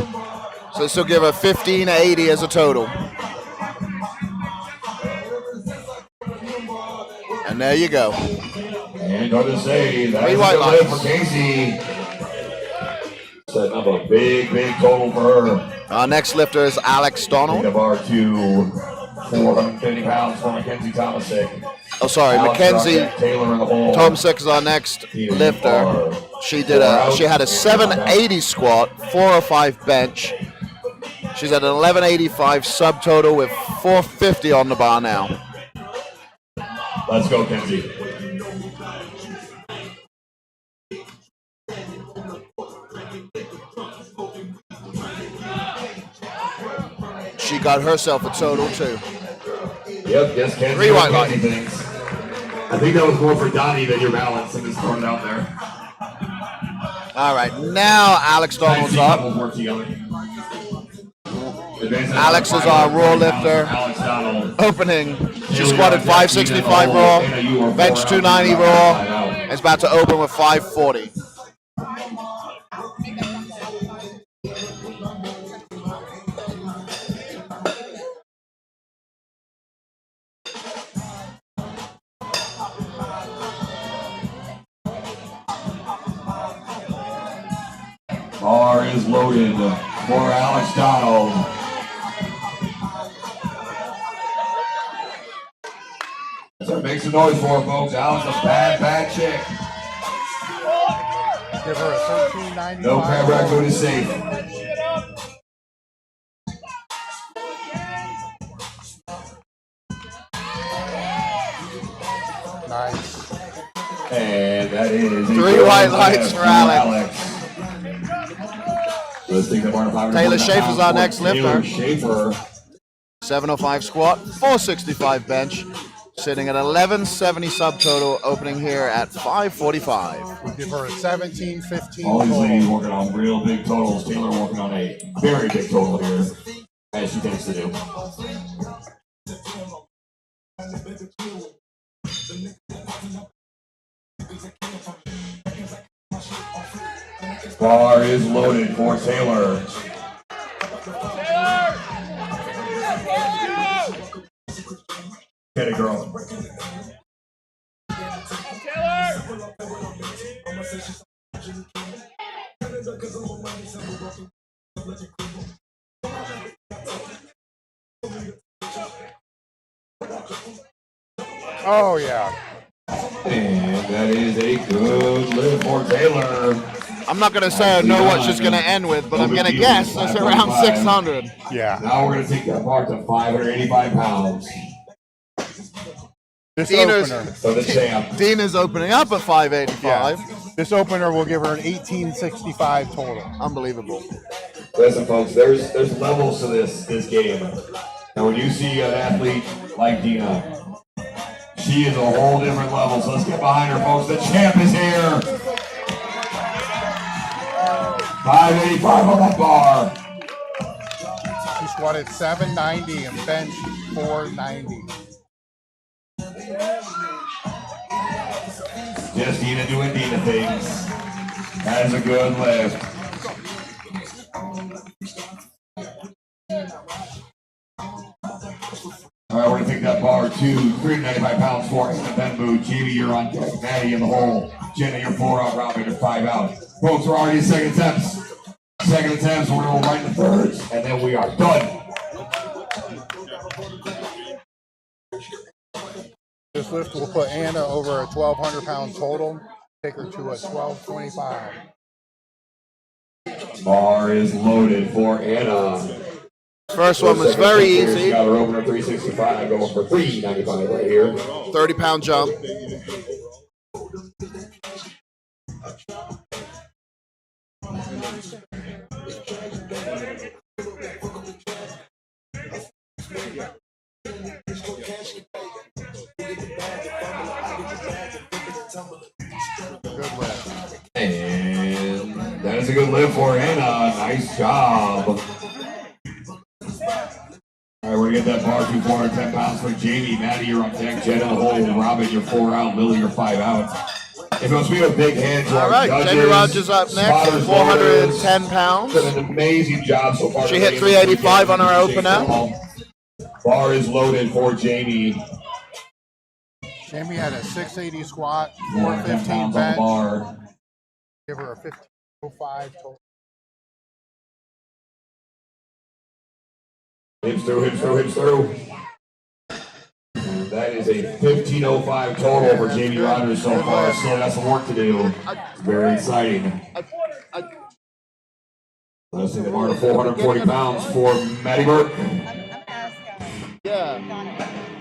so this will give her 1580 as a total. And there you go. And going to say that's 3 a white good lift for lights. Casey. Setting up a big, big total for her. Our next lifter is Alex Take the Donald. bar to 450 pounds for Mackenzie Tomasic. Oh, sorry, Alex Mackenzie Rocket, Taylor in the hole. Tomasic is our next Tina, you lifter. are She 4 out. had a 780 squat, 405 bench. She's at an 1185 subtotal with 450 on the bar now. Let's go, Kenzie. She got herself a total too. Yep, yes, Kenzie. 3 white lights. Things. I think that was more for Donnie than your balance. I'm just throwing it out there. All right, now Alex Donald's up. Work together. Alex is our raw lifter. Alex Donald. Opening, she squatted 565 raw, bench 290 raw, and is about to open with 540. Bar is loaded for Alex Donald. So make some noise for her, folks. Alex, a bad, bad chick. Give her a 1395. No crab record is safe. Nice. And that is 3 white lights for Alex. Let's take the bar to 500 Taylor Schaefer's our next Taylor lifter. Schaefer. 705 squat, 465 bench, sitting at 1170 subtotal, opening here at 545. We'll give her a 1715 All these ladies total. working on real big totals. Taylor working on a very big total here, as she tends to do. Bar is loaded for Taylor. Get it, girl. Oh, yeah. And that is a good lift for Taylor. I'm not going to say I know what she's going to end with, but I'm going to guess it's around 600. Yeah. Now we're going to take that bar to 585 pounds. This Dina's, opener. So the champ. Dina's opening up at 585. Yeah. This opener will give her an 1865 total. Unbelievable. Listen, folks, there's levels to this game. And when you see an athlete like Dina, she is a whole different level. So let's get behind her, folks. The champ is here. 585 on that bar. She squatted 790 and benched 490. Just Dina doing Dina things. That is a good lift. All right, we're going to take that bar to 395 pounds for Anna Benbu. Jamie, you're on deck. Maddie in the hole. Jenna, you're 4 out. Robin, you're 5 out. Folks, we're already in second attempts. Second attempts, we're going to go right in the thirds, and then we are done. This lift will put Anna over a 1,200 pound total. Take her to a 1225. Bar is loaded for Anna. First one was very easy. Got her opener 365, going for 395 right here. 30-pound jump. Good lift. And that is a good lift for Anna. Nice job. All right, we're going to get that bar to 410 pounds for Jamie. Maddie, you're on deck. Jen in the hole. Robin, you're 4 out. Lily, you're 5 out. If it was me with big hands, All right, Jamie Rogers up next, 410 pounds. Done an amazing job so far. She hit 385 on her opener. Bar is loaded for Jamie. Jamie had a 680 squat, 410 415 pounds on the bench. bar. Give her a 1505 total. Hips through, hips through, hips through. And that is a 1505 total for Jamie Rogers so far. Still got some work to do. Very exciting. Let's see the bar to 440 pounds for Maddie Burke. Yeah.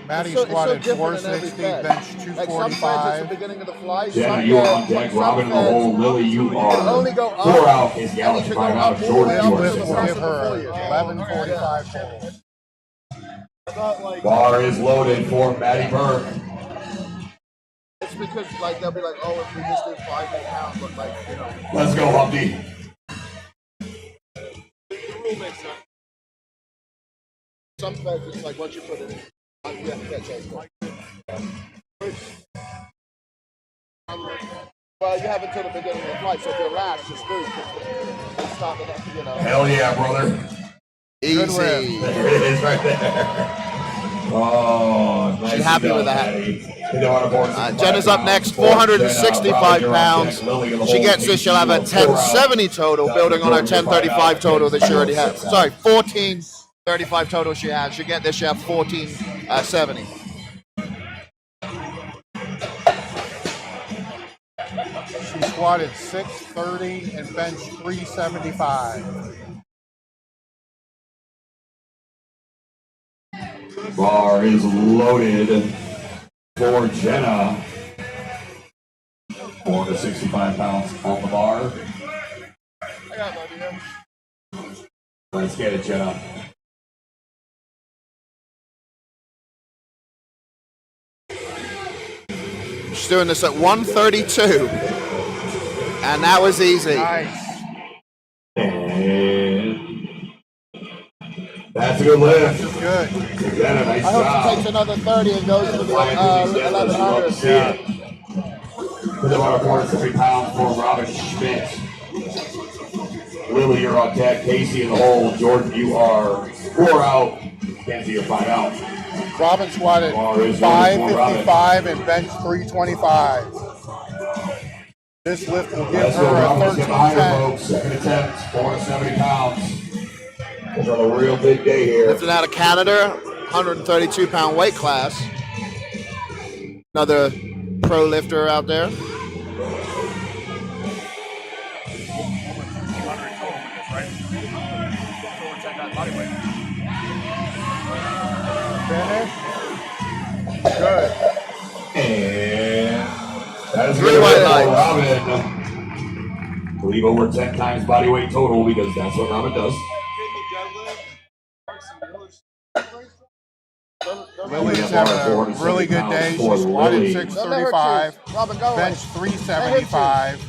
Maddie It's so squatted different in every 460, fed. bench Like some feds, it's the 245. beginning of the flight. Jenna, Some you are on feds- deck. some Robin in the feds, hole. Lily, you can are only go up. 4 out. Is And Gallagher you 5 can go out. up all the Jordan, way you up are Lift 6 will out. give her 1145 total. Bar is loaded for Maddie Burke. It's because like they'll be like, oh, if we just did 5 more pounds, but like, you know. Let's go, Humpty. Some feds, it's like once you put it in, you have to catch it. Well, you have until the beginning of the flight, so if you're last, just move. It's not enough, you know. Hell yeah, brother. Easy. There it is right there. Oh, nice. She's happy with that. Jenna's up next, 465 pounds. She gets this, she'll have a 1070 total, building on her 1035 total that she already has. Sorry, 1435 total she has. She'll get this, she'll have 1470. She squatted 630 and benched 375. Bar is loaded for Jenna. 465 pounds on the bar. I got my idea. Let's get it, Jenna. She's doing this at 132. And that was easy. Nice. And that's a good lift. Good. Jenna, nice I hope job. she takes another 30 and goes for the Flying through these deadlifts, you love to see 1100. it. Put them on 450 pounds for Robin Schmidt. Lily, you're on deck. Casey in the hole. Jordan, you are 4 out. Kenzie, you're 5 out. Robin squatted Bar is loaded for Robin. 555 and benched 325. This lift will give Let's go, her a Robert. Get behind her, 1310. folks. Second attempt, 470 pounds. It's on a real big day here. Lifting out of Canada, 132-pound weight class. Another pro lifter out there. Finish. Good. And that is 3 good white for lights. Robin. Believe over 10 times body weight total because that's what Robin does. Lily's having a really good day. She squatted 635, Robin, go away. bench 375.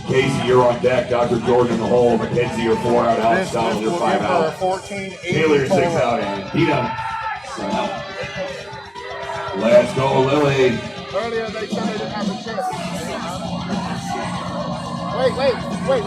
Casey, you're on deck. Dr. Jordan in the hole. Mackenzie, you're 4 out. Alex This Donald, lift you're will 5 give her a out. 1480 Taylor, you're 6 total. out. And Dina. Let's go, Lily. Earlier they said they didn't have a chip. Wait.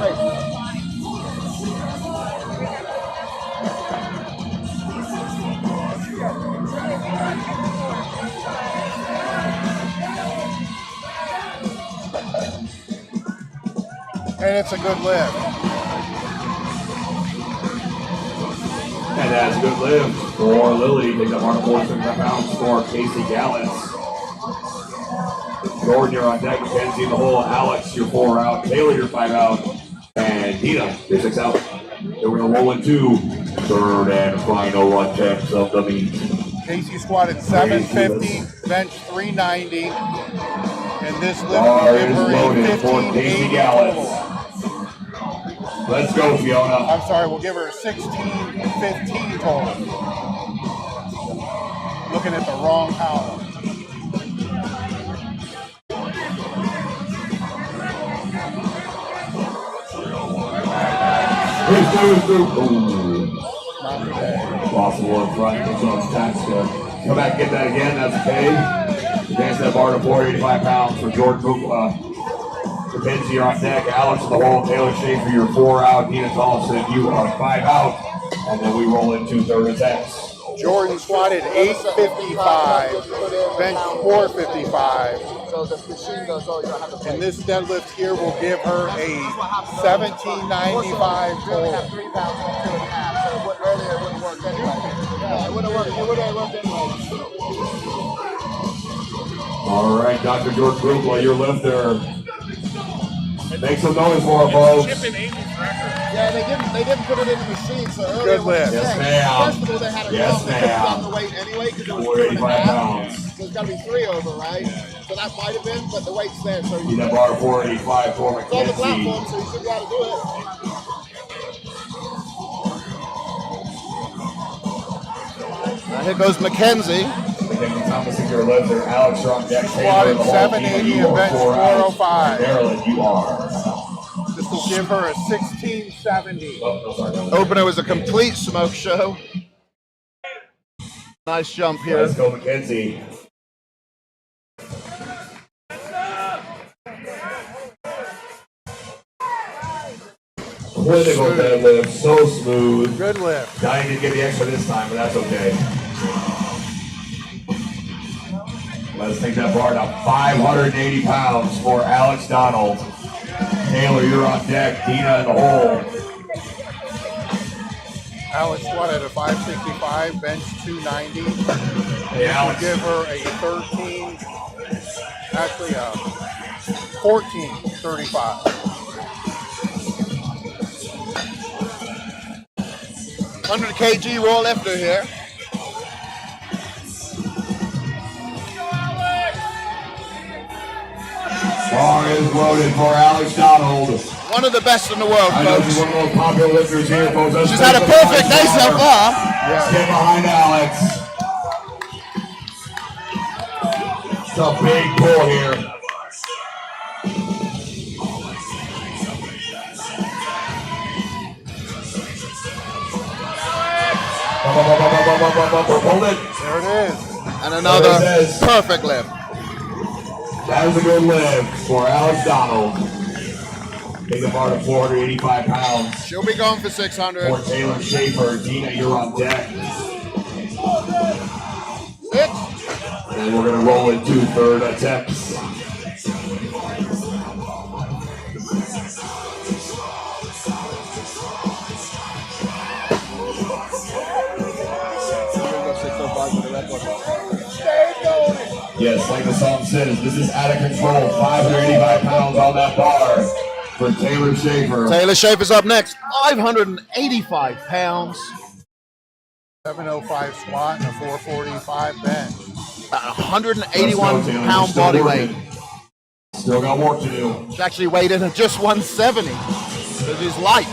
And it's a good lift. And that's a good lift for Lily. Take up on 45 pounds for Casey Gallants. Jordan, you're on deck. Mackenzie in the hole. Alex, you're 4 out. Taylor, you're 5 out. And Dina, you're 6 out. And we're going to roll into third and final attempts of the meet. Casey squatted 750, bench 390. And this lift will Bar give is her a loaded for Casey 1580 Gallants. total. Let's go, Fiona. I'm sorry, we'll give her a 1615 total. Looking at the wrong column. Ooh. Possible in front. So it's time to come back and get that again. That's okay. Advance that bar to 485 pounds for Jordan Mackenzie, you're on deck. Alex in the hole. Taylor Schaefer, you're 4 out. Nina Thompson, you are 5 out. And then we roll into third attempts. Jordan squatted 855, bench 455. So the machine goes, oh, you don't have to pay. And this deadlift here will give her a 1795 Really have total. 3 pounds on 2.5, so earlier it wouldn't work anyway. Yeah, it wouldn't work. It wouldn't work anyway. All right, Dr. George Brugla, your lifter. Make some noise for her, folks. Yeah, they didn't put it in the machine, so earlier Good when lift. they Yes, checked, ma'am. first of all, they had a Yes, problem. They couldn't ma'am. drop the weight anyway because it was 485 2.5. pounds. So it's got to be 3 over, right? So that might have been, but the weight's there, so Need you that bar 485 for it's on the Mackenzie. platform, so you should be able to do it. Now here goes Mackenzie. Mackenzie Thomas is your lifter. Alex, you're on deck. Squatted 780 and bench 405. Maryland, you are. This will give her a 1670. Oh, no, sorry. Opener was a complete smoke show. Nice jump here. Let's go, Mackenzie. Clinical deadlift, so smooth. Good lift. Dying to get the extra this time, but that's okay. Let's take that bar to 580 pounds for Alex Donald. Taylor, you're on deck. Dina in the hole. Alex squatted a 565, bench 290. Hey, Alex. Give her a 13, actually a 1435. 100 kg raw lifter here. Bar is loaded for Alex Donald. One of the best in the world, I know she's folks. one of the most popular lifters here, folks. Let's She's take had a the perfect bar day so bar. far. Get behind Alex. It's a big pull here. Hold it. There it is. And another There it is. perfect lift. That was a good lift for Alex Donald. Take the bar to 485 pounds. She'll be going for 600. For Taylor Schaefer. Dina, you're on deck. 6. And we're going to roll into third attempts. Yes, like the song says, this is out of control. 585 pounds on that bar for Taylor Schaefer. Taylor Schaefer's up next. 585 pounds. 705 squat and a 445 bench. 181 pound body weight. Still got work to do. He's actually weighed in at just 170 because he's light.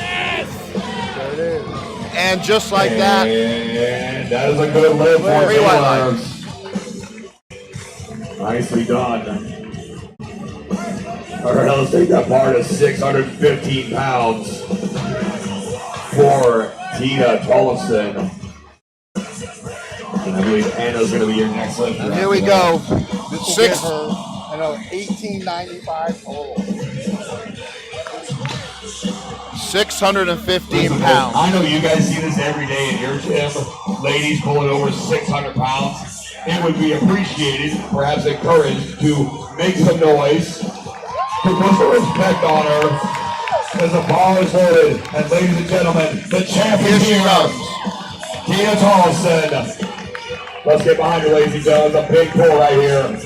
There it is. And just like that. And that is a good lift for Taylor. Nicely done. All right, now let's take that bar to 615 pounds for Tina Tollefson. And I believe Anna's going to be your next lift. And here we go. This will give her another 1895 total. 615 pounds. I know you guys see this every day in your gym. Ladies pulling over 600 pounds. It would be appreciated, perhaps encouraged, to make some noise, to put some respect on her, as the bar is loaded. And ladies and gentlemen, the champion here, Tina Tollefson. Let's get behind her, ladies and gentlemen. It's a big pull right here.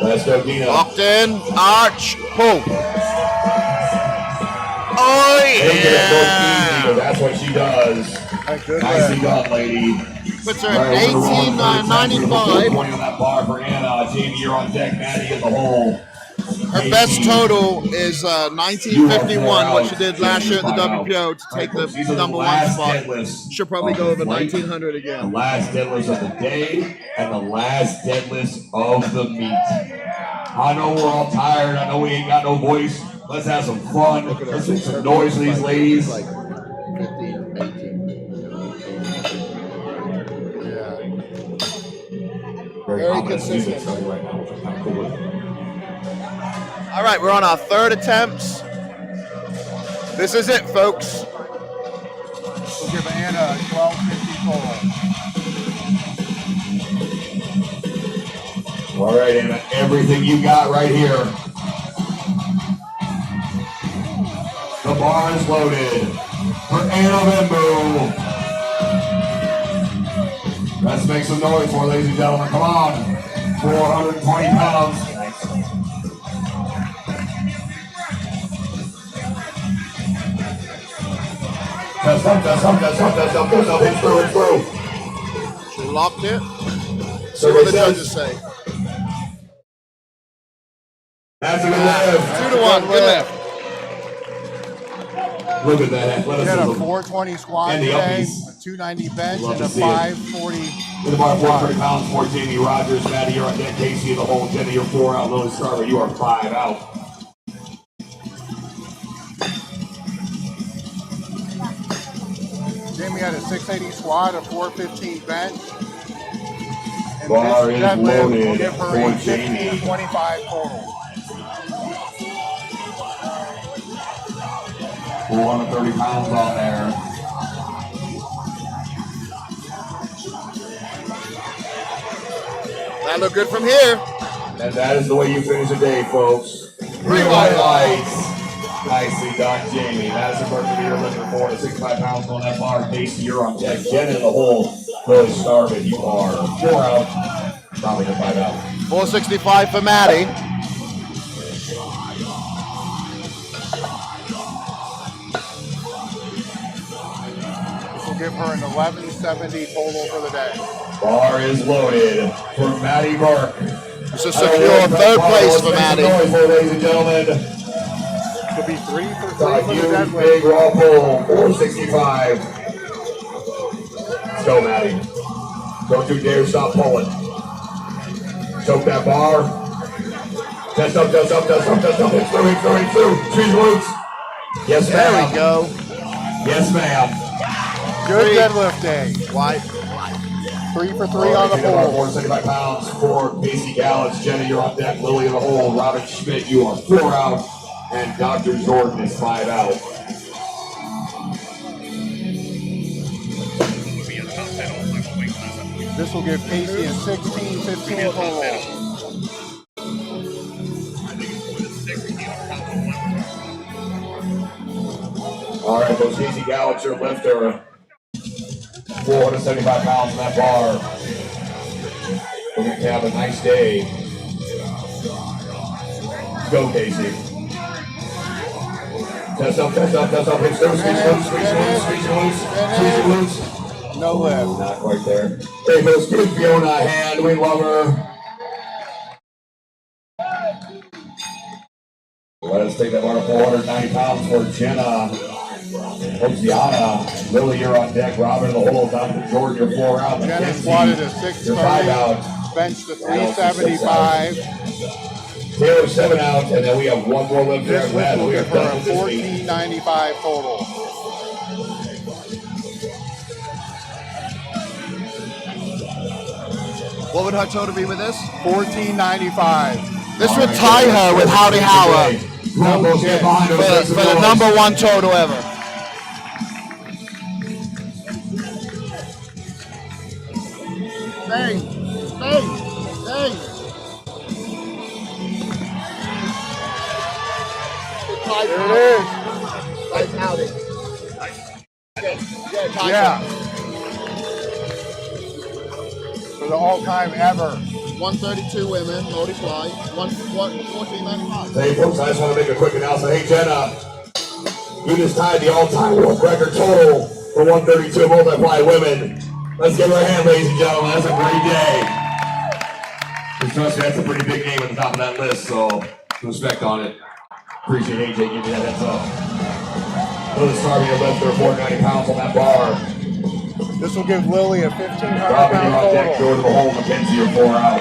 Let's go, Tina. Locked in, arch, pull. Oh, yeah. That's what she does. Nicely done, lady. Puts her at 18,995. 20 on that bar for Anna. Jamie, you're on deck. Maddie in the hole. Her best total is 1951, what she did last year at the WPO to take the number one spot. She'll probably go over 1900 The again. last deadlifts of the day and the last deadlifts of the meet. I know we're all tired. I know we ain't got no voice. Let's have some fun. Let's make some noise for these ladies. Like 15, 18. Yeah. Very consistent. right now, which I'm kind of cool with. All right, we're on our third attempts. This is it, folks. We'll give Anna 1250 total. All right, Anna, everything you got right here. The bar is loaded for Anna Bimbo. Let's make some noise for her, ladies and gentlemen. Come on. 420 pounds. Test up. It's through. She locked it. See So what it the says- judges say. That's a good lift. 2-1, good lift. Look at that We had a athleticism. 420 squat And the today, uppies. a 290 bench, Love and to a see it. 540. With the bar 430 pounds for Jamie Rogers. Maddie, you're on deck. Casey in the hole. Jenny, you're 4 out. Lily Starver, you are 5 out. Jamie had a 680 squat, a 415 bench. And Bar this is deadlift will loaded give her for a Jamie. 1525 total. 430 pounds on there. That looked good from here. And that is the way you finish the day, folks. 3 white lights. Nicely done, Jamie. Madison Burke, you're looking for 65 pounds on that bar. Casey, you're on deck. Jen in the hole. Lily Starvin, you are 4 out. Probably to 5 out. 465 for Maddie. This will give her an 1170 total for the day. Bar is loaded for Maddie Burke. This is secure third place for Maddie. Noise, ladies and gentlemen. Could be 3 for 3 A for the huge deadlift. big raw pull, 465. Let's go, Maddie. Don't you dare stop pulling. Choke that bar. Test up. It's through. Squeeze glutes. Yes, There ma'am. we go. Yes, ma'am. Good 3. deadlift day. White. 3 for 3 on the Take about pull. 475 pounds for Casey Gallus. Jenny, you're on deck. Lily in the hole. Robin Schmidt, you are 4 out. And Dr. Jordan is 5 out. This will give Casey a 1615 total. All right, those Easy Gallagher lifter. 475 pounds on that bar. We're going to have a nice day. Go, Casey. Test up, test up, test up. Hips loose, squeeze loose, squeeze loose, squeeze loose, squeeze loose. No lift. Not quite there. Hey, folks, give Fiona a hand. We love her. Let us take that bar to 490 pounds for Jenna. Oziana. Lily, you're on deck. Robin in the hole. Dr. Jordan, you're 4 out. Jenna squatted to 630. Bench to 375. Taylor 7 out, and then we have one more lift there. This lift will give her a 1495 total. What would her total be with this? 1495. This would tie her with Howdy Howard No shit. for the #1 total ever. Bang, bang, bang. There it is. Like Howdy. Yeah. For the all-time ever. 132 women, multiply, 1495. Hey, folks, I just want to make a quick announcement. Hey, Jenna, you just tied the all-time world record total for 132 multiply women. Let's give her a hand, ladies and gentlemen. That's a great day. Just trust me, that's a pretty big name at the top of that list, so respect on it. Appreciate AJ giving me that heads up. Lily starting to lift her 490 pounds on that bar. This will give Lily a 1,500 Robin, you're pound on deck. total. Go to the hole. Mackenzie, you're 4 out.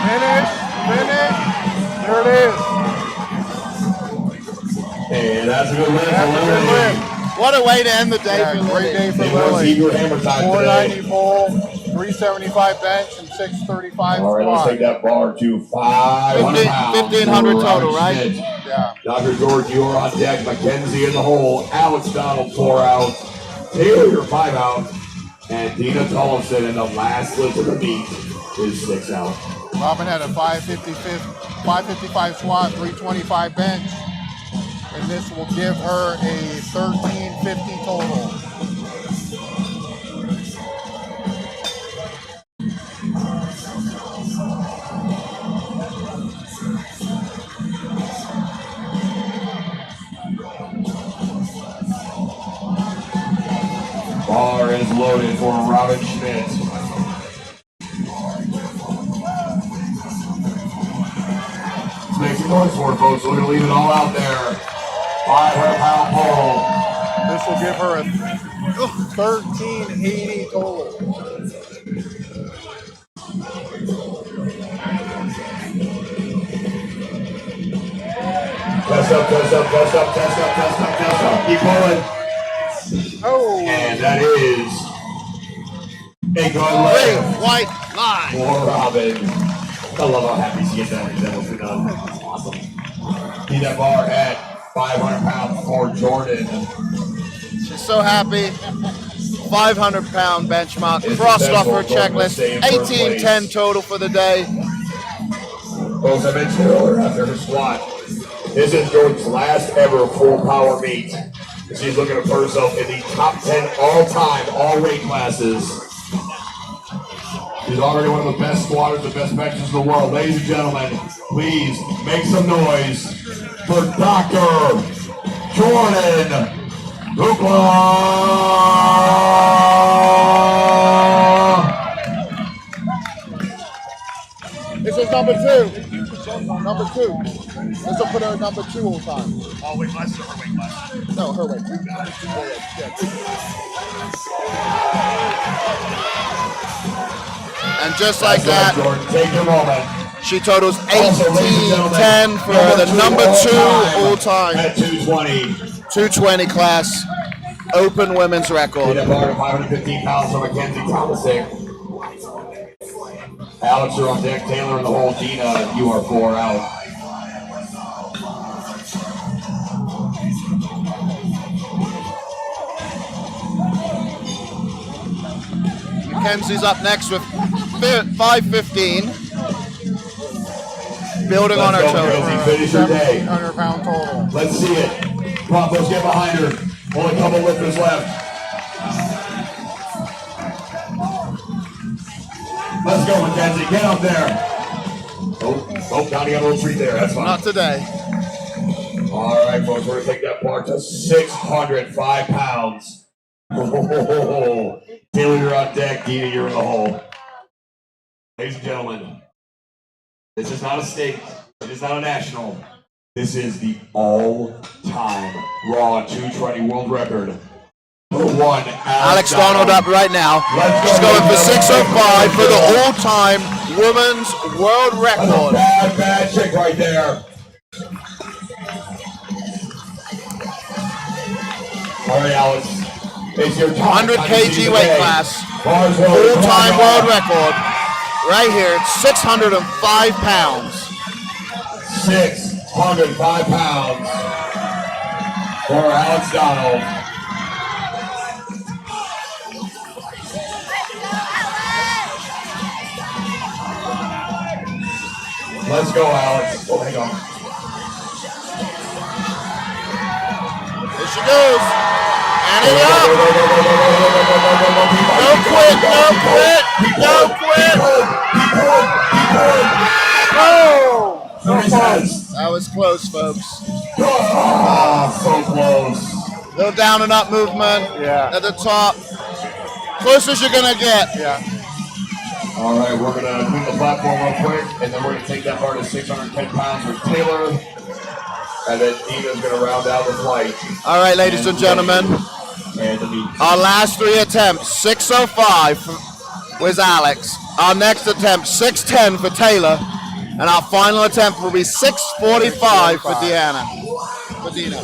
Finish, finish. There it is. Hey, that's a good lift. That's a good lift. What a way to end the day Yeah, for great Lily. day for Hey, let's see Lily. your hammer time 490 today. pull, 375 bench, and 635 All right, let's take squat. that bar to 500 pounds. 1,500 total, Robin right? Schmidt. Yeah. Dr. George, you are on deck. Mackenzie in the hole. Alex Donald, 4 out. Taylor, you're 5 out. And Dina Tollefson in the last lift of the meet is 6 out. Robin had a 555 squat, 325 bench, and this will give her a 1350 total. Bar is loaded for Robin Schmidt. Let's make some noise for it, folks. We're going to leave it all out there. 500-pound pull. This will give her a 1380 total. Test up, test up, test up, test up, test up, test up. Keep pulling. Oh, And that is a good Great lift white line. for Robin. I love how happy she gets after that was done. That's awesome. See that bar at 500 pounds for Jordan. She's so happy. 500-pound benchmark. It's Crossed off her successful. Jordan checklist. stayed in first 1810 place. total for the day. Folks, I mentioned earlier after her squat, this is Jordan's last ever full power meet. She's looking to put herself in the top 10 all-time, all weight classes. She's already one of the best squatters, the best benches in the world. Ladies and gentlemen, please make some noise for Dr. Jordan Hoopla. This is number 2. Number 2. This will put her at number 2 all time. Oh, weight class or her weight class? No, her weight. And just like That's that, right, Jordan, take your moment. she totals Also, ladies and gentlemen, 1810 for the number 2 all-time. At 220. 220 class, open women's Hit record. that bar to 515 pounds from Mackenzie Thomasik. Alex, you're on deck. Taylor in the hole. Dina, you are 4 out. Mackenzie's up next with 515. building on her Let's go, total. Josie. Finish your day. 1,700-pound total. Let's see it. Come on, folks, get behind her. Only a couple lifters left. Let's go, Mackenzie. Get up there. Oh, Donnie got a little treat there. That's fine. Not today. All right, folks, we're going to take that bar to 605 pounds. Oh, Taylor, you're on deck. Dina, you're in the hole. Ladies and gentlemen, this is not a state. It is not a national. This is the all-time Raw 220 world record. Number one, Alex Donald up right now. She's going for 605 for the all-time women's world record. Bad chick right there. All right, Alex. It's your 100 kg weight class. All-time world record. Right here, it's 605 pounds. 605 pounds for Alex Donald. Let's go, Alex. Oh, hang on. There she goes. And it up. No quit, no quit, no quit. That was close, folks. So close. Little down and up movement. Yeah. At the top. Closest you're gonna get. Yeah. All right, we're gonna clean the platform real quick, and then we're gonna take that bar to 610 pounds with Taylor, and then Dina's gonna round out the flight. All right, ladies and gentlemen. And the meat. Our last 3 attempts, 605 was Alex. Our next attempt, 610 for Taylor. And our final attempt will be 645 for Deanna. For Dina.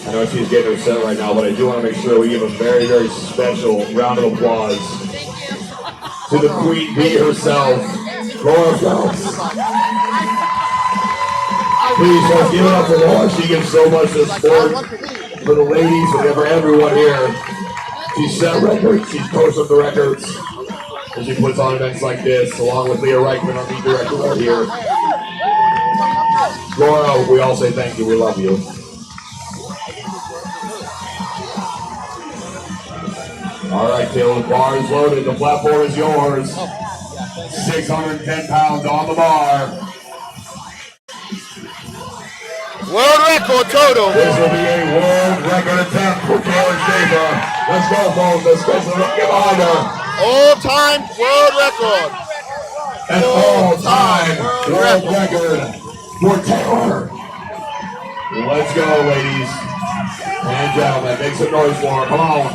I know she's getting her set right now, but I do want to make sure we give a very, very special round of applause to the Queen Bee herself, Laura Phelps. Please, folks, give it up for Laura. She gives so much to sport for the ladies and for everyone here. She's set records, she's posted the records, and she puts on events like this, along with Leah Reichman, our meet director right here. Laura, we all say thank you, we love you. All right, Taylor, the bar is loaded, the platform is yours. 610 pounds on the bar. World record total. This will be a world record attempt for Taylor Schaefer. Let's go, folks. Let's get behind her. All-time world record. An all-time world record for Taylor. Let's go, ladies and gentlemen. Make some noise for her. Come on.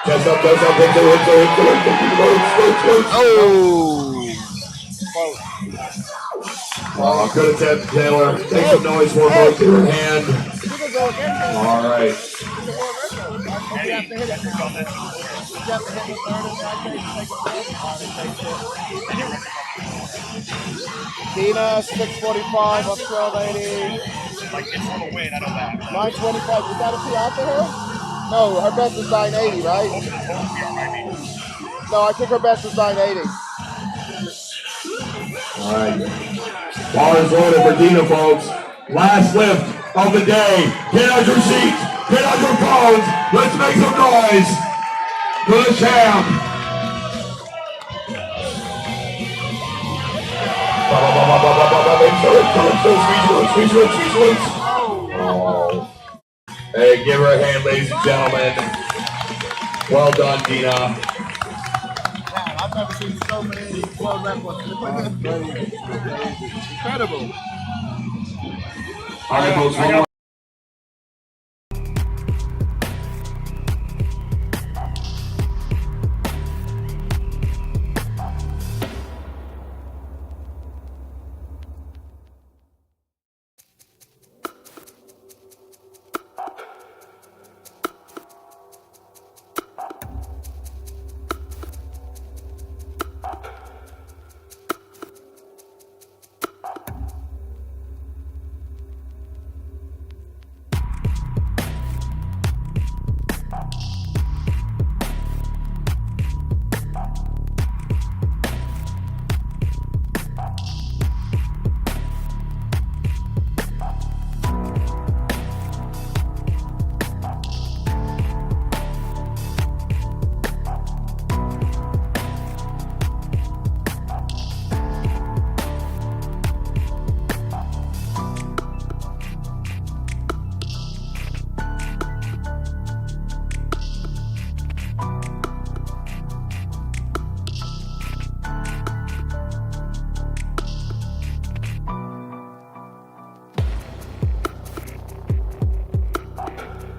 Chest up, chest up, hit Oh, good attempt, Taylor. Make some noise for both to her hand. All right. Dina, 645 up 1280. Like it's on the win, I know that. 925. Was that a PR for her? No, her best is 980, right? No, I think her best is 980. All right. Bar is loaded for Dina, folks. Last lift of the day. Get out your seats. Get out your phones. Let's make some noise for the champ. Oh. Hey, give her a hand, ladies and gentlemen. Well done, Dina. I've never seen so many world records. Incredible. All right, folks.